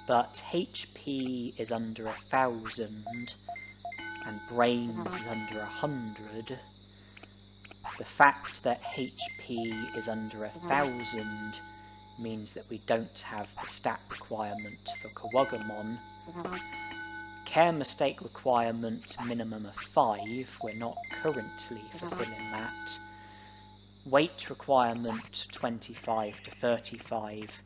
But HP is under 1000 and Brains is under 100. The fact that HP is under 1000 means that we don't have the stat requirement for Kawagamon. Care mistake requirement minimum of 5, we're not currently fulfilling that. Weight requirement 25 to 35,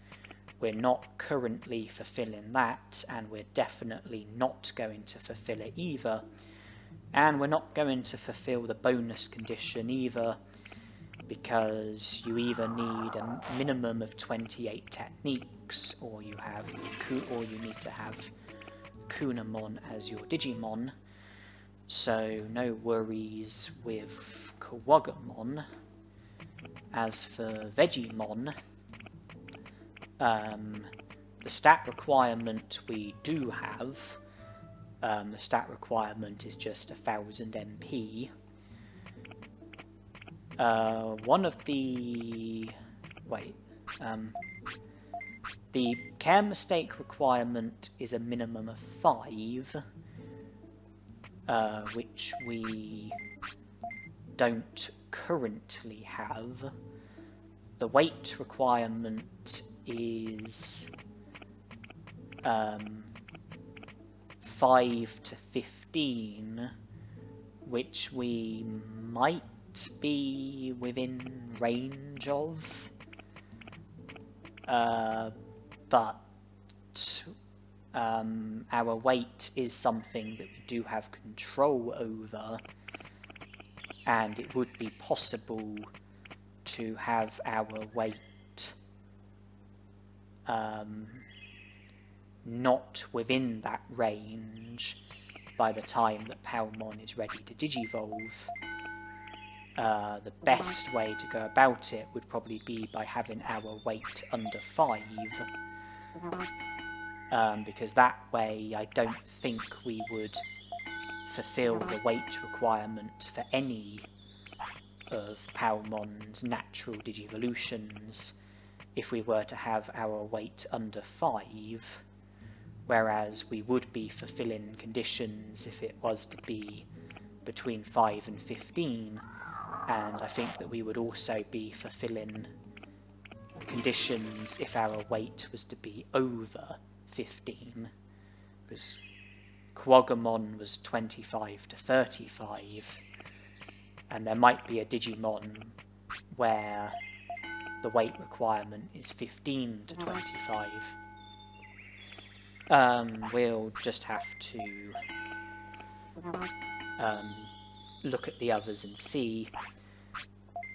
we're not currently fulfilling that, and we're definitely not going to fulfill it either. And we're not going to fulfill the bonus condition either, because you either need a minimum of 28 techniques, or you need to have Kunamon as your Digimon. So no worries with Kawagamon. As for Vegiemon, the stat requirement we do have, the stat requirement is just 1000 MP. The care mistake requirement is a minimum of 5, which we don't currently have. The weight requirement is 5 to 15, which we might be within range of, but our weight is something that we do have control over, and it would be possible to have our weight not within that range by the time that Palmon is ready to digivolve. The best way to go about it would probably be by having our weight under 5, because that way I don't think we would fulfill the weight requirement for any of Palmon's natural Digivolutions if we were to have our weight under 5, whereas we would be fulfilling conditions if it was to be between 5 and 15, and I think that we would also be fulfilling conditions if our weight was to be over 15, because Quaggamon was 25 to 35, and there might be a Digimon where the weight requirement is 15 to 25. We'll just have to look at the others and see.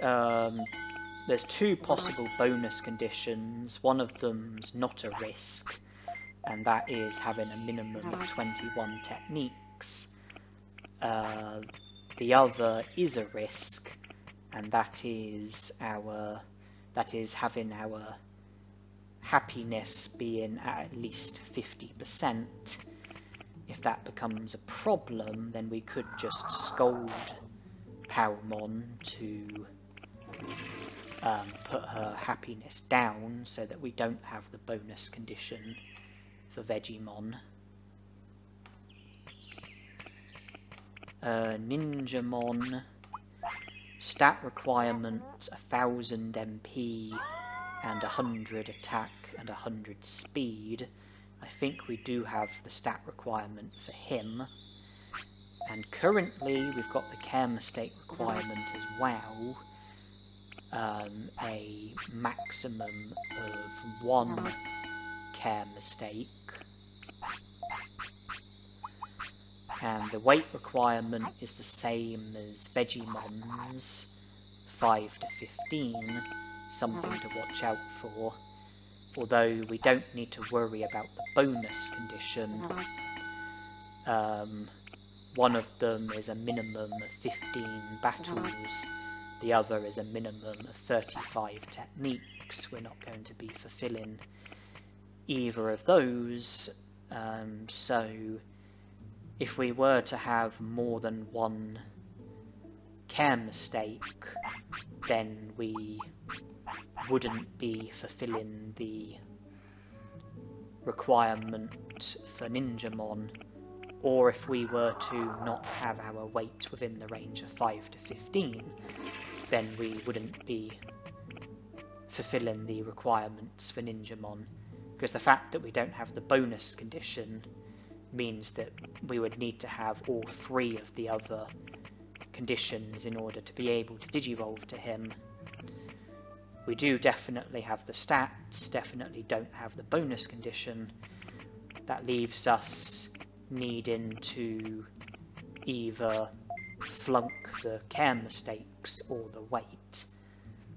There's two possible bonus conditions. One of them's not a risk, and that is having a minimum of 21 techniques. The other is a risk, and that is having our happiness being at least 50%. If that becomes a problem, then we could just scold Palmon to put her happiness down so that we don't have the bonus condition for Vegemon. Ninjamon, stat requirement 1000 MP and 100 attack and 100 speed. I think we do have the stat requirement for him. And currently we've got the care mistake requirement as well. A maximum of 1 care mistake. And the weight requirement is the same as Vegemon's, 5 to 15, something to watch out for. Although we don't need to worry about the bonus condition. One of them is a minimum of 15 battles, the other is a minimum of 35 techniques. We're not going to be fulfilling either of those, so if we were to have more than 1 care mistake, then we wouldn't be fulfilling the requirement for Ninjamon, or if we were to not have our weight within the range of 5 to 15, then we wouldn't be fulfilling the requirements for Ninjamon, because the fact that we don't have the bonus condition means that we would need to have all 3 of the other conditions in order to be able to digivolve to him. We do definitely have the stats, definitely don't have the bonus condition. That leaves us needing to either flunk the care mistakes or the weight.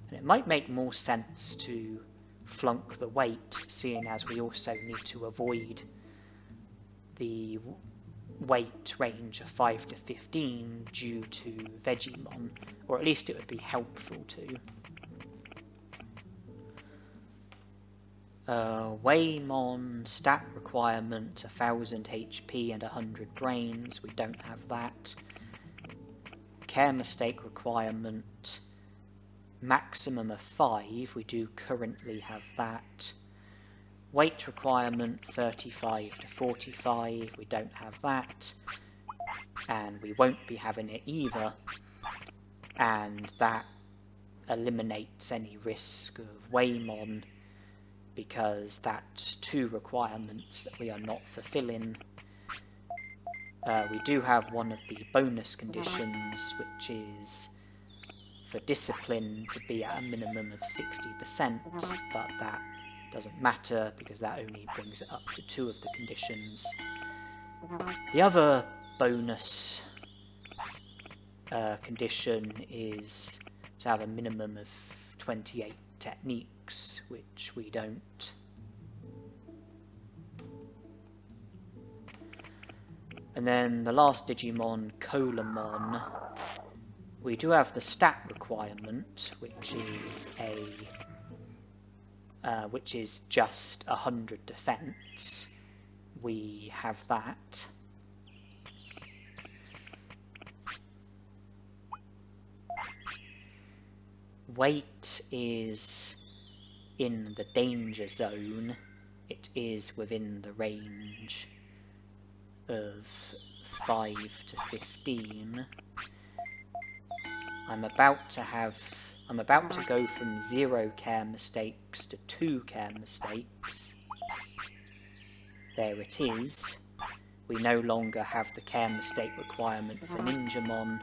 And it might make more sense to flunk the weight, seeing as we also need to avoid the weight range of 5 to 15 due to Vegemon, or at least it would be helpful to. Waymon, stat requirement 1000 HP and 100 brains, we don't have that. Care mistake requirement maximum of 5, we do currently have that. Weight requirement 35 to 45, we don't have that, and we won't be having it either, and that eliminates any risk of Waymon, because that's 2 requirements that we are not fulfilling. We do have one of the bonus conditions, which is for discipline to be at a minimum of 60%, but that doesn't matter because that only brings it up to 2 of the conditions. The other bonus condition is to have a minimum of 28 techniques, which we don't. And then the last Digimon, Colamon, we do have the stat requirement, which is just 100 defense. We have that. Weight is in the danger zone. It is within the range of 5 to 15. I'm about to go from 0 care mistakes to 2 care mistakes. There it is. We no longer have the care mistake requirement for Ninjamon.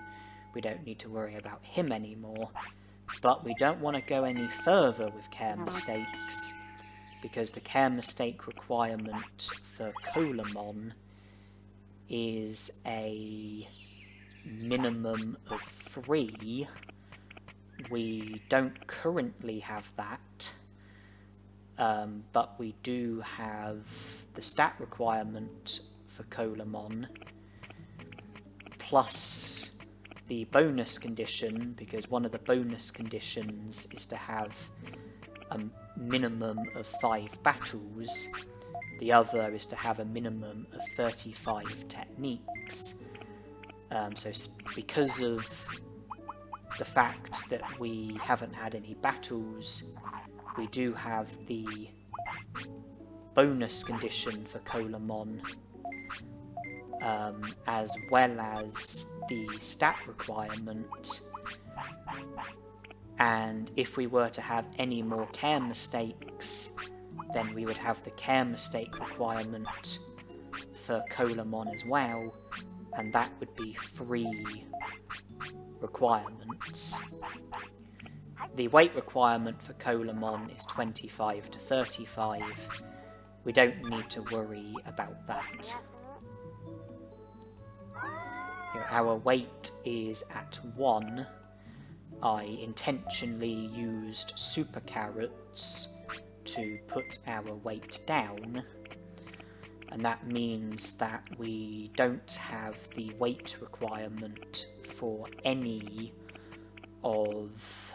We don't need to worry about him anymore. But we don't want to go any further with care mistakes, because the care mistake requirement for Colamon is a minimum of 3. We don't currently have that, but we do have the stat requirement for Colamon, plus the bonus condition, because one of the bonus conditions is to have a minimum of 5 battles, the other is to have a minimum of 35 techniques. So because of the fact that we haven't had any battles, we do have the bonus condition for Colamon, as well as the stat requirement, and if we were to have any more care mistakes, then we would have the care mistake requirement for Colamon as well, and that would be 3 requirements. The weight requirement for Colamon is 25 to 35. We don't need to worry about that. Our weight is at 1. I intentionally used super carrots to put our weight down, and that means that we don't have the weight requirement for any of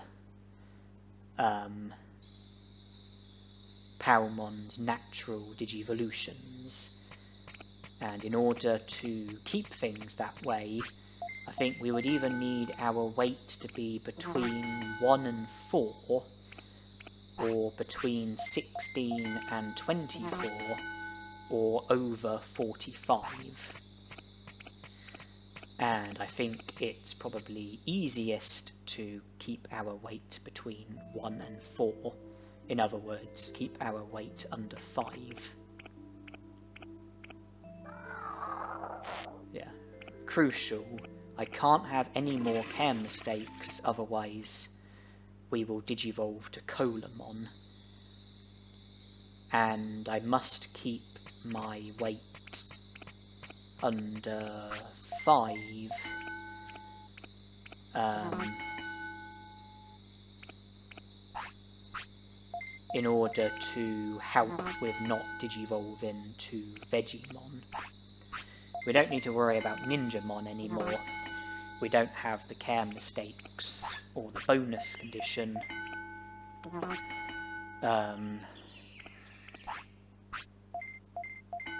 Palmon's natural Digivolutions. And in order to keep things that way, I think we would either need our weight to be between 1 and 4, or between 16 and 24, or over 45. And I think it's probably easiest to keep our weight between 1 and 4. In other words, keep our weight under 5. Yeah. Crucial. I can't have any more care mistakes, otherwise we will digivolve to Colamon. And I must keep my weight under 5. In order to help with not digivolving to Vegemon. We don't need to worry about Ninjamon anymore. We don't have the care mistakes or the bonus condition.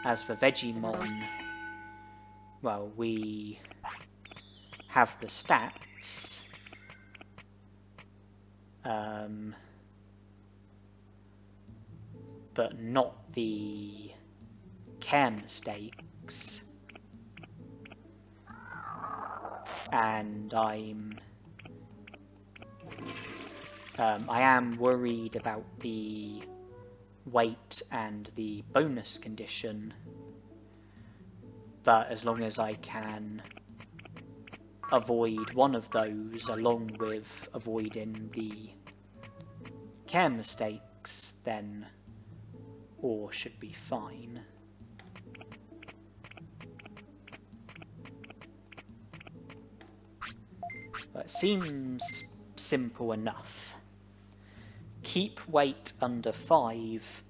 As for Vegemon, well, we have the stats. But not the care mistakes. And I am worried about the weight and the bonus condition, but as long as I can avoid one of those along with avoiding the care mistakes, then all should be fine. But it seems simple enough. Keep weight under 5,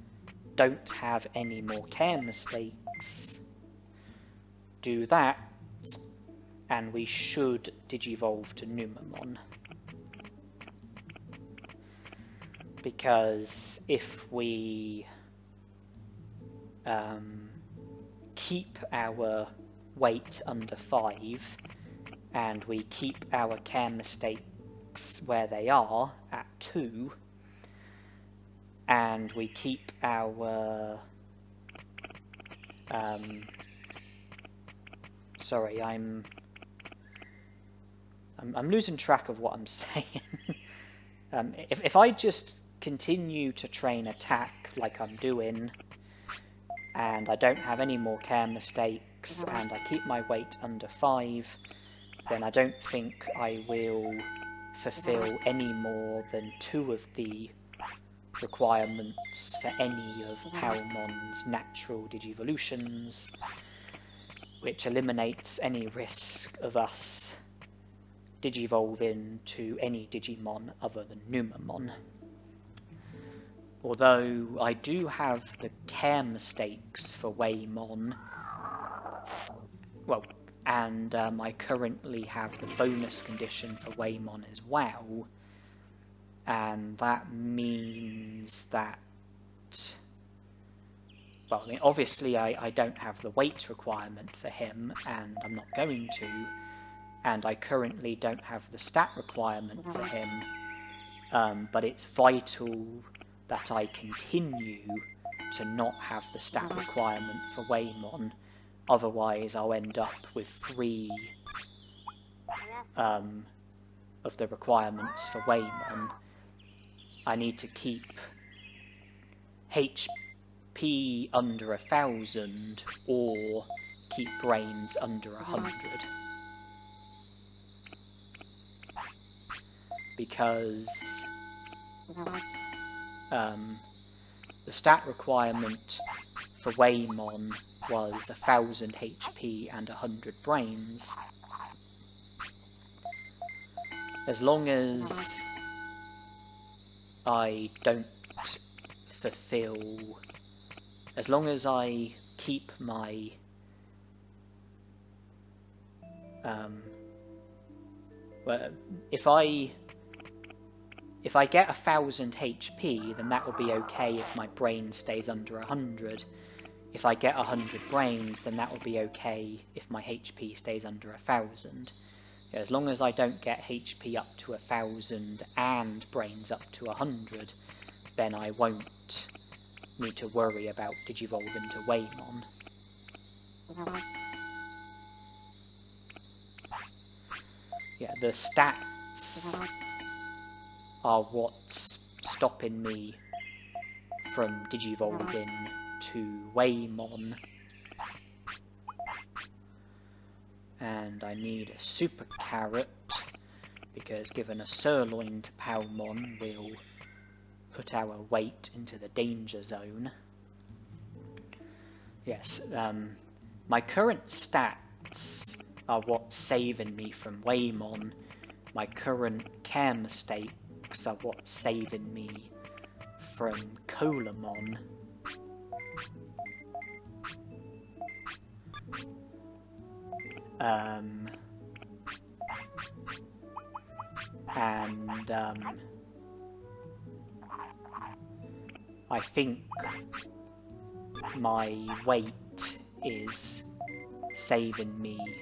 don't have any more care mistakes. Do that, and we should digivolve to Numamon. Because if we keep our weight under 5, and we keep our care mistakes where they are, at 2, and we keep our... sorry, I'm losing track of what I'm saying. If I just continue to train attack like I'm doing, and I don't have any more care mistakes, and I keep my weight under 5, then I don't think I will fulfill any more than 2 of the requirements for any of Palmon's natural Digivolutions, which eliminates any risk of us Digivolving to any Digimon other than Numamon. Although I do have the care mistakes for Waymon, well, and I currently have the bonus condition for Waymon as well, and that means that, well, I mean, obviously I don't have the weight requirement for him, and I'm not going to, and I currently don't have the stat requirement for him, but it's vital that I continue to not have the stat requirement for Waymon, otherwise I'll end up with 3 of the requirements for Waymon. I need to keep HP under 1,000 or keep brains under 100. Because the stat requirement for Waymon was 1,000 HP and 100 brains. As long as I don't fulfill, as long as I keep my well, if I get 1,000 HP, then that will be okay if my brain stays under 100. If I get 100 brains, then that will be okay if my HP stays under 1,000. As long as I don't get HP up to 1,000 and brains up to 100, then I won't need to worry about Digivolving to Waymon. Yeah, the stats are what's stopping me from Digivolving to Waymon. And I need a super carrot, because given a sirloin to Palmon, we'll put our weight into the danger zone. Yes, my current stats are what's saving me from Waymon. My current care mistakes are what's saving me from Colamon. I think my weight is saving me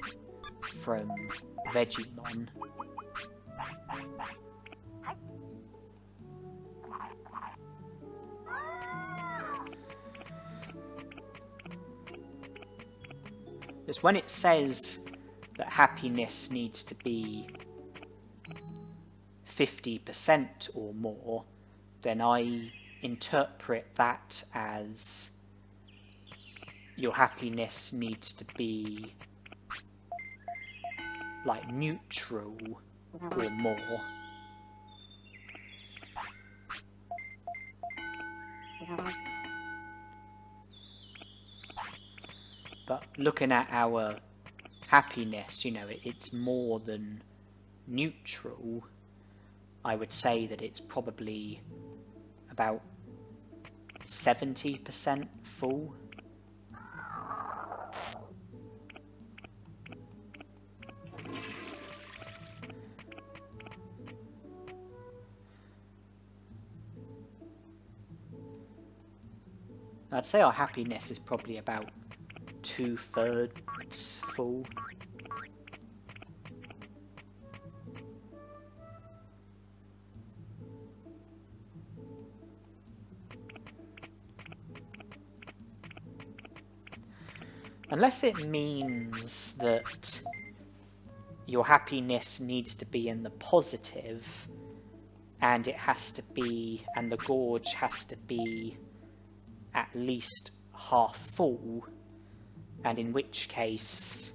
from Vegemon. Because when it says that happiness needs to be 50% or more, then I interpret that as your happiness needs to be like neutral or more. But looking at our happiness, you know, it's more than neutral. I would say that it's probably about 70% full. I'd say our happiness is probably about 2/3 full. Unless it means that your happiness needs to be in the positive, and it has to be, and the gorge has to be at least half full, and in which case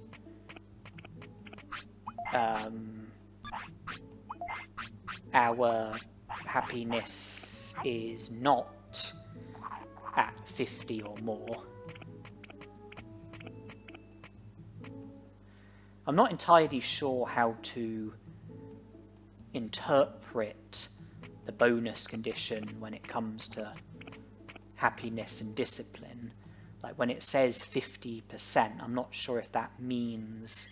our happiness is not at 50 or more. I'm not entirely sure how to interpret the bonus condition when it comes to happiness and discipline. Like when it says 50%, I'm not sure if that means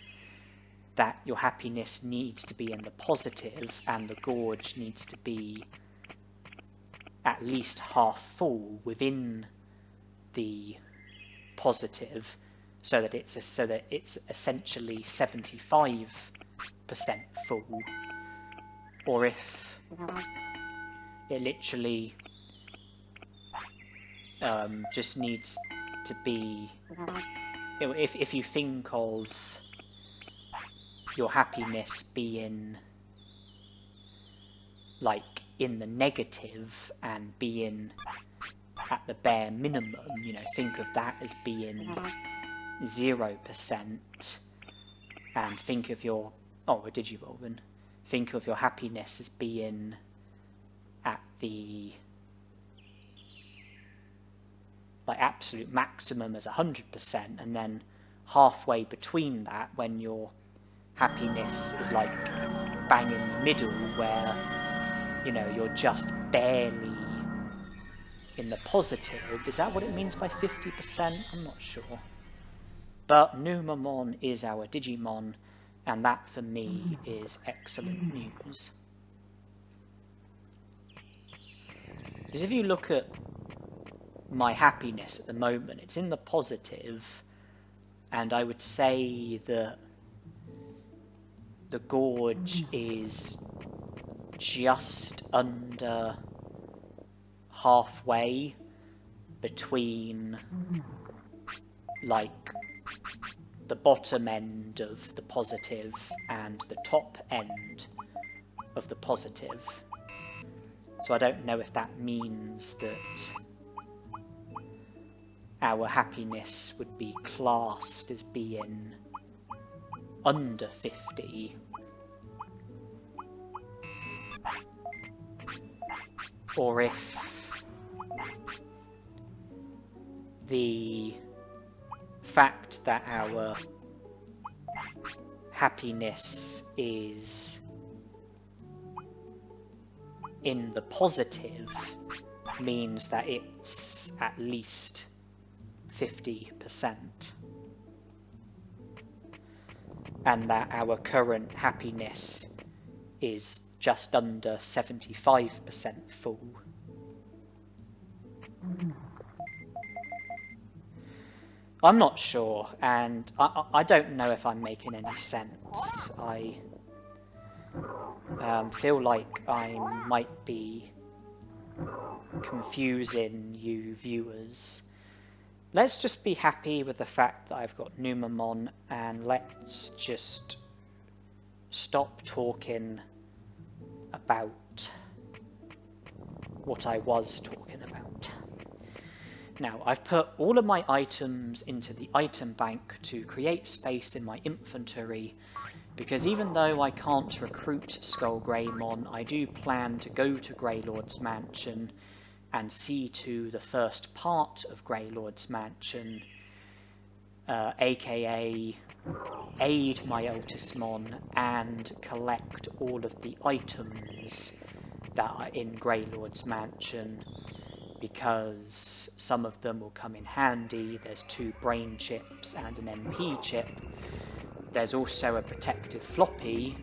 that your happiness needs to be in the positive and the gorge needs to be at least half full within the positive, so that it's essentially 75% full, or if it literally just needs to be, if you think of your happiness being like in the negative and being at the bare minimum, you know, think of that as being 0%, and think of your, oh, Digivolving, think of your happiness as being at the like absolute maximum as 100%, and then halfway between that when your happiness is like bang in the middle where, you know, you're just barely in the positive. Is that what it means by 50%? I'm not sure. But Numamon is our Digimon, and that for me is excellent news. Because if you look at my happiness at the moment, it's in the positive, and I would say that the gorge is just under halfway between like the bottom end of the positive and the top end of the positive. So I don't know if that means that our happiness would be classed as being under 50, or if the fact that our happiness is in the positive means that it's at least 50%, and that our current happiness is just under 75% full. I'm not sure, and I don't know if I'm making any sense. I feel like I might be confusing you viewers. Let's just be happy with the fact that I've got Numamon, and let's just stop talking about what I was talking about. Now, I've put all of my items into the item bank to create space in my inventory, because even though I can't recruit Skullgreymon, I do plan to go to Greylord's Mansion and see to the first part of Greylord's Mansion, aka aid my Otismon and collect all of the items that are in Greylord's Mansion, because some of them will come in handy. There's 2 brain chips and an MP chip. There's also a protective floppy,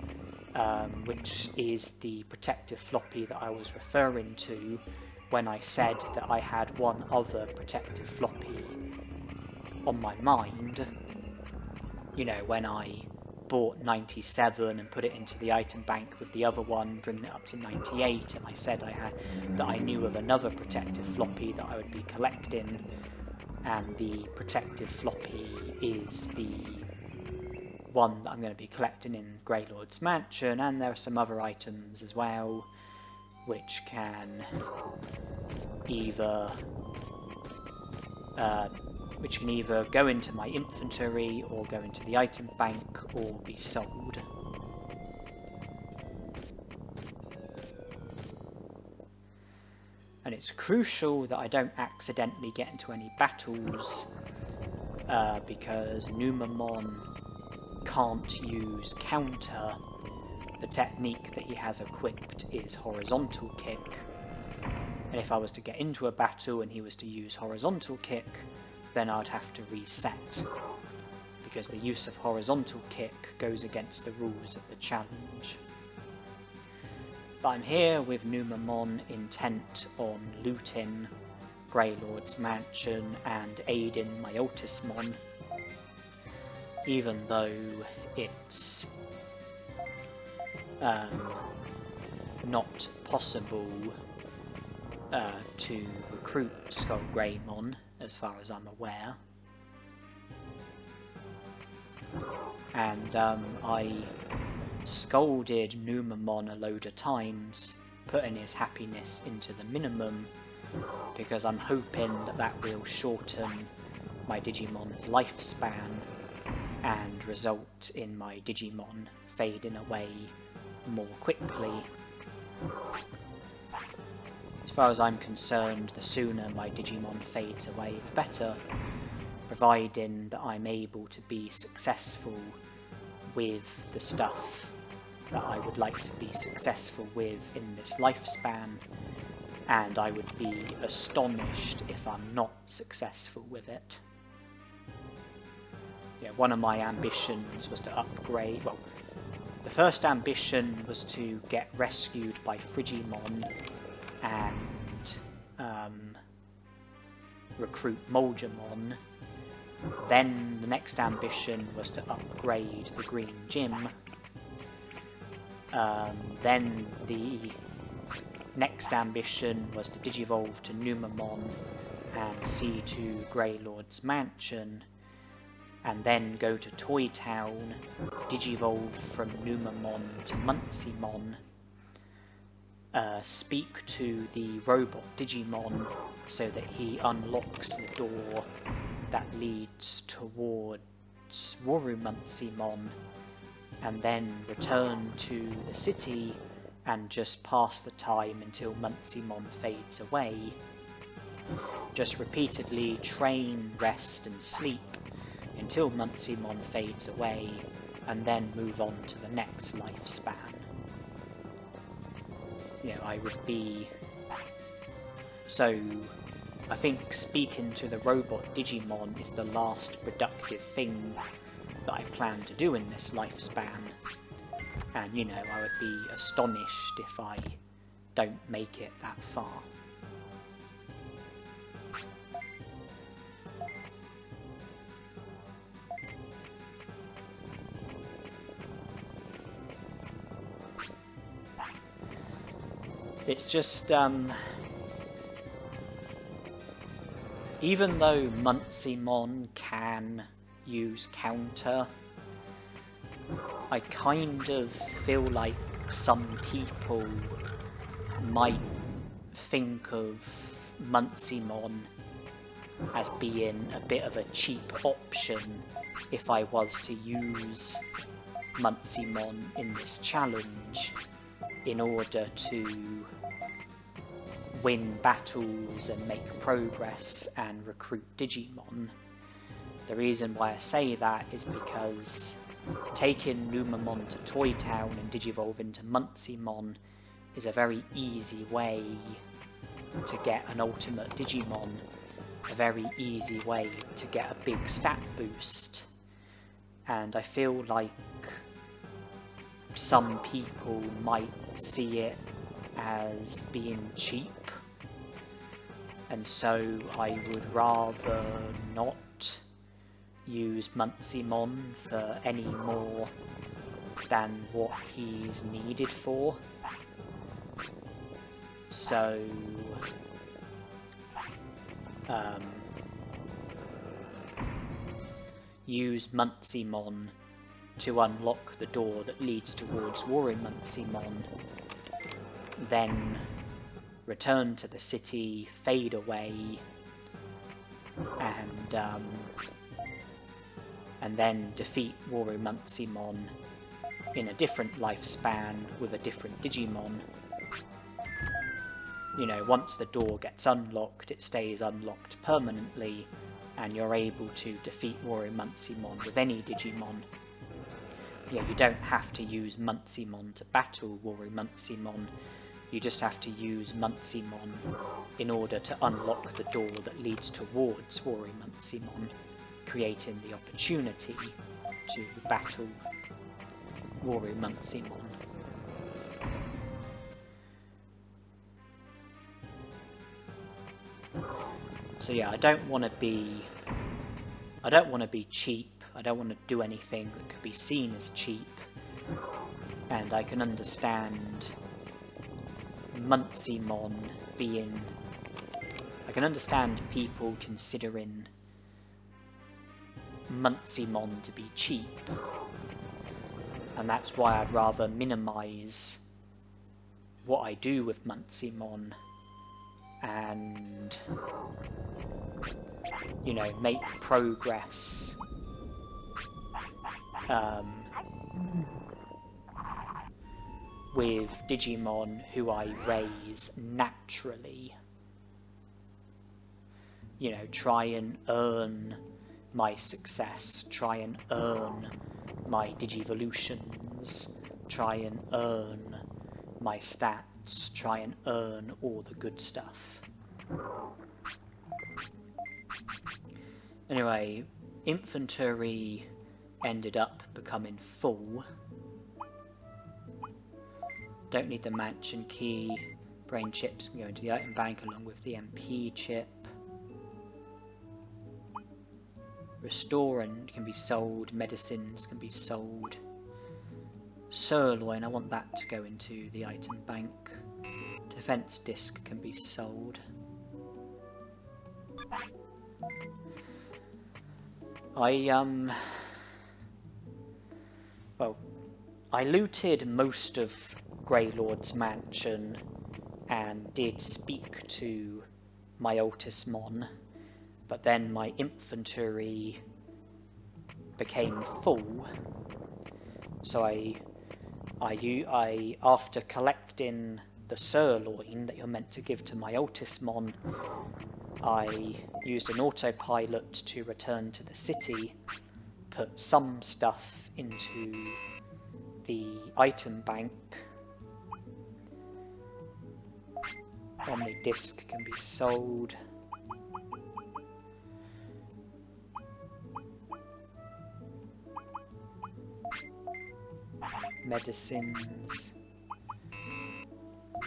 which is the protective floppy that I was referring to when I said that I had one other protective floppy on my mind. You know, when I bought 97 and put it into the item bank with the other one, bringing it up to 98, and I said that I knew of another protective floppy that I would be collecting, and the protective floppy is the one that I'm going to be collecting in Greylord's Mansion, and there are some other items as well which can either which can either go into my inventory or go into the item bank or be sold. And it's crucial that I don't accidentally get into any battles, because Numamon can't use counter. The technique that he has equipped is horizontal kick, and if I was to get into a battle and he was to use horizontal kick, then I'd have to reset, because the use of horizontal kick goes against the rules of the challenge. But I'm here with Numamon, intent on looting Greylord's mansion and aiding my Altismon, even though it's not possible to recruit Garurumon, as far as I'm aware. And I scolded Numamon a load of times, putting his happiness into the minimum, because I'm hoping that that will shorten my Digimon's lifespan and result in my Digimon fading away more quickly. As far as I'm concerned, the sooner my Digimon fades away, the better, providing that I'm able to be successful with the stuff that I would like to be successful with in this lifespan, and I would be astonished if I'm not successful with it. Yeah, one of my ambitions was to upgrade, well, the first ambition was to get rescued by Frigimon and recruit Moldramon. Then the next ambition was to upgrade the Green Gym. Then the next ambition was to digivolve to Numamon and see to Greylord's mansion, and then go to Toy Town, digivolve from Numamon to Muncymon, speak to the robot Digimon so that he unlocks the door that leads towards Garurumon, and then return to the city and just pass the time until Muncymon fades away. Just repeatedly train, rest and sleep until Muncymon fades away, and then move on to the next lifespan. You know, I would be... So, I think speaking to the robot Digimon is the last productive thing that I plan to do in this lifespan. And, you know, I would be astonished if I don't make it that far. It's just, even though Muncymon can use counter, I kind of feel like some people might think of Muncymon as being a bit of a cheap option if I was to use Muncymon in this challenge in order to win battles and make progress and recruit Digimon. The reason why I say that is because taking Numamon to Toy Town and digivolve into Muncymon is a very easy way to get an ultimate Digimon, a very easy way to get a big stat boost, and I feel like some people might see it as being cheap, and so I would rather not use Muncymon for any more than what he's needed for. So use Muncymon to unlock the door that leads towards Garurumon, then return to the city, fade away, and then defeat Garurumon in a different lifespan with a different Digimon. You know, once the door gets unlocked, it stays unlocked permanently, and you're able to defeat Garurumon with any Digimon. You know, you don't have to use Muncimon to battle Garurumon. You just have to use Muncimon in order to unlock the door that leads towards Garurumon, creating the opportunity to battle Garurumon. So yeah, I don't want to be cheap. I don't want to do anything that could be seen as cheap. And I can understand Muncimon being... I can understand people considering Muncimon to be cheap. And that's why I'd rather minimise what I do with Muncimon and, you know, make progress with Digimon who I raise naturally. You know, try and earn my success, try and earn my Digivolutions, try and earn my stats, try and earn all the good stuff. Anyway, inventory ended up becoming full. Don't need the mansion key. Brain chips can go into the item bank along with the MP chip. Restaurant can be sold. Medicines can be sold. Sirloin, I want that to go into the item bank. Defense disc can be sold. Well, I looted most of Greylord's mansion and did speak to my Altismon, but then my inventory became full, so I after collecting the sirloin that you're meant to give to my Altismon, I used an autopilot to return to the city, put some stuff into the item bank. Omni disc can be sold. Medicines.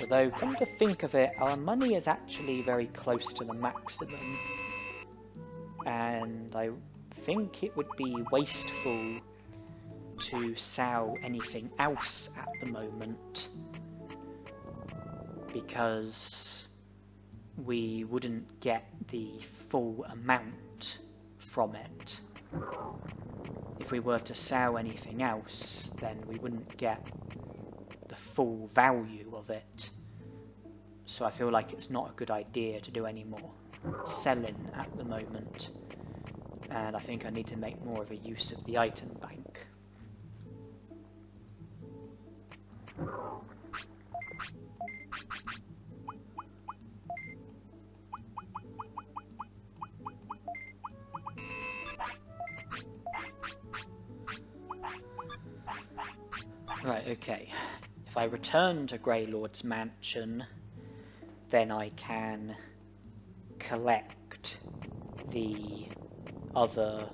Although, come to think of it, our money is actually very close to the maximum, and I think it would be wasteful to sell anything else at the moment, because we wouldn't get the full amount from it. If we were to sell anything else, then we wouldn't get the full value of it. So I feel like it's not a good idea to do any more selling at the moment. And I think I need to make more of a use of the item bank. Right, okay. If I return to Greylord's mansion, then I can collect the other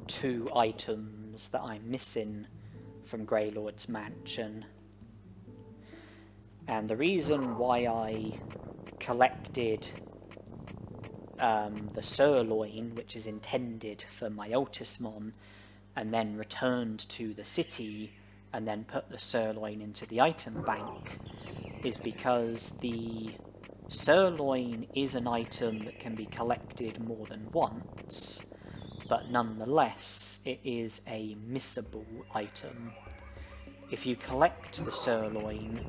2 items that I'm missing from Greylord's mansion. And the reason why I collected the sirloin, which is intended for my Altismon, and then returned to the city and then put the sirloin into the item bank, is because the sirloin is an item that can be collected more than once, but nonetheless it is a missable item. If you collect the sirloin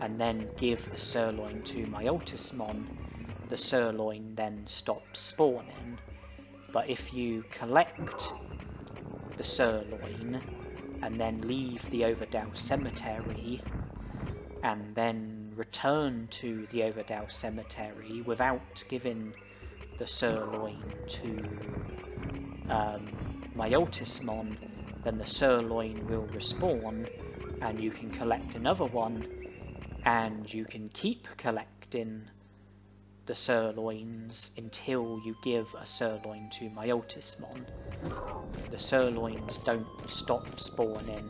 and then give the sirloin to my Altismon, the sirloin then stops spawning, But if you collect the sirloin and then leave the Overdow Cemetery and then return to the Overdow Cemetery without giving the sirloin to Myotismon, then the sirloin will respawn and you can collect another one, and you can keep collecting the sirloins until you give a sirloin to Myotismon. The sirloins don't stop spawning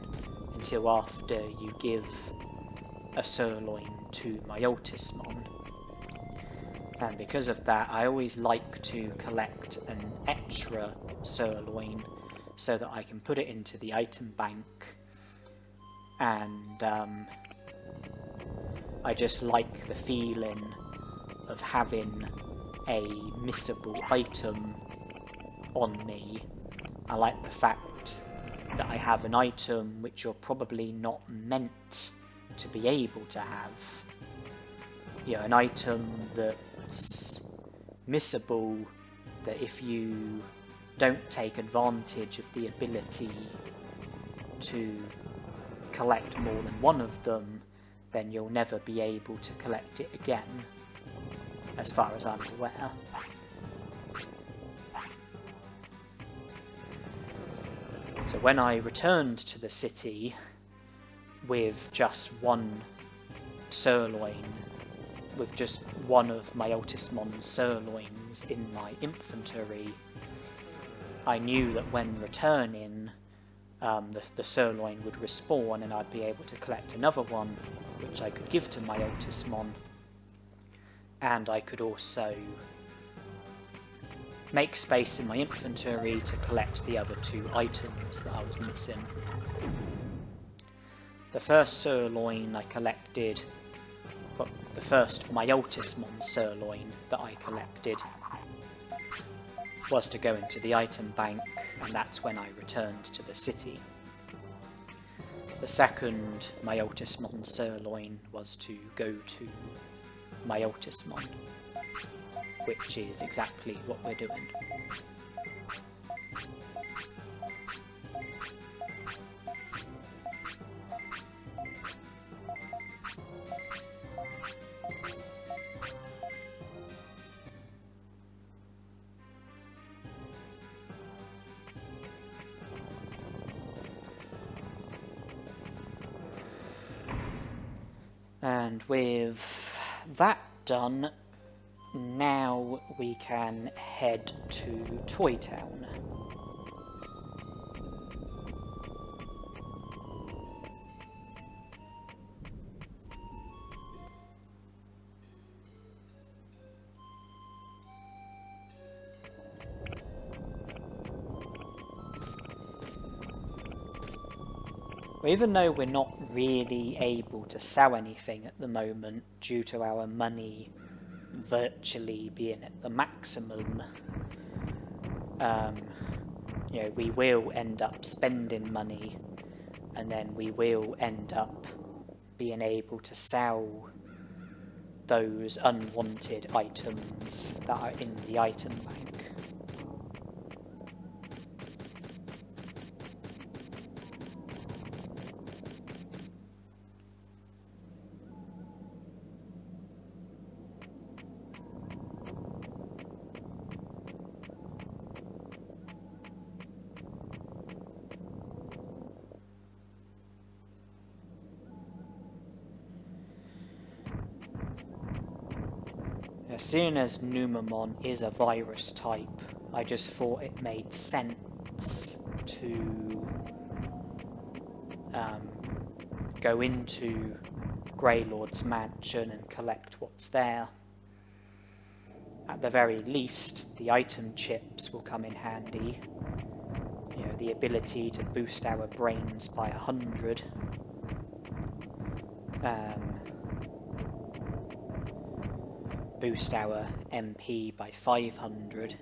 until after you give a sirloin to Myotismon. And because of that, I always like to collect an extra sirloin so that I can put it into the item bank, and I just like the feeling of having a missable item on me. I like the fact that I have an item which you're probably not meant to be able to have. You know, an item that's missable, that if you don't take advantage of the ability to collect more than one of them, then you'll never be able to collect it again, as far as I'm aware. So when I returned to the city with just one sirloin, with just one of Myotismon's sirloins in my inventory, I knew that when returning, the sirloin would respawn and I'd be able to collect another one, which I could give to Myotismon, and I could also make space in my inventory to collect the other two items that I was missing. The first sirloin I collected, well, the first Myotismon sirloin that I collected was to go into the item bank, and that's when I returned to the city. The second Myotismon sirloin was to go to Myotismon, which is exactly what we're doing. And with that done, now we can head to Toy Town. Even though we're not really able to sell anything at the moment due to our money virtually being at the maximum, you know, we will end up spending money, and then we will end up being able to sell those unwanted items that are in the item bank. Seeing as Numamon is a virus type, I just thought it made sense to go into Greylord's mansion and collect what's there. At the very least, the item chips will come in handy. You know, the ability to boost our brains by 100. Boost our MP by 500.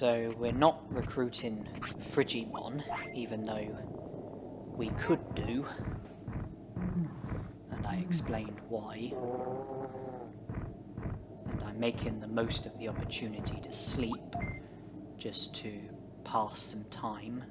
So we're not recruiting Frigimon, even though we could do, and I explained why. And I'm making the most of the opportunity to sleep, just to pass some time.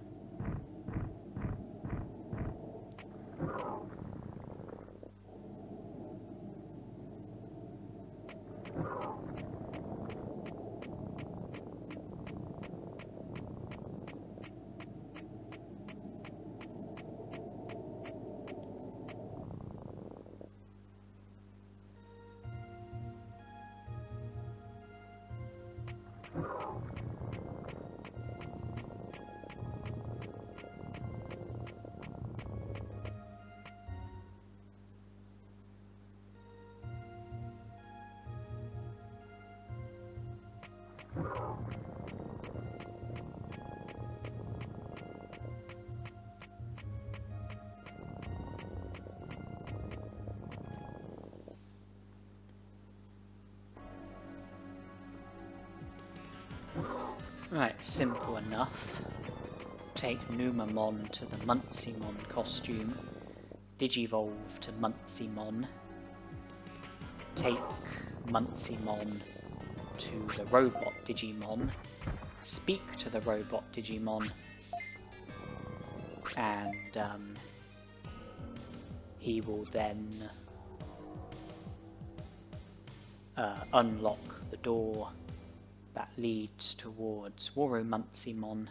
Right, simple enough. Take Numamon to the Muncymon costume, Digivolve to Muncymon, take Muncymon to the robot Digimon, speak to the robot Digimon, and he will then unlock the door that leads towards Garurumon.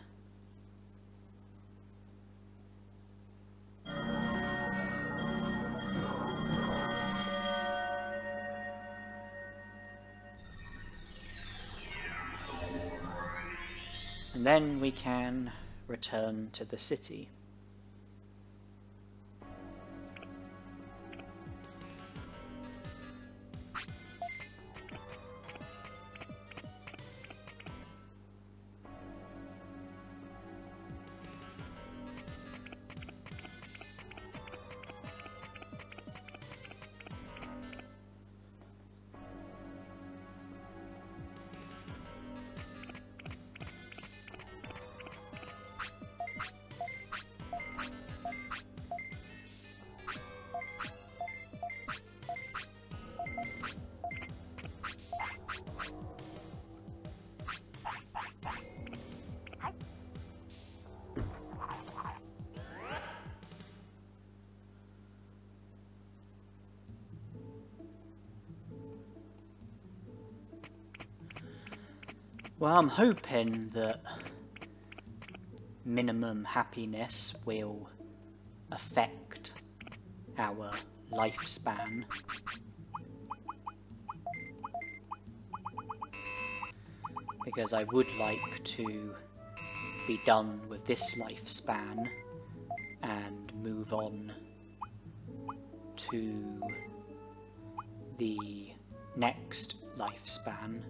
And then we can return to the city. Well, I'm hoping that minimum happiness will affect our lifespan. Because I would like to be done with this lifespan and move on to the next lifespan.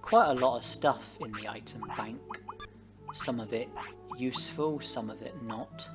Quite a lot of stuff in the item bank. Some of it useful, some of it not.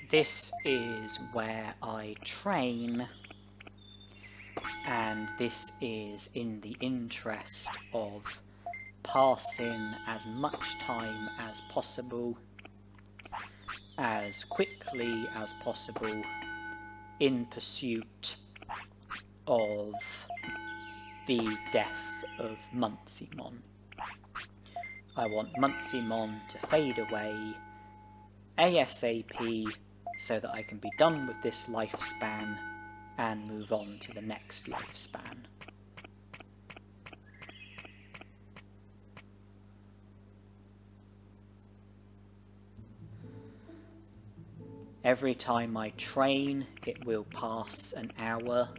This is where I train, and this is in the interest of passing as much time as possible, as quickly as possible, in pursuit of the death of Muncymon. I want Muncymon to fade away ASAP so that I can be done with this lifespan and move on to the next lifespan. Every time I train, it will pass an hour.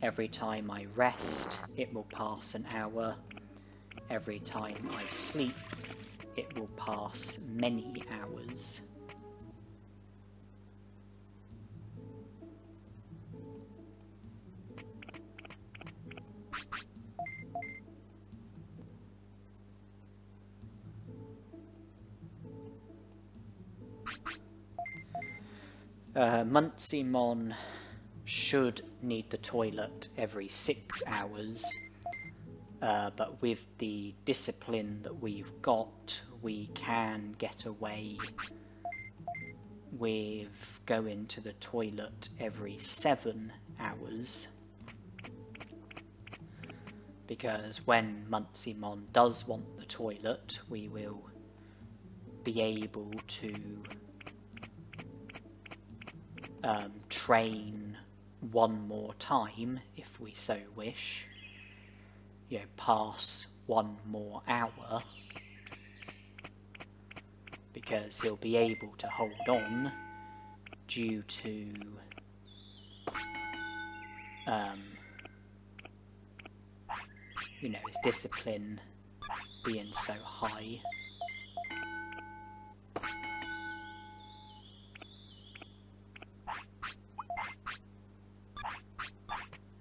Every time I rest, it will pass an hour. Every time I sleep, it will pass many hours. Muncymon should need the toilet every 6 hours, but with the discipline that we've got, we can get away with going to the toilet every 7 hours. Because when Muncymon does want the toilet, we will be able to train one more time, if we so wish, pass one more hour, because he'll be able to hold on due to his discipline being so high.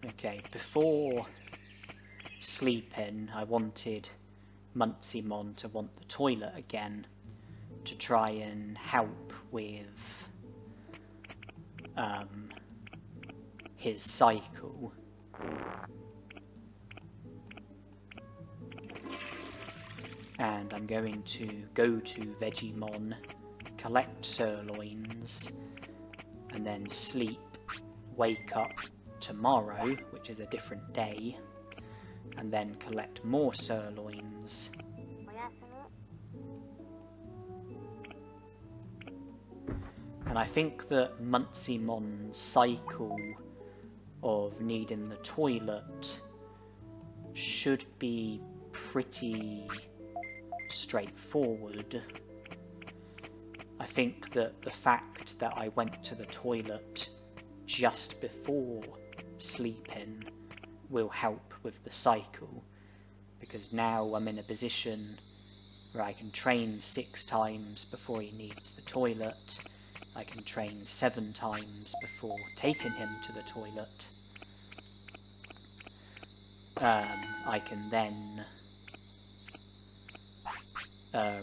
Okay, before sleeping, I wanted Muncymon to want the toilet again to try and help with his cycle. And I'm going to go to Digimon, collect sirloins, and then sleep, wake up tomorrow, which is a different day, and then collect more sirloins. And I think that Muncymon's cycle of needing the toilet should be pretty straightforward. I think that the fact that I went to the toilet just before sleeping will help with the cycle, because now I'm in a position where I can train 6 times before he needs the toilet. I can train 7 times before taking him to the toilet. I can then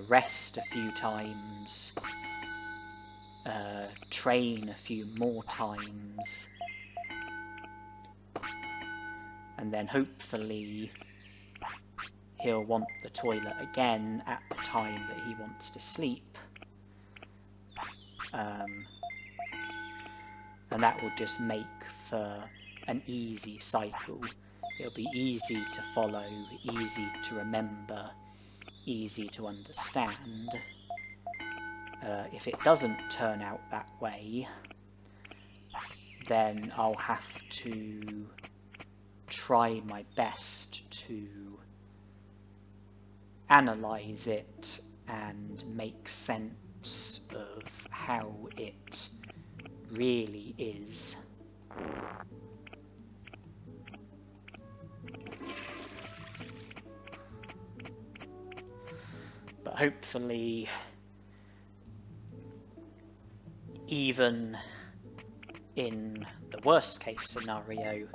rest a few times, train a few more times, and then hopefully he'll want the toilet again at the time that he wants to sleep. And that will just make for an easy cycle. It'll be easy to follow, easy to remember, easy to understand. If it doesn't turn out that way, then I'll have to try my best to analyse it and make sense of how it really is. But hopefully, even in the worst case scenario,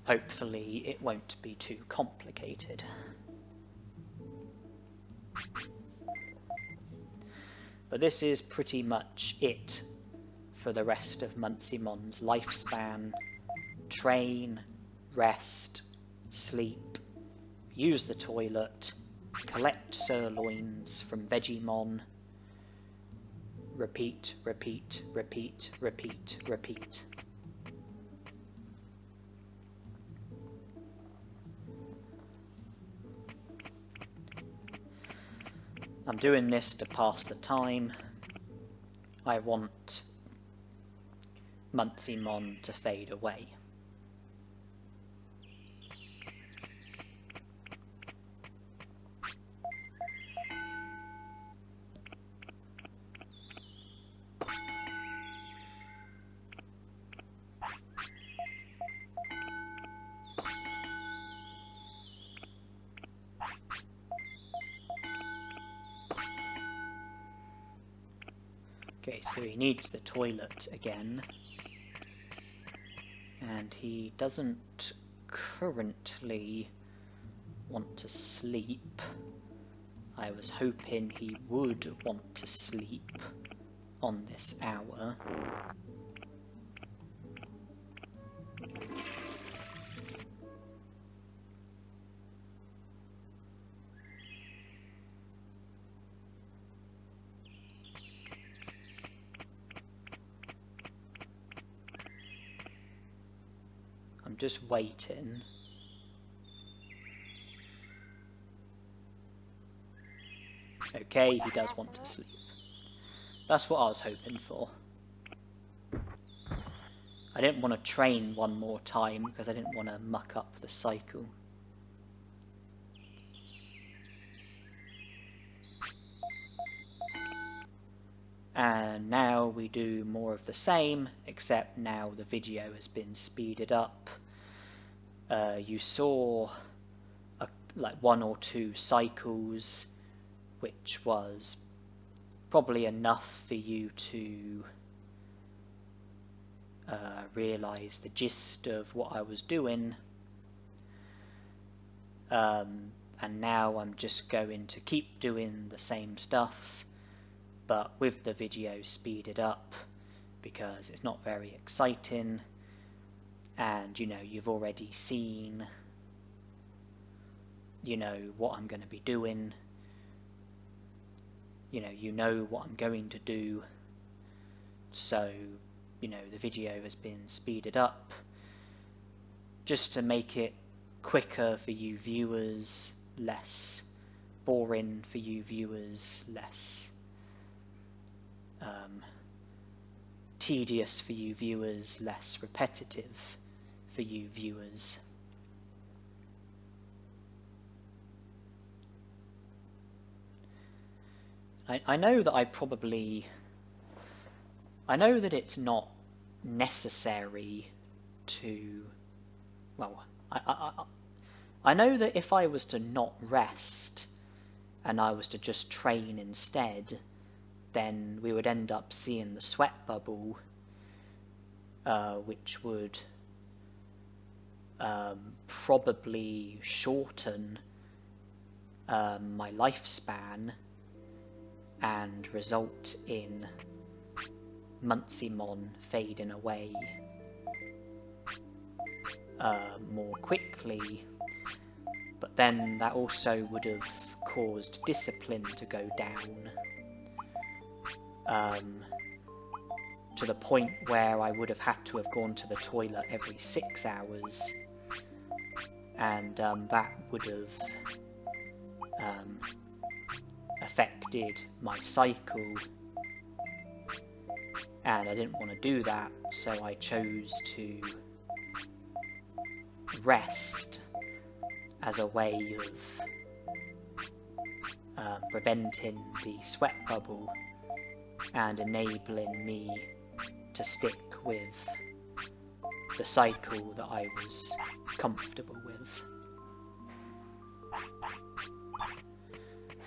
hopefully it won't be too complicated. But this is pretty much it for the rest of Muncymon's lifespan. Train, rest, sleep, use the toilet, collect sirloins from Digimon, repeat, repeat, repeat, repeat, repeat. I'm doing this to pass the time. I want Muntzymon to fade away. Okay, so he needs the toilet again, and he doesn't currently want to sleep. I was hoping he would want to sleep on this hour. I'm just waiting. Okay, he does want to sleep. That's what I was hoping for. I didn't want to train one more time because I didn't want to muck up the cycle. And now we do more of the same, except now the video has been speeded up. You saw like 1 or 2 cycles, which was probably enough for you to realise the gist of what I was doing. And now I'm just going to keep doing the same stuff, but with the video speeded up because it's not very exciting, and you know, you've already seen, you know, what I'm going to be doing. You know what I'm going to do, so, you know, the video has been speeded up just to make it quicker for you viewers, less boring for you viewers, less tedious for you viewers, less repetitive for you viewers. I know that I know that it's not necessary to, well, I know that if I was to not rest and I was to just train instead, then we would end up seeing the sweat bubble, which would probably shorten my lifespan and result in Muntzymon fading away more quickly, but then that also would have caused discipline to go down to the point where I would have had to have gone to the toilet every 6 hours, and that would have affected my cycle, and I didn't want to do that, so I chose to rest as a way of preventing the sweat bubble and enabling me to stick with the cycle that I was comfortable with.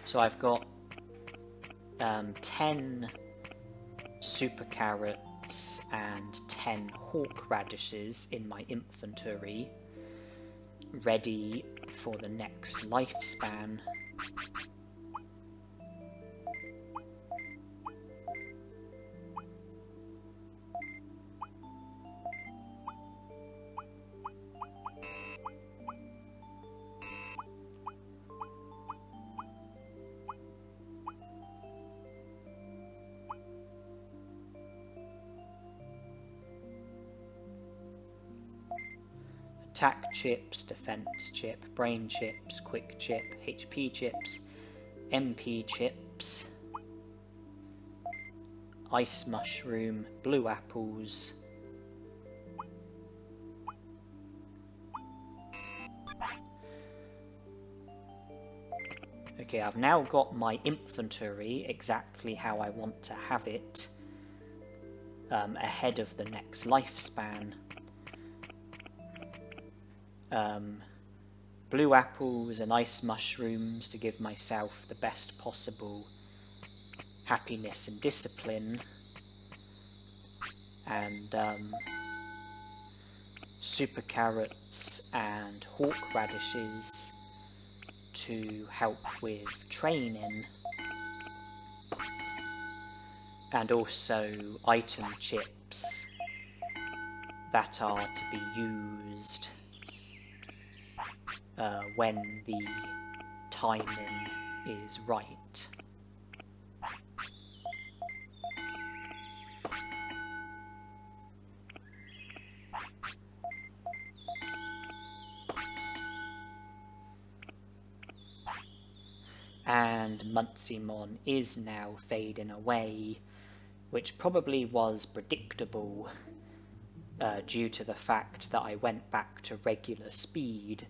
So I've got 10 super carrots and 10 hawk radishes in my inventory, ready for the next lifespan. Attack chips, defense chip, brain chips, quick chip, HP chips, MP chips, ice mushroom, blue apples, Okay, I've now got my inventory exactly how I want to have it, ahead of the next lifespan. Blue apples and ice mushrooms to give myself the best possible happiness and discipline, and super carrots and hawk radishes to help with training, and also item chips that are to be used when the timing is right. And Muntzimon is now fading away, which probably was predictable due to the fact that I went back to regular speed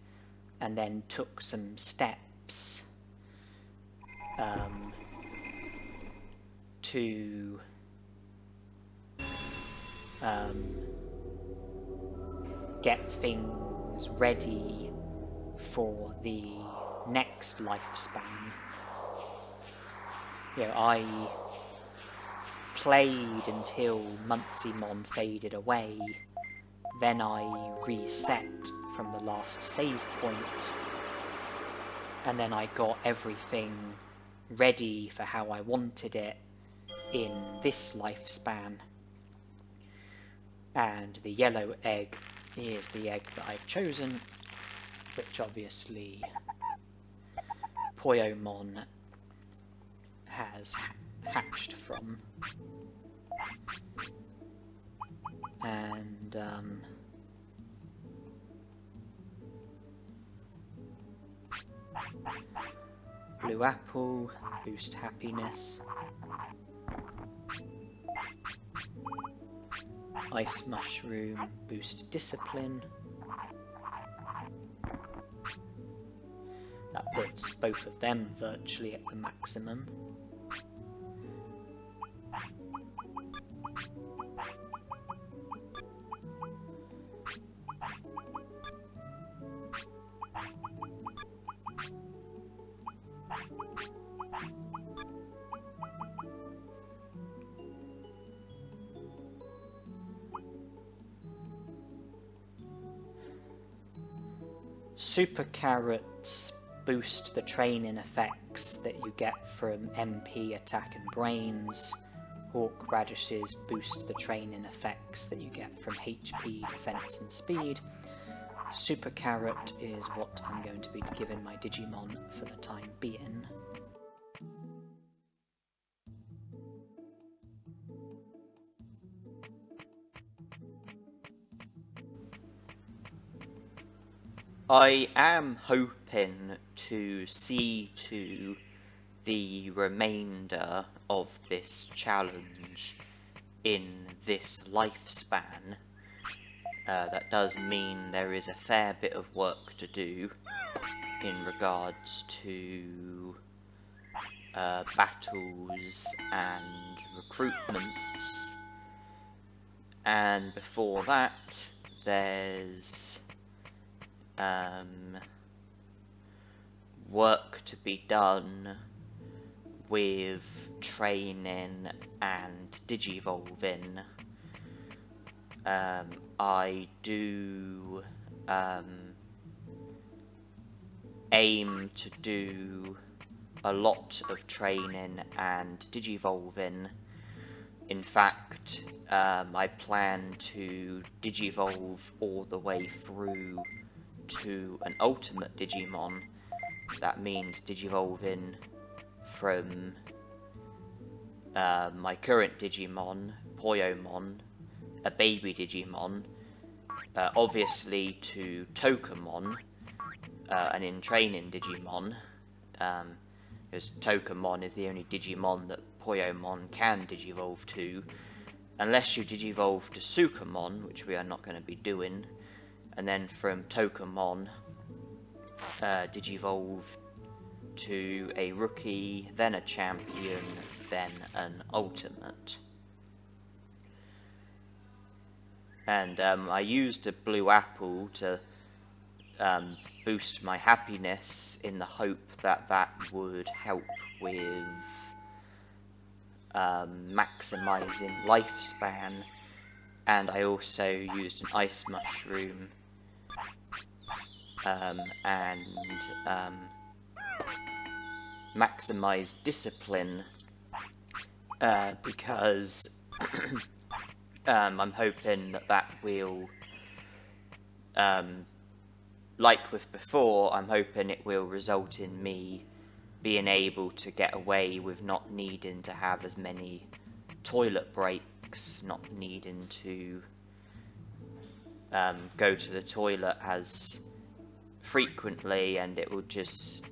and then took some steps to get things ready for the next lifespan. You know, I played until Muntzimon faded away, then I reset from the last save point, and then I got everything ready for how I wanted it in this lifespan. And the yellow egg is the egg that I've chosen, which obviously Poyomon has hatched from. And blue apple, boost happiness. Ice mushroom, boost discipline. That puts both of them virtually at the maximum. Super carrots boost the training effects that you get from MP, attack and brains. Hawk radishes boost the training effects that you get from HP, defense and speed. Super carrot is what I'm going to be giving my Digimon for the time being. I am hoping to see to the remainder of this challenge in this lifespan. That does mean there is a fair bit of work to do in regards to battles and recruitments. And before that, there's work to be done with training and digivolving. I do aim to do a lot of training and digivolving. In fact, I plan to digivolve all the way through to an ultimate Digimon. That means digivolving from my current Digimon, Poyomon, a baby Digimon, obviously to Tokamon, an in-training Digimon, because Tokamon is the only Digimon that Poyomon can digivolve to, unless you digivolve to Sukamon, which we are not going to be doing, and then from Tokamon, digivolve to a rookie, then a champion, then an ultimate. And I used a blue apple to boost my happiness in the hope that that would help with maximizing lifespan, and I also used an ice mushroom and maximize discipline because I'm hoping that that will, like with before, I'm hoping it will result in me being able to get away with not needing to have as many toilet breaks, not needing to go to the toilet as frequently, and it will just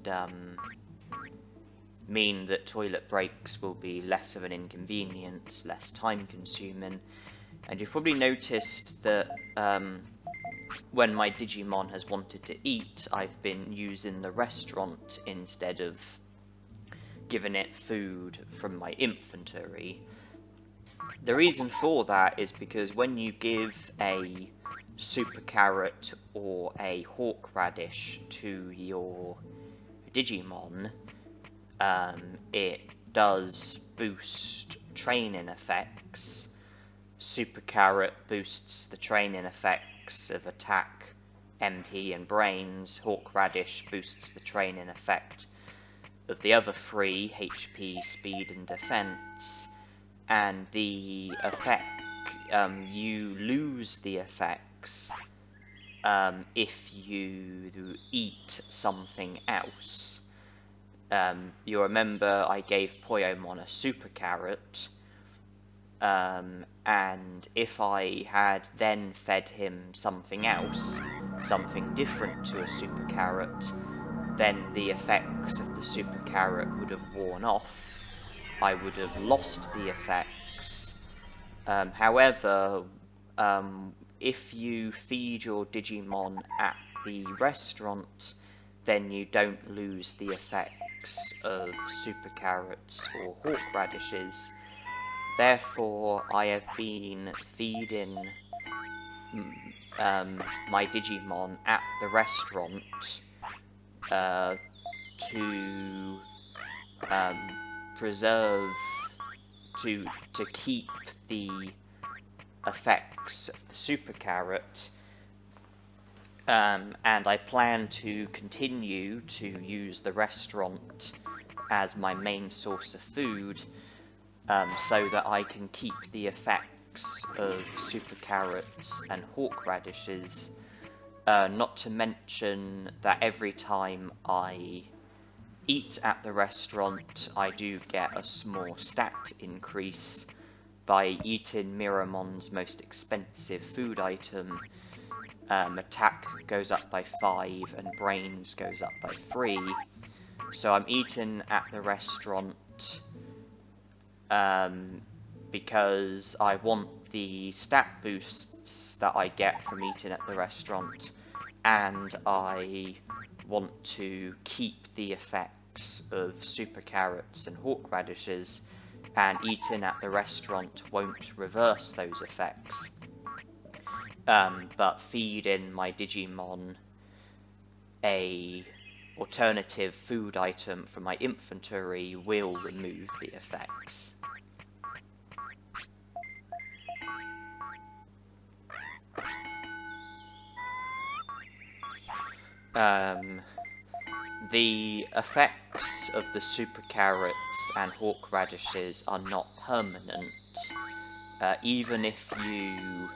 mean that toilet breaks will be less of an inconvenience, less time consuming. And you've probably noticed that when my Digimon has wanted to eat, I've been using the restaurant instead of giving it food from my inventory. The reason for that is because when you give a super carrot or a hawk radish to your Digimon, it does boost training effects. Super carrot boosts the training effects of attack, MP, and brains. Hawk radish boosts the training effect of the other three, HP, speed, and defense. And the effect, you lose the effects if you eat something else. You'll remember I gave Poyomon a super carrot, and if I had then fed him something else, something different to a super carrot, then the effects of the super carrot would have worn off. I would have lost the effects. However, if you feed your Digimon at the restaurant, then you don't lose the effects of super carrots or hawk radishes. Therefore, I have been feeding my Digimon at the restaurant to preserve, to keep the effects of the super carrot, and I plan to continue to use the restaurant as my main source of food, so that I can keep the effects of super carrots and hawk radishes, not to mention that every time I eat at the restaurant, I do get a small stat increase. By eating Miramon's most expensive food item, attack goes up by 5 and brains goes up by 3. So I'm eating at the restaurant because I want the stat boosts that I get from eating at the restaurant, and I want to keep the effects of super carrots and hawk radishes, and eating at the restaurant won't reverse those effects. But feeding my Digimon a alternative food item from my inventory will remove the effects. The effects of the super carrots and hawk radishes are not permanent. Even if you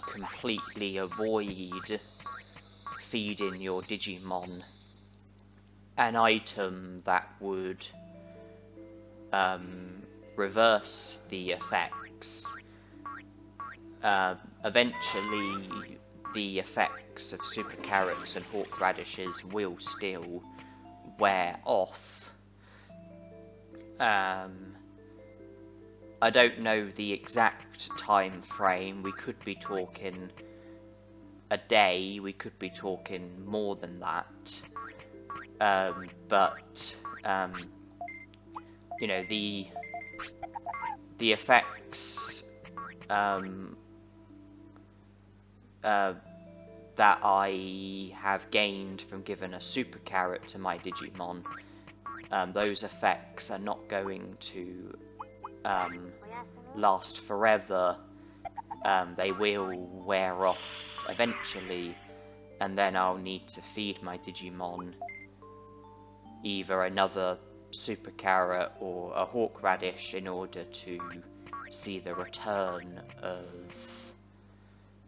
completely avoid feeding your Digimon an item that would reverse the effects, eventually the effects of super carrots and hawk radishes will still wear off. I don't know the exact time frame. We could be talking a day, we could be talking more than that. but you know, the effects that I have gained from giving a super carrot to my Digimon, those effects are not going to last forever. They will wear off eventually, and then I'll need to feed my Digimon either another super carrot or a hawk radish in order to see the return of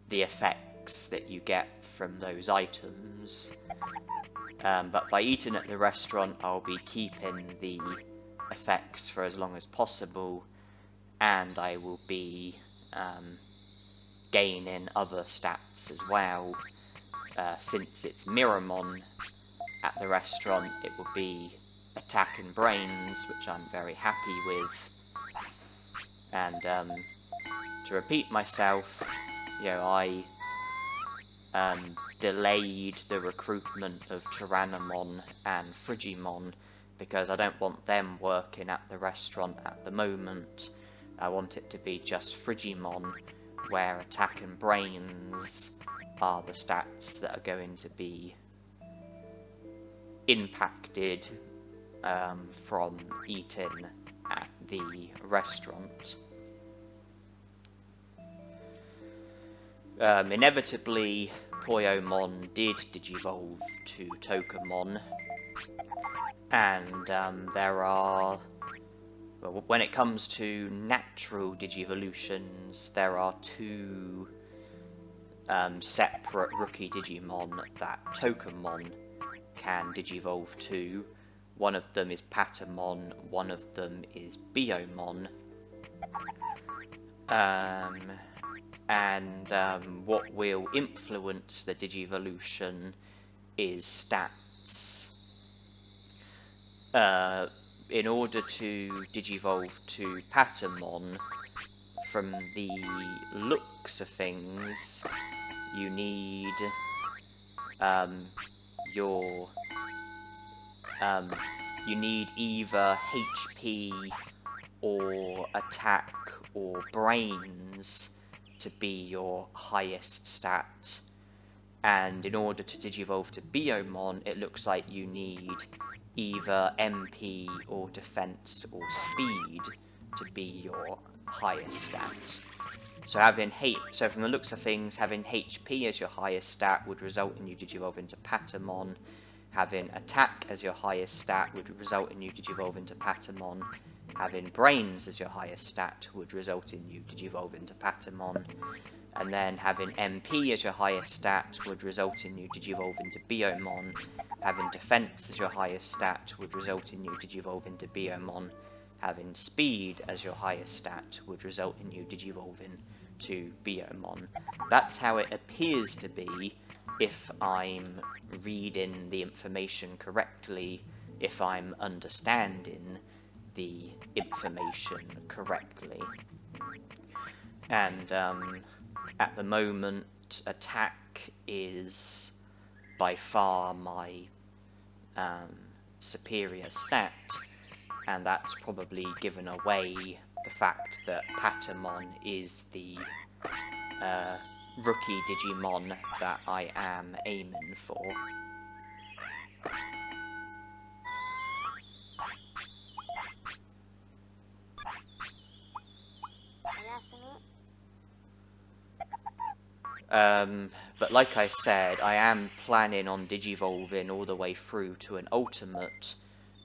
the effects that you get from those items. But by eating at the restaurant, I'll be keeping the effects for as long as possible, and I will be gaining other stats as well. Since it's Mirrormon at the restaurant, it will be attack and brains, which I'm very happy with. And to repeat myself, you know, I delayed the recruitment of Tyrannomon and Frigimon because I don't want them working at the restaurant at the moment. I want it to be just Frigimon, where attack and brains are the stats that are going to be impacted from eating at the restaurant. Inevitably, Poyomon did digivolve to Tokamon, and there are, well, when it comes to natural digivolutions, there are two separate rookie Digimon that Tokamon can digivolve to. One of them is Patamon, one of them is Biomon. What will influence the digivolution is stats. In order to digivolve to Patamon, from the looks of things, you need you need either HP or attack or brains to be your highest stat, and in order to digivolve to Biomon, it looks like you need either MP or defense or speed to be your highest stat. So from the looks of things, having HP as your highest stat would result in you digivolve into Patamon. Having attack as your highest stat would result in you digivolve into Patamon. Having brains as your highest stat would result in you digivolve into Patamon. And then having MP as your highest stat would result in you digivolve into Biomon. Having defense as your highest stat would result in you digivolve into Biomon. Having speed as your highest stat would result in you digivolving to Biomon. That's how it appears to be if I'm reading the information correctly, if I'm understanding the information correctly. And at the moment, attack is by far my superior stat, and that's probably given away the fact that Patamon is the rookie Digimon that I am aiming for. But like I said, I am planning on digivolving all the way through to an ultimate,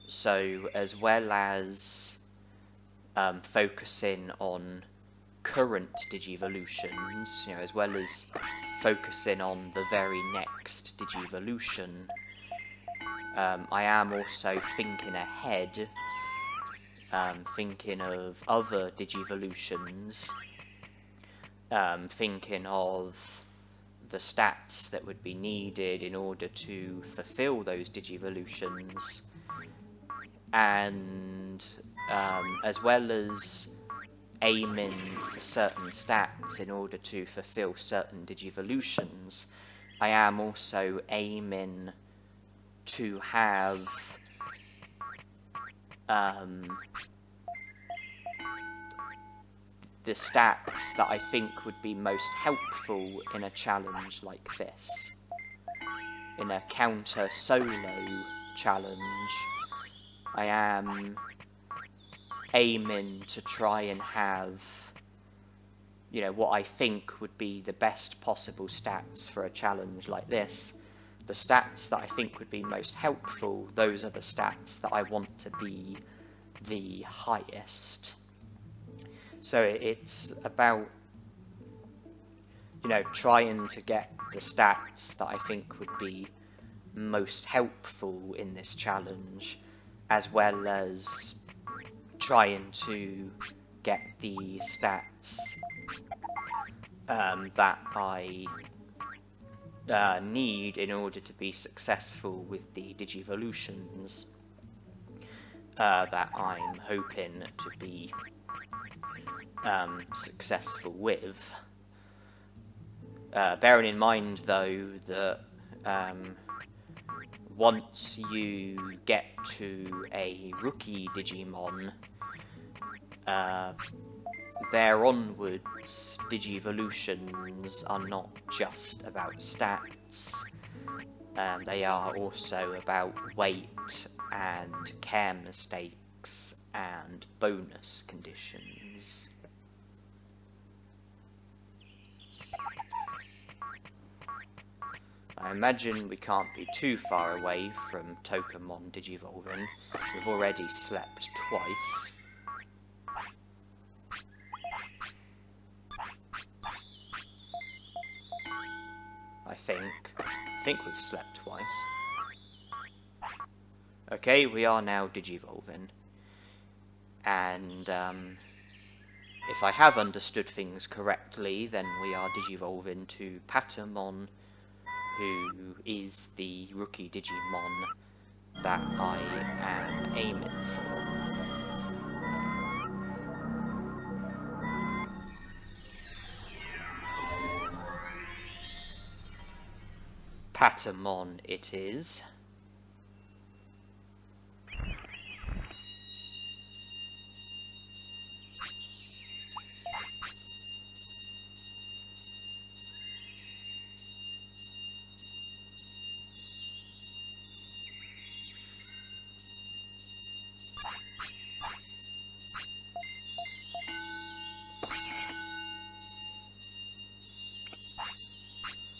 so as well as focusing on current digivolutions, you know, as well as focusing on the very next digivolution, I am also thinking ahead, thinking of other digivolutions, thinking of the stats that would be needed in order to fulfill those digivolutions, and as well as aiming for certain stats in order to fulfill certain digivolutions, I am also aiming to have the stats that I think would be most helpful in a challenge like this. In a counter solo challenge, I am aiming to try and have, you know, what I think would be the best possible stats for a challenge like this. The stats that I think would be most helpful, those are the stats that I want to be the highest. So it's about, you know, trying to get the stats that I think would be most helpful in this challenge, as well as trying to get the stats that I need in order to be successful with the Digivolutions that I'm hoping to be successful with. Bearing in mind, though, that once you get to a rookie Digimon, there onwards, Digivolutions are not just about stats. They are also about weight and care mistakes and bonus conditions. I imagine we can't be too far away from Tokamon Digivolving. We've already slept twice. I think we've slept twice. Okay, we are now Digivolving. And if I have understood things correctly, then we are Digivolving to Patamon, who is the rookie Digimon that I am aiming for. Patamon it is.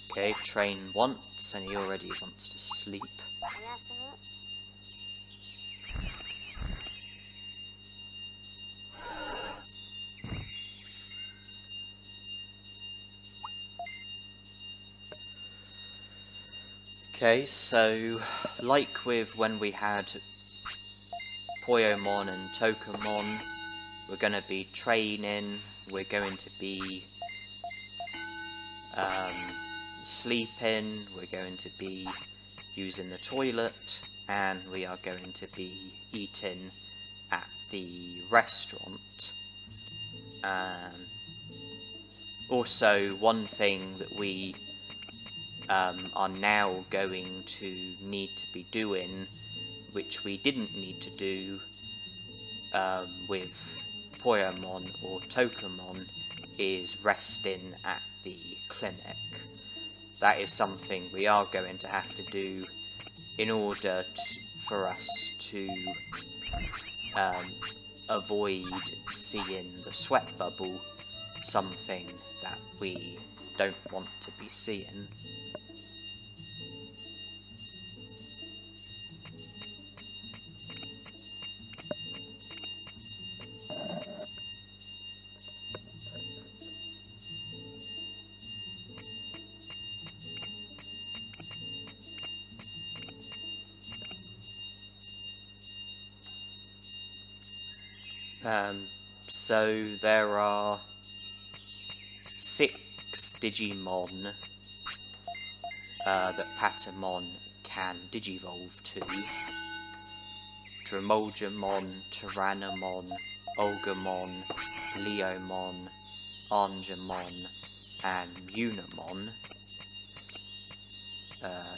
Okay, train once, and he already wants to sleep. Okay, so like with when we had Poyomon and Tokamon, we're going to be training, we're going to be sleeping, we're going to be using the toilet, and we are going to be eating at the restaurant. Also, one thing that we are now going to need to be doing, which we didn't need to do with Poyomon or Tokamon, is resting at the clinic. That is something we are going to have to do in order for us to avoid seeing the sweat bubble, something that we don't want to be seeing. So there are 6 Digimon that Patamon can Digivolve to. Dramoljamon, Tyrannomon, Olgamon, Leomon, Angemon, and Unimon.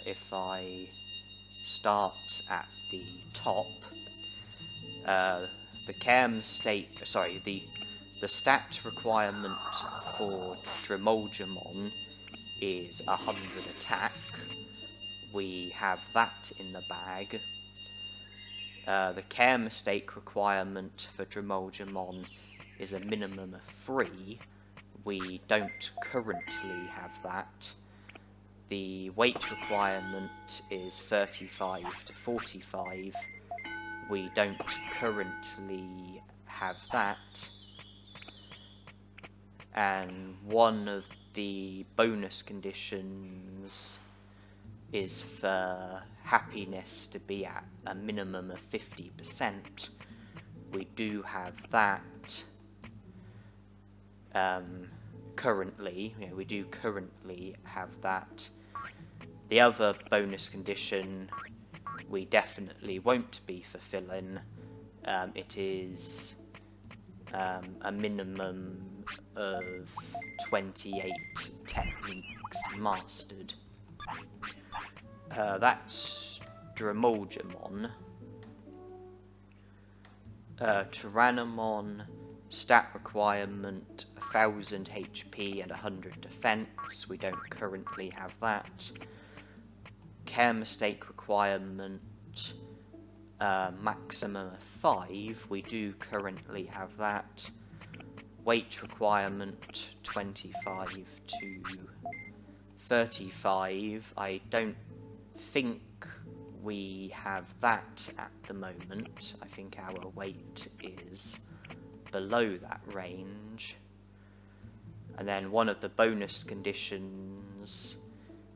If I starts at the top. The stat requirement for Dremolgemon is 100 attack. We have that in the bag. The care mistake requirement for Dremolgemon is a minimum of 3. We don't currently have that. The weight requirement is 35 to 45. We don't currently have that. And one of the bonus conditions is for happiness to be at a minimum of 50%. We do have that currently. We do currently have that. The other bonus condition we definitely won't be fulfilling. It is a minimum of 28 techniques mastered. That's Dremolgemon. Tyrannomon, stat requirement 1000 HP and 100 defense. We don't currently have that. Care mistake requirement maximum of 5. We do currently have that. Weight requirement 25 to 35. I don't think we have that at the moment. I think our weight is below that range. And then one of the bonus conditions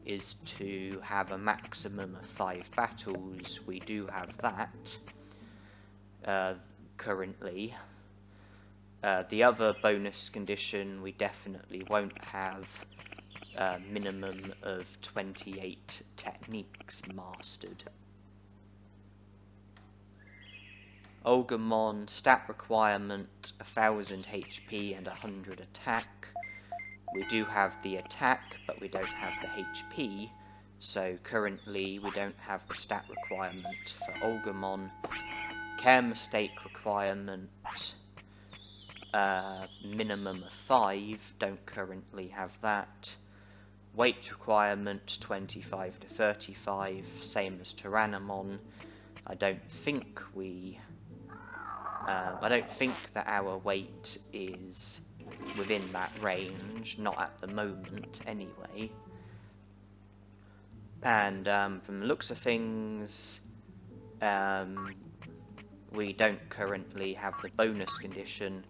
is to have a maximum of 5 battles. We do have that currently. The other bonus condition we definitely won't have. Minimum of 28 techniques mastered. Olgamon, stat requirement 1000 HP and 100 attack. We do have the attack, but we don't have the HP, so currently we don't have the stat requirement for Olgamon. Care mistake requirement minimum of 5, don't currently have that. Weight requirement 25 to 35, same as Tyrannomon. I don't think that our weight is within that range, not at the moment anyway. And from the looks of things, we don't currently have the bonus condition.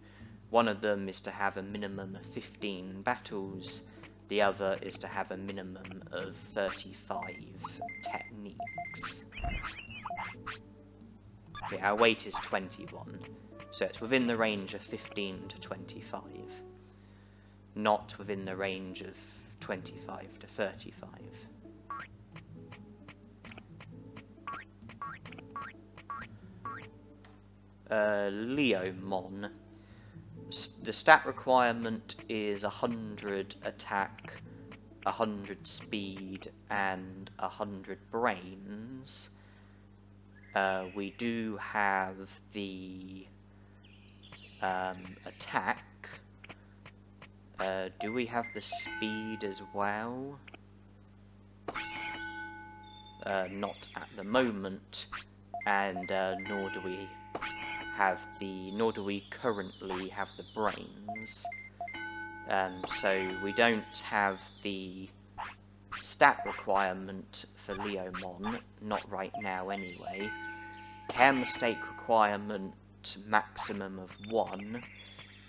One of them is to have a minimum of 15 battles, the other is to have a minimum of 35 techniques. Okay, our weight is 21, so it's within the range of 15 to 25, not within the range of 25 to 35. Leomon. The stat requirement is 100 attack, 100 speed, and 100 brains. We do have the attack. Do we have the speed as well? Not at the moment, and nor do we currently have the brains. So we don't have the stat requirement for Leomon, not right now anyway. Care mistake requirement maximum of 1,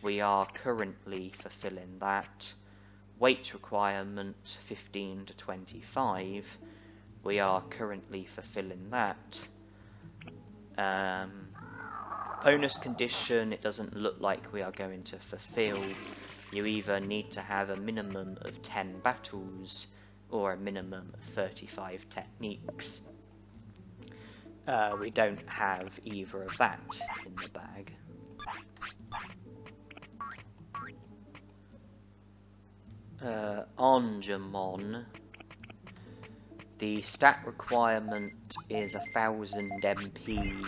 we are currently fulfilling that. Weight requirement 15 to 25, we are currently fulfilling that. Bonus condition, it doesn't look like we are going to fulfill. You either need to have a minimum of 10 battles or a minimum of 35 techniques. We don't have either of that in the bag. Angemon. The stat requirement is 1000 MP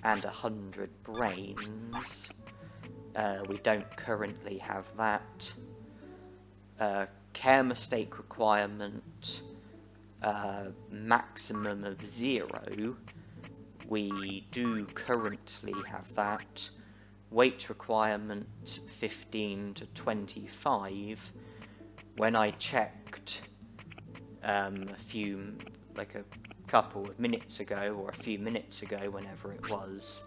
and 100 brains. We don't currently have that. Care mistake requirement, maximum of 0. We do currently have that. Weight requirement 15 to 25. When I checked a couple of minutes ago, or a few minutes ago, whenever it was,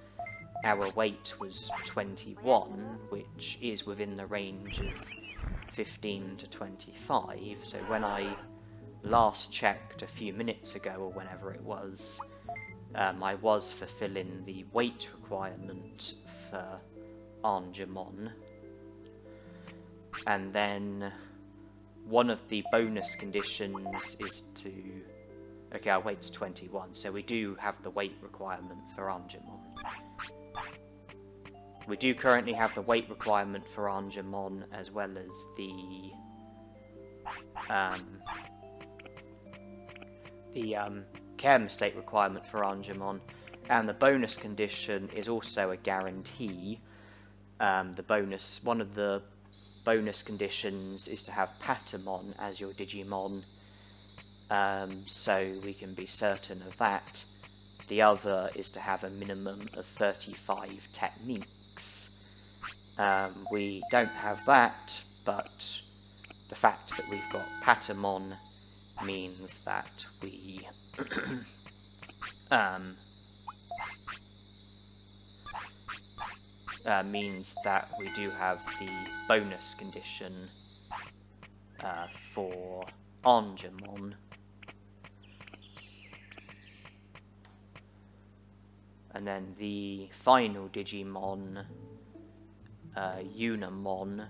our weight was 21, which is within the range of 15 to 25. So when I last checked a few minutes ago, or whenever it was, I was fulfilling the weight requirement for Digimon. And then one of the bonus conditions is to... Okay, our weight's 21, so we do have the weight requirement for Digimon. We do currently have the weight requirement for Digimon, as well as the care mistake requirement for Digimon, and the bonus condition is also a guarantee. One of the bonus conditions is to have Patamon as your Digimon, so we can be certain of that. The other is to have a minimum of 35 techniques. We don't have that, but the fact that we've got Patamon means that we do have the bonus condition for Digimon. And then the final Digimon, Unimon.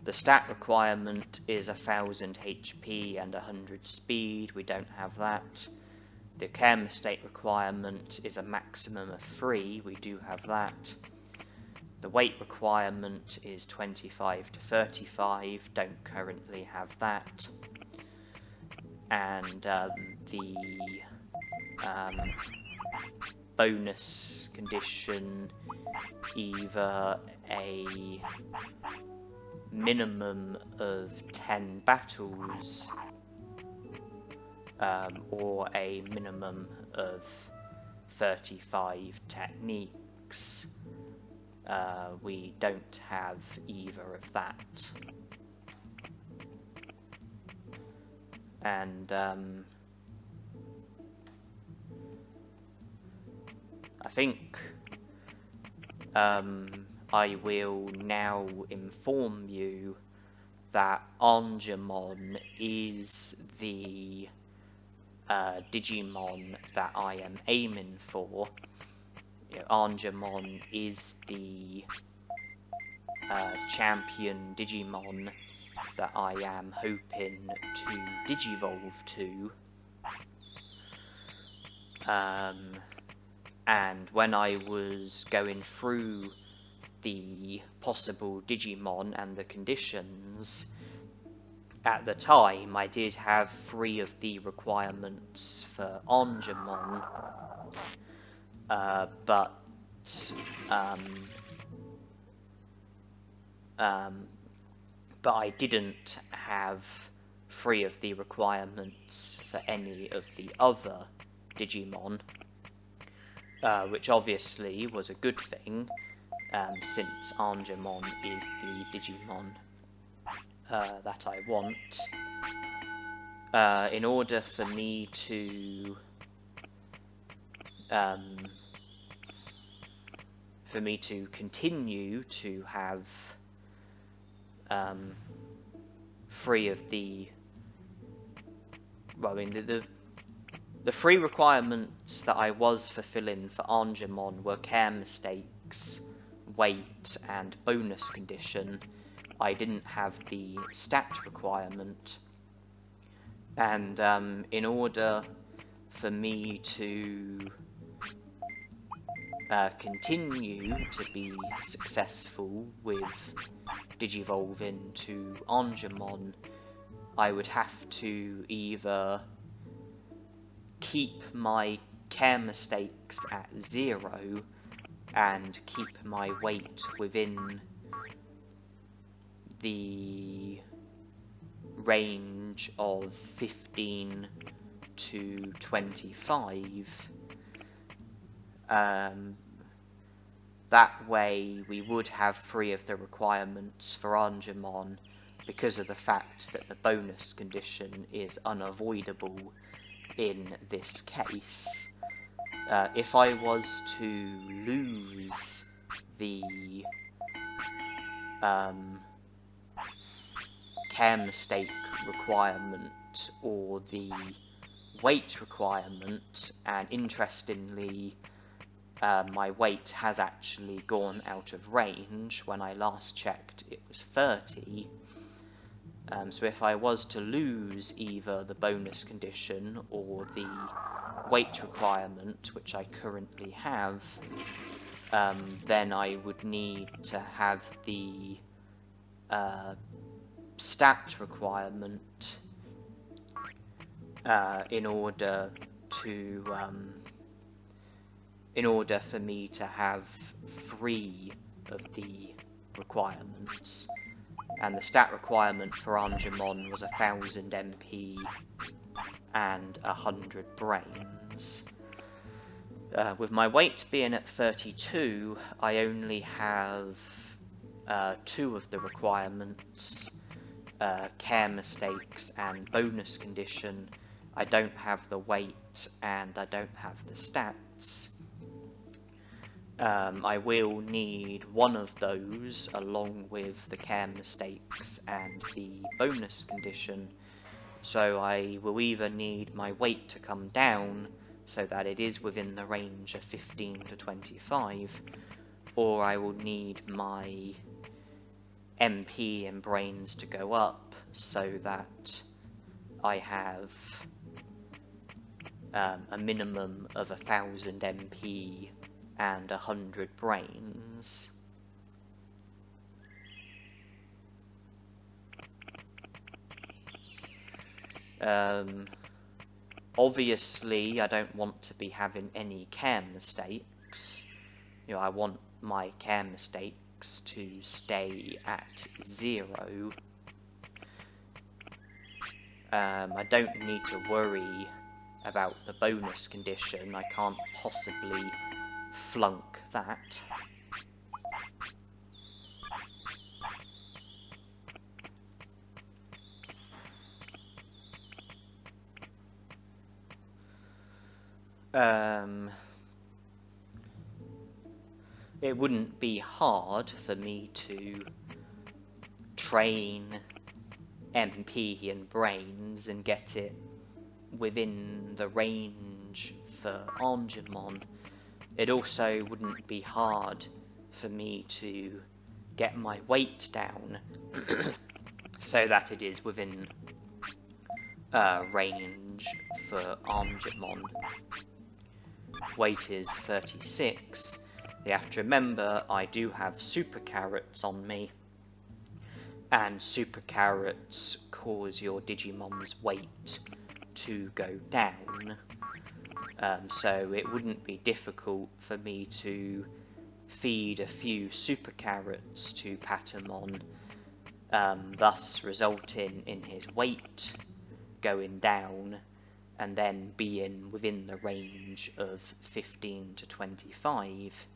The stat requirement is 1000 HP and 100 speed. We don't have that. The care mistake requirement is a maximum of 3. We do have that. The weight requirement is 25 to 35. Don't currently have that. And the bonus condition, either a minimum of 10 battles or a minimum of 35 techniques. We don't have either of that. And I think I will now inform you that Digimon is the Digimon that I am aiming for. Digimon is the champion Digimon that I am hoping to Digivolve to. And when I was going through the possible Digimon and the conditions, at the time I did have 3 of the requirements for Digimon, but I didn't have 3 of the requirements for any of the other Digimon, which obviously was a good thing, since Digimon is the Digimon that I want. In order for me to continue to have 3 of the... Well, I mean, the 3 requirements that I was fulfilling for Digimon were care mistakes, weight, and bonus condition. I didn't have the stat requirement. And in order for me to continue to be successful with Digivolving to Digimon, I would have to either keep my care mistakes at 0 and keep my weight within the range of 15 to 25. That way we would have 3 of the requirements for Angemon because of the fact that the bonus condition is unavoidable in this case. If I was to lose the care mistake requirement or the weight requirement, and interestingly my weight has actually gone out of range. When I last checked it was 30. So if I was to lose either the bonus condition or the weight requirement, which I currently have, then I would need to have the stat requirement in order for me to have 3 of the requirements. And the stat requirement for Angemon was 1000 MP and 100 brains. With my weight being at 32, I only have 2 of the requirements, care mistakes and bonus condition. I don't have the weight and I don't have the stats. I will need one of those along with the care mistakes and the bonus condition, so I will either need my weight to come down so that it is within the range of 15 to 25, or I will need my MP and brains to go up so that I have a minimum of 1000 MP and 100 brains. Obviously, I don't want to be having any care mistakes. You know, I want my care mistakes to stay at 0. I don't need to worry about the bonus condition. I can't possibly flunk that. It wouldn't be hard for me to train MP and brains and get it within the range for Angemon. It also wouldn't be hard for me to get my weight down so that it is within range for Angemon. Weight is 36. You have to remember I do have super carrots on me, and super carrots cause your Digimon's weight to go down. So it wouldn't be difficult for me to feed a few super carrots to Patamon, thus resulting in his weight going down and then being within the range of 15 to 25,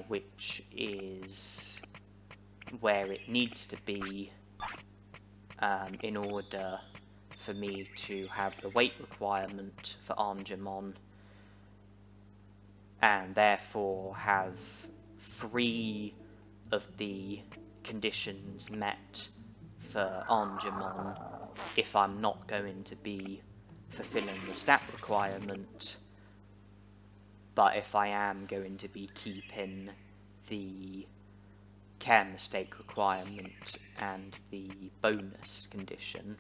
which is where it needs to be in order for me to have the weight requirement for Angemon, and therefore have 3 of the conditions met for Angemon if I'm not going to be fulfilling the stat requirement, but if I am going to be keeping the care mistake requirement and the bonus condition.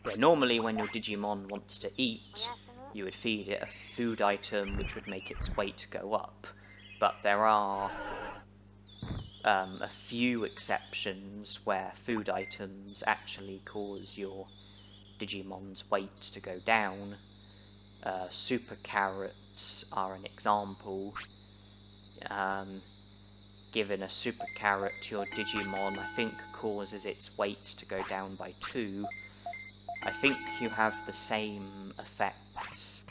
Where normally when your Digimon wants to eat, you would feed it a food item which would make its weight go up, but there are a few exceptions where food items actually cause your Digimon's weight to go down. Super carrots are an example. Given a super carrot to your Digimon, I think causes its weight to go down by 2. I think you have the same effects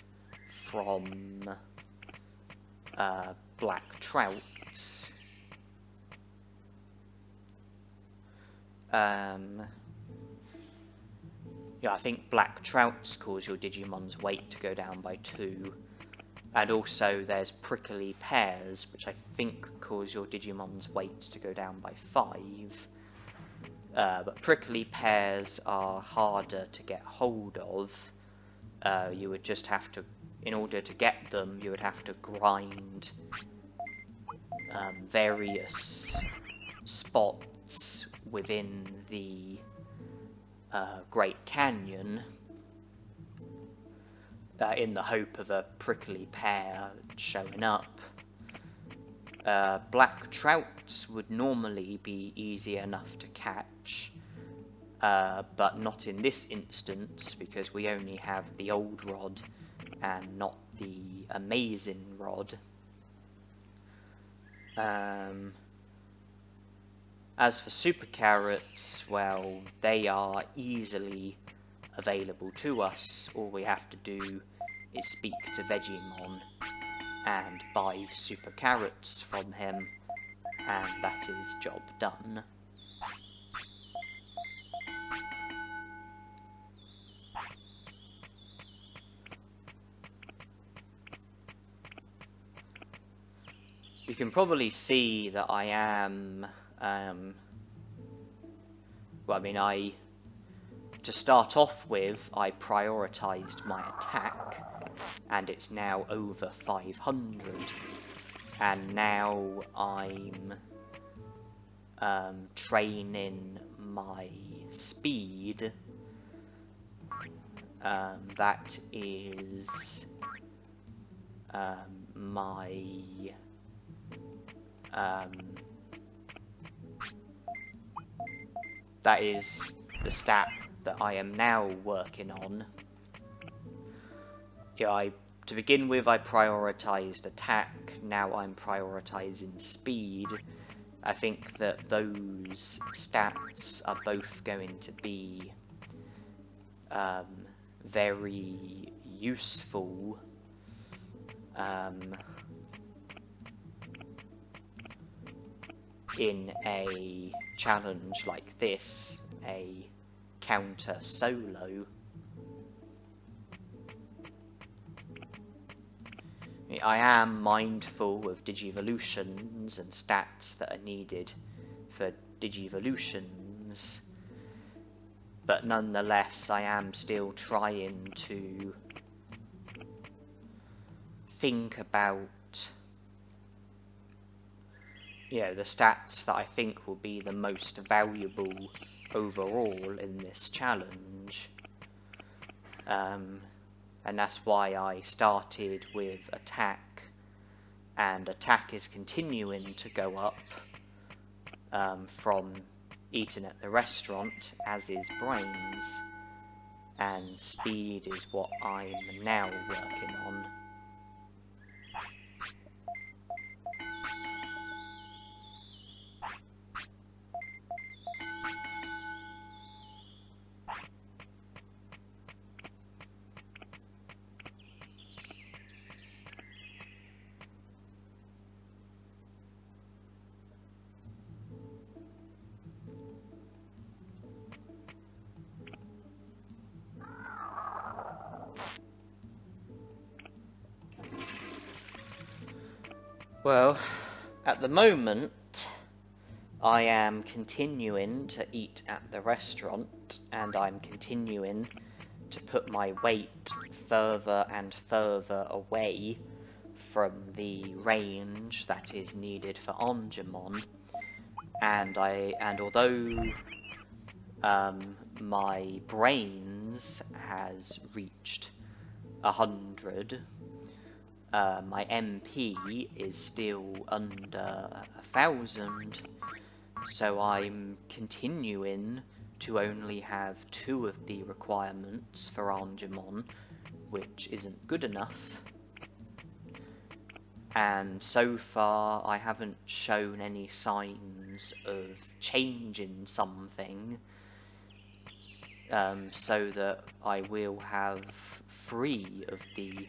from black trouts. Yeah, I think black trouts cause your Digimon's weight to go down by 2. And also there's prickly pears, which I think cause your Digimon's weight to go down by 5. But prickly pears are harder to get hold of. You would just have to, in order to get them, you would have to grind various spots within the Great Canyon in the hope of a prickly pear showing up. Black trouts would normally be easy enough to catch, but not in this instance because we only have the old rod and not the amazing rod. As for super carrots, well, they are easily available to us. All we have to do is speak to Vegemon and buy super carrots from him, and that is job done. You can probably see that I am, to start off with, I prioritised my attack, and it's now over 500, and now I'm training my speed. That is that is the stat that I am now working on. Yeah, to begin with, I prioritised attack. Now I'm prioritising speed. I think that those stats are both going to be very useful in a challenge like this, a counter solo. I am mindful of Digivolutions and stats that are needed for Digivolutions, but nonetheless I am still trying to think about, the stats that I think will be the most valuable overall in this challenge. And that's why I started with attack, and attack is continuing to go up from eating at the restaurant, as is brains, and speed is what I'm now working on. Well, at the moment, I am continuing to eat at the restaurant, and I'm continuing to put my weight further and further away from the range that is needed for Angemon, and although my brains has reached 100, my MP is still under 1,000, so I'm continuing to only have 2 of the requirements for Angemon, which isn't good enough. And so far I haven't shown any signs of changing something, so that I will have 3 of the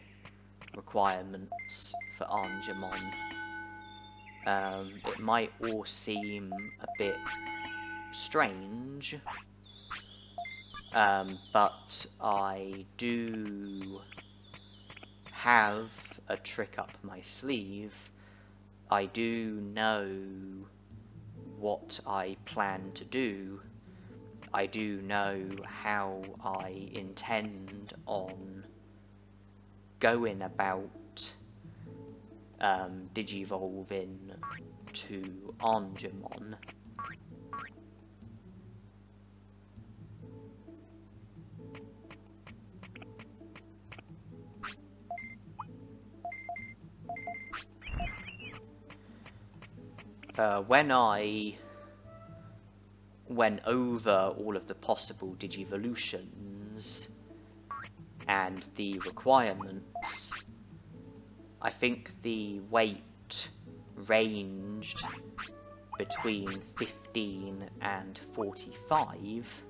requirements for Angemon. It might all seem a bit strange, but I do have a trick up my sleeve. I do know what I plan to do. I do know how I intend on going about digivolving to Angemon. When I went over all of the possible digivolutions and the requirements, I think the weight ranged between 15 and 45.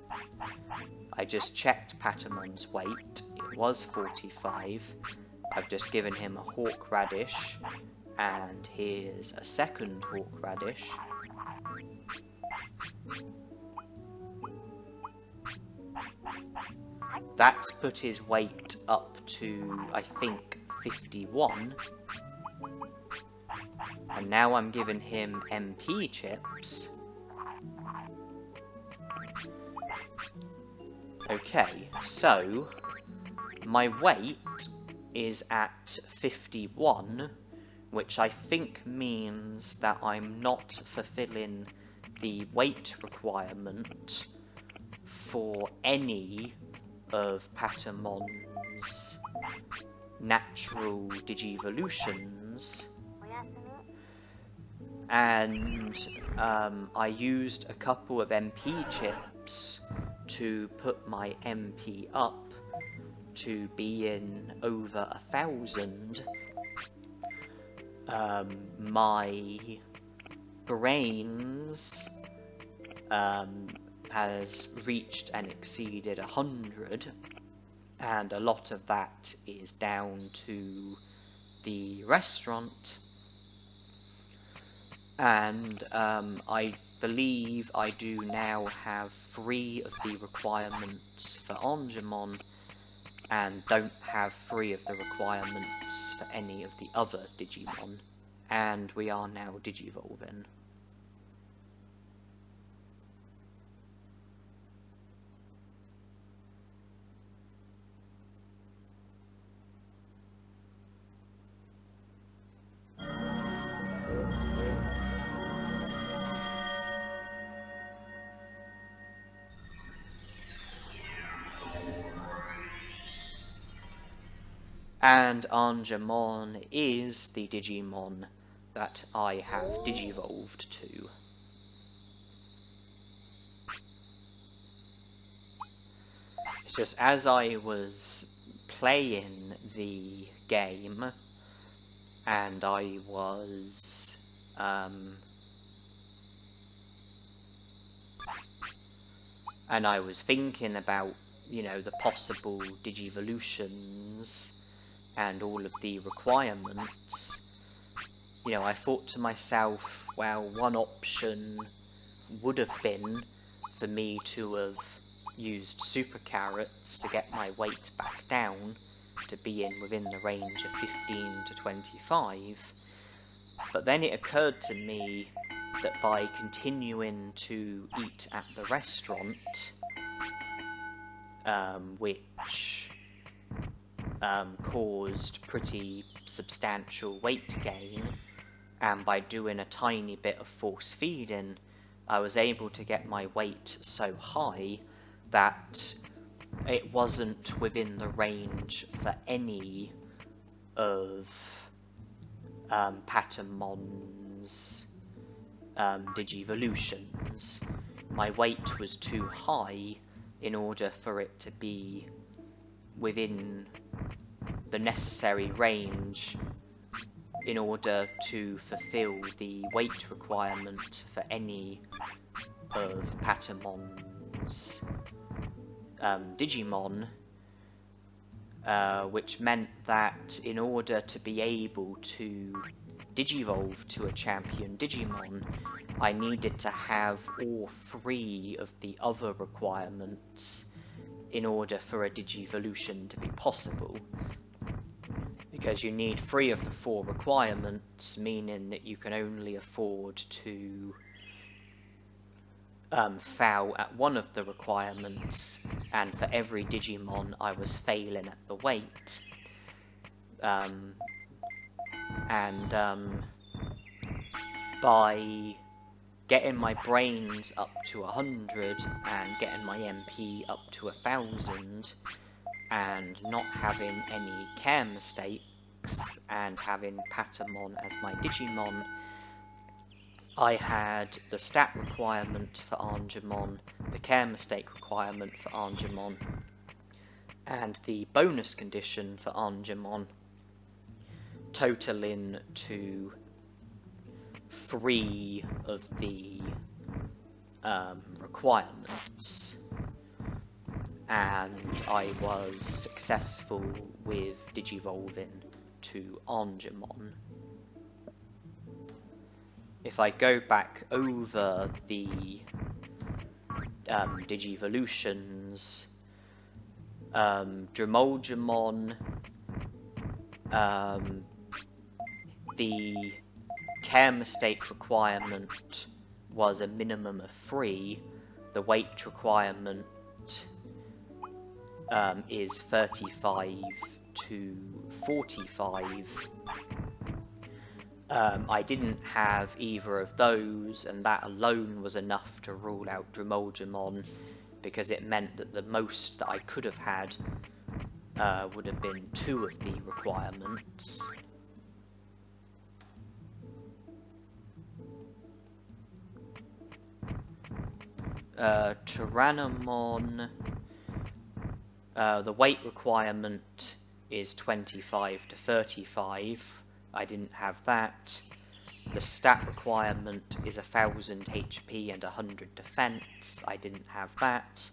I just checked Patamon's weight, it was 45. I've just given him a hawk radish, and here's a second hawk radish. That's put his weight up to, I think, 51. And now I'm giving him MP chips. Okay, so my weight is at 51, which I think means that I'm not fulfilling the weight requirement for any of Patamon's natural digivolutions. And I used a couple of MP chips to put my MP up to be in over 1,000. My brains has reached and exceeded 100, and a lot of that is down to the restaurant. And I believe I do now have 3 of the requirements for Angemon, and don't have 3 of the requirements for any of the other Digimon. And we are now digivolving. And Angemon is the Digimon that I have digivolved to. It's just as I was playing the game and I was thinking about, you know, the possible digivolutions and all of the requirements, you know, I thought to myself, well, one option would have been for me to have used super carrots to get my weight back down to be in within the range of 15 to 25, but then it occurred to me that by continuing to eat at the restaurant, which caused pretty substantial weight gain, and by doing a tiny bit of force feeding, I was able to get my weight so high that it wasn't within the range for any of Patamon's digivolutions, my weight was too high in order for it to be within the necessary range in order to fulfill the weight requirement for any of Patamon's Digimon, which meant that in order to be able to digivolve to a champion Digimon, I needed to have all 3 of the other requirements in order for a Digivolution to be possible. Because you need 3 of the 4 requirements, meaning that you can only afford to fail at one of the requirements, and for every Digimon I was failing at the weight. By getting my brains up to 100 and getting my MP up to 1000 and not having any care mistakes and having Patamon as my Digimon, I had the stat requirement for Angemon, the care mistake requirement for Angemon, and the bonus condition for Angemon, totaling to 3 of the requirements, and I was successful with digivolving to Angemon. If I go back over the Digivolutions, Dromolgemon, the care mistake requirement was a minimum of 3, the weight requirement is 35 to 45. I didn't have either of those, and that alone was enough to rule out Dromolgemon, because it meant that the most that I could have had would have been 2 of the requirements. Tyrannomon, the weight requirement is 25 to 35. I didn't have that. The stat requirement is 1000 HP and 100 defense. I didn't have that.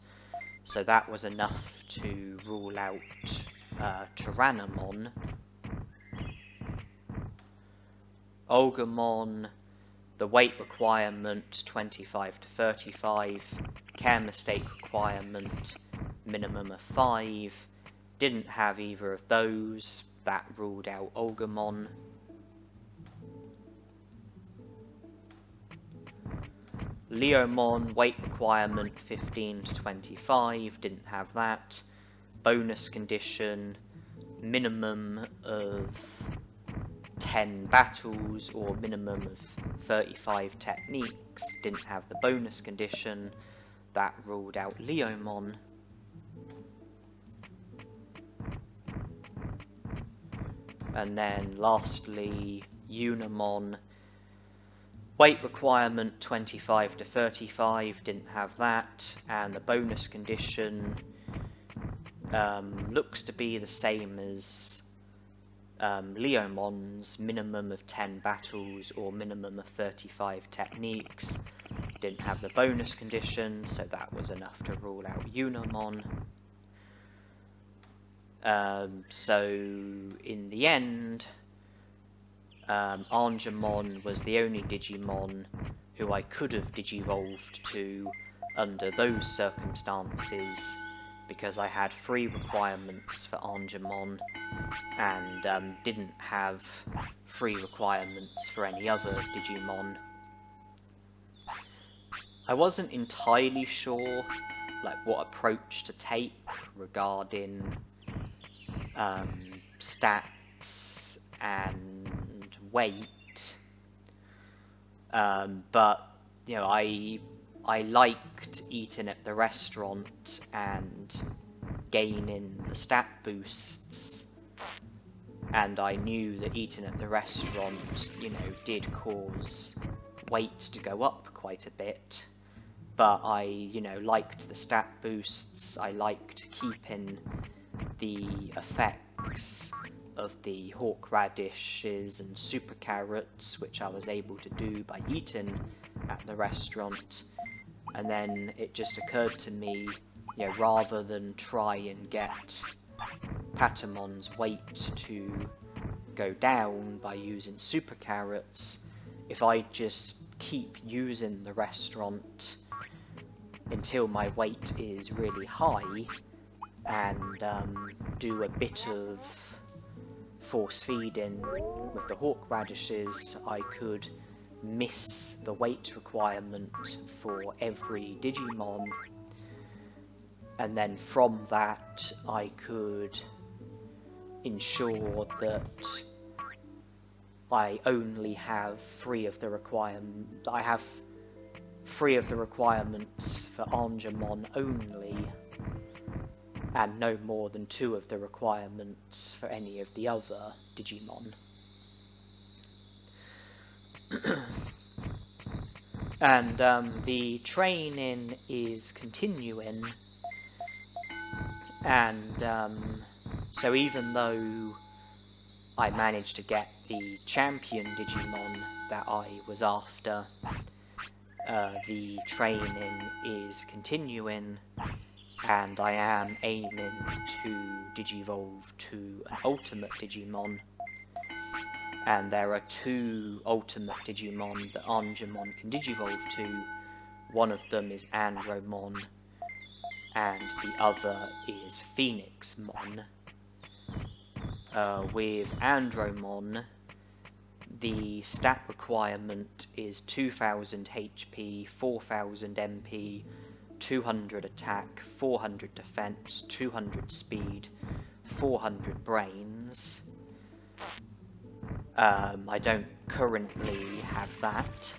So that was enough to rule out Tyrannomon. Olgamon, the weight requirement 25 to 35. Care mistake requirement minimum of 5. Didn't have either of those. That ruled out Olgamon. Leomon, weight requirement 15 to 25, didn't have that. Bonus condition, minimum of 10 battles or minimum of 35 techniques, didn't have the bonus condition. That ruled out Leomon. And then lastly, Unimon, weight requirement 25 to 35, didn't have that, and the bonus condition looks to be the same as Leomon's, minimum of 10 battles or minimum of 35 techniques. Didn't have the bonus condition, so that was enough to rule out Unimon. So in the end, Angemon was the only Digimon who I could have digivolved to under those circumstances, because I had 3 requirements for Angemon and didn't have 3 requirements for any other Digimon. I wasn't entirely sure what approach to take regarding stats and weight, but you know, I liked eating at the restaurant and gaining the stat boosts, and I knew that eating at the restaurant, you know, did cause weight to go up quite a bit, but I, liked the stat boosts, I liked keeping the effects of the hawk radishes and super carrots, which I was able to do by eating at the restaurant. And then it just occurred to me, rather than try and get Patamon's weight to go down by using super carrots, if I just keep using the restaurant until my weight is really high and do a bit of force feeding with the hawk radishes, I could miss the weight requirement for every Digimon, and then from that I could ensure that I only have three of the requirements for Angemon only, and no more than 2 of the requirements for any of the other Digimon. And the training is continuing, and so even though I managed to get the champion Digimon that I was after, the training is continuing, and I am aiming to Digivolve to an ultimate Digimon. And there are 2 ultimate Digimon that Angemon can Digivolve to. One of them is Andromon, and the other is Phoenixmon. With Andromon, the stat requirement is 2000 HP, 4000 MP, 200 attack, 400 defense, 200 speed, 400 brains. I don't currently have that.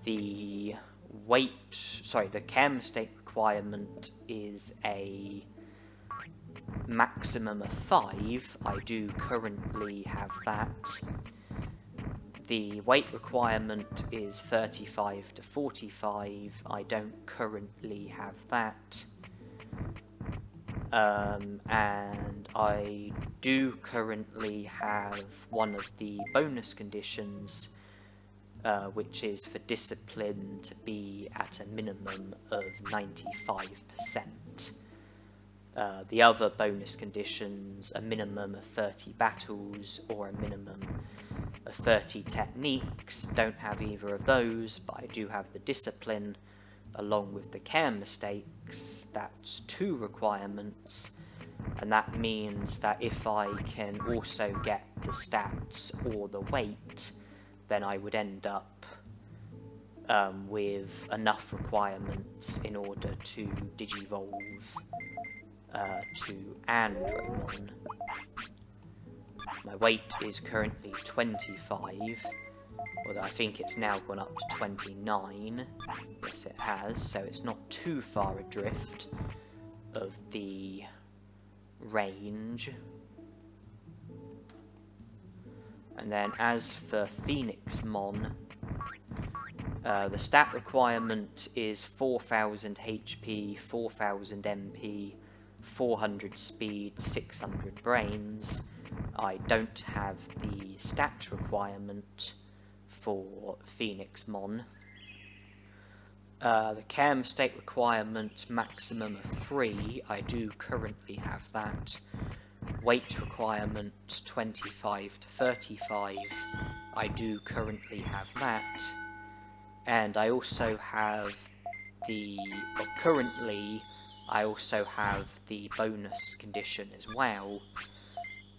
The chem state requirement is a maximum of 5. I do currently have that. The weight requirement is 35 to 45. I don't currently have that. And I do currently have one of the bonus conditions, which is for discipline to be at a minimum of 95%. The other bonus conditions, a minimum of 30 battles or a minimum of 30 techniques, don't have either of those, but I do have the discipline along with the care mistakes. That's 2 requirements, and that means that if I can also get the stats or the weight, then I would end up with enough requirements in order to Digivolve to Andromon. My weight is currently 25, although I think it's now gone up to 29. Yes, it has, so it's not too far adrift of the range. And then as for Phoenixmon, the stat requirement is 4000 HP, 4000 MP, 400 speed, 600 brains. I don't have the stat requirement for Phoenixmon. The chem state requirement maximum of 3, I do currently have that. Weight requirement 25 to 35, I do currently have that. And I also have currently I also have the bonus condition as well.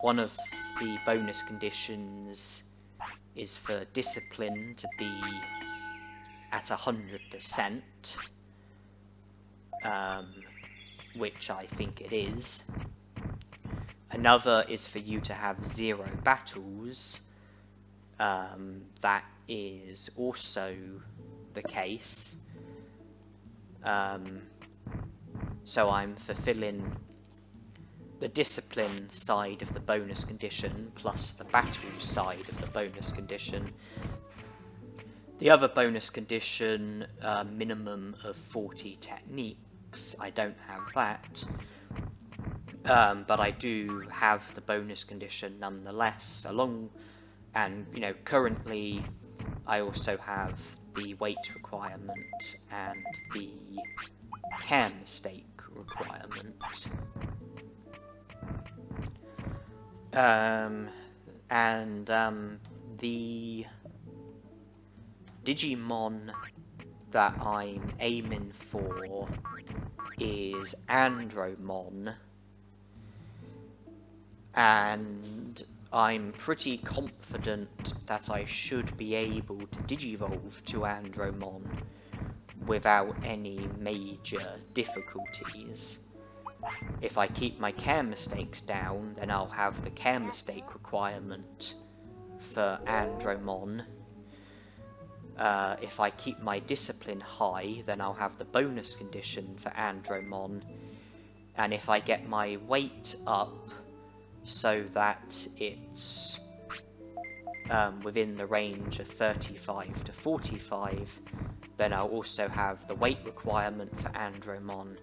One of the bonus conditions is for discipline to be at 100%, which I think it is. Another is for you to have 0 battles. That is also the case. So I'm fulfilling the discipline side of the bonus condition plus the battle side of the bonus condition. The other bonus condition, minimum of 40 techniques, I don't have that. But I do have the bonus condition nonetheless, and currently I also have the weight requirement and the care mistake requirement. The Digimon that I'm aiming for is Andromon, and I'm pretty confident that I should be able to digivolve to Andromon without any major difficulties. If I keep my care mistakes down, then I'll have the care mistake requirement for Andromon. If I keep my discipline high, then I'll have the bonus condition for Andromon. And if I get my weight up so that it's within the range of 35 to 45, then I'll also have the weight requirement for Andromon,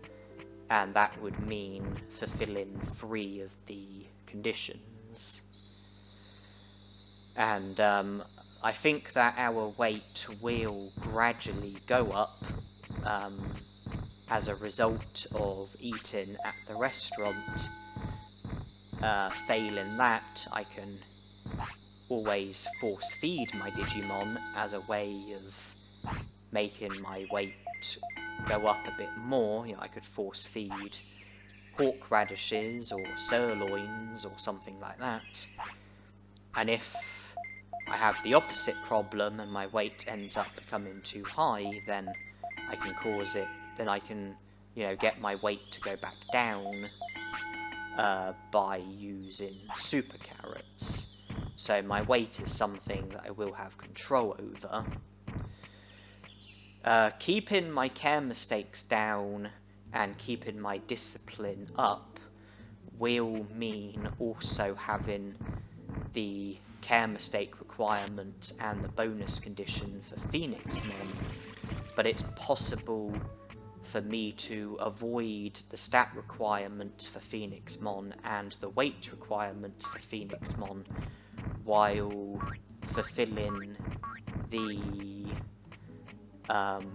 and that would mean fulfilling 3 of the conditions. And I think that our weight will gradually go up as a result of eating at the restaurant. Failing that, I can always force feed my Digimon as a way of making my weight go up a bit more. I could force feed hawk radishes or sirloins or something like that. And if I have the opposite problem and my weight ends up becoming too high, then I can get my weight to go back down by using super carrots. So my weight is something that I will have control over. Keeping my care mistakes down and keeping my discipline up will mean also having the care mistake requirement and the bonus condition for Phoenixmon, but it's possible for me to avoid the stat requirement for Phoenixmon and the weight requirement for Phoenixmon while fulfilling the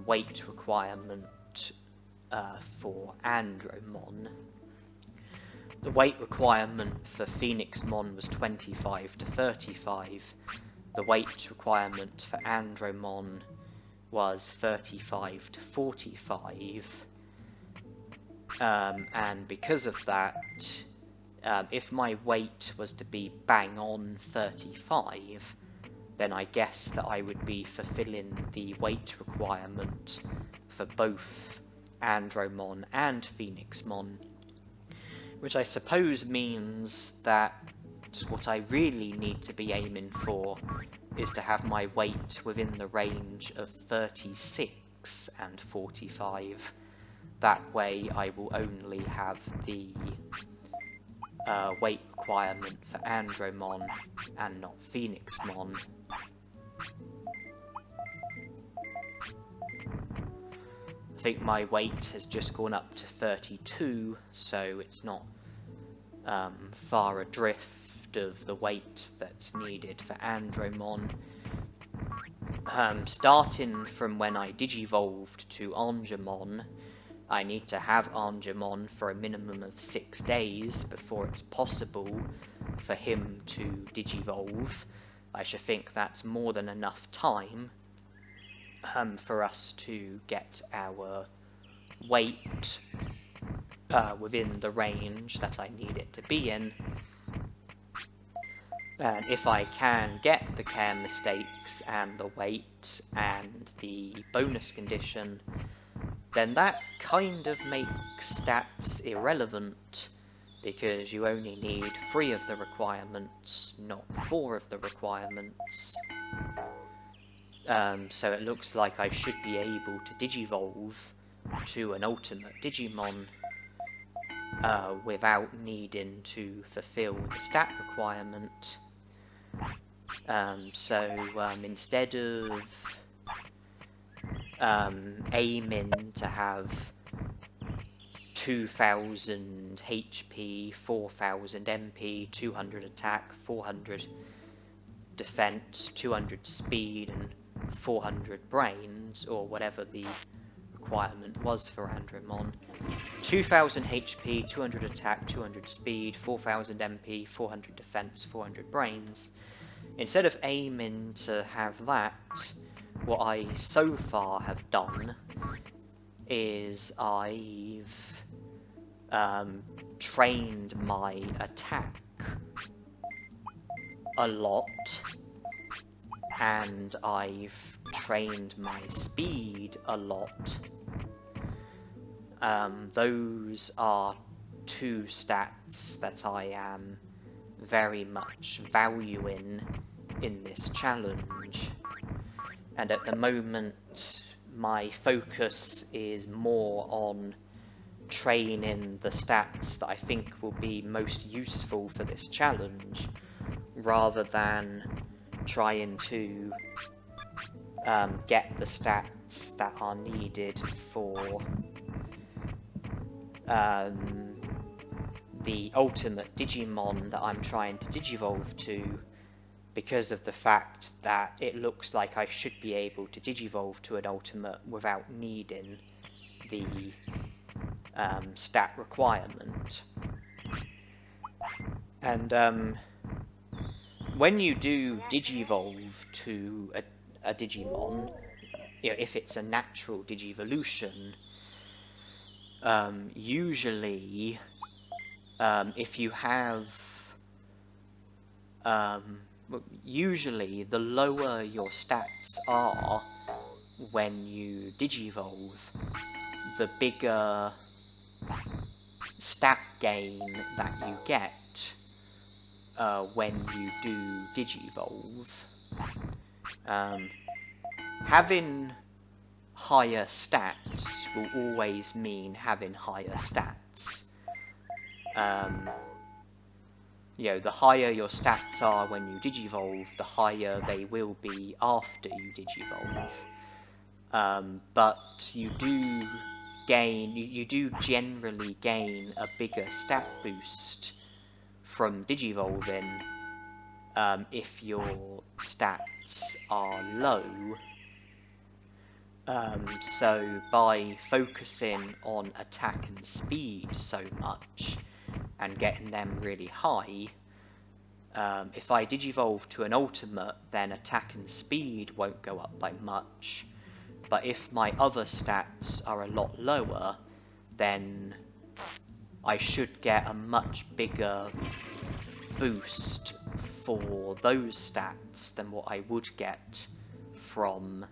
weight requirement for Andromon. The weight requirement for Phoenixmon was 25 to 35. The weight requirement for Andromon was 35 to 45. And because of that, if my weight was to be bang on 35, then I guess that I would be fulfilling the weight requirement for both Andromon and Phoenixmon, which I suppose means that what I really need to be aiming for is to have my weight within the range of 36 and 45. That way I will only have the weight requirement for Andromon and not Phoenixmon. I think my weight has just gone up to 32, so it's not far adrift of the weight that's needed for Andromon. Starting from when I digivolved to Angemon, I need to have Angemon for a minimum of 6 days before it's possible for him to digivolve. I should think that's more than enough time for us to get our weight within the range that I need it to be in. And if I can get the care mistakes and the weight and the bonus condition, then that kind of makes stats irrelevant, because you only need 3 of the requirements, not 4 of the requirements. So it looks like I should be able to digivolve to an ultimate Digimon without needing to fulfill the stat requirement. Instead of aiming to have 2000 HP, 4000 MP, 200 attack, 400 defense, 200 speed, and 400 brains, or whatever the requirement was for Andromon. 2000 HP, 200 attack, 200 speed, 4000 MP, 400 defense, 400 brains. Instead of aiming to have that, what I so far have done is I've trained my attack a lot, and I've trained my speed a lot. Those are two stats that I am very much valuing in this challenge, and at the moment my focus is more on training the stats that I think will be most useful for this challenge, rather than trying to get the stats that are needed for the ultimate Digimon that I'm trying to digivolve to, because of the fact that it looks like I should be able to digivolve to an ultimate without needing the stat requirement. And when you do digivolve to a Digimon, you know, if it's a natural digivolution, usually if you have usually the lower your stats are when you digivolve, the bigger stat gain that you get when you do digivolve. Having higher stats will always mean having higher stats. You know, the higher your stats are when you digivolve, the higher they will be after you digivolve. But you do gain, you do generally gain a bigger stat boost from digivolving if your stats are low. So by focusing on attack and speed so much and getting them really high, if I digivolve to an ultimate, then attack and speed won't go up by much. But if my other stats are a lot lower, then I should get a much bigger boost for those stats than what I would get from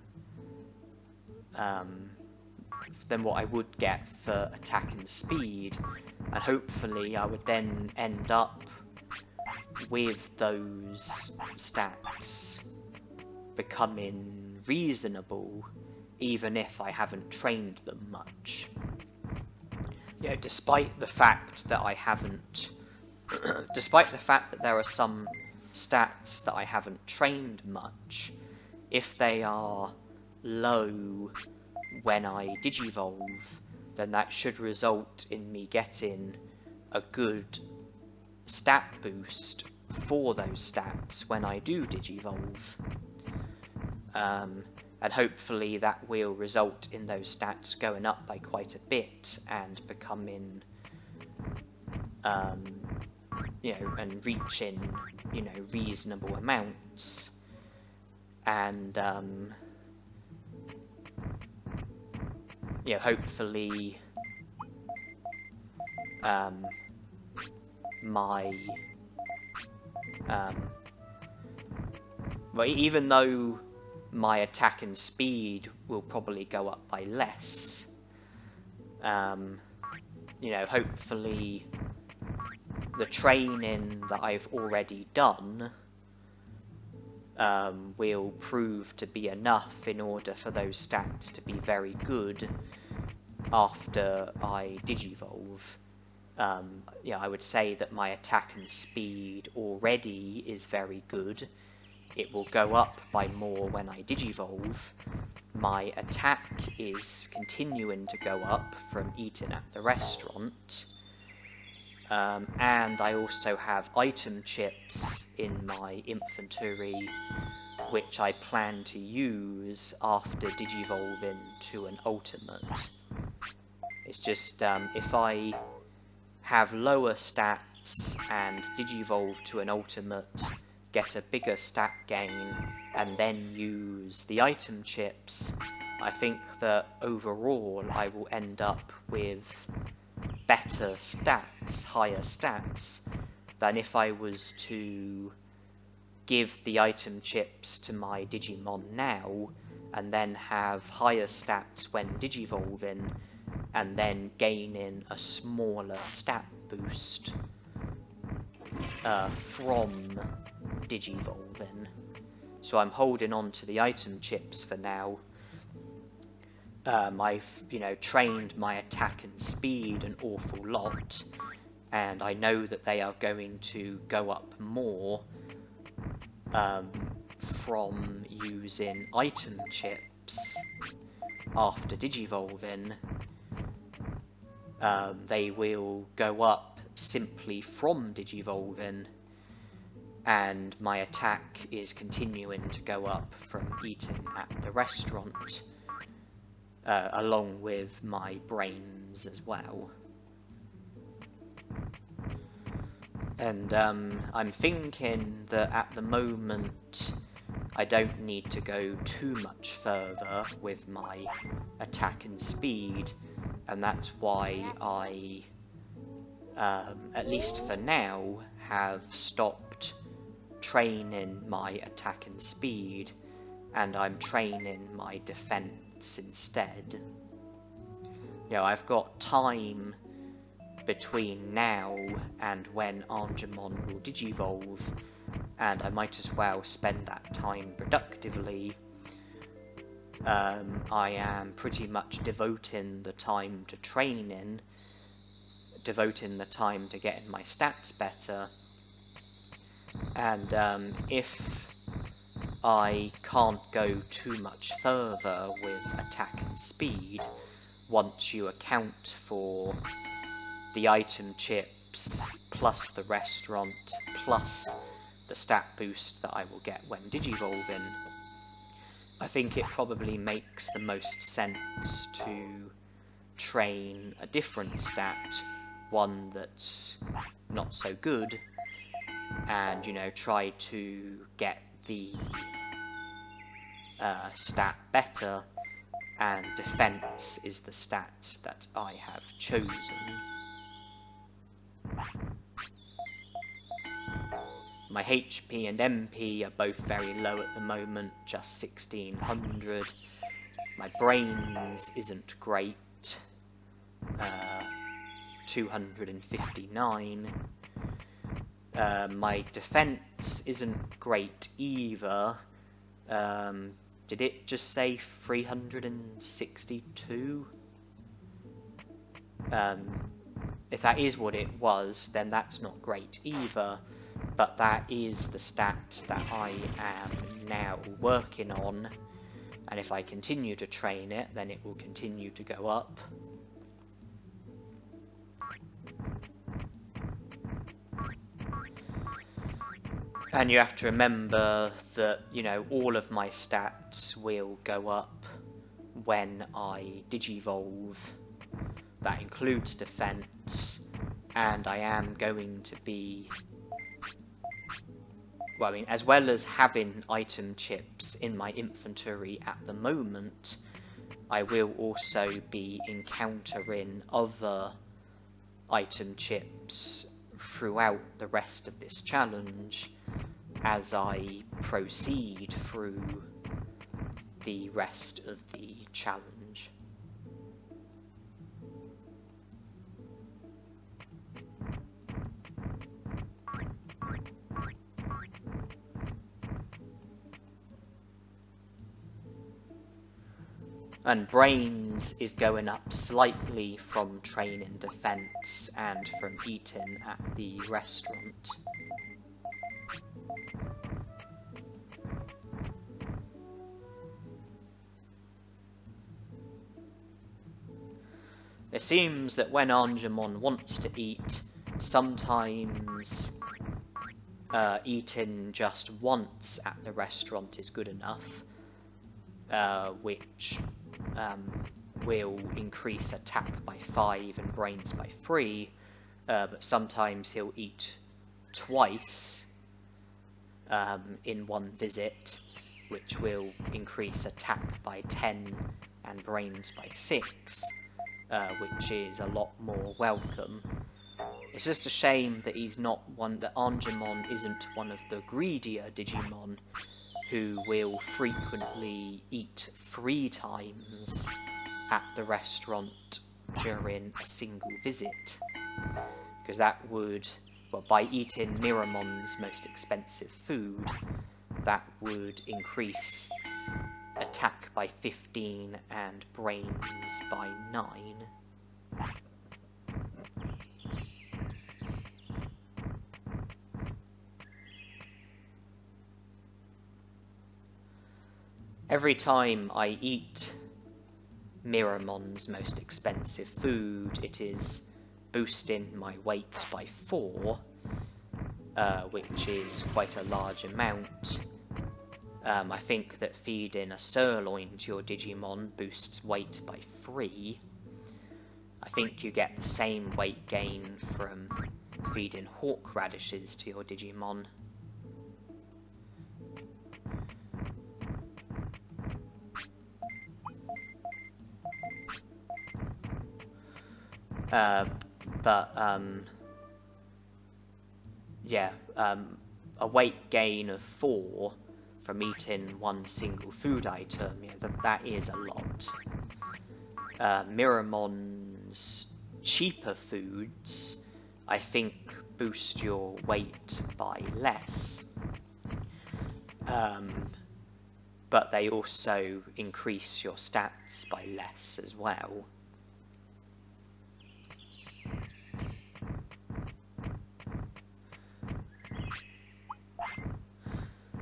than what I would get for attack and speed, and hopefully I would then end up with those stats becoming reasonable, even if I haven't trained them much. You know, despite the fact that I haven't despite the fact that there are some stats that I haven't trained much, if they are low when I digivolve, then that should result in me getting a good stat boost for those stats when I do digivolve. And hopefully that will result in those stats going up by quite a bit and becoming, you know, and reaching, you know, reasonable amounts. And, you know, hopefully, well, even though my attack and speed will probably go up by less, you know, hopefully the training that I've already done will prove to be enough in order for those stats to be very good after I digivolve. Yeah, I would say that my attack and speed already is very good. It will go up by more when I digivolve. my attack is continuing to go up from eating at the restaurant. And I also have item chips in my inventory, which I plan to use after digivolving to an ultimate. It's just, if I have lower stats and digivolve to an ultimate, get a bigger stat gain, and then use the item chips, I think that overall I will end up with better stats, higher stats, than if I was to give the item chips to my Digimon now, and then have higher stats when digivolving, and then gaining a smaller stat boost from digivolving. So I'm holding on to the item chips for now. I've, trained my attack and speed an awful lot, and I know that they are going to go up more from using item chips after digivolving. They will go up simply from digivolving, and my attack is continuing to go up from eating at the restaurant, along with my brains as well. And I'm thinking that at the moment I don't need to go too much further with my attack and speed, and that's why I, at least for now, have stopped training my attack and speed, and I'm training my defense instead. I've got time between now and when Angemon will digivolve, and I might as well spend that time productively. I am pretty much devoting the time to training, devoting the time to getting my stats better, and if I can't go too much further with attack and speed, once you account for the item chips, plus the restaurant, plus the stat boost that I will get when digivolving, I think it probably makes the most sense to train a different stat, one that's not so good, and, try to get the stat better, and defense is the stat that I have chosen. My HP and MP are both very low at the moment, just 1600. My brains isn't great, 259. My defense isn't great either. Did it just say 362? If that is what it was, then that's not great either, but that is the stat that I am now working on, and if I continue to train it, then it will continue to go up. And you have to remember that, all of my stats will go up when I digivolve. That includes defense, and I am going to be, as well as having item chips in my inventory at the moment, I will also be encountering other item chips throughout the rest of this challenge as I proceed through the rest of the challenge. And brains is going up slightly from training defense and from eating at the restaurant. It seems that when Angemon wants to eat, sometimes eating just once at the restaurant is good enough, which will increase attack by 5 and brains by 3, but sometimes he'll eat twice in one visit, which will increase attack by 10 and brains by 6, which is a lot more welcome. It's just a shame that that Angemon isn't one of the greedier Digimon who will frequently eat 3 times at the restaurant during a single visit. Because that would, well, by eating Miramon's most expensive food, that would increase attack by 15 and brains by 9. Every time I eat Miramon's most expensive food, it is boosting my weight by 4, which is quite a large amount. I think that feeding a sirloin to your Digimon boosts weight by 3. I think you get the same weight gain from feeding hawk radishes to your Digimon. A weight gain of 4 from eating one single food item, that is a lot. Miramon's cheaper foods, I think, boost your weight by less. But they also increase your stats by less as well.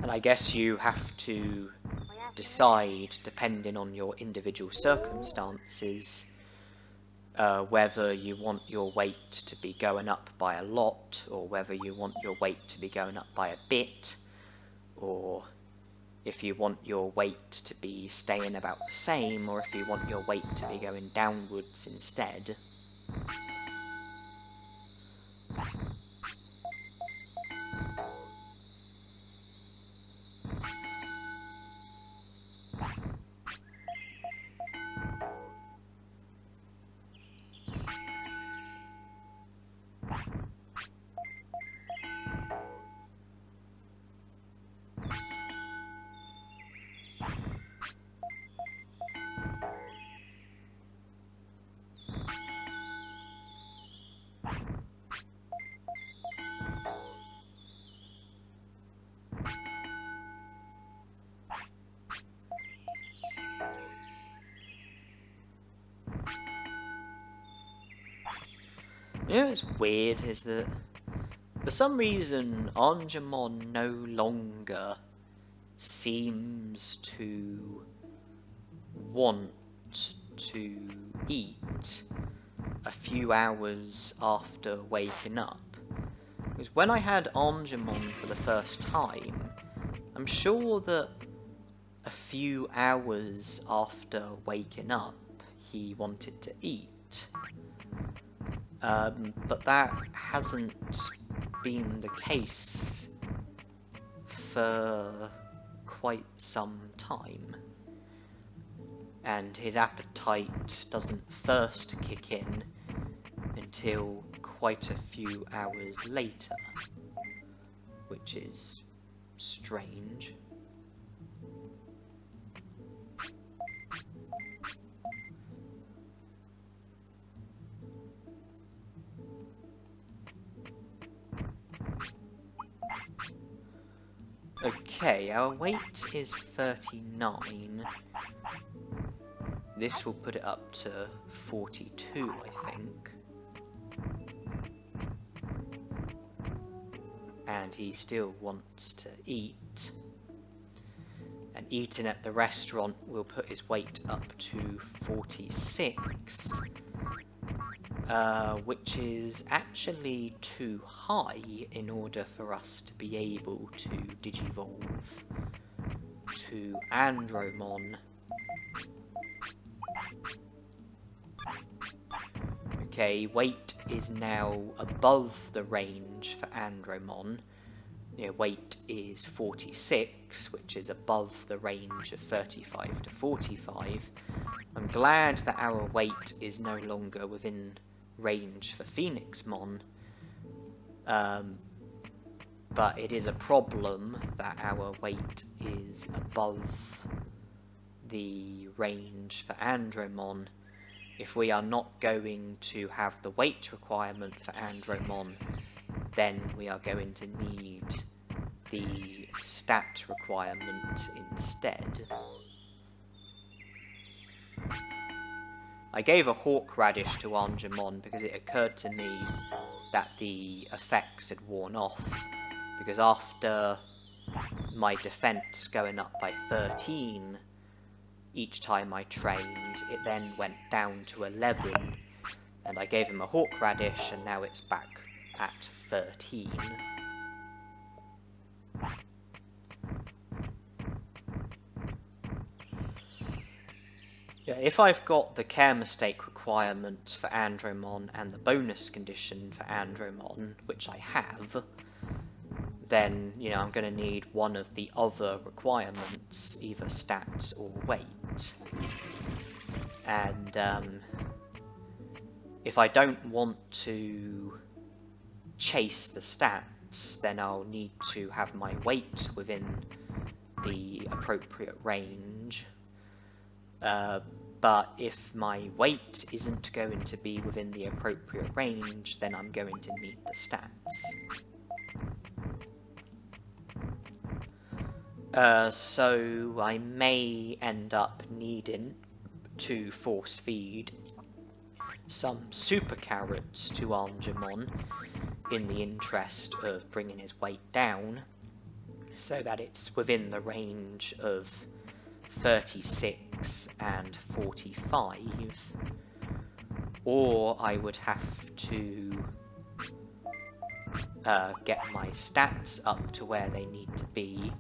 And I guess you have to decide, depending on your individual circumstances, whether you want your weight to be going up by a lot, or whether you want your weight to be going up by a bit, or if you want your weight to be staying about the same, or if you want your weight to be going downwards instead. You know what's weird is that for some reason Angemon no longer seems to want to eat a few hours after waking up. Because when I had Angemon for the first time, I'm sure that a few hours after waking up he wanted to eat. But that hasn't been the case for quite some time. And his appetite doesn't first kick in until quite a few hours later, which is strange. Okay, our weight is 39. This will put it up to 42, I think. And he still wants to eat. And eating at the restaurant will put his weight up to 46. which is actually too high in order for us to be able to digivolve to Andromon. Okay, weight is now above the range for Andromon. Weight is 46, which is above the range of 35 to 45. I'm glad that our weight is no longer within range for Phoenixmon, but it is a problem that our weight is above the range for Andromon. If we are not going to have the weight requirement for Andromon, then we are going to need the stat requirement instead. I gave a Horseradish to Angemon because it occurred to me that the effects had worn off, because after my defense going up by 13 each time I trained, it then went down to 11, and I gave him a Horseradish, and now it's back at 13. Yeah, if I've got the care mistake requirement for Andromon and the bonus condition for Andromon, which I have, then, I'm going to need one of the other requirements, either stats or weight. And if I don't want to chase the stats, then I'll need to have my weight within the appropriate range. But if my weight isn't going to be within the appropriate range, then I'm going to need the stats. So I may end up needing to force feed some super carrots to Angemon in the interest of bringing his weight down, so that it's within the range of 36 and 45, or I would have to get my stats up to where they need to be.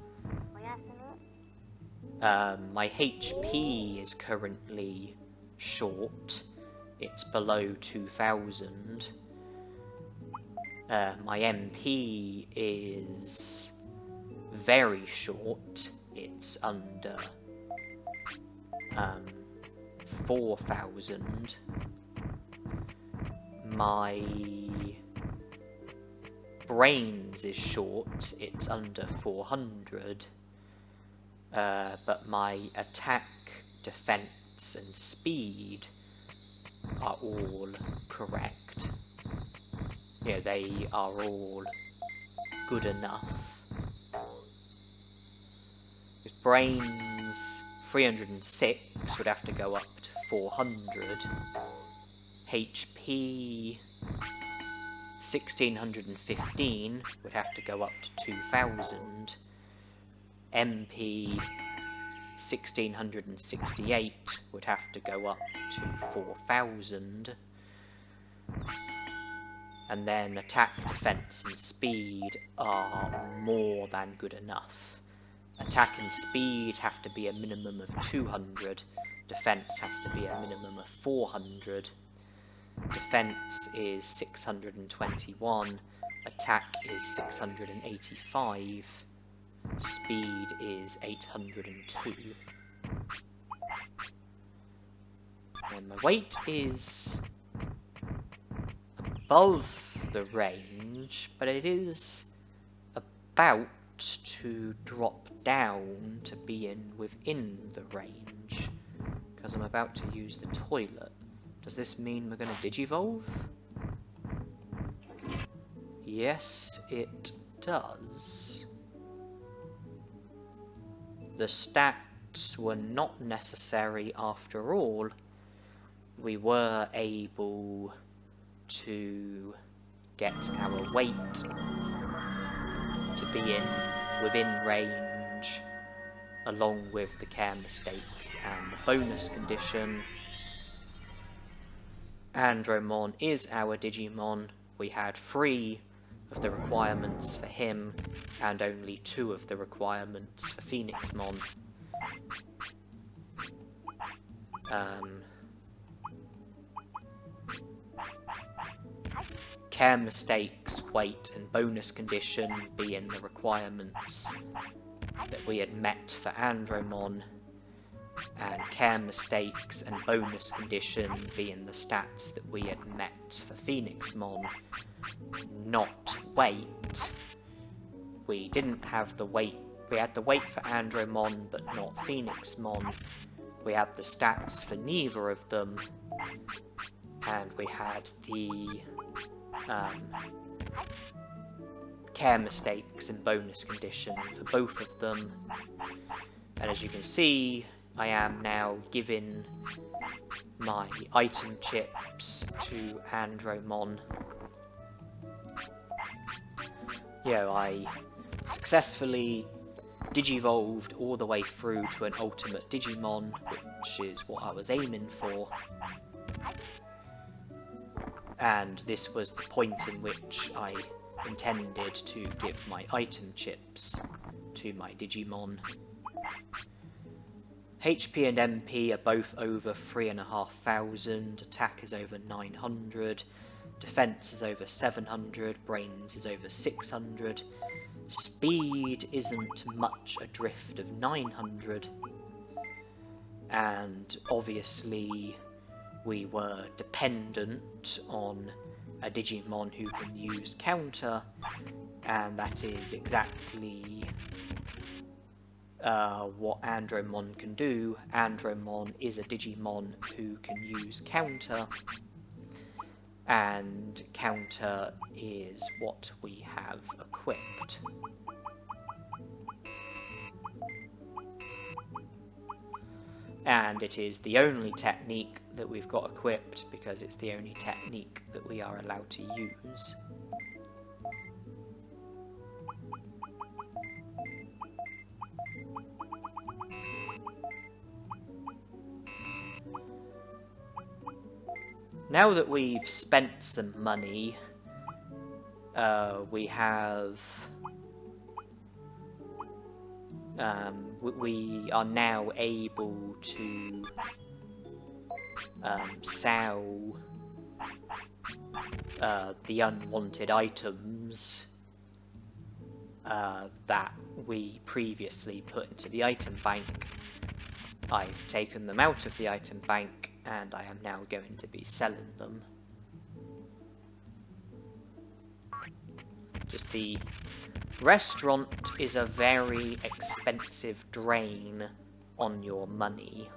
My HP is currently short, it's below 2000. My MP is very short, it's under 4000. My brains is short, it's under 400. But my attack, defense, and speed are all correct. They are all good enough. His brains, 306, would have to go up to 400. HP, 1615, would have to go up to 2000. MP, 1668, would have to go up to 4000. And then attack, defense, and speed are more than good enough. Attack and speed have to be a minimum of 200. Defense has to be a minimum of 400. Defense is 621. Attack is 685. Speed is 802. And my weight is above the range, but it is about to drop down to being within the range, because I'm about to use the toilet. Does this mean we're going to digivolve? Yes, it does. The stats were not necessary after all. We were able to get our weight to be within range, along with the care mistakes and the bonus condition. Andromon is our Digimon. We had 3 of the requirements for him, and only 2 of the requirements for Phoenixmon. Care mistakes, weight, and bonus condition being the requirements that we had met for Andromon, and care mistakes and bonus condition being the stats that we had met for Phoenixmon, not weight. We didn't have the weight. We had the weight for Andromon, but not Phoenixmon. We had the stats for neither of them, and we had the care mistakes and bonus condition for both of them. And as you can see, I am now giving my item chips to Andromon. I successfully digivolved all the way through to an ultimate Digimon, which is what I was aiming for. And this was the point in which I intended to give my item chips to my Digimon. HP and MP are both over 3,500, attack is over 900, defense is over 700, brains is over 600, speed isn't much adrift of 900, and obviously we were dependent on a Digimon who can use counter, and that is exactly what Andromon can do. Andromon is a Digimon who can use counter, and counter is what we have equipped. And it is the only technique that we've got equipped because it's the only technique that we are allowed to use. Now that we've spent some money, we have... we are now able to sell the unwanted items that we previously put into the item bank. I've taken them out of the item bank, and I am now going to be selling them. Just the restaurant is a very expensive drain on your money.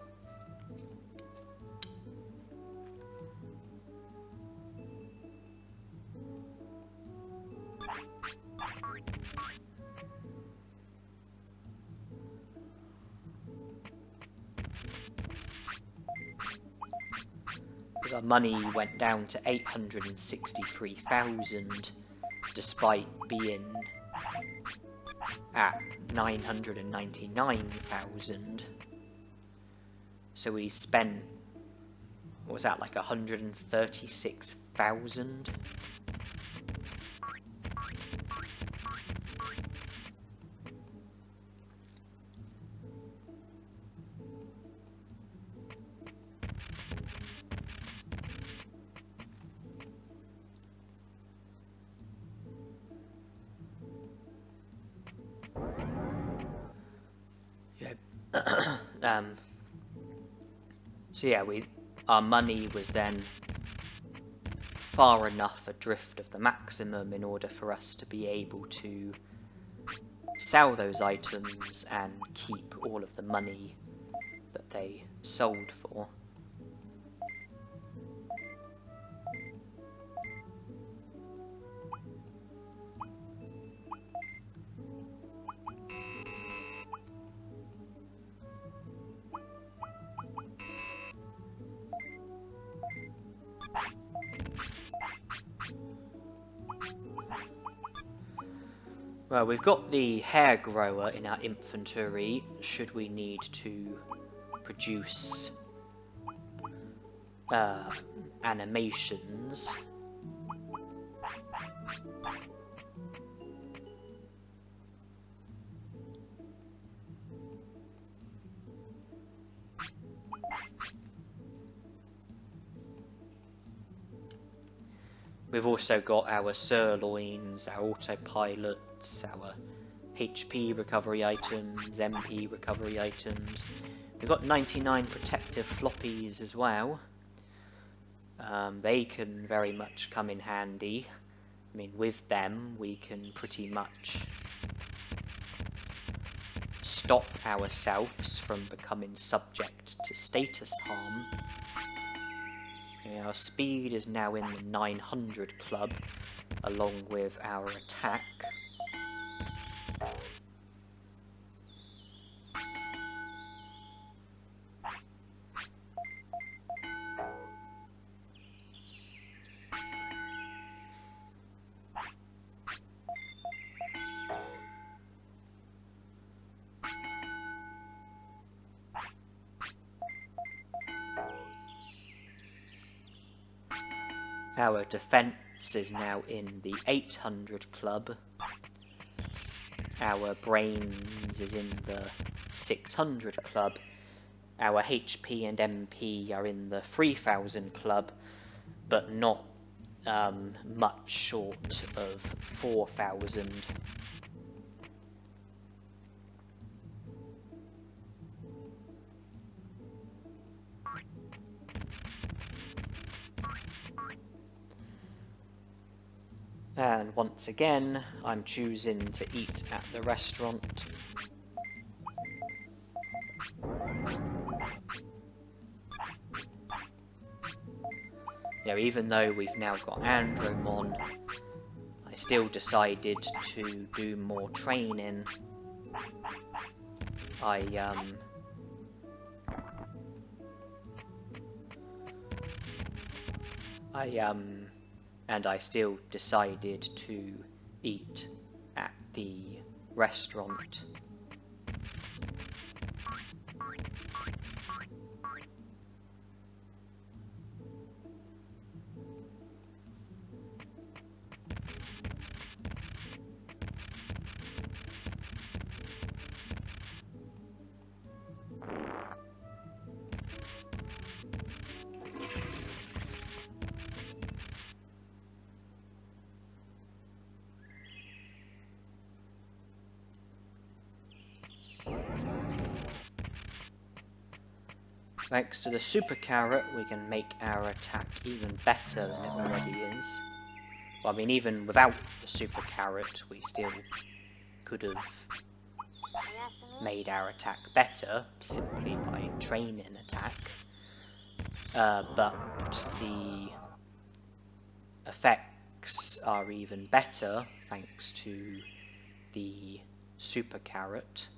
Because our money went down to 863,000, despite being at 999,000. So we spent, what was that, like 136,000? So yeah, our money was then far enough adrift of the maximum in order for us to be able to sell those items and keep all of the money that they sold for. Well, we've got the hair grower in our inventory, should we need to produce animations. We've also got our sirloins, our autopilots, our HP recovery items, MP recovery items. We've got 99 protective floppies as well. They can very much come in handy. I mean, with them we can pretty much stop ourselves from becoming subject to status harm. Our speed is now in the 900 club, along with our attack. Our defense is now in the 800 club. Our brains is in the 600 club. Our HP and MP are in the 3000 club, but not much short of 4000. And once again, I'm choosing to eat at the restaurant. Yeah, even though we've now got Andromon, I still decided to do more training. And I still decided to eat at the restaurant. Thanks to the super carrot, we can make our attack even better than it already is. Well, I mean, even without the super carrot, we still could have made our attack better simply by training attack. But the effects are even better thanks to the super carrot.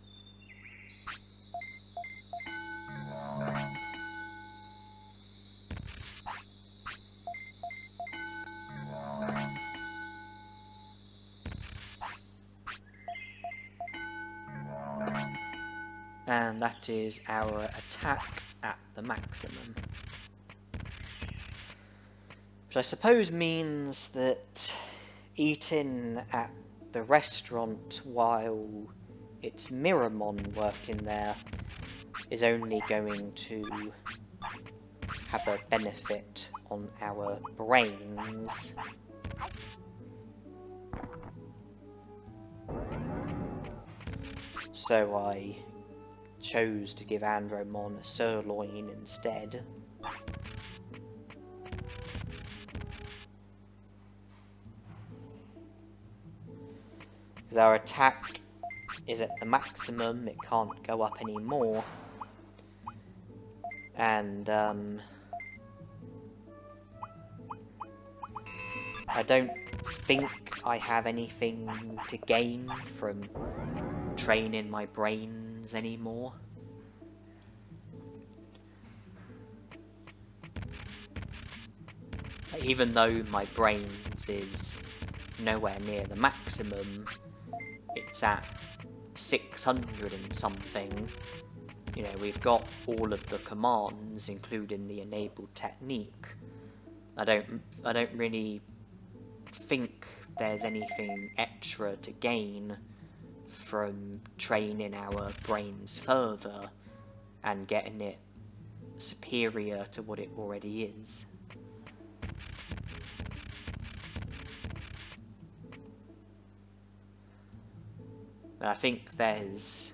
And that is our attack at the maximum. Which I suppose means that eating at the restaurant while it's Mirrormon working there is only going to have a benefit on our brains. So I chose to give Andromon a sirloin instead. Because our attack is at the maximum, it can't go up anymore. And I don't think I have anything to gain from training my brains anymore. Even though my brains is nowhere near the maximum, it's at 600 and something. You know, we've got all of the commands, including the enabled technique, I don't really think there's anything extra to gain from training our brains further and getting it superior to what it already is. But I think there's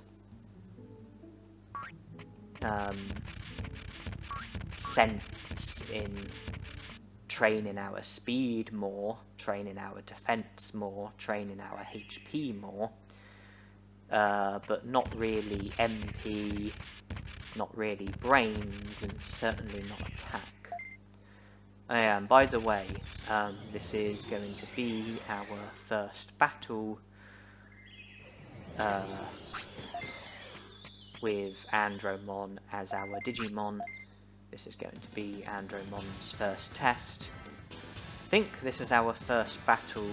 sense in training our speed more, training our defense more, training our HP more, but not really MP, not really brains, and certainly not attack. And by the way, this is going to be our first battle with Andromon as our Digimon. This is going to be Andromon's first test. I think this is our first battle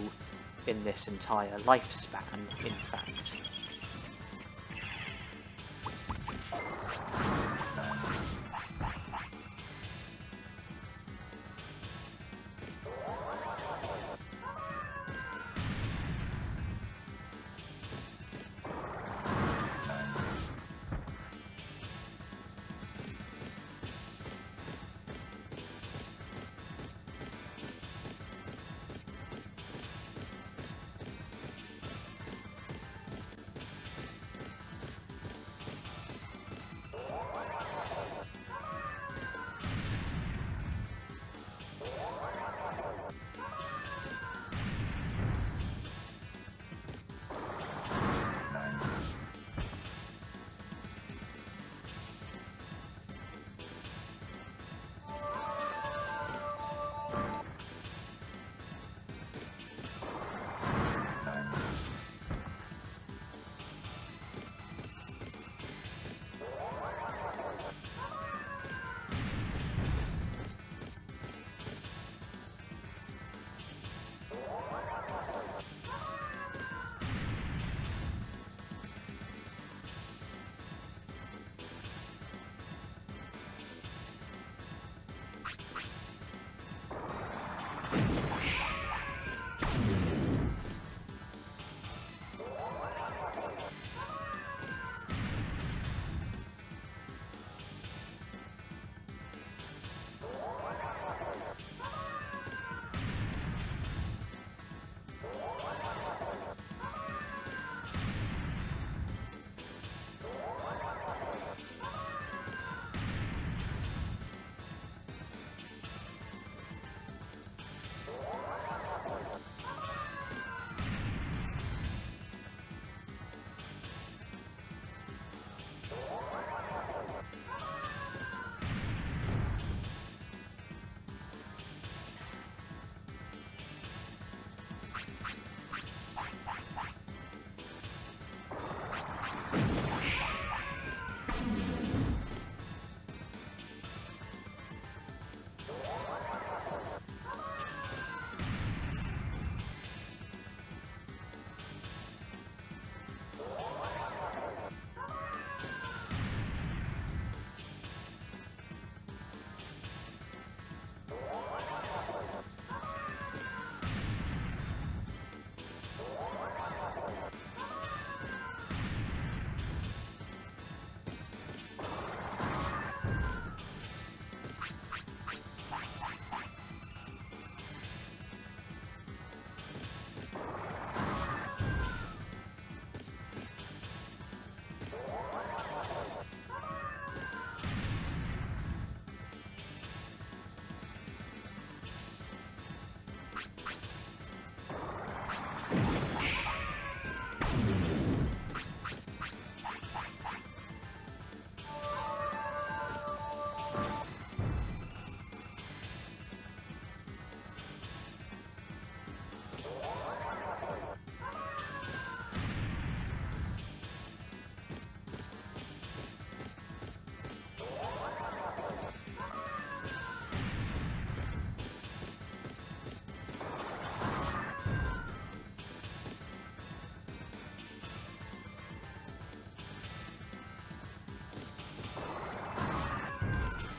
in this entire lifespan, in fact.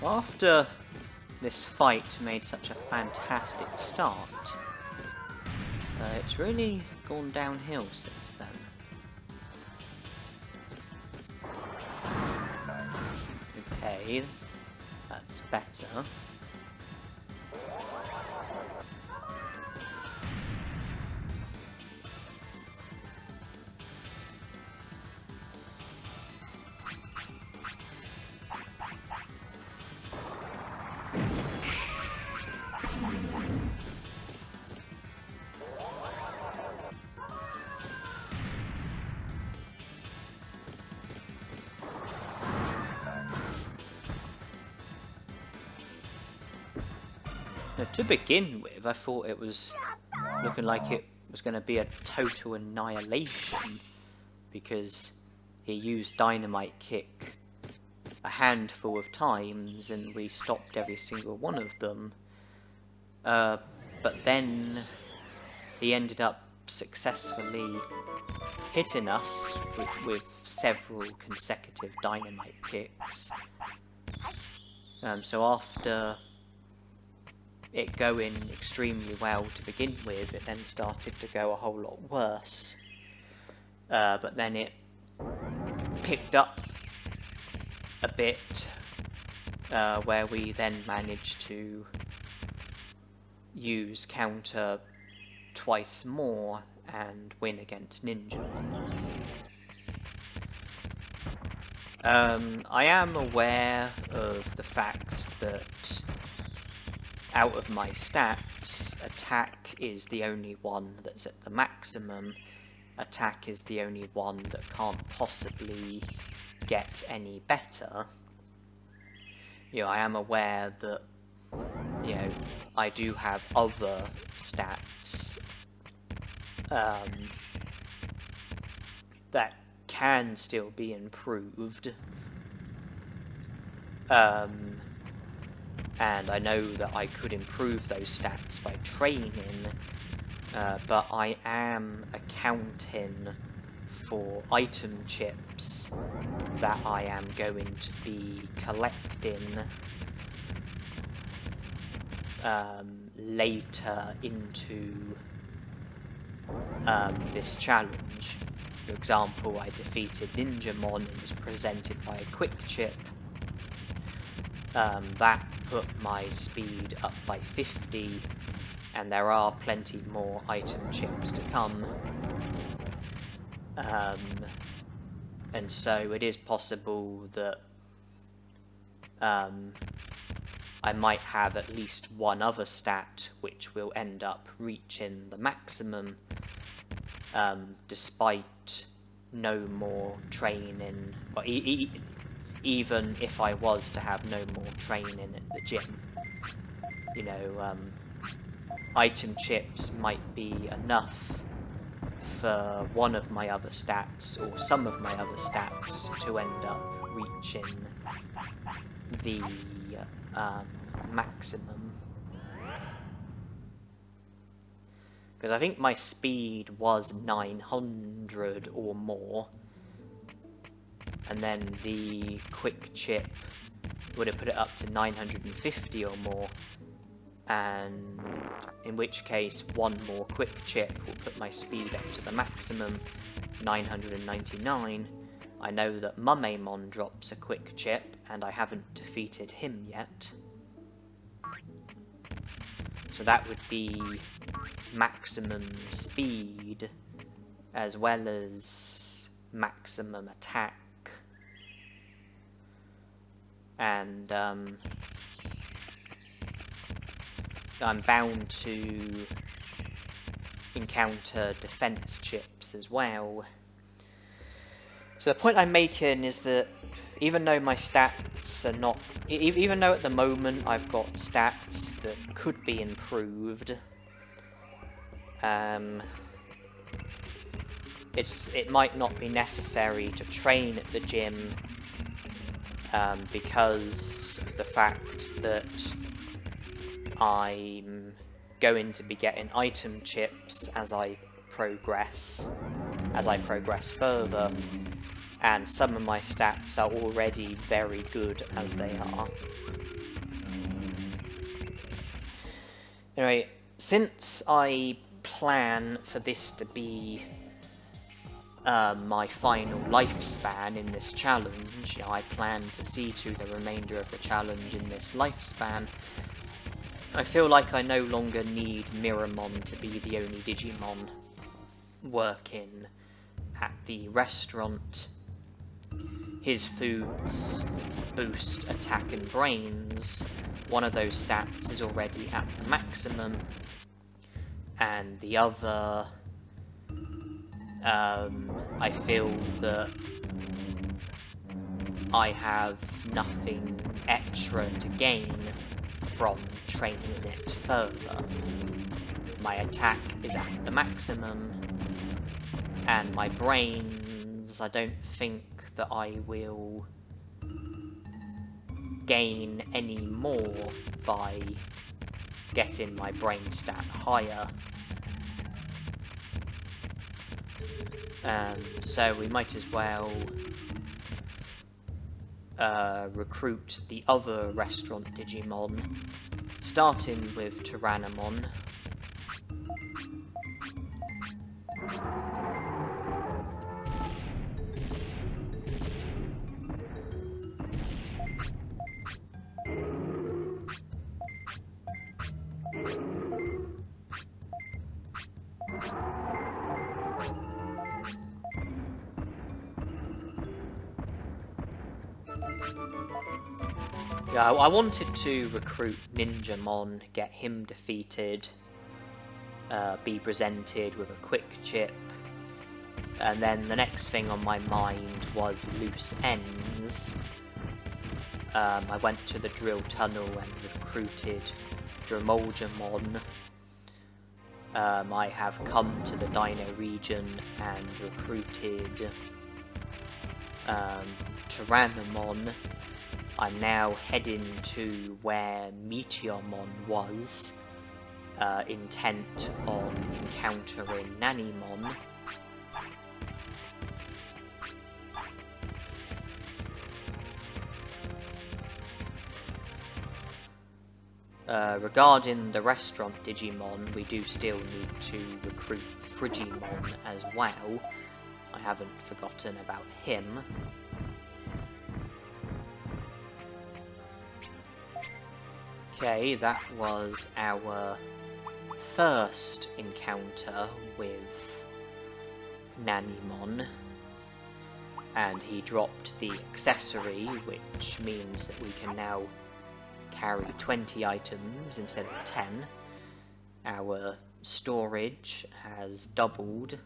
After this fight made such a fantastic start, it's really gone downhill since then. Okay, that's better. Now, to begin with, I thought it was looking like it was going to be a total annihilation, because he used Dynamite Kick a handful of times and we stopped every single one of them. But then he ended up successfully hitting us with several consecutive Dynamite Kicks. So after it going extremely well to begin with, it then started to go a whole lot worse. But then it picked up a bit, where we then managed to use counter twice more and win against Ninjamon. I am aware of the fact that out of my stats, attack is the only one that's at the maximum. Attack is the only one that can't possibly get any better. You know, I am aware that, you know, I do have other stats that can still be improved. And I know that I could improve those stats by training, but I am accounting for item chips that I am going to be collecting later into this challenge. For example, I defeated Ninjamon and was presented by a quick chip. That put my speed up by 50, and there are plenty more item chips to come. And so it is possible that I might have at least one other stat which will end up reaching the maximum, despite no more training, or even if I was to have no more training at the gym. You know, item chips might be enough for one of my other stats, or some of my other stats, to end up reaching the maximum. Because I think my speed was 900 or more, and then the quick chip would have put it up to 950 or more, and in which case one more quick chip will put my speed up to the maximum, 999. I know that Mumemon drops a quick chip, and I haven't defeated him yet. So that would be maximum speed as well as maximum attack. And I'm bound to encounter defense chips as well. So the point I'm making is that even though my stats are not... even though at the moment I've got stats that could be improved, it might not be necessary to train at the gym, because of the fact that I'm going to be getting item chips as I progress further, and some of my stats are already very good as they are. Anyway, since I plan for this to be my final lifespan in this challenge, you know, I plan to see to the remainder of the challenge in this lifespan, I feel like I no longer need Miramon to be the only Digimon working at the restaurant. His foods boost attack and brains. One of those stats is already at the maximum, and the other, I feel that I have nothing extra to gain from training it further. My attack is at the maximum, and my brains, I don't think that I will gain any more by getting my brain stat higher. So we might as well recruit the other restaurant Digimon, starting with Tyrannomon. Yeah, I wanted to recruit Ninjamon, get him defeated, be presented with a quick chip, and then the next thing on my mind was loose ends. I went to the drill tunnel and recruited Dramoljamon. I have come to the Dino region and recruited Tyrannomon. I'm now heading to where Meteormon was, intent on encountering Nannymon. Regarding the restaurant Digimon, we do still need to recruit Frigimon as well. I haven't forgotten about him. Okay, that was our first encounter with Nannymon, and he dropped the accessory, which means that we can now carry 20 items instead of 10. Our storage has doubled,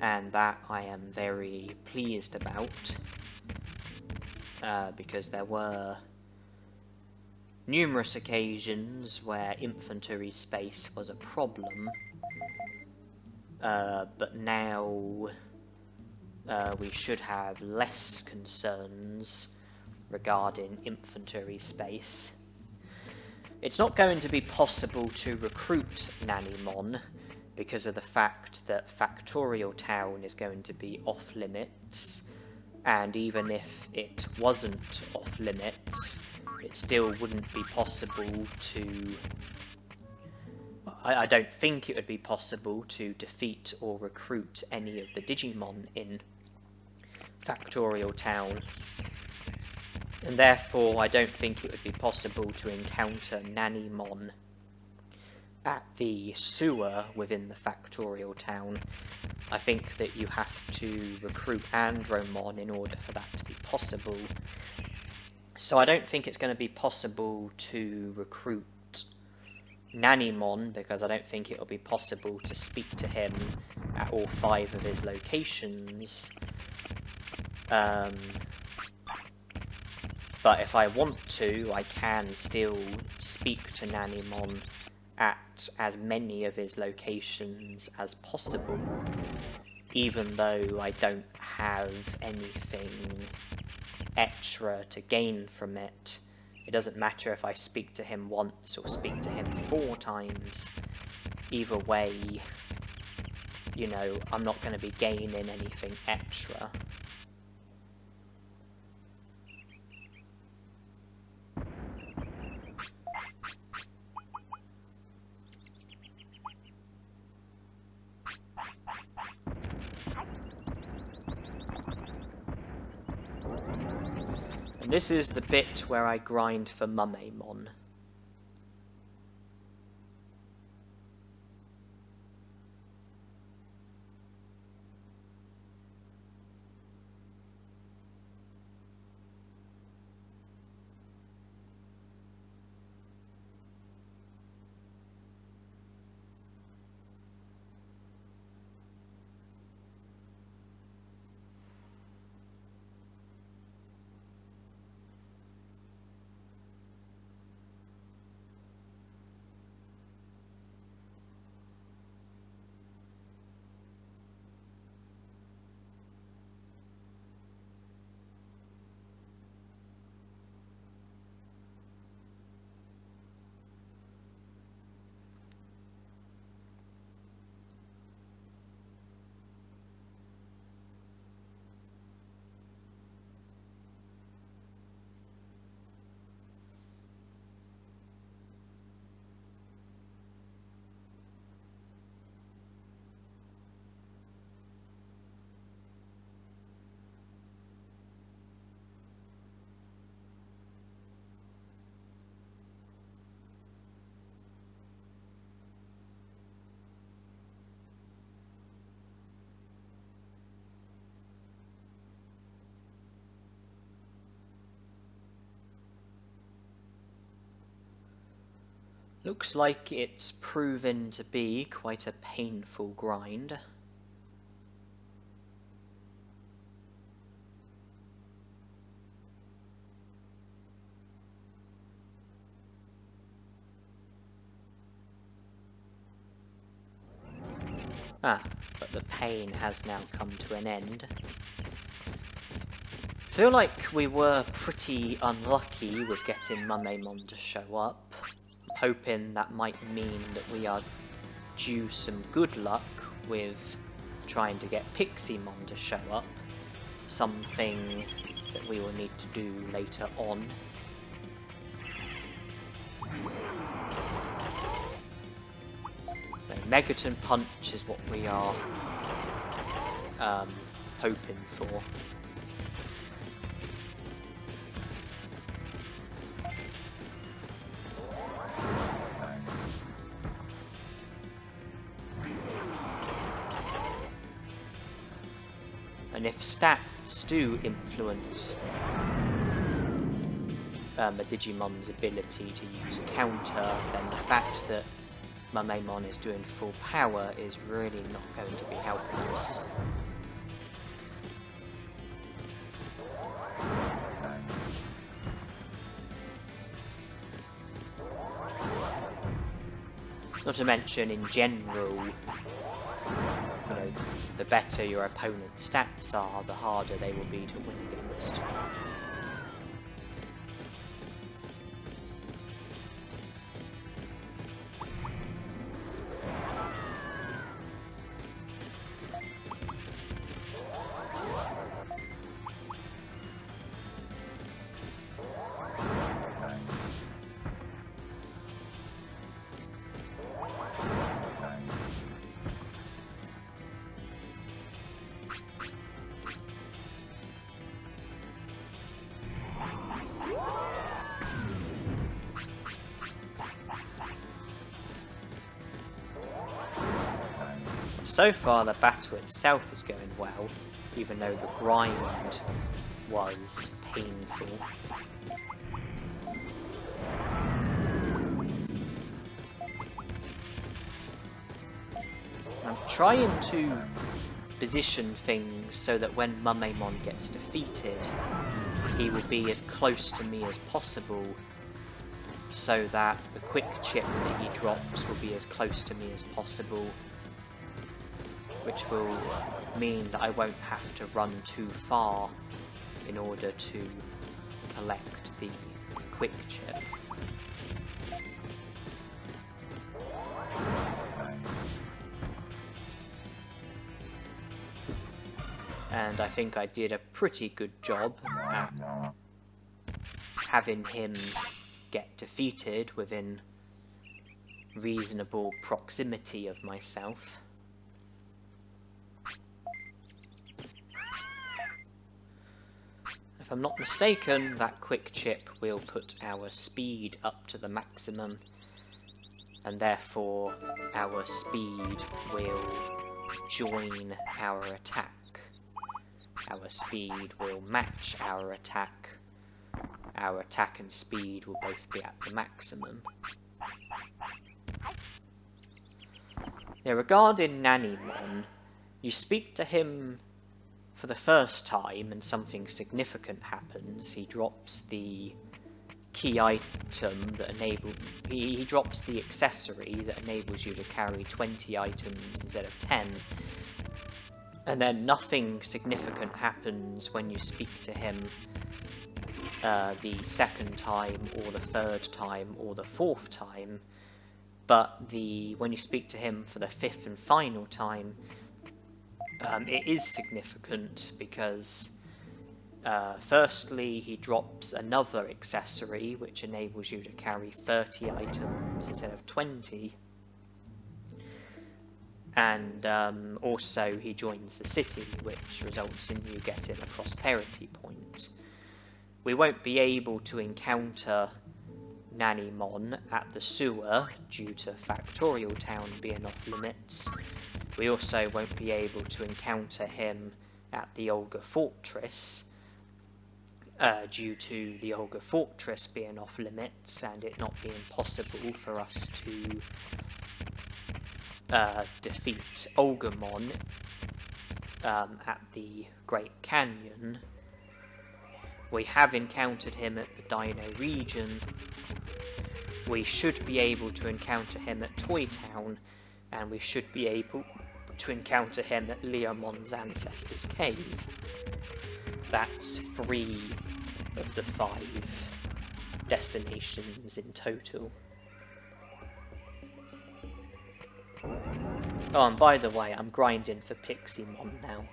and that I am very pleased about, because there were numerous occasions where infantry space was a problem, but now we should have less concerns regarding infantry space. It's not going to be possible to recruit Nannymon because of the fact that Factorial Town is going to be off limits, and even if it wasn't off limits, it still wouldn't be possible to... I don't think it would be possible to defeat or recruit any of the Digimon in Factorial Town. And therefore, I don't think it would be possible to encounter Nannymon at the sewer within the Factorial Town. I think that you have to recruit Andromon in order for that to be possible. So I don't think it's going to be possible to recruit Nannymon, because I don't think it'll be possible to speak to him at all 5 of his locations. But if I want to, I can still speak to Nannymon at as many of his locations as possible, even though I don't have anything extra to gain from it. It doesn't matter if I speak to him once or speak to him 4 times. Either way, you know, I'm not going to be gaining anything extra. And this is the bit where I grind for Mumemon. Looks like it's proven to be quite a painful grind. But the pain has now come to an end. I feel like we were pretty unlucky with getting Mumemon to show up. I'm hoping that might mean that we are due some good luck with trying to get Pixiemon to show up. Something that we will need to do later on. So Megaton Punch is what we are hoping for. And if stats do influence a Digimon's ability to use counter, then the fact that Mumemon is doing full power is really not going to be helping us. Not to mention, in general, you know, the better your opponent's stats are, the harder they will be to win against. So far the battle itself is going well, even though the grind was painful. I'm trying to position things so that when Mumemon gets defeated, he will be as close to me as possible, so that the quick chip that he drops will be as close to me as possible, which will mean that I won't have to run too far in order to collect the quick chip. And I think I did a pretty good job at having him get defeated within reasonable proximity of myself. If I'm not mistaken, that quick chip will put our speed up to the maximum, and therefore our speed will join our attack. Our speed will match our attack. Our attack and speed will both be at the maximum. Now, regarding Nanimon, you speak to him for the first time and something significant happens. He drops the key item that he drops the accessory that enables you to carry 20 items instead of 10. And then nothing significant happens when you speak to him the second time, or the third time, or the fourth time. But when you speak to him for the fifth and final time, it is significant because firstly he drops another accessory which enables you to carry 30 items instead of 20, and also he joins the city, which results in you getting a prosperity point. We won't be able to encounter Nanimon at the sewer due to Factorial Town being off limits. We also won't be able to encounter him at the Olga Fortress due to the Olga Fortress being off limits and it not being possible for us to defeat Olgamon at the Great Canyon. We have encountered him at the Dino region. We should be able to encounter him at Toy Town, and we should be able to encounter him at Leomon's Ancestor's Cave. That's 3 of the 5 destinations in total. Oh, and by the way, I'm grinding for Piximon now.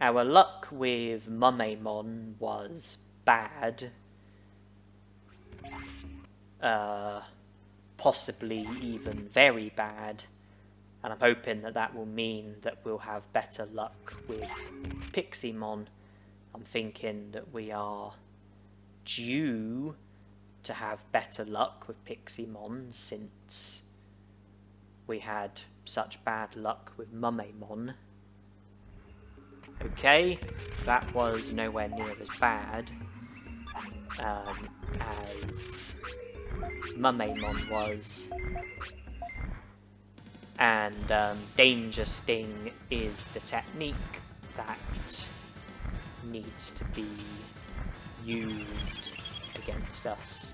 Our luck with Mumemon was bad. Possibly even very bad. And I'm hoping that that will mean that we'll have better luck with Piximon. I'm thinking that we are due to have better luck with Piximon since we had such bad luck with Mumemon. Okay, that was nowhere near as bad as Mumemon was. And Danger Sting is the technique that needs to be used against us.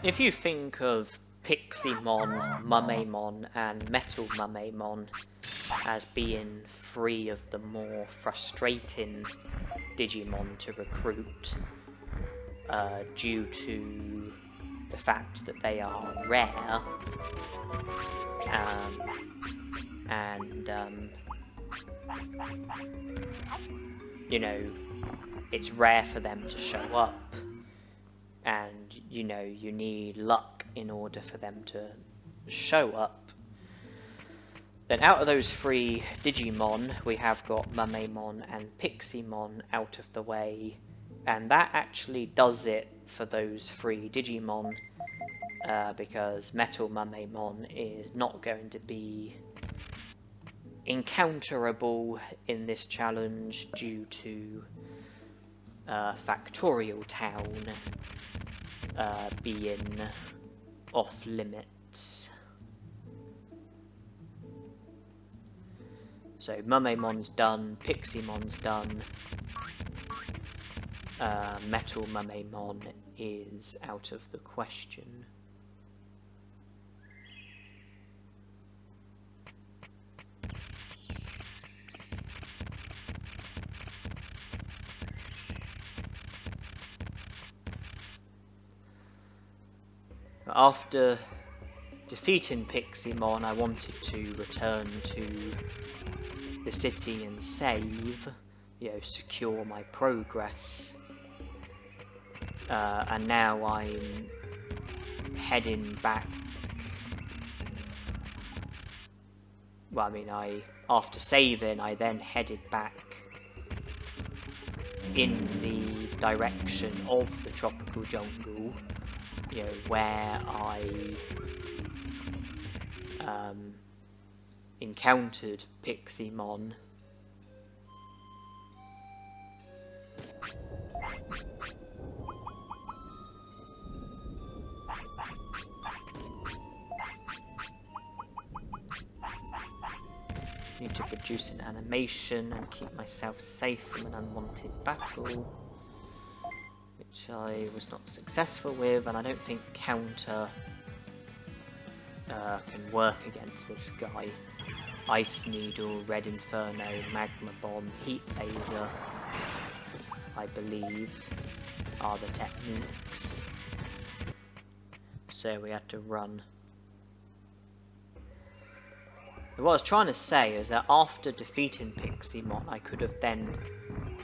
If you think of Piximon, Mumemon, and Metal Mumemon as being three of the more frustrating Digimon to recruit, due to the fact that they are rare, and you know, it's rare for them to show up, and you know, you need luck in order for them to show up. Then out of those three Digimon, we have got Mumemon and Piximon out of the way, and that actually does it for those three Digimon, because Metal Mumemon is not going to be encounterable in this challenge due to Factorial Town being off limits. So Mumemon's done, Piximon's done, Metal Mumemon is out of the question. After defeating Piximon, I wanted to return to the city and save, you know, secure my progress. And now I'm heading back. Well, I mean, after saving, I then headed back in the direction of the tropical jungle, you know, where I encountered Piximon. Need to produce an animation and keep myself safe from an unwanted battle, which I was not successful with, and I don't think counter can work against this guy. Ice Needle, Red Inferno, Magma Bomb, Heat Laser, I believe, are the techniques. So we had to run. What I was trying to say is that after defeating Piximon, I could have then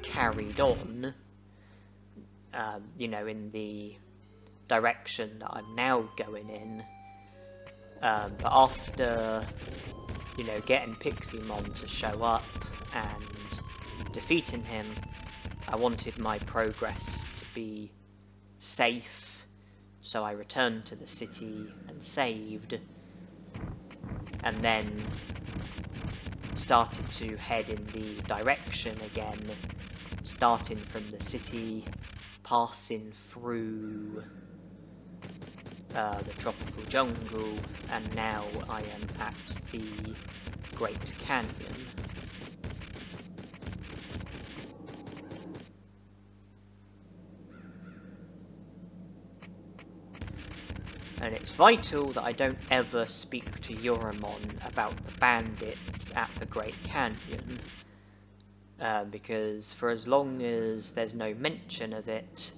carried on, you know, in the direction that I'm now going in. But after, you know, getting Piximon to show up and defeating him, I wanted my progress to be safe, so I returned to the city and saved, and then started to head in the direction again, starting from the city, passing through the tropical jungle, and now I am at the Great Canyon. And it's vital that I don't ever speak to Garurumon about the bandits at the Great Canyon, because for as long as there's no mention of it,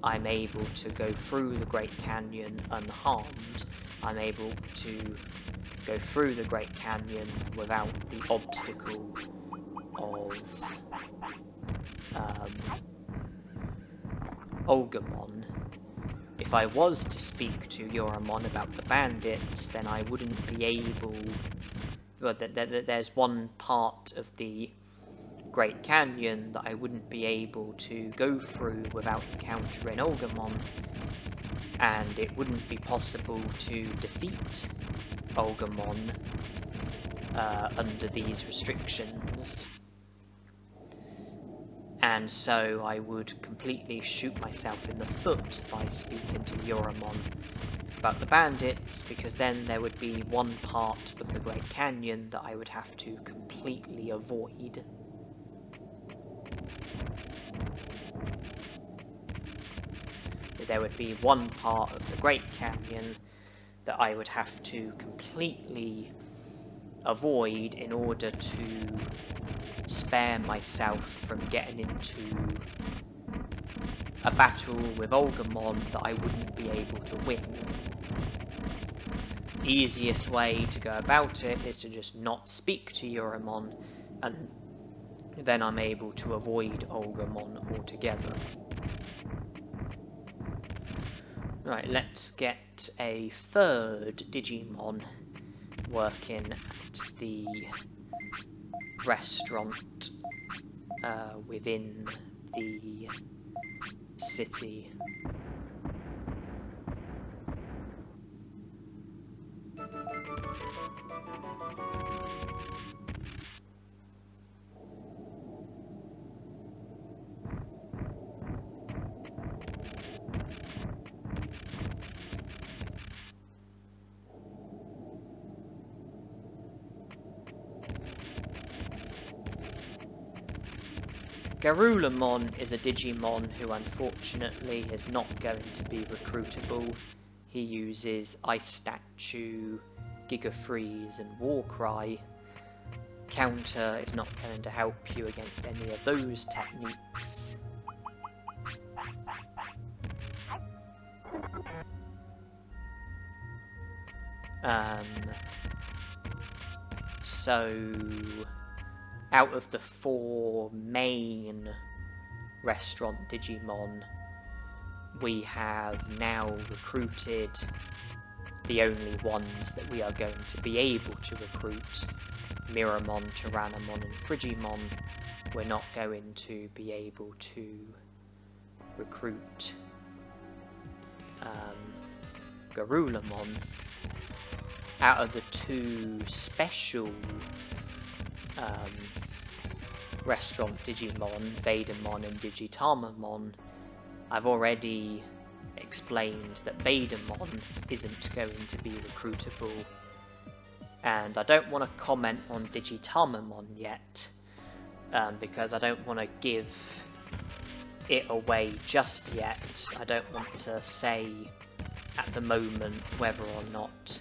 I'm able to go through the Great Canyon unharmed. I'm able to go through the Great Canyon without the obstacle of Olgamon. If I was to speak to Garurumon about the bandits, then I wouldn't be able... Well, there's one part of the Great Canyon that I wouldn't be able to go through without encountering Olgamon, and it wouldn't be possible to defeat Olgamon under these restrictions, and so I would completely shoot myself in the foot by speaking to Garurumon about the bandits, because then there would be one part of the Great Canyon that I would have to completely avoid. there would be one part of the Great Canyon that I would have to completely avoid in order to spare myself from getting into a battle with Olgamon that I wouldn't be able to win. Easiest way to go about it is to just not speak to Garurumon, and then I'm able to avoid Olgamon altogether. Right, let's get a third Digimon working at the restaurant within the city. Garurumon is a Digimon who unfortunately is not going to be recruitable. He uses Ice Statue, Giga Freeze and Warcry. Counter is not going to help you against any of those techniques. So out of the 4 main restaurant Digimon, we have now recruited the only ones that we are going to be able to recruit. Miramon, Tyrannomon and Frigimon. We're not going to be able to recruit Garurumon. Out of the 2 special restaurant Digimon, Vadermon and Digitamamon, I've already explained that Vadermon isn't going to be recruitable, and I don't want to comment on Digitamamon yet, because I don't want to give it away just yet. I don't want to say at the moment whether or not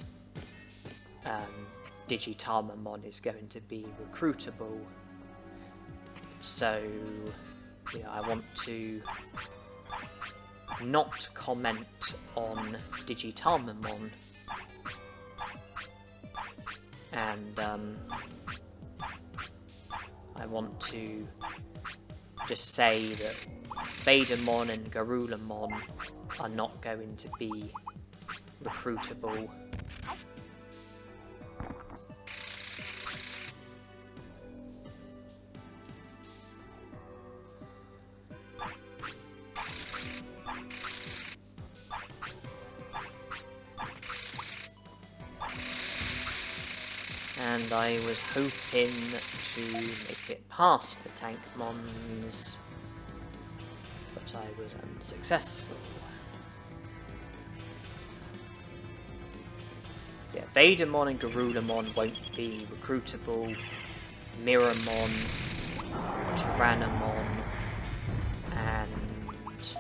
Digitamamon is going to be recruitable. So, I want to not comment on Digitamamon, and I want to just say that Vadermon and Garurumon are not going to be recruitable. And I was hoping to make it past the tank mons, but I was unsuccessful. Yeah, Vadermon and Garurumon won't be recruitable. Miramon, Tyrannomon, and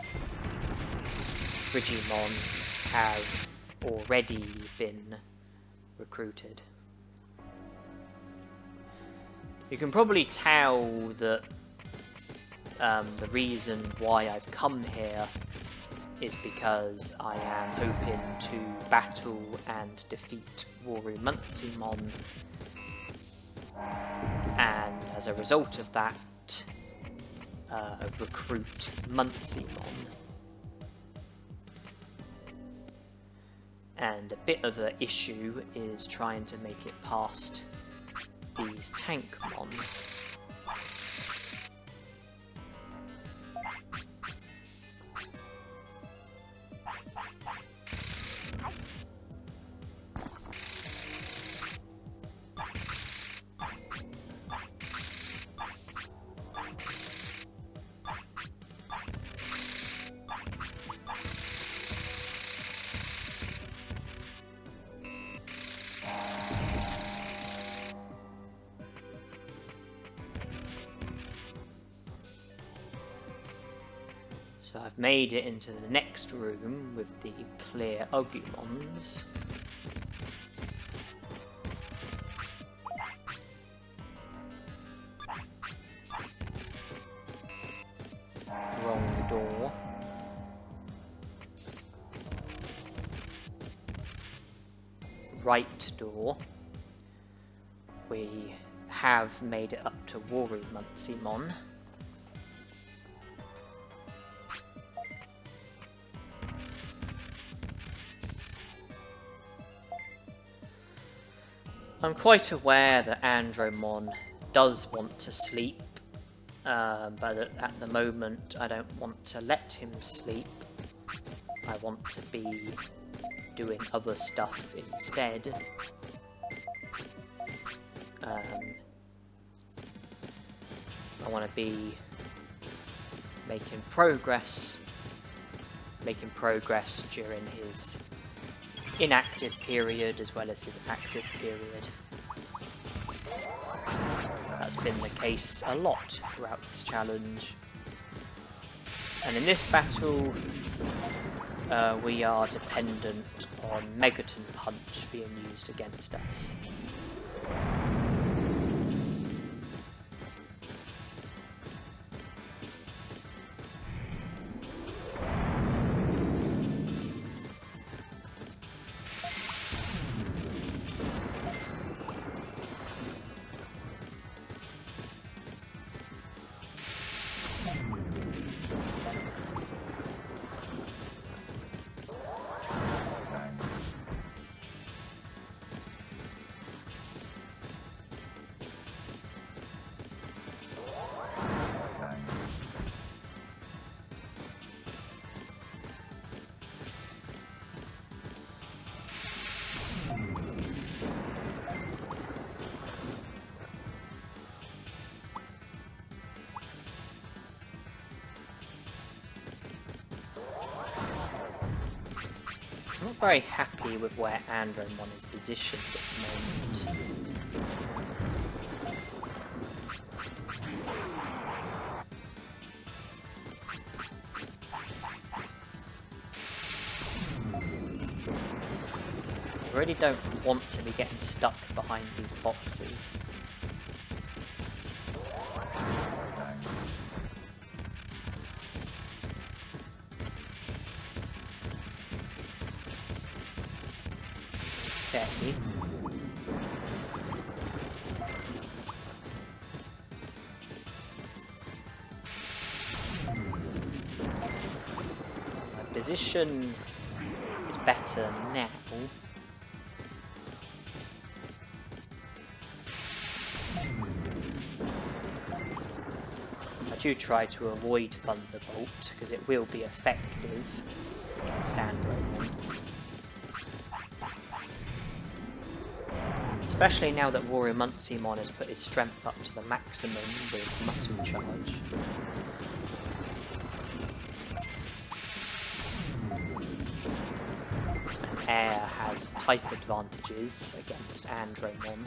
Frigimon have already been recruited. You can probably tell that the reason why I've come here is because I am hoping to battle and defeat Garurumon, and as a result of that, recruit Muncymon. And a bit of an issue is trying to make it past these tankmon. So I've made it into the next room with the clear Agumons. Wrong door. Right door. We have made it up to Garurumon. I'm quite aware that Andromon does want to sleep, but at the moment I don't want to let him sleep. I want to be doing other stuff instead. I want to be making progress during his inactive period as well as his active period. That's been the case a lot throughout this challenge. And in this battle, we are dependent on Megaton Punch being used against us. I'm not very happy with where Andromon is positioned at the moment. I really don't want to be getting stuck behind these boxes. Okay. My position is better now. I do try to avoid Thunderbolt because it will be effective against Andromon. Especially now that Garurumon has put his strength up to the maximum with Muscle Charge. And Air has type advantages against Andromon.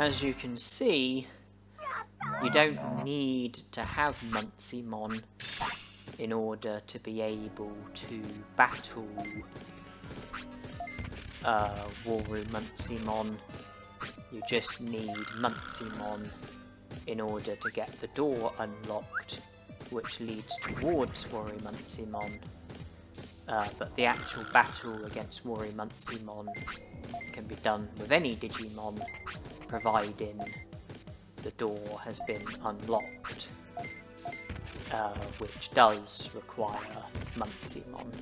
as you can see, you don't need to have Muncymon in order to be able to battle Garurumon. You just need Muncymon in order to get the door unlocked, which leads towards Garurumon. But the actual battle against Garurumon can be done with any Digimon, providing the door has been unlocked, which does require Muncymon.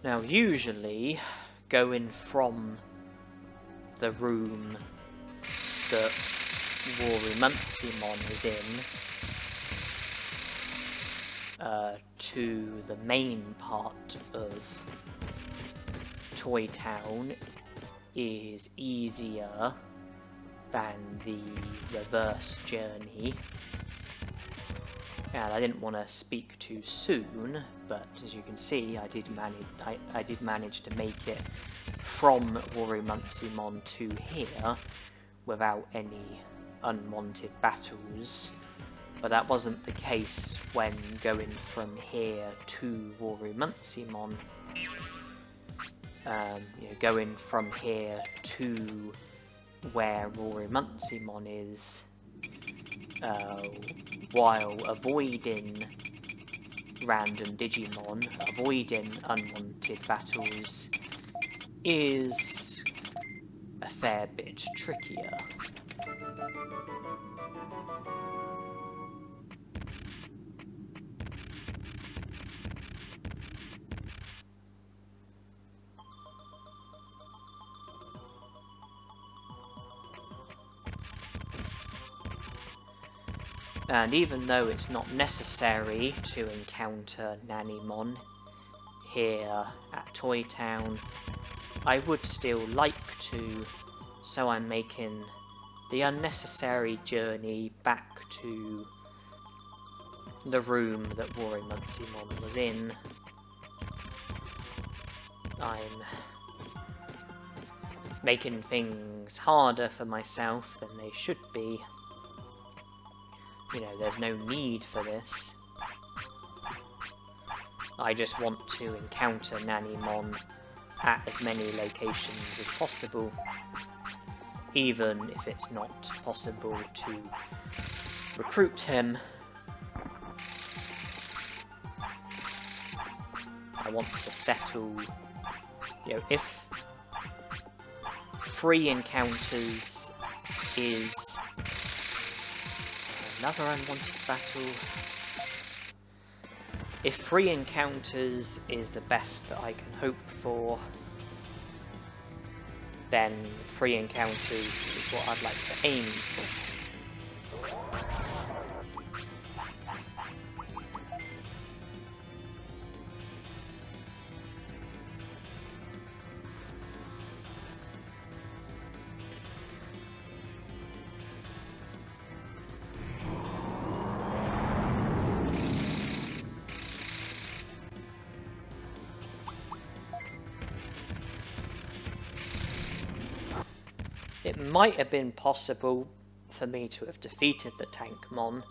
Now, usually, going from the room that Garurumon is in to the main part of Toy Town is easier than the reverse journey. And I didn't want to speak too soon, but as you can see, I did manage to make it from Garurumon to here without any unwanted battles. But that wasn't the case when going from here to Garurumon. Going from here to where Garurumon is, while avoiding random Digimon, avoiding unwanted battles, is a fair bit trickier. And even though it's not necessary to encounter Nannymon here at Toy Town, I would still like to, so I'm making the unnecessary journey back to the room that Garurumon was in. I'm making things harder for myself than they should be. You know, there's no need for this. I just want to encounter Nannymon at as many locations as possible, even if it's not possible to recruit him. I want to settle, if 3 encounters is another unwanted battle. If 3 encounters is the best that I can hope for, then 3 encounters is what I'd like to aim for. It might have been possible for me to have defeated the Tankmon.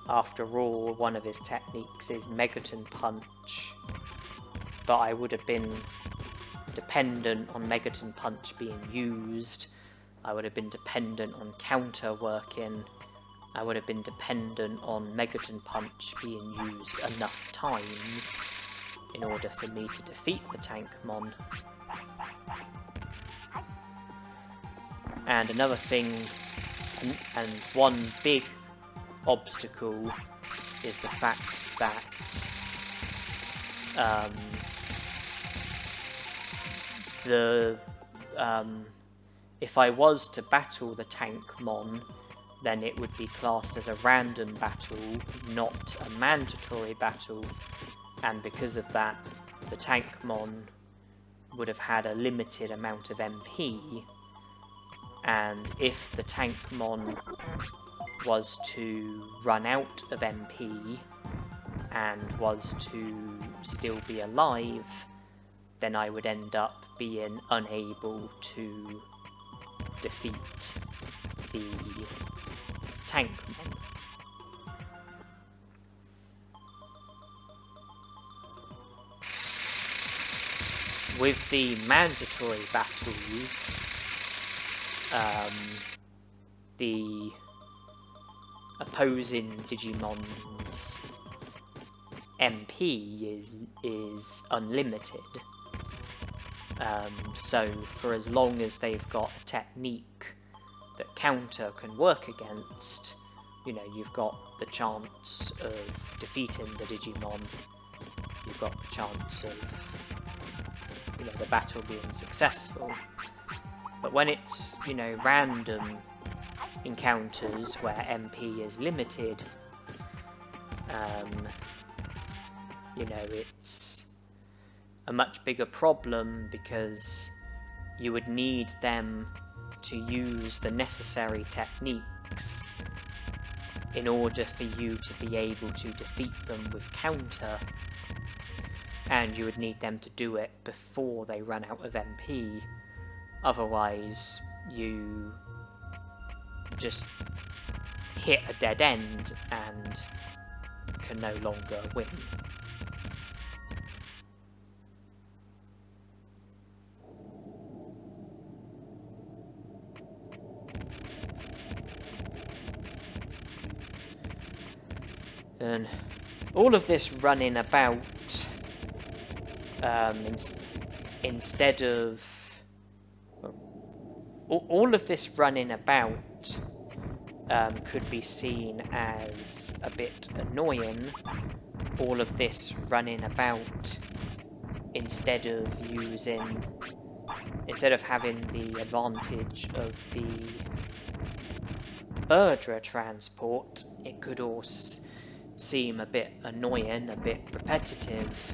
After all, one of his techniques is Megaton Punch, but I would have been dependent on Megaton Punch being used. I would have been dependent on counter working. I would have been dependent on Megaton Punch being used enough times in order for me to defeat the Tankmon. And another thing, and one big obstacle, is the fact that if I was to battle the Tankmon, then it would be classed as a random battle, not a mandatory battle, and because of that, the Tankmon would have had a limited amount of MP, and if the Tankmon was to run out of MP and was to still be alive, then I would end up being unable to defeat the Tankmon. With the mandatory battles, the opposing Digimon's MP is unlimited. So for as long as they've got a technique that counter can work against, you know, you've got the chance of defeating the Digimon, you've got the chance of, you know, the battle being successful. But when it's, you know, random encounters where MP is limited, you know, it's a much bigger problem because you would need them to use the necessary techniques in order for you to be able to defeat them with counter, and you would need them to do it before they run out of MP. Otherwise, you just hit a dead end and can no longer win. And all of this running about, instead of... all of this running about could be seen as a bit annoying. All of this running about, instead of having the advantage of the Birdra transport, it could also seem a bit annoying, a bit repetitive,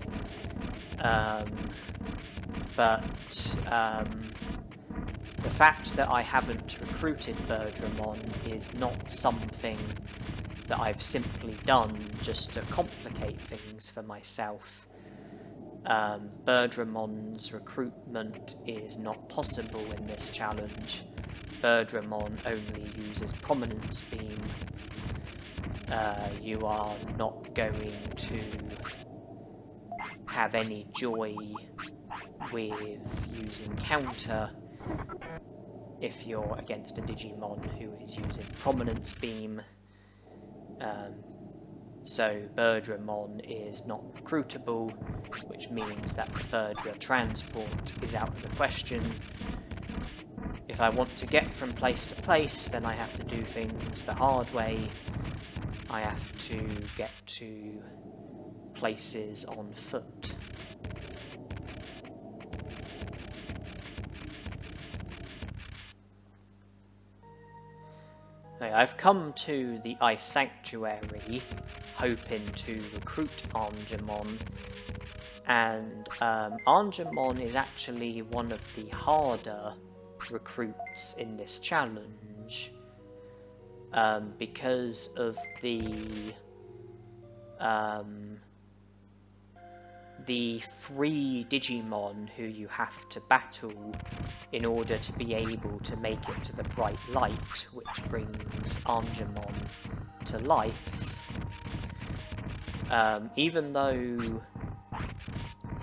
but the fact that I haven't recruited Garurumon is not something that I've simply done just to complicate things for myself. Garurumons recruitment is not possible in this challenge. Garurumon only uses Prominence Beam. You are not going to have any joy with using counter if you're against a Digimon who is using Prominence Beam. So Garurumon is not recruitable, which means that the Birdra transport is out of the question. If I want to get from place to place, then I have to do things the hard way. I have to get to places on foot. I've come to the Ice Sanctuary hoping to recruit Angemon, and Angemon is actually one of the harder recruits in this challenge, because of the 3 Digimon who you have to battle in order to be able to make it to the bright light, which brings Angemon to life. Even though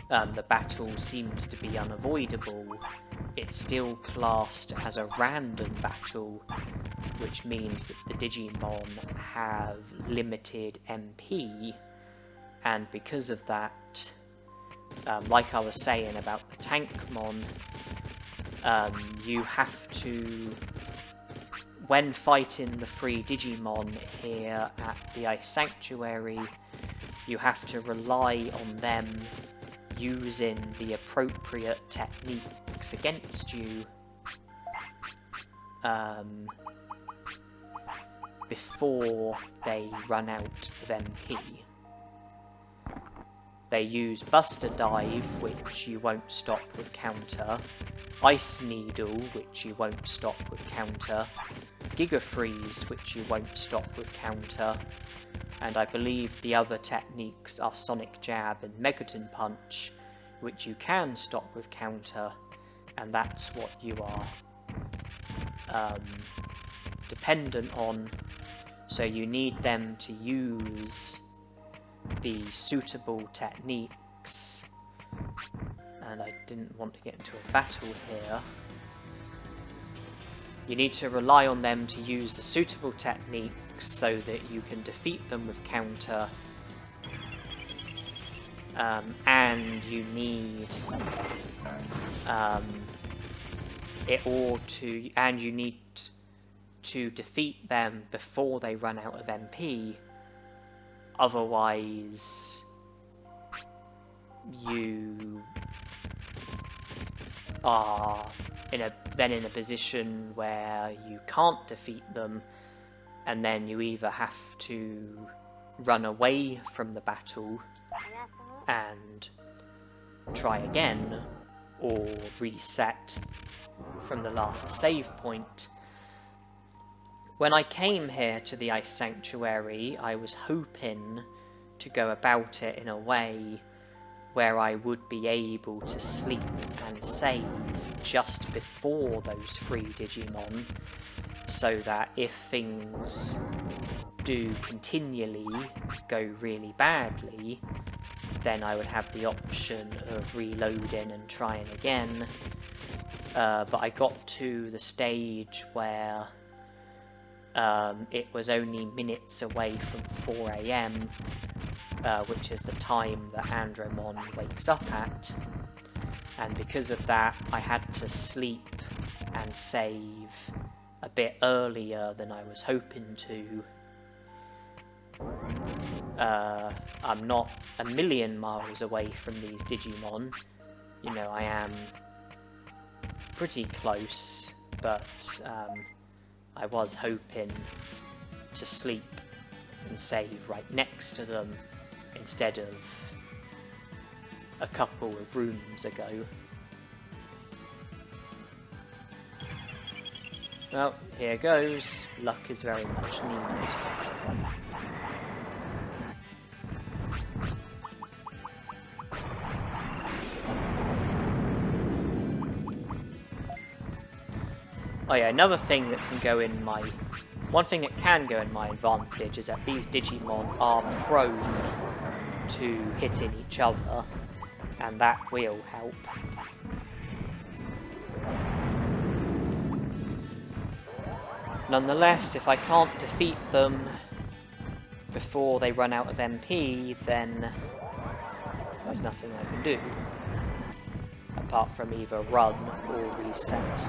the battle seems to be unavoidable, it's still classed as a random battle, which means that the Digimon have limited MP, and because of that, like I was saying about the Tankmon, you have to, when fighting the 3 Digimon here at the Ice Sanctuary, you have to rely on them using the appropriate techniques against you before they run out of MP. They use Buster Dive, which you won't stop with counter, Ice Needle, which you won't stop with counter, Giga Freeze, which you won't stop with counter, and I believe the other techniques are Sonic Jab and Megaton Punch, which you can stop with counter, and that's what you are dependent on. So you need them to use the suitable techniques, and I didn't want to get into a battle here. You need to rely on them to use the suitable techniques so that you can defeat them with counter, and you need you need to defeat them before they run out of MP. Otherwise, you are in a position where you can't defeat them, and then you either have to run away from the battle and try again, or reset from the last save point. When I came here to the Ice Sanctuary, I was hoping to go about it in a way where I would be able to sleep and save just before those 3 Digimon, so that if things do continually go really badly, then I would have the option of reloading and trying again. But I got to the stage where it was only minutes away from 4 AM, which is the time that Andromon wakes up at, and because of that I had to sleep and save a bit earlier than I was hoping to. I'm not a million miles away from these Digimon, you know, I am pretty close, but I was hoping to sleep and save right next to them instead of a couple of rooms ago. Well, here goes. Luck is very much needed. Oh yeah, another thing that can go in my... One thing that can go in my advantage is that these Digimon are prone to hitting each other, and that will help. Nonetheless, if I can't defeat them before they run out of MP, then there's nothing I can do, apart from either run or reset.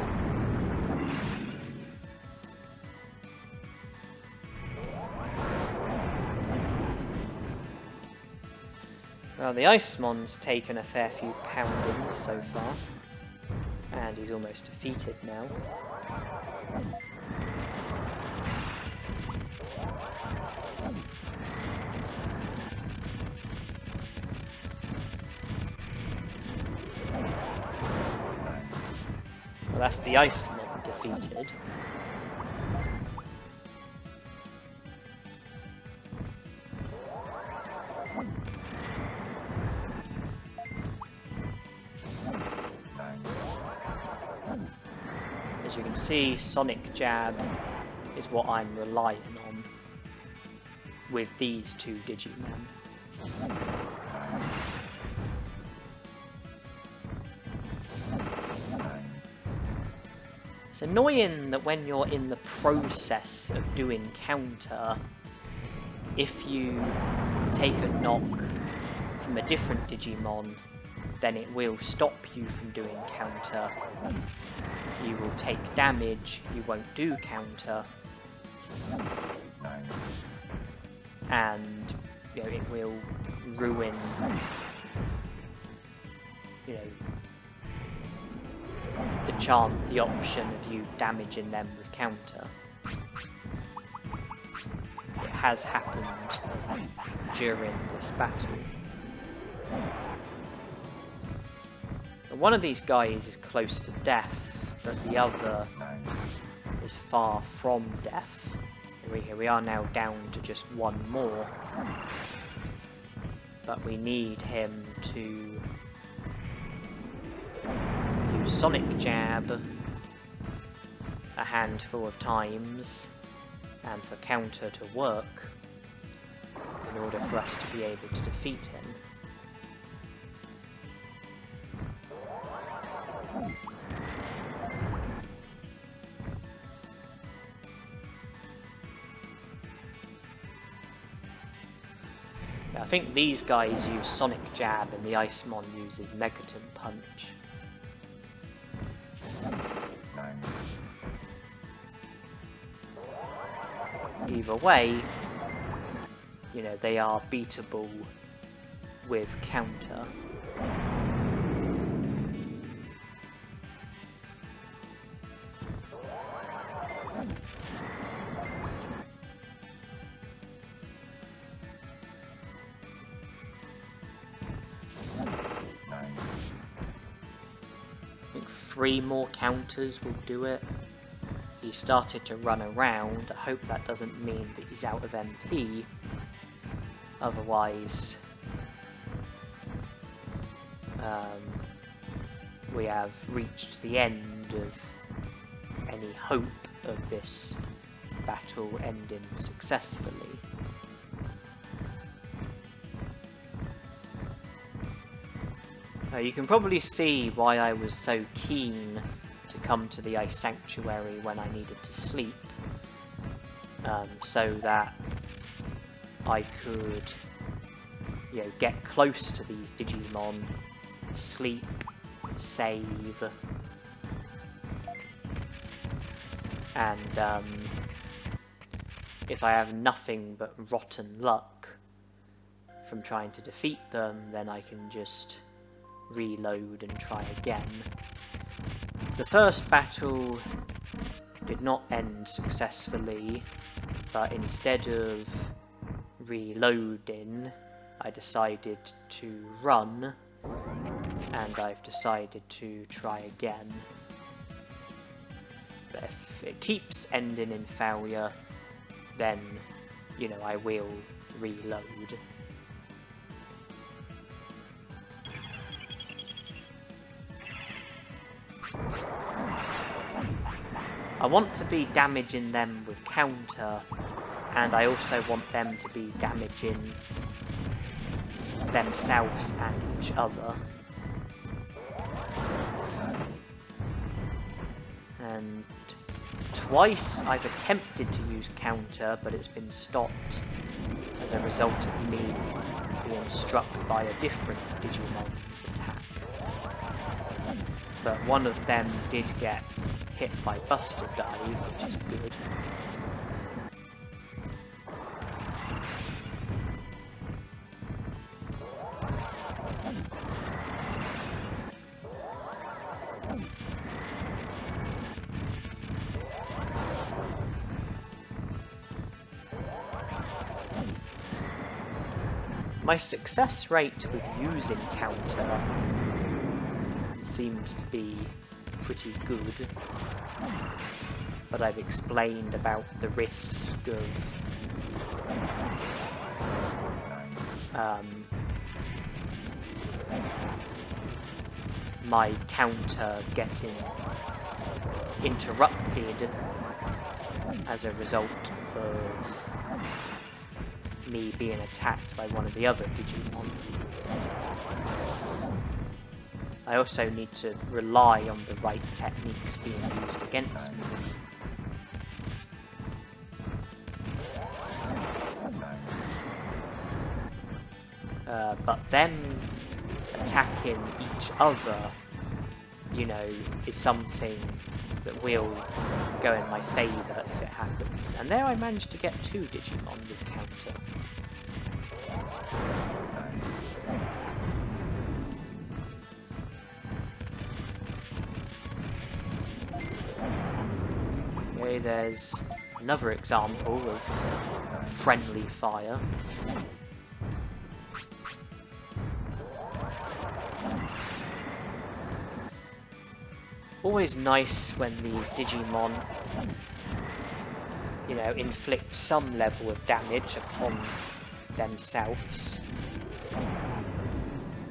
Well, the Icemon's taken a fair few poundings so far, and he's almost defeated now. Well, that's the Icemon defeated. As you can see, Sonic Jab is what I'm relying on with these 2 Digimon. It's annoying that when you're in the process of doing counter, if you take a knock from a different Digimon, then it will stop you from doing counter. You will take damage, you won't do counter, and you know, it will ruin, you know, the option of you damaging them with counter. It has happened during this battle. One of these guys is close to death, but the other is far from death. Here we are now down to just one more. But we need him to use Sonic Jab a handful of times, and for counter to work in order for us to be able to defeat him. I think these guys use Sonic Jab and the Icemon uses Megaton Punch. Either way, you know, they are beatable with counter. I think 3 more counters will do it. He started to run around. I hope that doesn't mean that he's out of MP. Otherwise, we have reached the end of any hope of this battle ending successfully. You can probably see why I was so keen to come to the Ice Sanctuary when I needed to sleep, so that I could, you know, get close to these Digimon, sleep, save, and if I have nothing but rotten luck from trying to defeat them, then I can just reload and try again. The first battle did not end successfully, but instead of reloading, I decided to run, and I've decided to try again. But if it keeps ending in failure, then, you know, I will reload. I want to be damaging them with counter, and I also want them to be damaging themselves and each other. And twice I've attempted to use counter, but it's been stopped as a result of me being struck by a different Digimon's attack. But one of them did get hit by Buster Dive, which is good. My success rate with using counter seems to be pretty good, but I've explained about the risk of my counter getting interrupted as a result of me being attacked by one of the other Digimon. I also need to rely on the right techniques being used against me. But them attacking each other, you know, is something that will go in my favour if it happens. And there I managed to get 2 Digimon with counter. Okay, there's another example of friendly fire. Always nice when these Digimon, you know, inflict some level of damage upon themselves.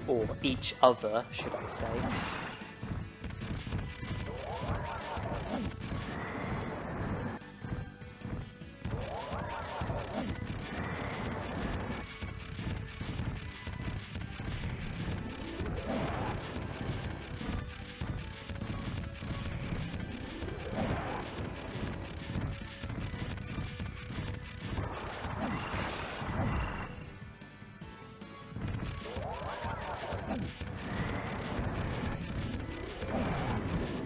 Or each other, should I say.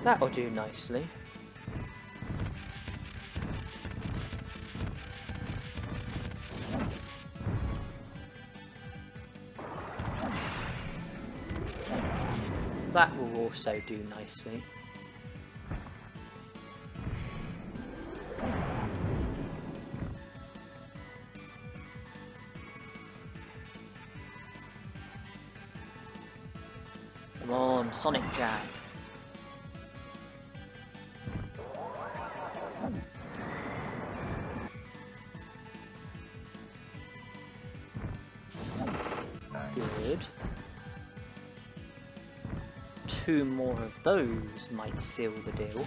That'll do nicely. That will also do nicely. Come on, Sonic Jab. Good. 2 more of those might seal the deal.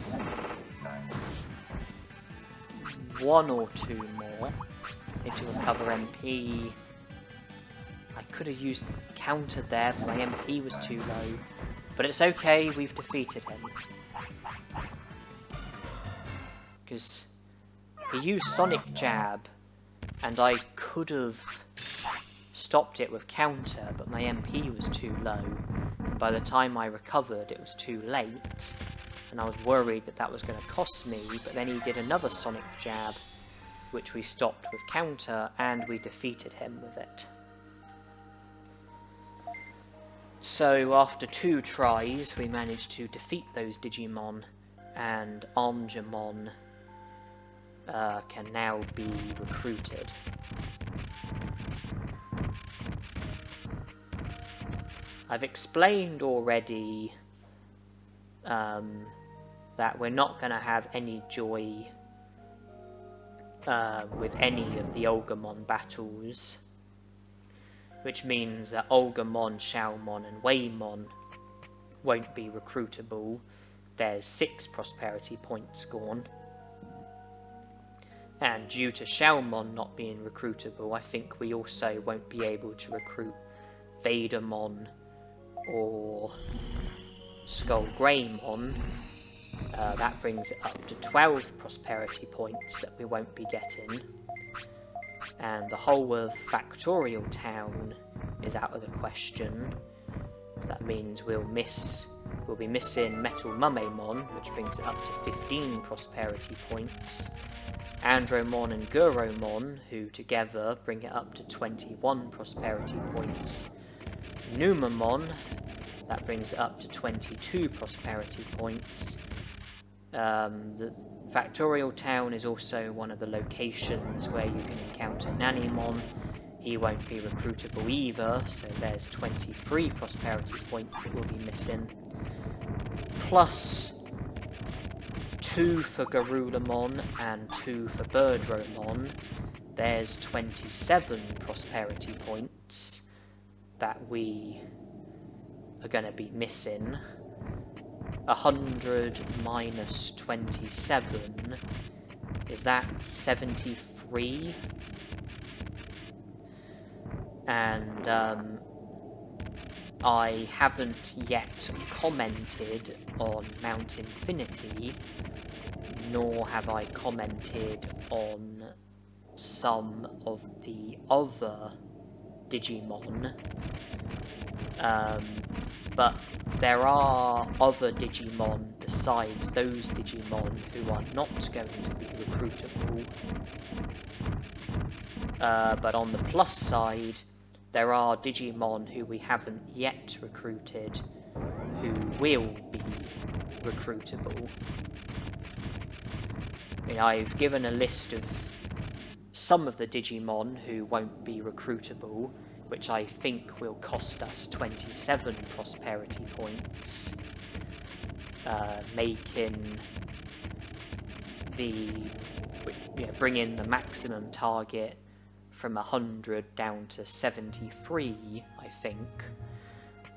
1 or 2 more. Need to recover MP. I could have used counter there, but my MP was too low. But it's okay, we've defeated him. Because he used Sonic Jab, and I could have stopped it with counter, but my MP was too low. And by the time I recovered, it was too late. And I was worried that that was going to cost me, but then he did another Sonic Jab, which we stopped with counter, and we defeated him with it. So after 2 tries, we managed to defeat those Digimon, and Angemon can now be recruited. I've explained already that we're not going to have any joy with any of the Olgamon battles, which means that Olgamon, Xiaomon and Waymon won't be recruitable. There's 6 prosperity points gone. And due to Xiaomon not being recruitable, I think we also won't be able to recruit Vadermon or Skull Greymon. That brings it up to 12 prosperity points that we won't be getting. And the whole of Factorial Town is out of the question. That means we'll be missing Metal Mumemon, which brings it up to 15 prosperity points. Andromon and Garurumon, who together bring it up to 21 prosperity points. Numamon, that brings it up to 22 prosperity points. The Factorial Town is also one of the locations where you can encounter Nanimon. He won't be recruitable either, so there's 23 prosperity points that we'll be missing. Plus 2 for Garurumon and 2 for Birdromon. There's 27 prosperity points that we are going to be missing. 100 minus 27, is that 73? And I haven't yet commented on Mount Infinity, nor have I commented on some of the other Digimon. But there are other Digimon besides those Digimon who are not going to be recruitable. But on the plus side, there are Digimon who we haven't yet recruited who will be recruitable. I mean, I've given a list of some of the Digimon who won't be recruitable, which I think will cost us 27 prosperity points. bringing the maximum target from 100 down to 73, I think.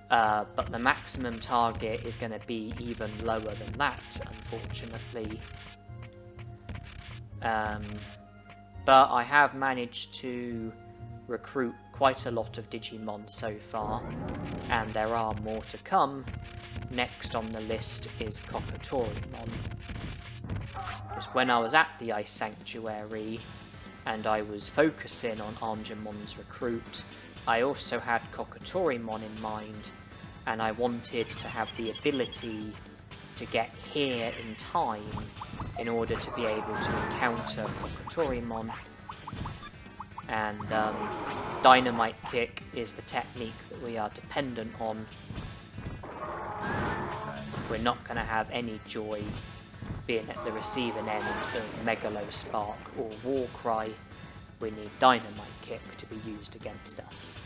But the maximum target is going to be even lower than that, unfortunately. But I have managed to recruit quite a lot of Digimon so far, and there are more to come. Next on the list is Kokotorimon. Just when I was at the Ice Sanctuary and I was focusing on Angemon's recruit, I also had Kokotorimon in mind, and I wanted to have the ability to get here in time in order to be able to encounter Kokotorimon. And Dynamite Kick is the technique that we are dependent on. We're not going to have any joy being at the receiving end of Megalospark or Warcry. We need Dynamite Kick to be used against us.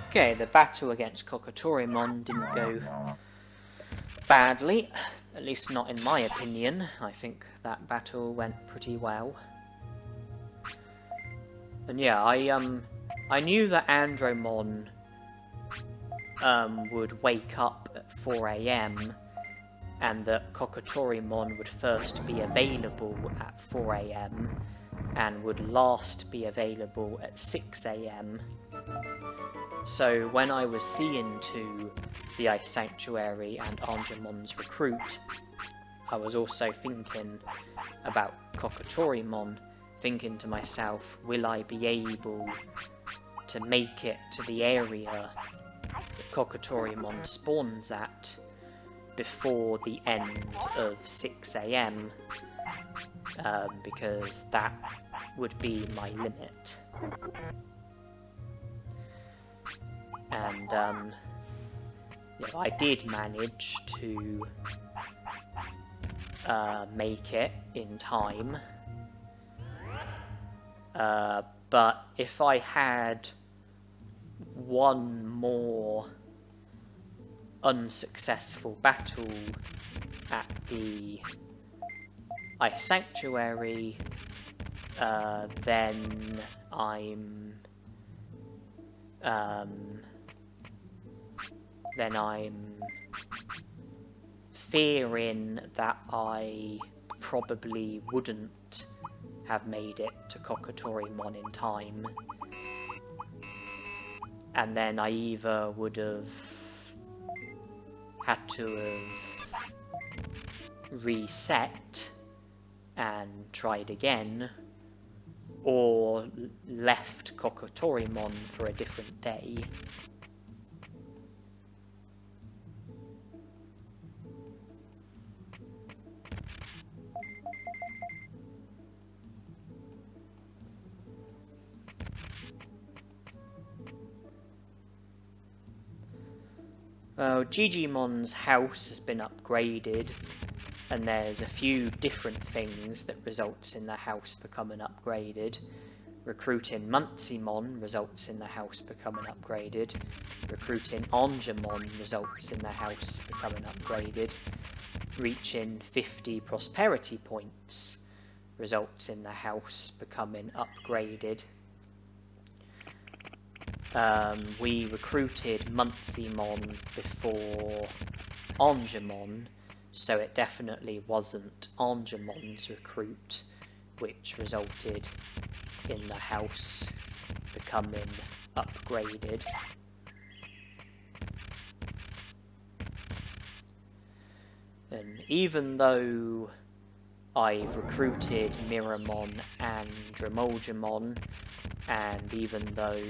Okay, the battle against Kokotorimon didn't go badly, at least not in my opinion. I think that battle went pretty well. And yeah, I knew that Andromon would wake up at 4 AM and that Kokotorimon would first be available at 4 AM and would last be available at 6 AM. So when I was seeing to the Ice Sanctuary and Angemon's recruit, I was also thinking about Kokotorimon, thinking to myself, will I be able to make it to the area that Kokotorimon spawns at before the end of 6 AM, because that would be my limit. And yeah, I did manage to make it in time, but if I had one more unsuccessful battle at the Ice Sanctuary, then I'm fearing that I probably wouldn't have made it to Kokotorimon in time, and then I either would have had to have reset and tried again, or left Kokotorimon for a different day. Well, Digimon's house has been upgraded, and there's a few different things that results in the house becoming upgraded. Recruiting Muncymon results in the house becoming upgraded. Recruiting Angemon results in the house becoming upgraded. Reaching 50 prosperity points results in the house becoming upgraded. We recruited Muncymon before Angemon, so it definitely wasn't Angemon's recruit, which resulted in the house becoming upgraded. And even though I've recruited Miramon and Dremolgemon, and even though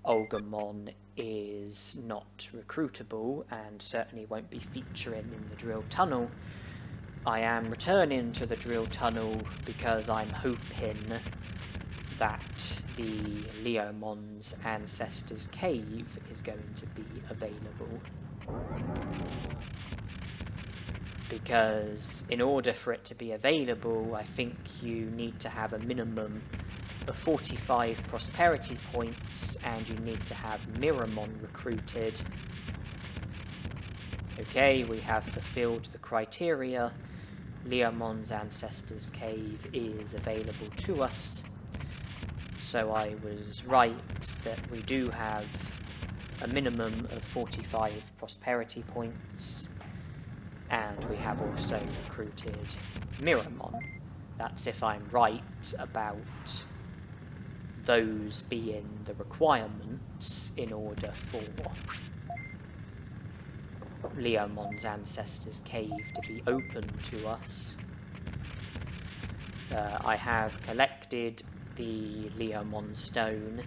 Olgamon is not recruitable and certainly won't be featuring in the drill tunnel, I am returning to the drill tunnel because I'm hoping that the Leomon's Ancestors Cave is going to be available. Because in order for it to be available, I think you need to have a minimum of 45 prosperity points, and you need to have Miramon recruited. Okay, we have fulfilled the criteria. Leomon's Ancestors Cave is available to us. So I was right that we do have a minimum of 45 prosperity points, and we have also recruited Miramon. That's if I'm right about those being the requirements in order for Leomon's Ancestors Cave to be open to us. I have collected the Leomon stone.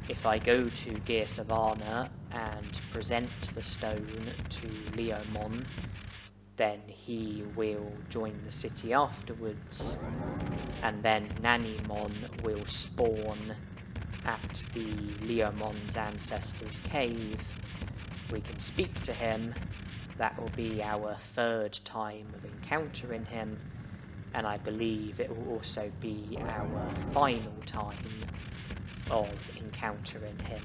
If I go to Gear Savannah and present the stone to Leomon, then he will join the city afterwards, and then Nanimon will spawn at the Leomon's Ancestors Cave. We can speak to him. That will be our third time of encountering him, and I believe it will also be our final time of encountering him.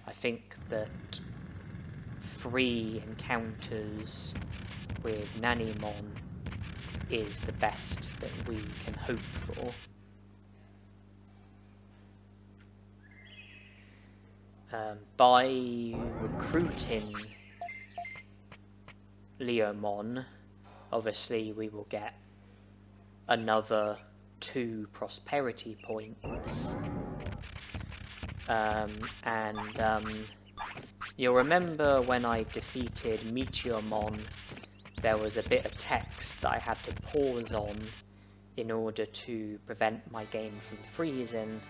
I think that 3 encounters with Nanimon is the best that we can hope for. By recruiting Leomon, obviously we will get another 2 prosperity points. You'll remember when I defeated Meteormon, there was a bit of text that I had to pause on in order to prevent my game from freezing,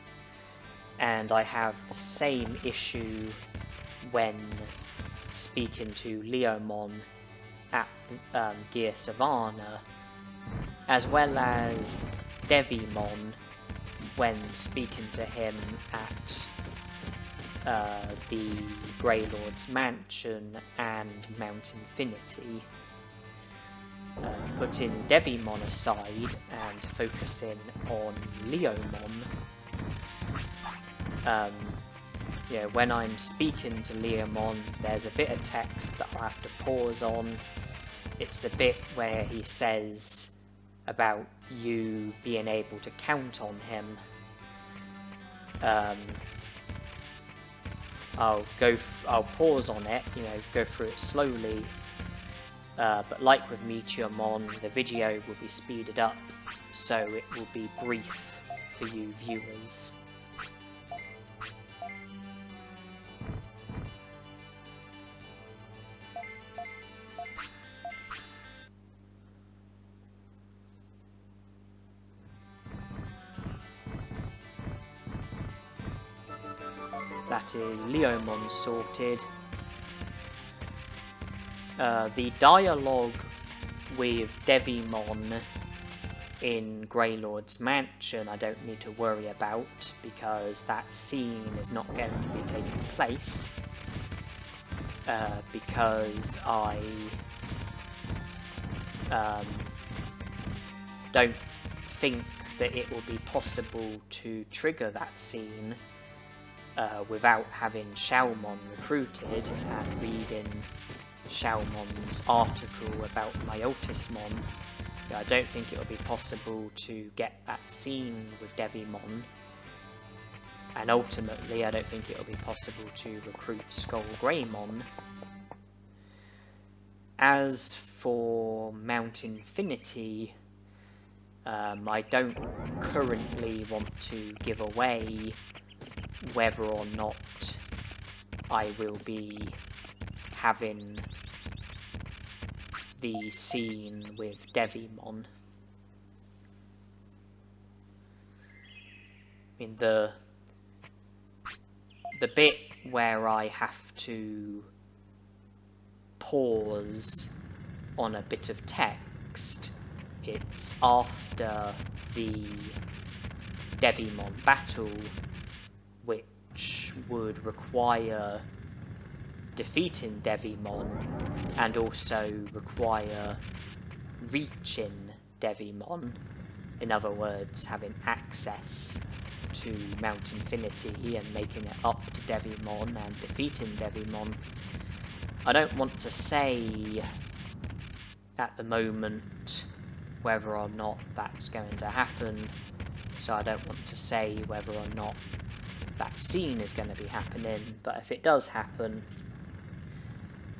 and I have the same issue when speaking to Leomon at Gear Savannah, as well as Devimon when speaking to him at the Grey Lord's Mansion and Mount Infinity. Putting Devimon aside and focusing on Leomon, when I'm speaking to Leomon, there's a bit of text that I have to pause on. It's the bit where he says about you being able to count on him. I'll pause on it, go through it slowly. But like with Meteormon, the video will be speeded up, so it will be brief for you viewers. That is Leomon sorted. The dialogue with Devimon in Grey Lord's Mansion I don't need to worry about, because that scene is not going to be taking place. because I don't think that it will be possible to trigger that scene without having Xiaomon recruited and reading Xiaomon's article about my Altismon. I don't think it will be possible to get that scene with Devimon, and ultimately I don't think it will be possible to recruit Skull Greymon. As for Mount Infinity, I don't currently want to give away whether or not I will be having the scene with Devimon. I mean, the bit where I have to pause on a bit of text, it's after the Devimon battle, which would require defeating Devimon and also require reaching Devimon. In other words, having access to Mount Infinity and making it up to Devimon and defeating Devimon. I don't want to say at the moment whether or not that's going to happen, so I don't want to say whether or not that scene is going to be happening, but if it does happen,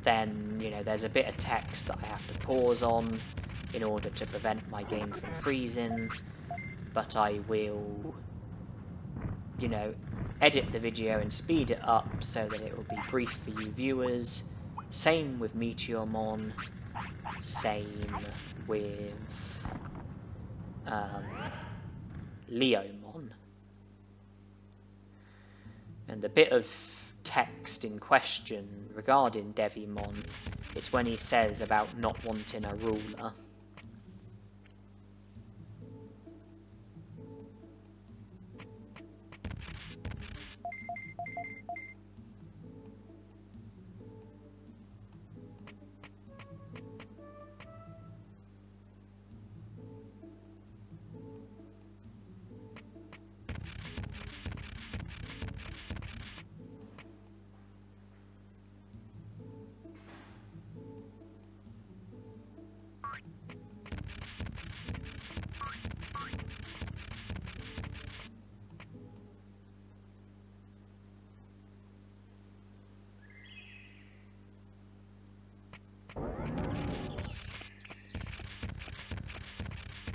then, you know, there's a bit of text that I have to pause on in order to prevent my game from freezing, but I will, you know, edit the video and speed it up so that it will be brief for you viewers. Same with Meteormon, same with Leomon. And the bit of text in question regarding Devimon, it's when he says about not wanting a ruler.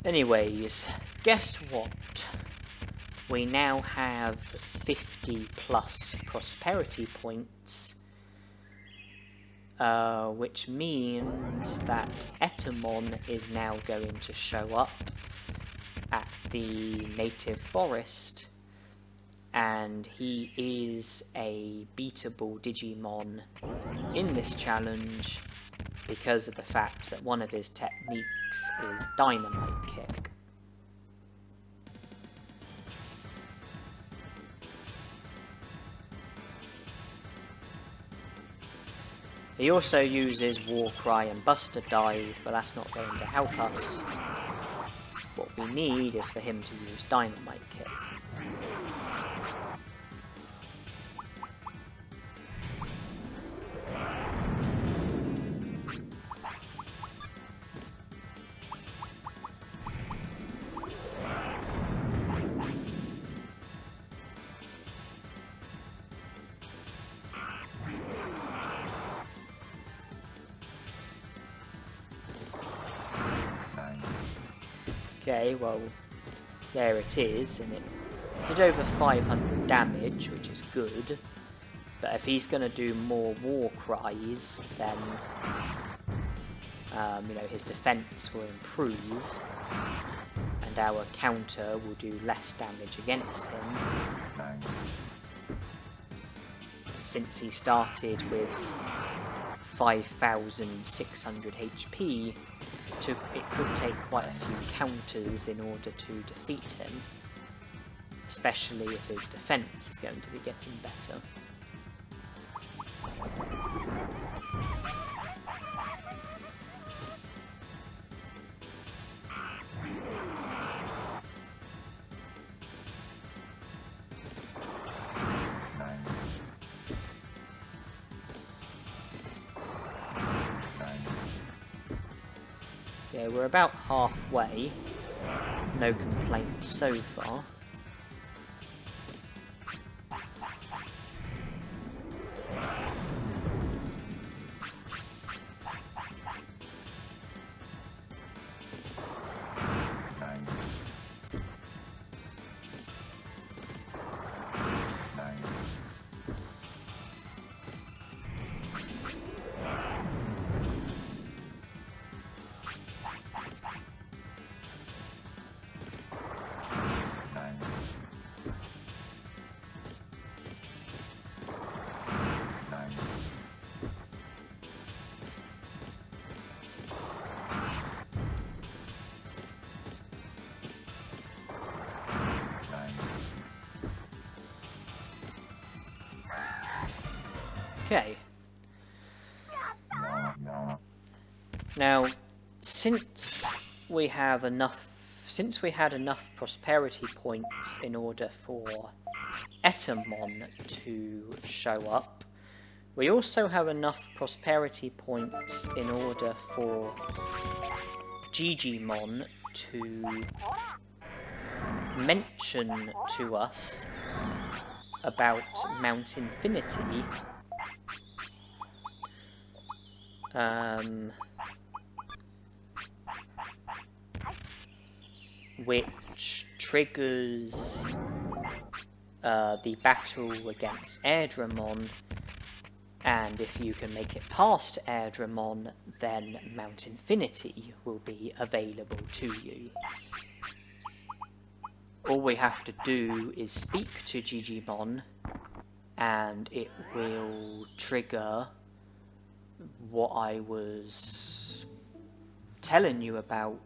Anyways, guess what? We now have 50 plus prosperity points, which means that Etamon is now going to show up at the native forest, and he is a beatable Digimon in this challenge because of the fact that one of his techniques is Dynamite Kick. He also uses Warcry and Buster Dive, but that's not going to help us. What we need is for him to use Dynamite Kick. Okay, well, there it is, and it did over 500 damage, which is good. But if he's going to do more war cries, then you know, his defense will improve, and our counter will do less damage against him. Since he started with 5,600 HP, it could take quite a few counters in order to defeat him, especially if his defense is going to be getting better. Yeah, we're about halfway. No complaints so far. Okay. Now, since we had enough prosperity points in order for Etamon to show up, we also have enough prosperity points in order for Digimon to mention to us about Mount Infinity, which triggers the battle against Airdramon, and if you can make it past Airdramon, then Mount Infinity will be available to you. All we have to do is speak to Digimon, and it will trigger what I was telling you about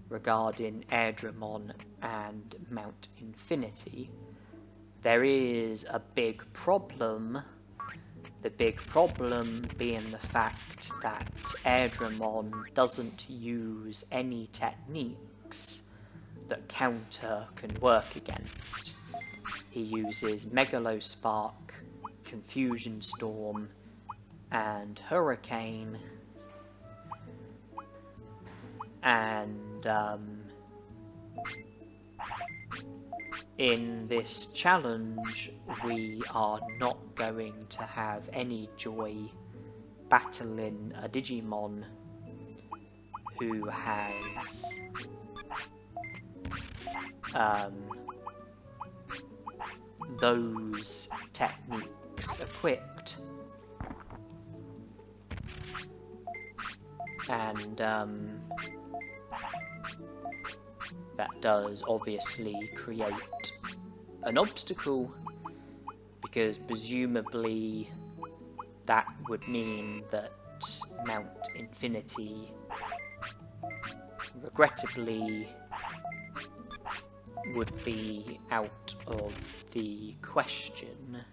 regarding Airdramon and Mount Infinity. There is a big problem. The big problem being the fact that Airdramon doesn't use any techniques that Counter can work against. He uses Megalospark, Confusion Storm, and Hurricane, and in this challenge we are not going to have any joy battling a Digimon who has those techniques equipped. And that does obviously create an obstacle, because presumably that would mean that Mount Infinity regrettably would be out of the question.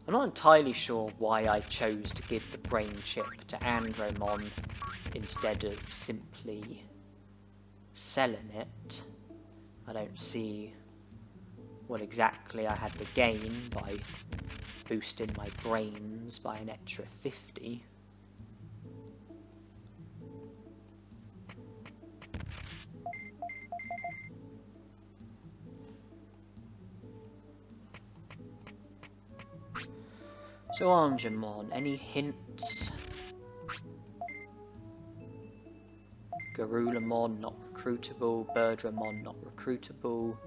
I'm not entirely sure why I chose to give the brain chip to Andromon instead of simply selling it. I don't see what exactly I had to gain by boosting my brains by an extra 50. So Angemon, any hints? Garurumon not recruitable, Birdramon not recruitable,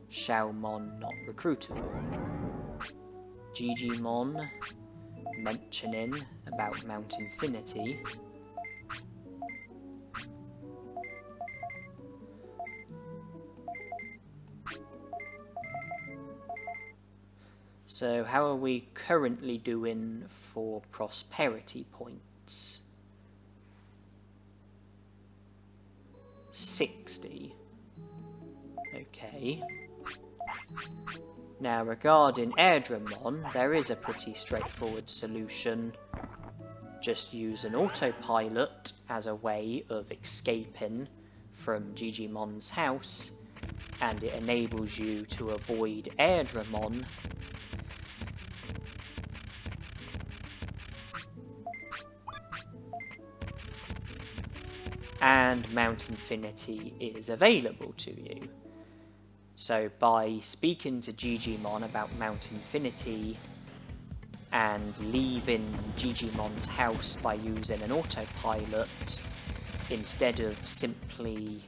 Xiaomon not recruitable. Digimon mentioning about Mount Infinity. So how are we currently doing for prosperity points? 60. Okay. Now regarding Airdramon, there is a pretty straightforward solution. Just use an autopilot as a way of escaping from Digimon's house, and it enables you to avoid Airdramon and Mount Infinity is available to you. So by speaking to Digimon about Mount Infinity and leaving Digimon's house by using an autopilot, instead of simply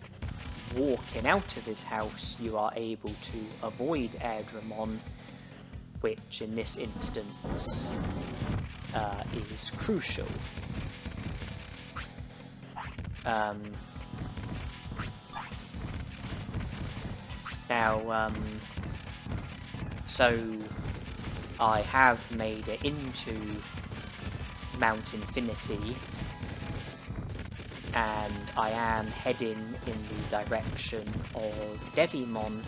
walking out of his house, you are able to avoid Garurumon, which in this instance is crucial. So I have made it into Mount Infinity, and I am heading in the direction of Digimon,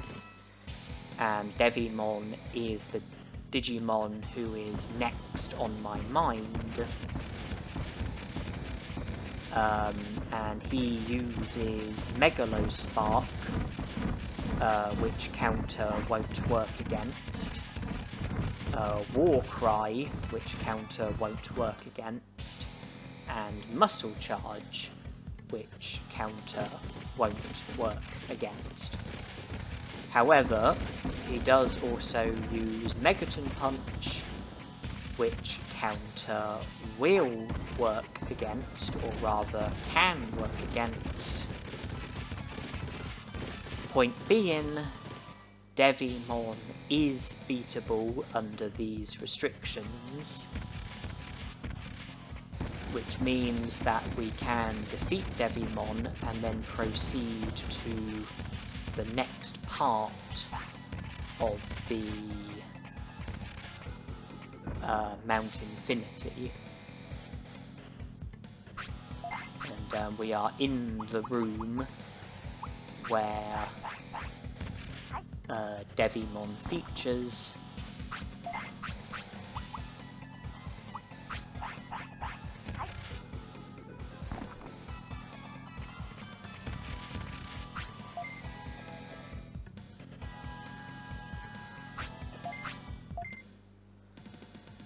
and Digimon is the Digimon who is next on my mind. And he uses Megalospark, which counter won't work against, Warcry, which counter won't work against, and Muscle Charge, which counter won't work against. However, he does also use Megaton Punch, which counter will work against, or rather can work against. Point being, Digimon is beatable under these restrictions, which means that we can defeat Digimon and then proceed to the next part of the Mount Infinity. And we are in the room where Digimon features.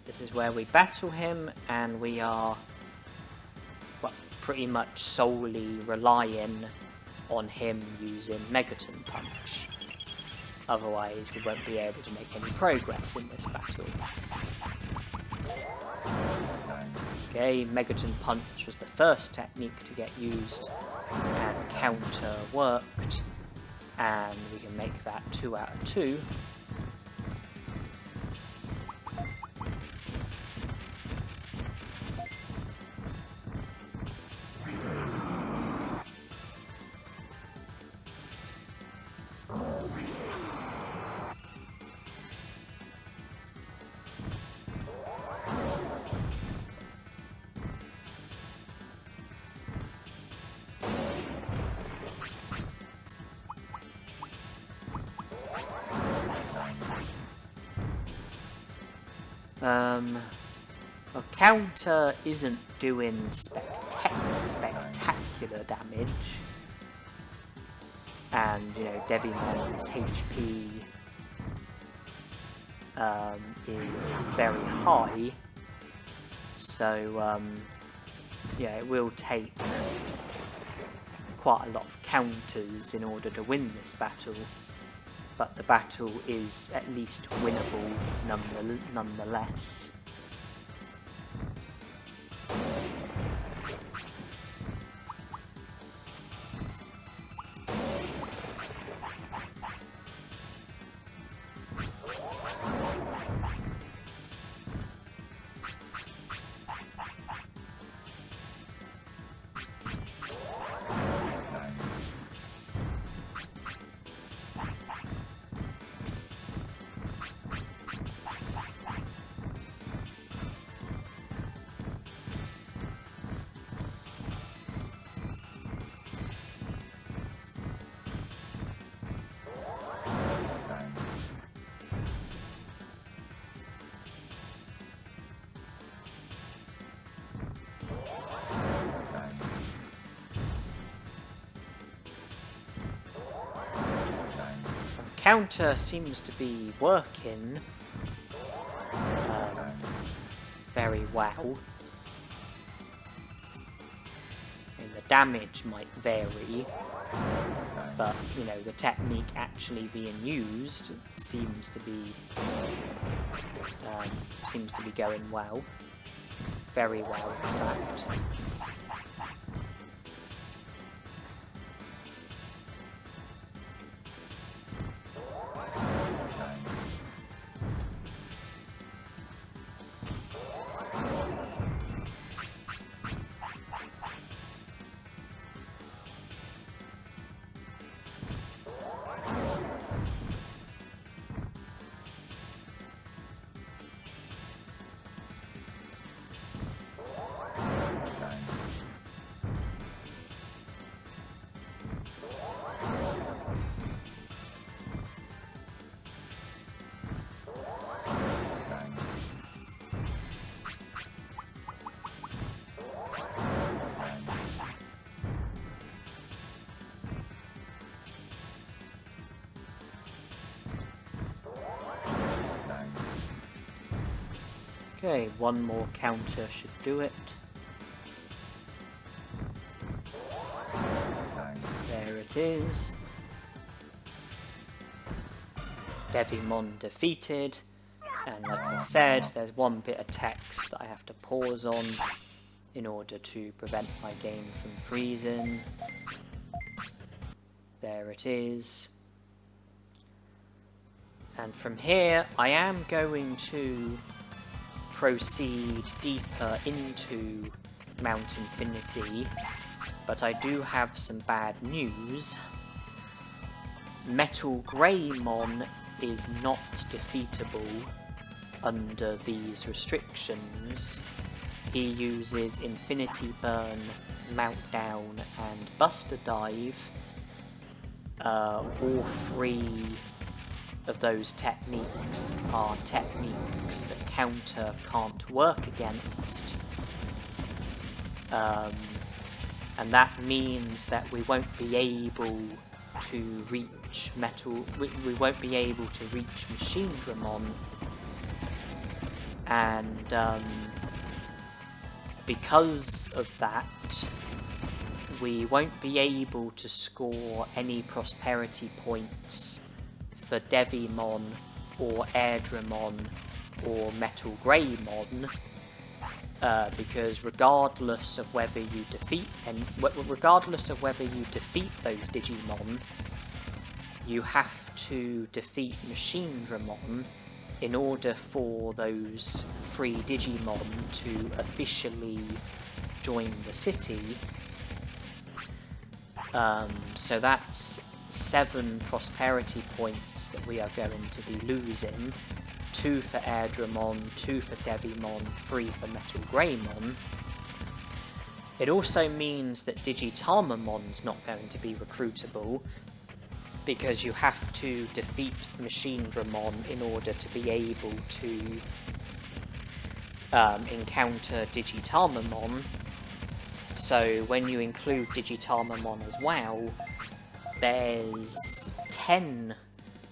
This is where we battle him, and we are pretty much solely relying on him using Megaton Punch. Otherwise we won't be able to make any progress in this battle. Okay, Megaton Punch was the first technique to get used, and counter worked, and we can make that 2 out of 2. A counter isn't doing spectacular damage, and you know, Digimon's HP is very high, so yeah, it will take quite a lot of counters in order to win this battle. But the battle is at least winnable nonetheless. Counter seems to be working very well. In the damage might vary, but, you know, the technique actually being used seems to be going well. Very well, in fact. Okay, one more counter should do it. There it is. Digimon defeated. And like I said, there's one bit of text that I have to pause on in order to prevent my game from freezing. There it is. And from here, I am going to proceed deeper into Mount Infinity, but I do have some bad news. Metal Greymon is not defeatable under these restrictions. He uses Infinity Burn, Meltdown and Buster Dive. All three of those techniques are techniques that counter can't work against, and that means that we won't be able to reach we won't be able to reach Machine Dramon, and because of that we won't be able to score any prosperity points for Devimon or Airdramon or Metal Greymon, because regardless of whether you defeat those Digimon, you have to defeat Machine Dramon in order for those 3 Digimon to officially join the city. So that's 7 prosperity points that we are going to be losing. 2 for Airdramon, 2 for Devimon, 3 for Metal Greymon. It also means that Digitamamon's not going to be recruitable, because you have to defeat Machine Dramon in order to be able to encounter Digitamamon. So when you include Digitamamon as well, there's 10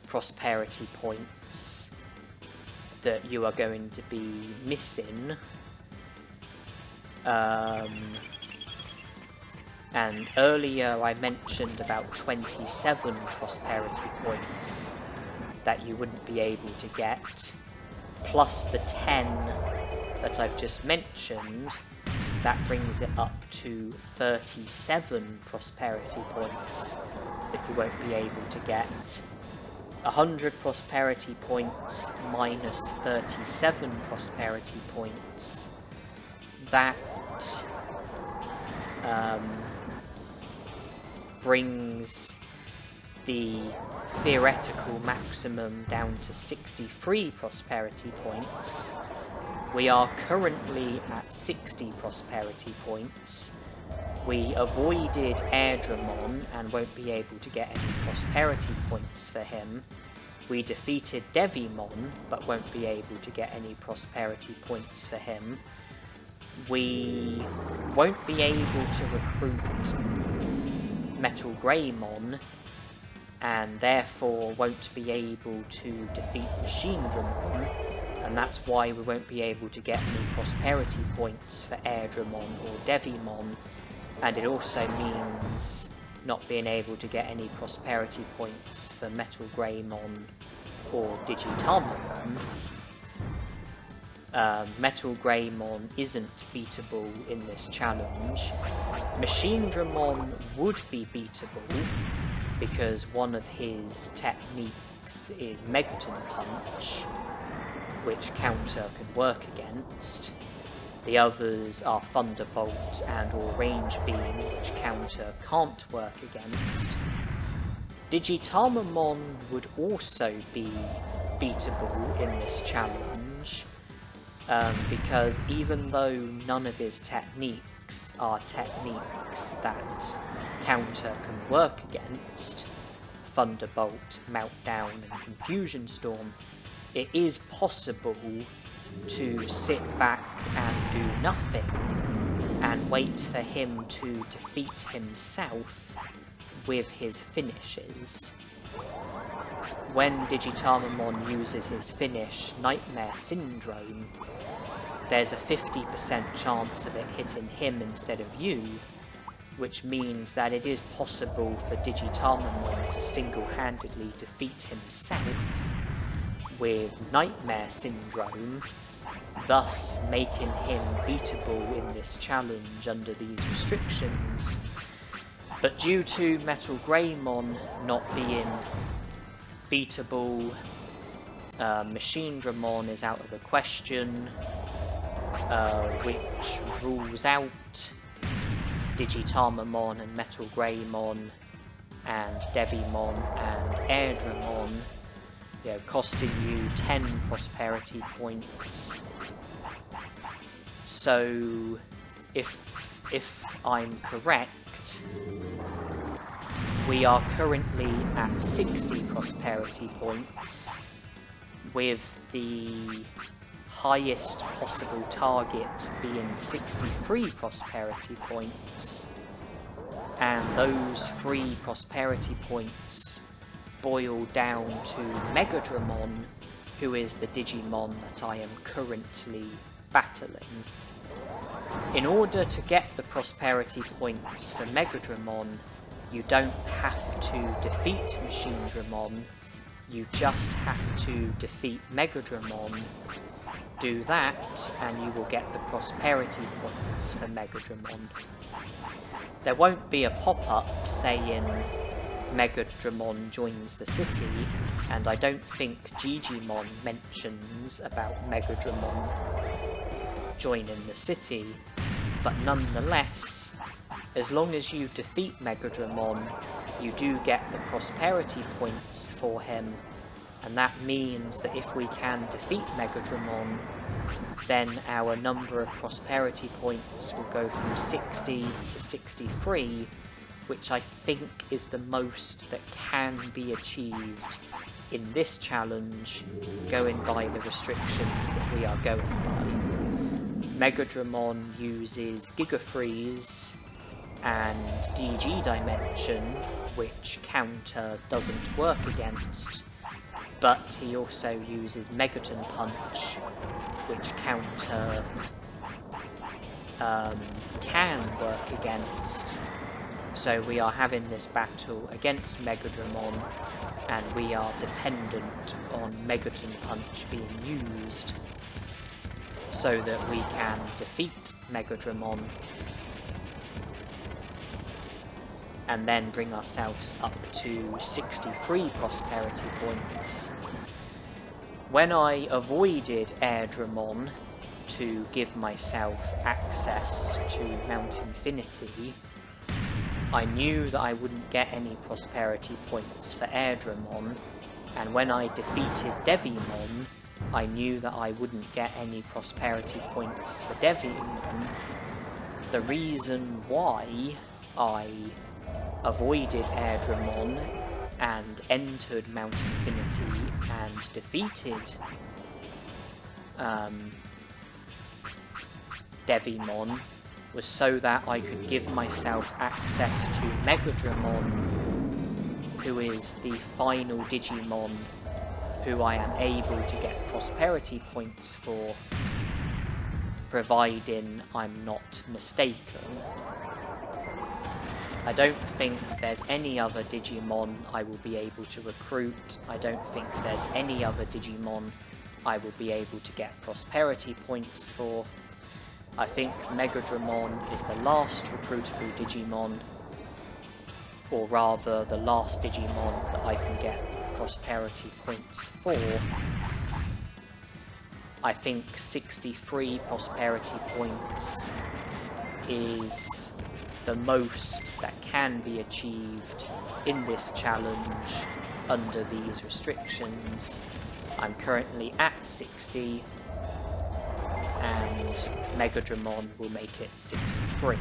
prosperity points that you are going to be missing. And earlier I mentioned about 27 prosperity points that you wouldn't be able to get, plus the 10 that I've just mentioned. That brings it up to 37 prosperity points that you won't be able to get. 100 prosperity points minus 37 prosperity points. That brings the theoretical maximum down to 63 prosperity points. We are currently at 60 prosperity points. We avoided Airdramon and won't be able to get any prosperity points for him. We defeated Devimon, but won't be able to get any prosperity points for him. We won't be able to recruit Metal Greymon, and therefore won't be able to defeat Machine Dramon, and that's why we won't be able to get any prosperity points for Airdramon or Devimon, And it also means not being able to get any prosperity points for Metal Greymon or Digitamamon. Metal Greymon isn't beatable in this challenge. Machinedramon would be beatable because one of his techniques is Megaton Punch, which counter can work against. The others are Thunderbolt and or Range Beam, which counter can't work against. Digitamamon would also be beatable in this challenge, because even though none of his techniques are techniques that counter can work against, Thunderbolt, Meltdown and Confusion Storm, it is possible to sit back and do nothing and wait for him to defeat himself with his finishes. When Digitamamon uses his finish, Nightmare Syndrome, there's a 50% chance of it hitting him instead of you, which means that it is possible for Digitamamon to single-handedly defeat himself with Nightmare Syndrome, thus making him beatable in this challenge under these restrictions. But due to Metal Greymon not being beatable, Machinedramon is out of the question, which rules out Digitamamon and Metal Greymon and Devimon and Airdramon, costing you 10 prosperity points. So, if I'm correct, we are currently at 60 prosperity points, with the highest possible target being 63 prosperity points, and those 3 prosperity points boil down to Megadramon, who is the Digimon that I am currently battling. In order to get the prosperity points for Megadramon, you don't have to defeat Machinedramon, you just have to defeat Megadramon. Do that, and you will get the prosperity points for Megadramon. There won't be a pop-up saying Megadramon joins the city, and I don't think Digimon mentions about Megadramon joining the city, but nonetheless, as long as you defeat Megadramon, you do get the prosperity points for him, and that means that if we can defeat Megadramon, then our number of prosperity points will go from 60 to 63, which I think is the most that can be achieved in this challenge, going by the restrictions that we are going by. Megadramon uses Giga Freeze and DG Dimension, which counter doesn't work against, but he also uses Megaton Punch, which counter can work against. So we are having this battle against Megadramon, and we are dependent on Megaton Punch being used so that we can defeat Megadramon and then bring ourselves up to 63 prosperity points. When I avoided Airdramon to give myself access to Mount Infinity, I knew that I wouldn't get any prosperity points for Airdramon, and when I defeated Devimon, I knew that I wouldn't get any prosperity points for Devimon. The reason why I avoided Airdramon and entered Mount Infinity and defeated Devimon was so that I could give myself access to Megadramon, who is the final Digimon who I am able to get prosperity points for, providing I'm not mistaken. I don't think there's any other Digimon I will be able to recruit. I don't think there's any other Digimon I will be able to get prosperity points for. I think Megadramon is the last recruitable Digimon, or rather the last Digimon that I can get prosperity points for. I think 63 prosperity points is the most that can be achieved in this challenge under these restrictions. I'm currently at 60, and Megadramon will make it 63.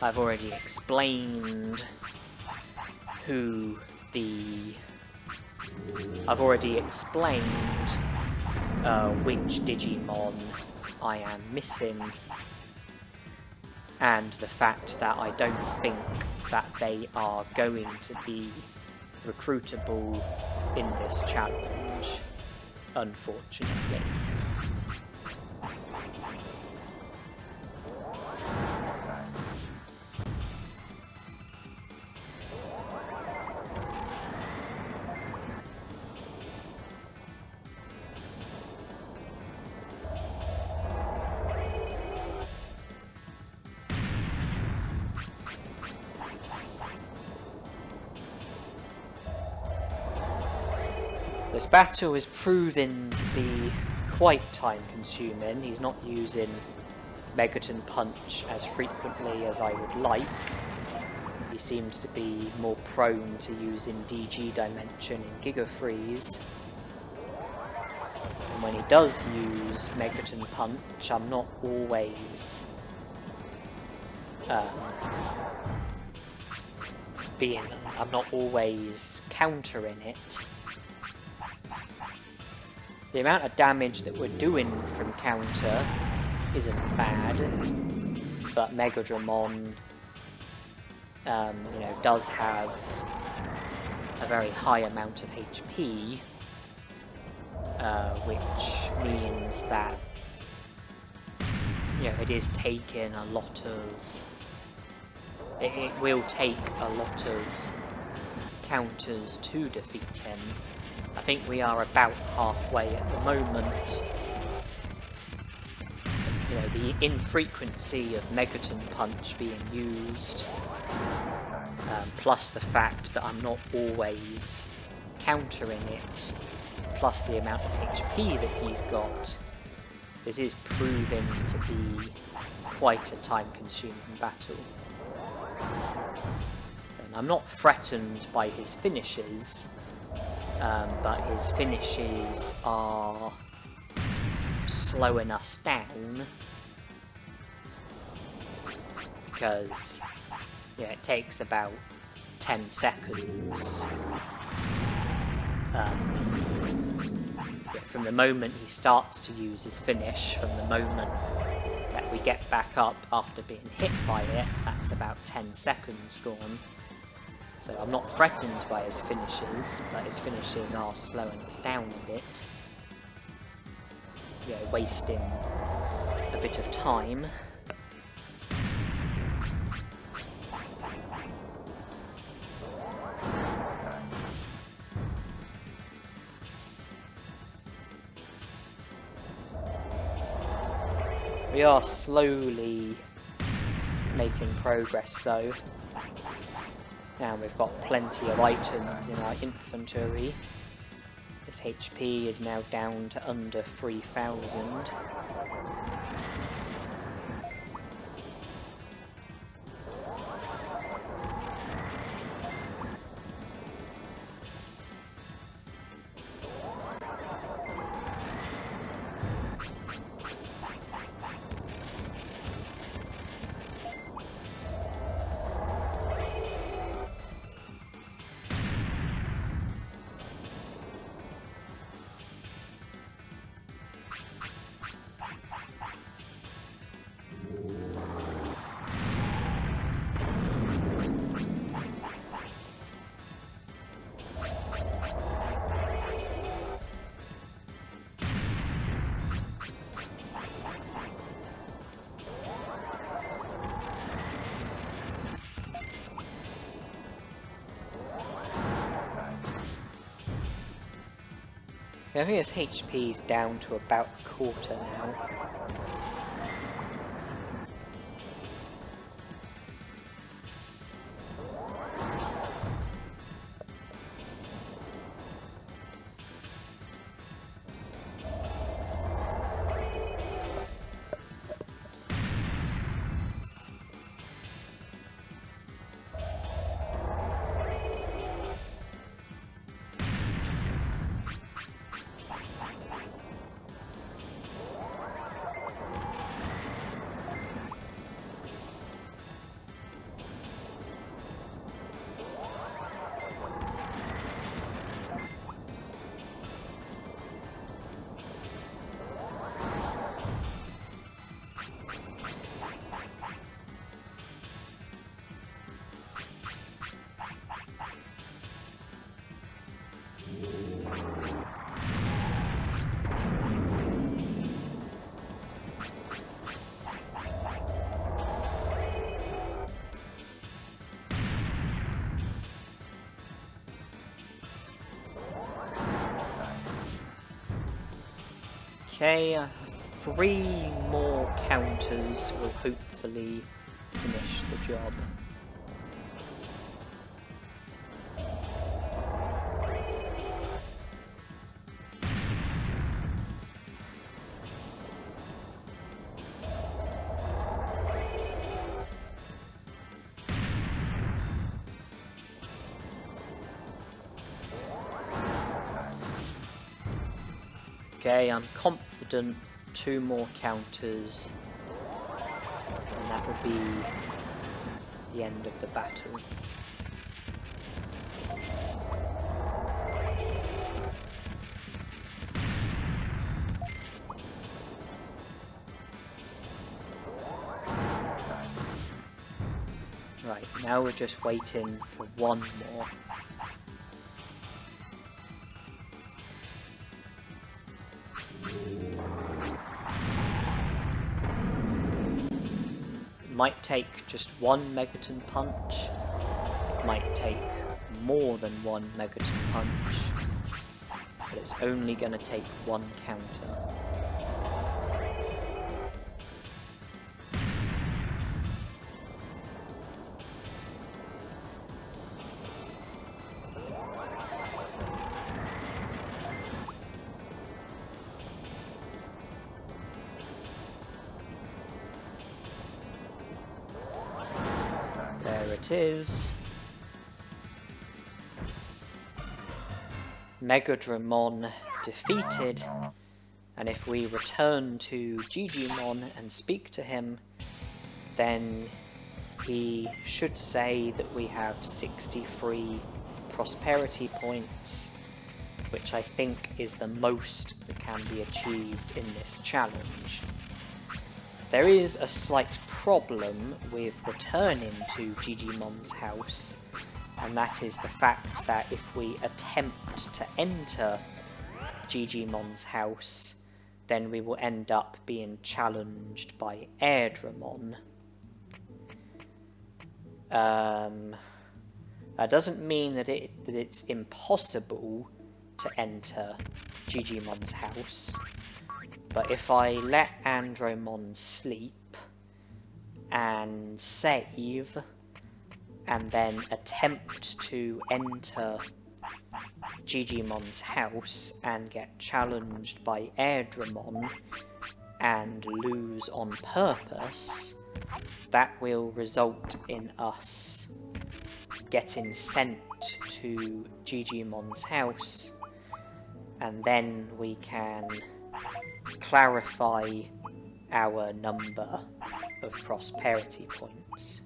I've already explained which Digimon I am missing, and the fact that I don't think that they are going to be recruitable in this challenge, unfortunately. This battle is proving to be quite time consuming. He's not using Megaton Punch as frequently as I would like. He seems to be more prone to using DG Dimension and Giga Freeze. And when he does use Megaton Punch, I'm not always countering it. The amount of damage that we're doing from counter isn't bad, but Megadramon, does have a very high amount of HP, which means that, it is taking a lot of... It will take a lot of counters to defeat him. I think we are about halfway at the moment. The infrequency of Megaton Punch being used, plus the fact that I'm not always countering it, plus the amount of HP that he's got, this is proving to be quite a time-consuming battle. And I'm not threatened by his finishes, but his finishes are slowing us down because it takes about 10 seconds from the moment he starts to use his finish, from the moment that we get back up after being hit by it, that's about 10 seconds gone. So I'm not threatened by his finishes, but his finishes are slowing us down a bit. Wasting a bit of time. We are slowly making progress though. Now we've got plenty of items in our inventory. His HP is now down to under 3,000. I think his HP's down to about a quarter now. Okay, 3 more counters will hopefully finish the job. Okay, I'm confident 2 more counters, and that will be the end of the battle. Right, now we're just waiting for 1 more. Might take just 1 Megaton Punch, might take more than 1 Megaton Punch, but it's only going to take 1 counter. There it is. Garurumon defeated, and if we return to Digimon and speak to him, then he should say that we have 63 prosperity points, which I think is the most that can be achieved in this challenge. There is a slight problem with returning to Digimon's house, and that is the fact that if we attempt to enter Digimon's house, then we will end up being challenged by Airdramon. That doesn't mean that it's impossible to enter Digimon's house, but if I let Andromon sleep and save and then attempt to enter Digimon's house and get challenged by Airdramon and lose on purpose, that will result in us getting sent to Digimon's house, and then we can clarify our number of prosperity points.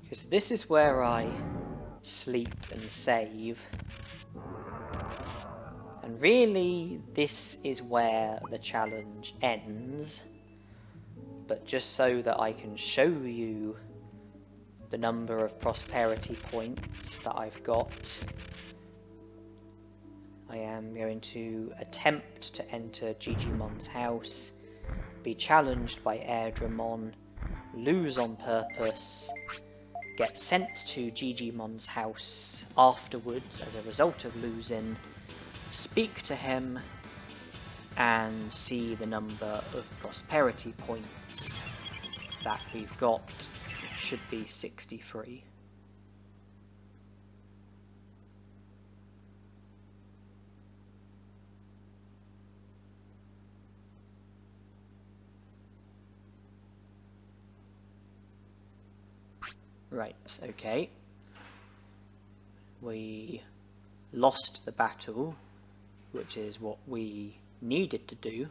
Because this is where I sleep and save. And really, this is where the challenge ends. But just so that I can show you the number of prosperity points that I've got, I am going to attempt to enter Digimon's house, be challenged by Garurumon, lose on purpose, get sent to Digimon's house afterwards as a result of losing, speak to him, and see the number of prosperity points that we've got. Should be 63. Right, okay. We lost the battle, which is what we needed to do.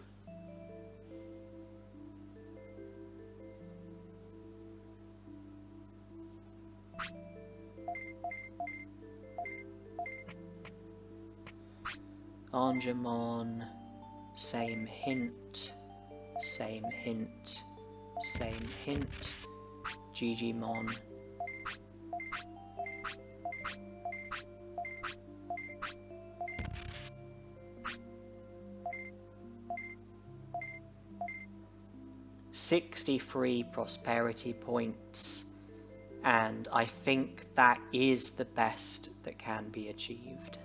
Angemon, same hint, same hint, same hint, Digimon. $63 prosperity points, and I think that is the best that can be achieved.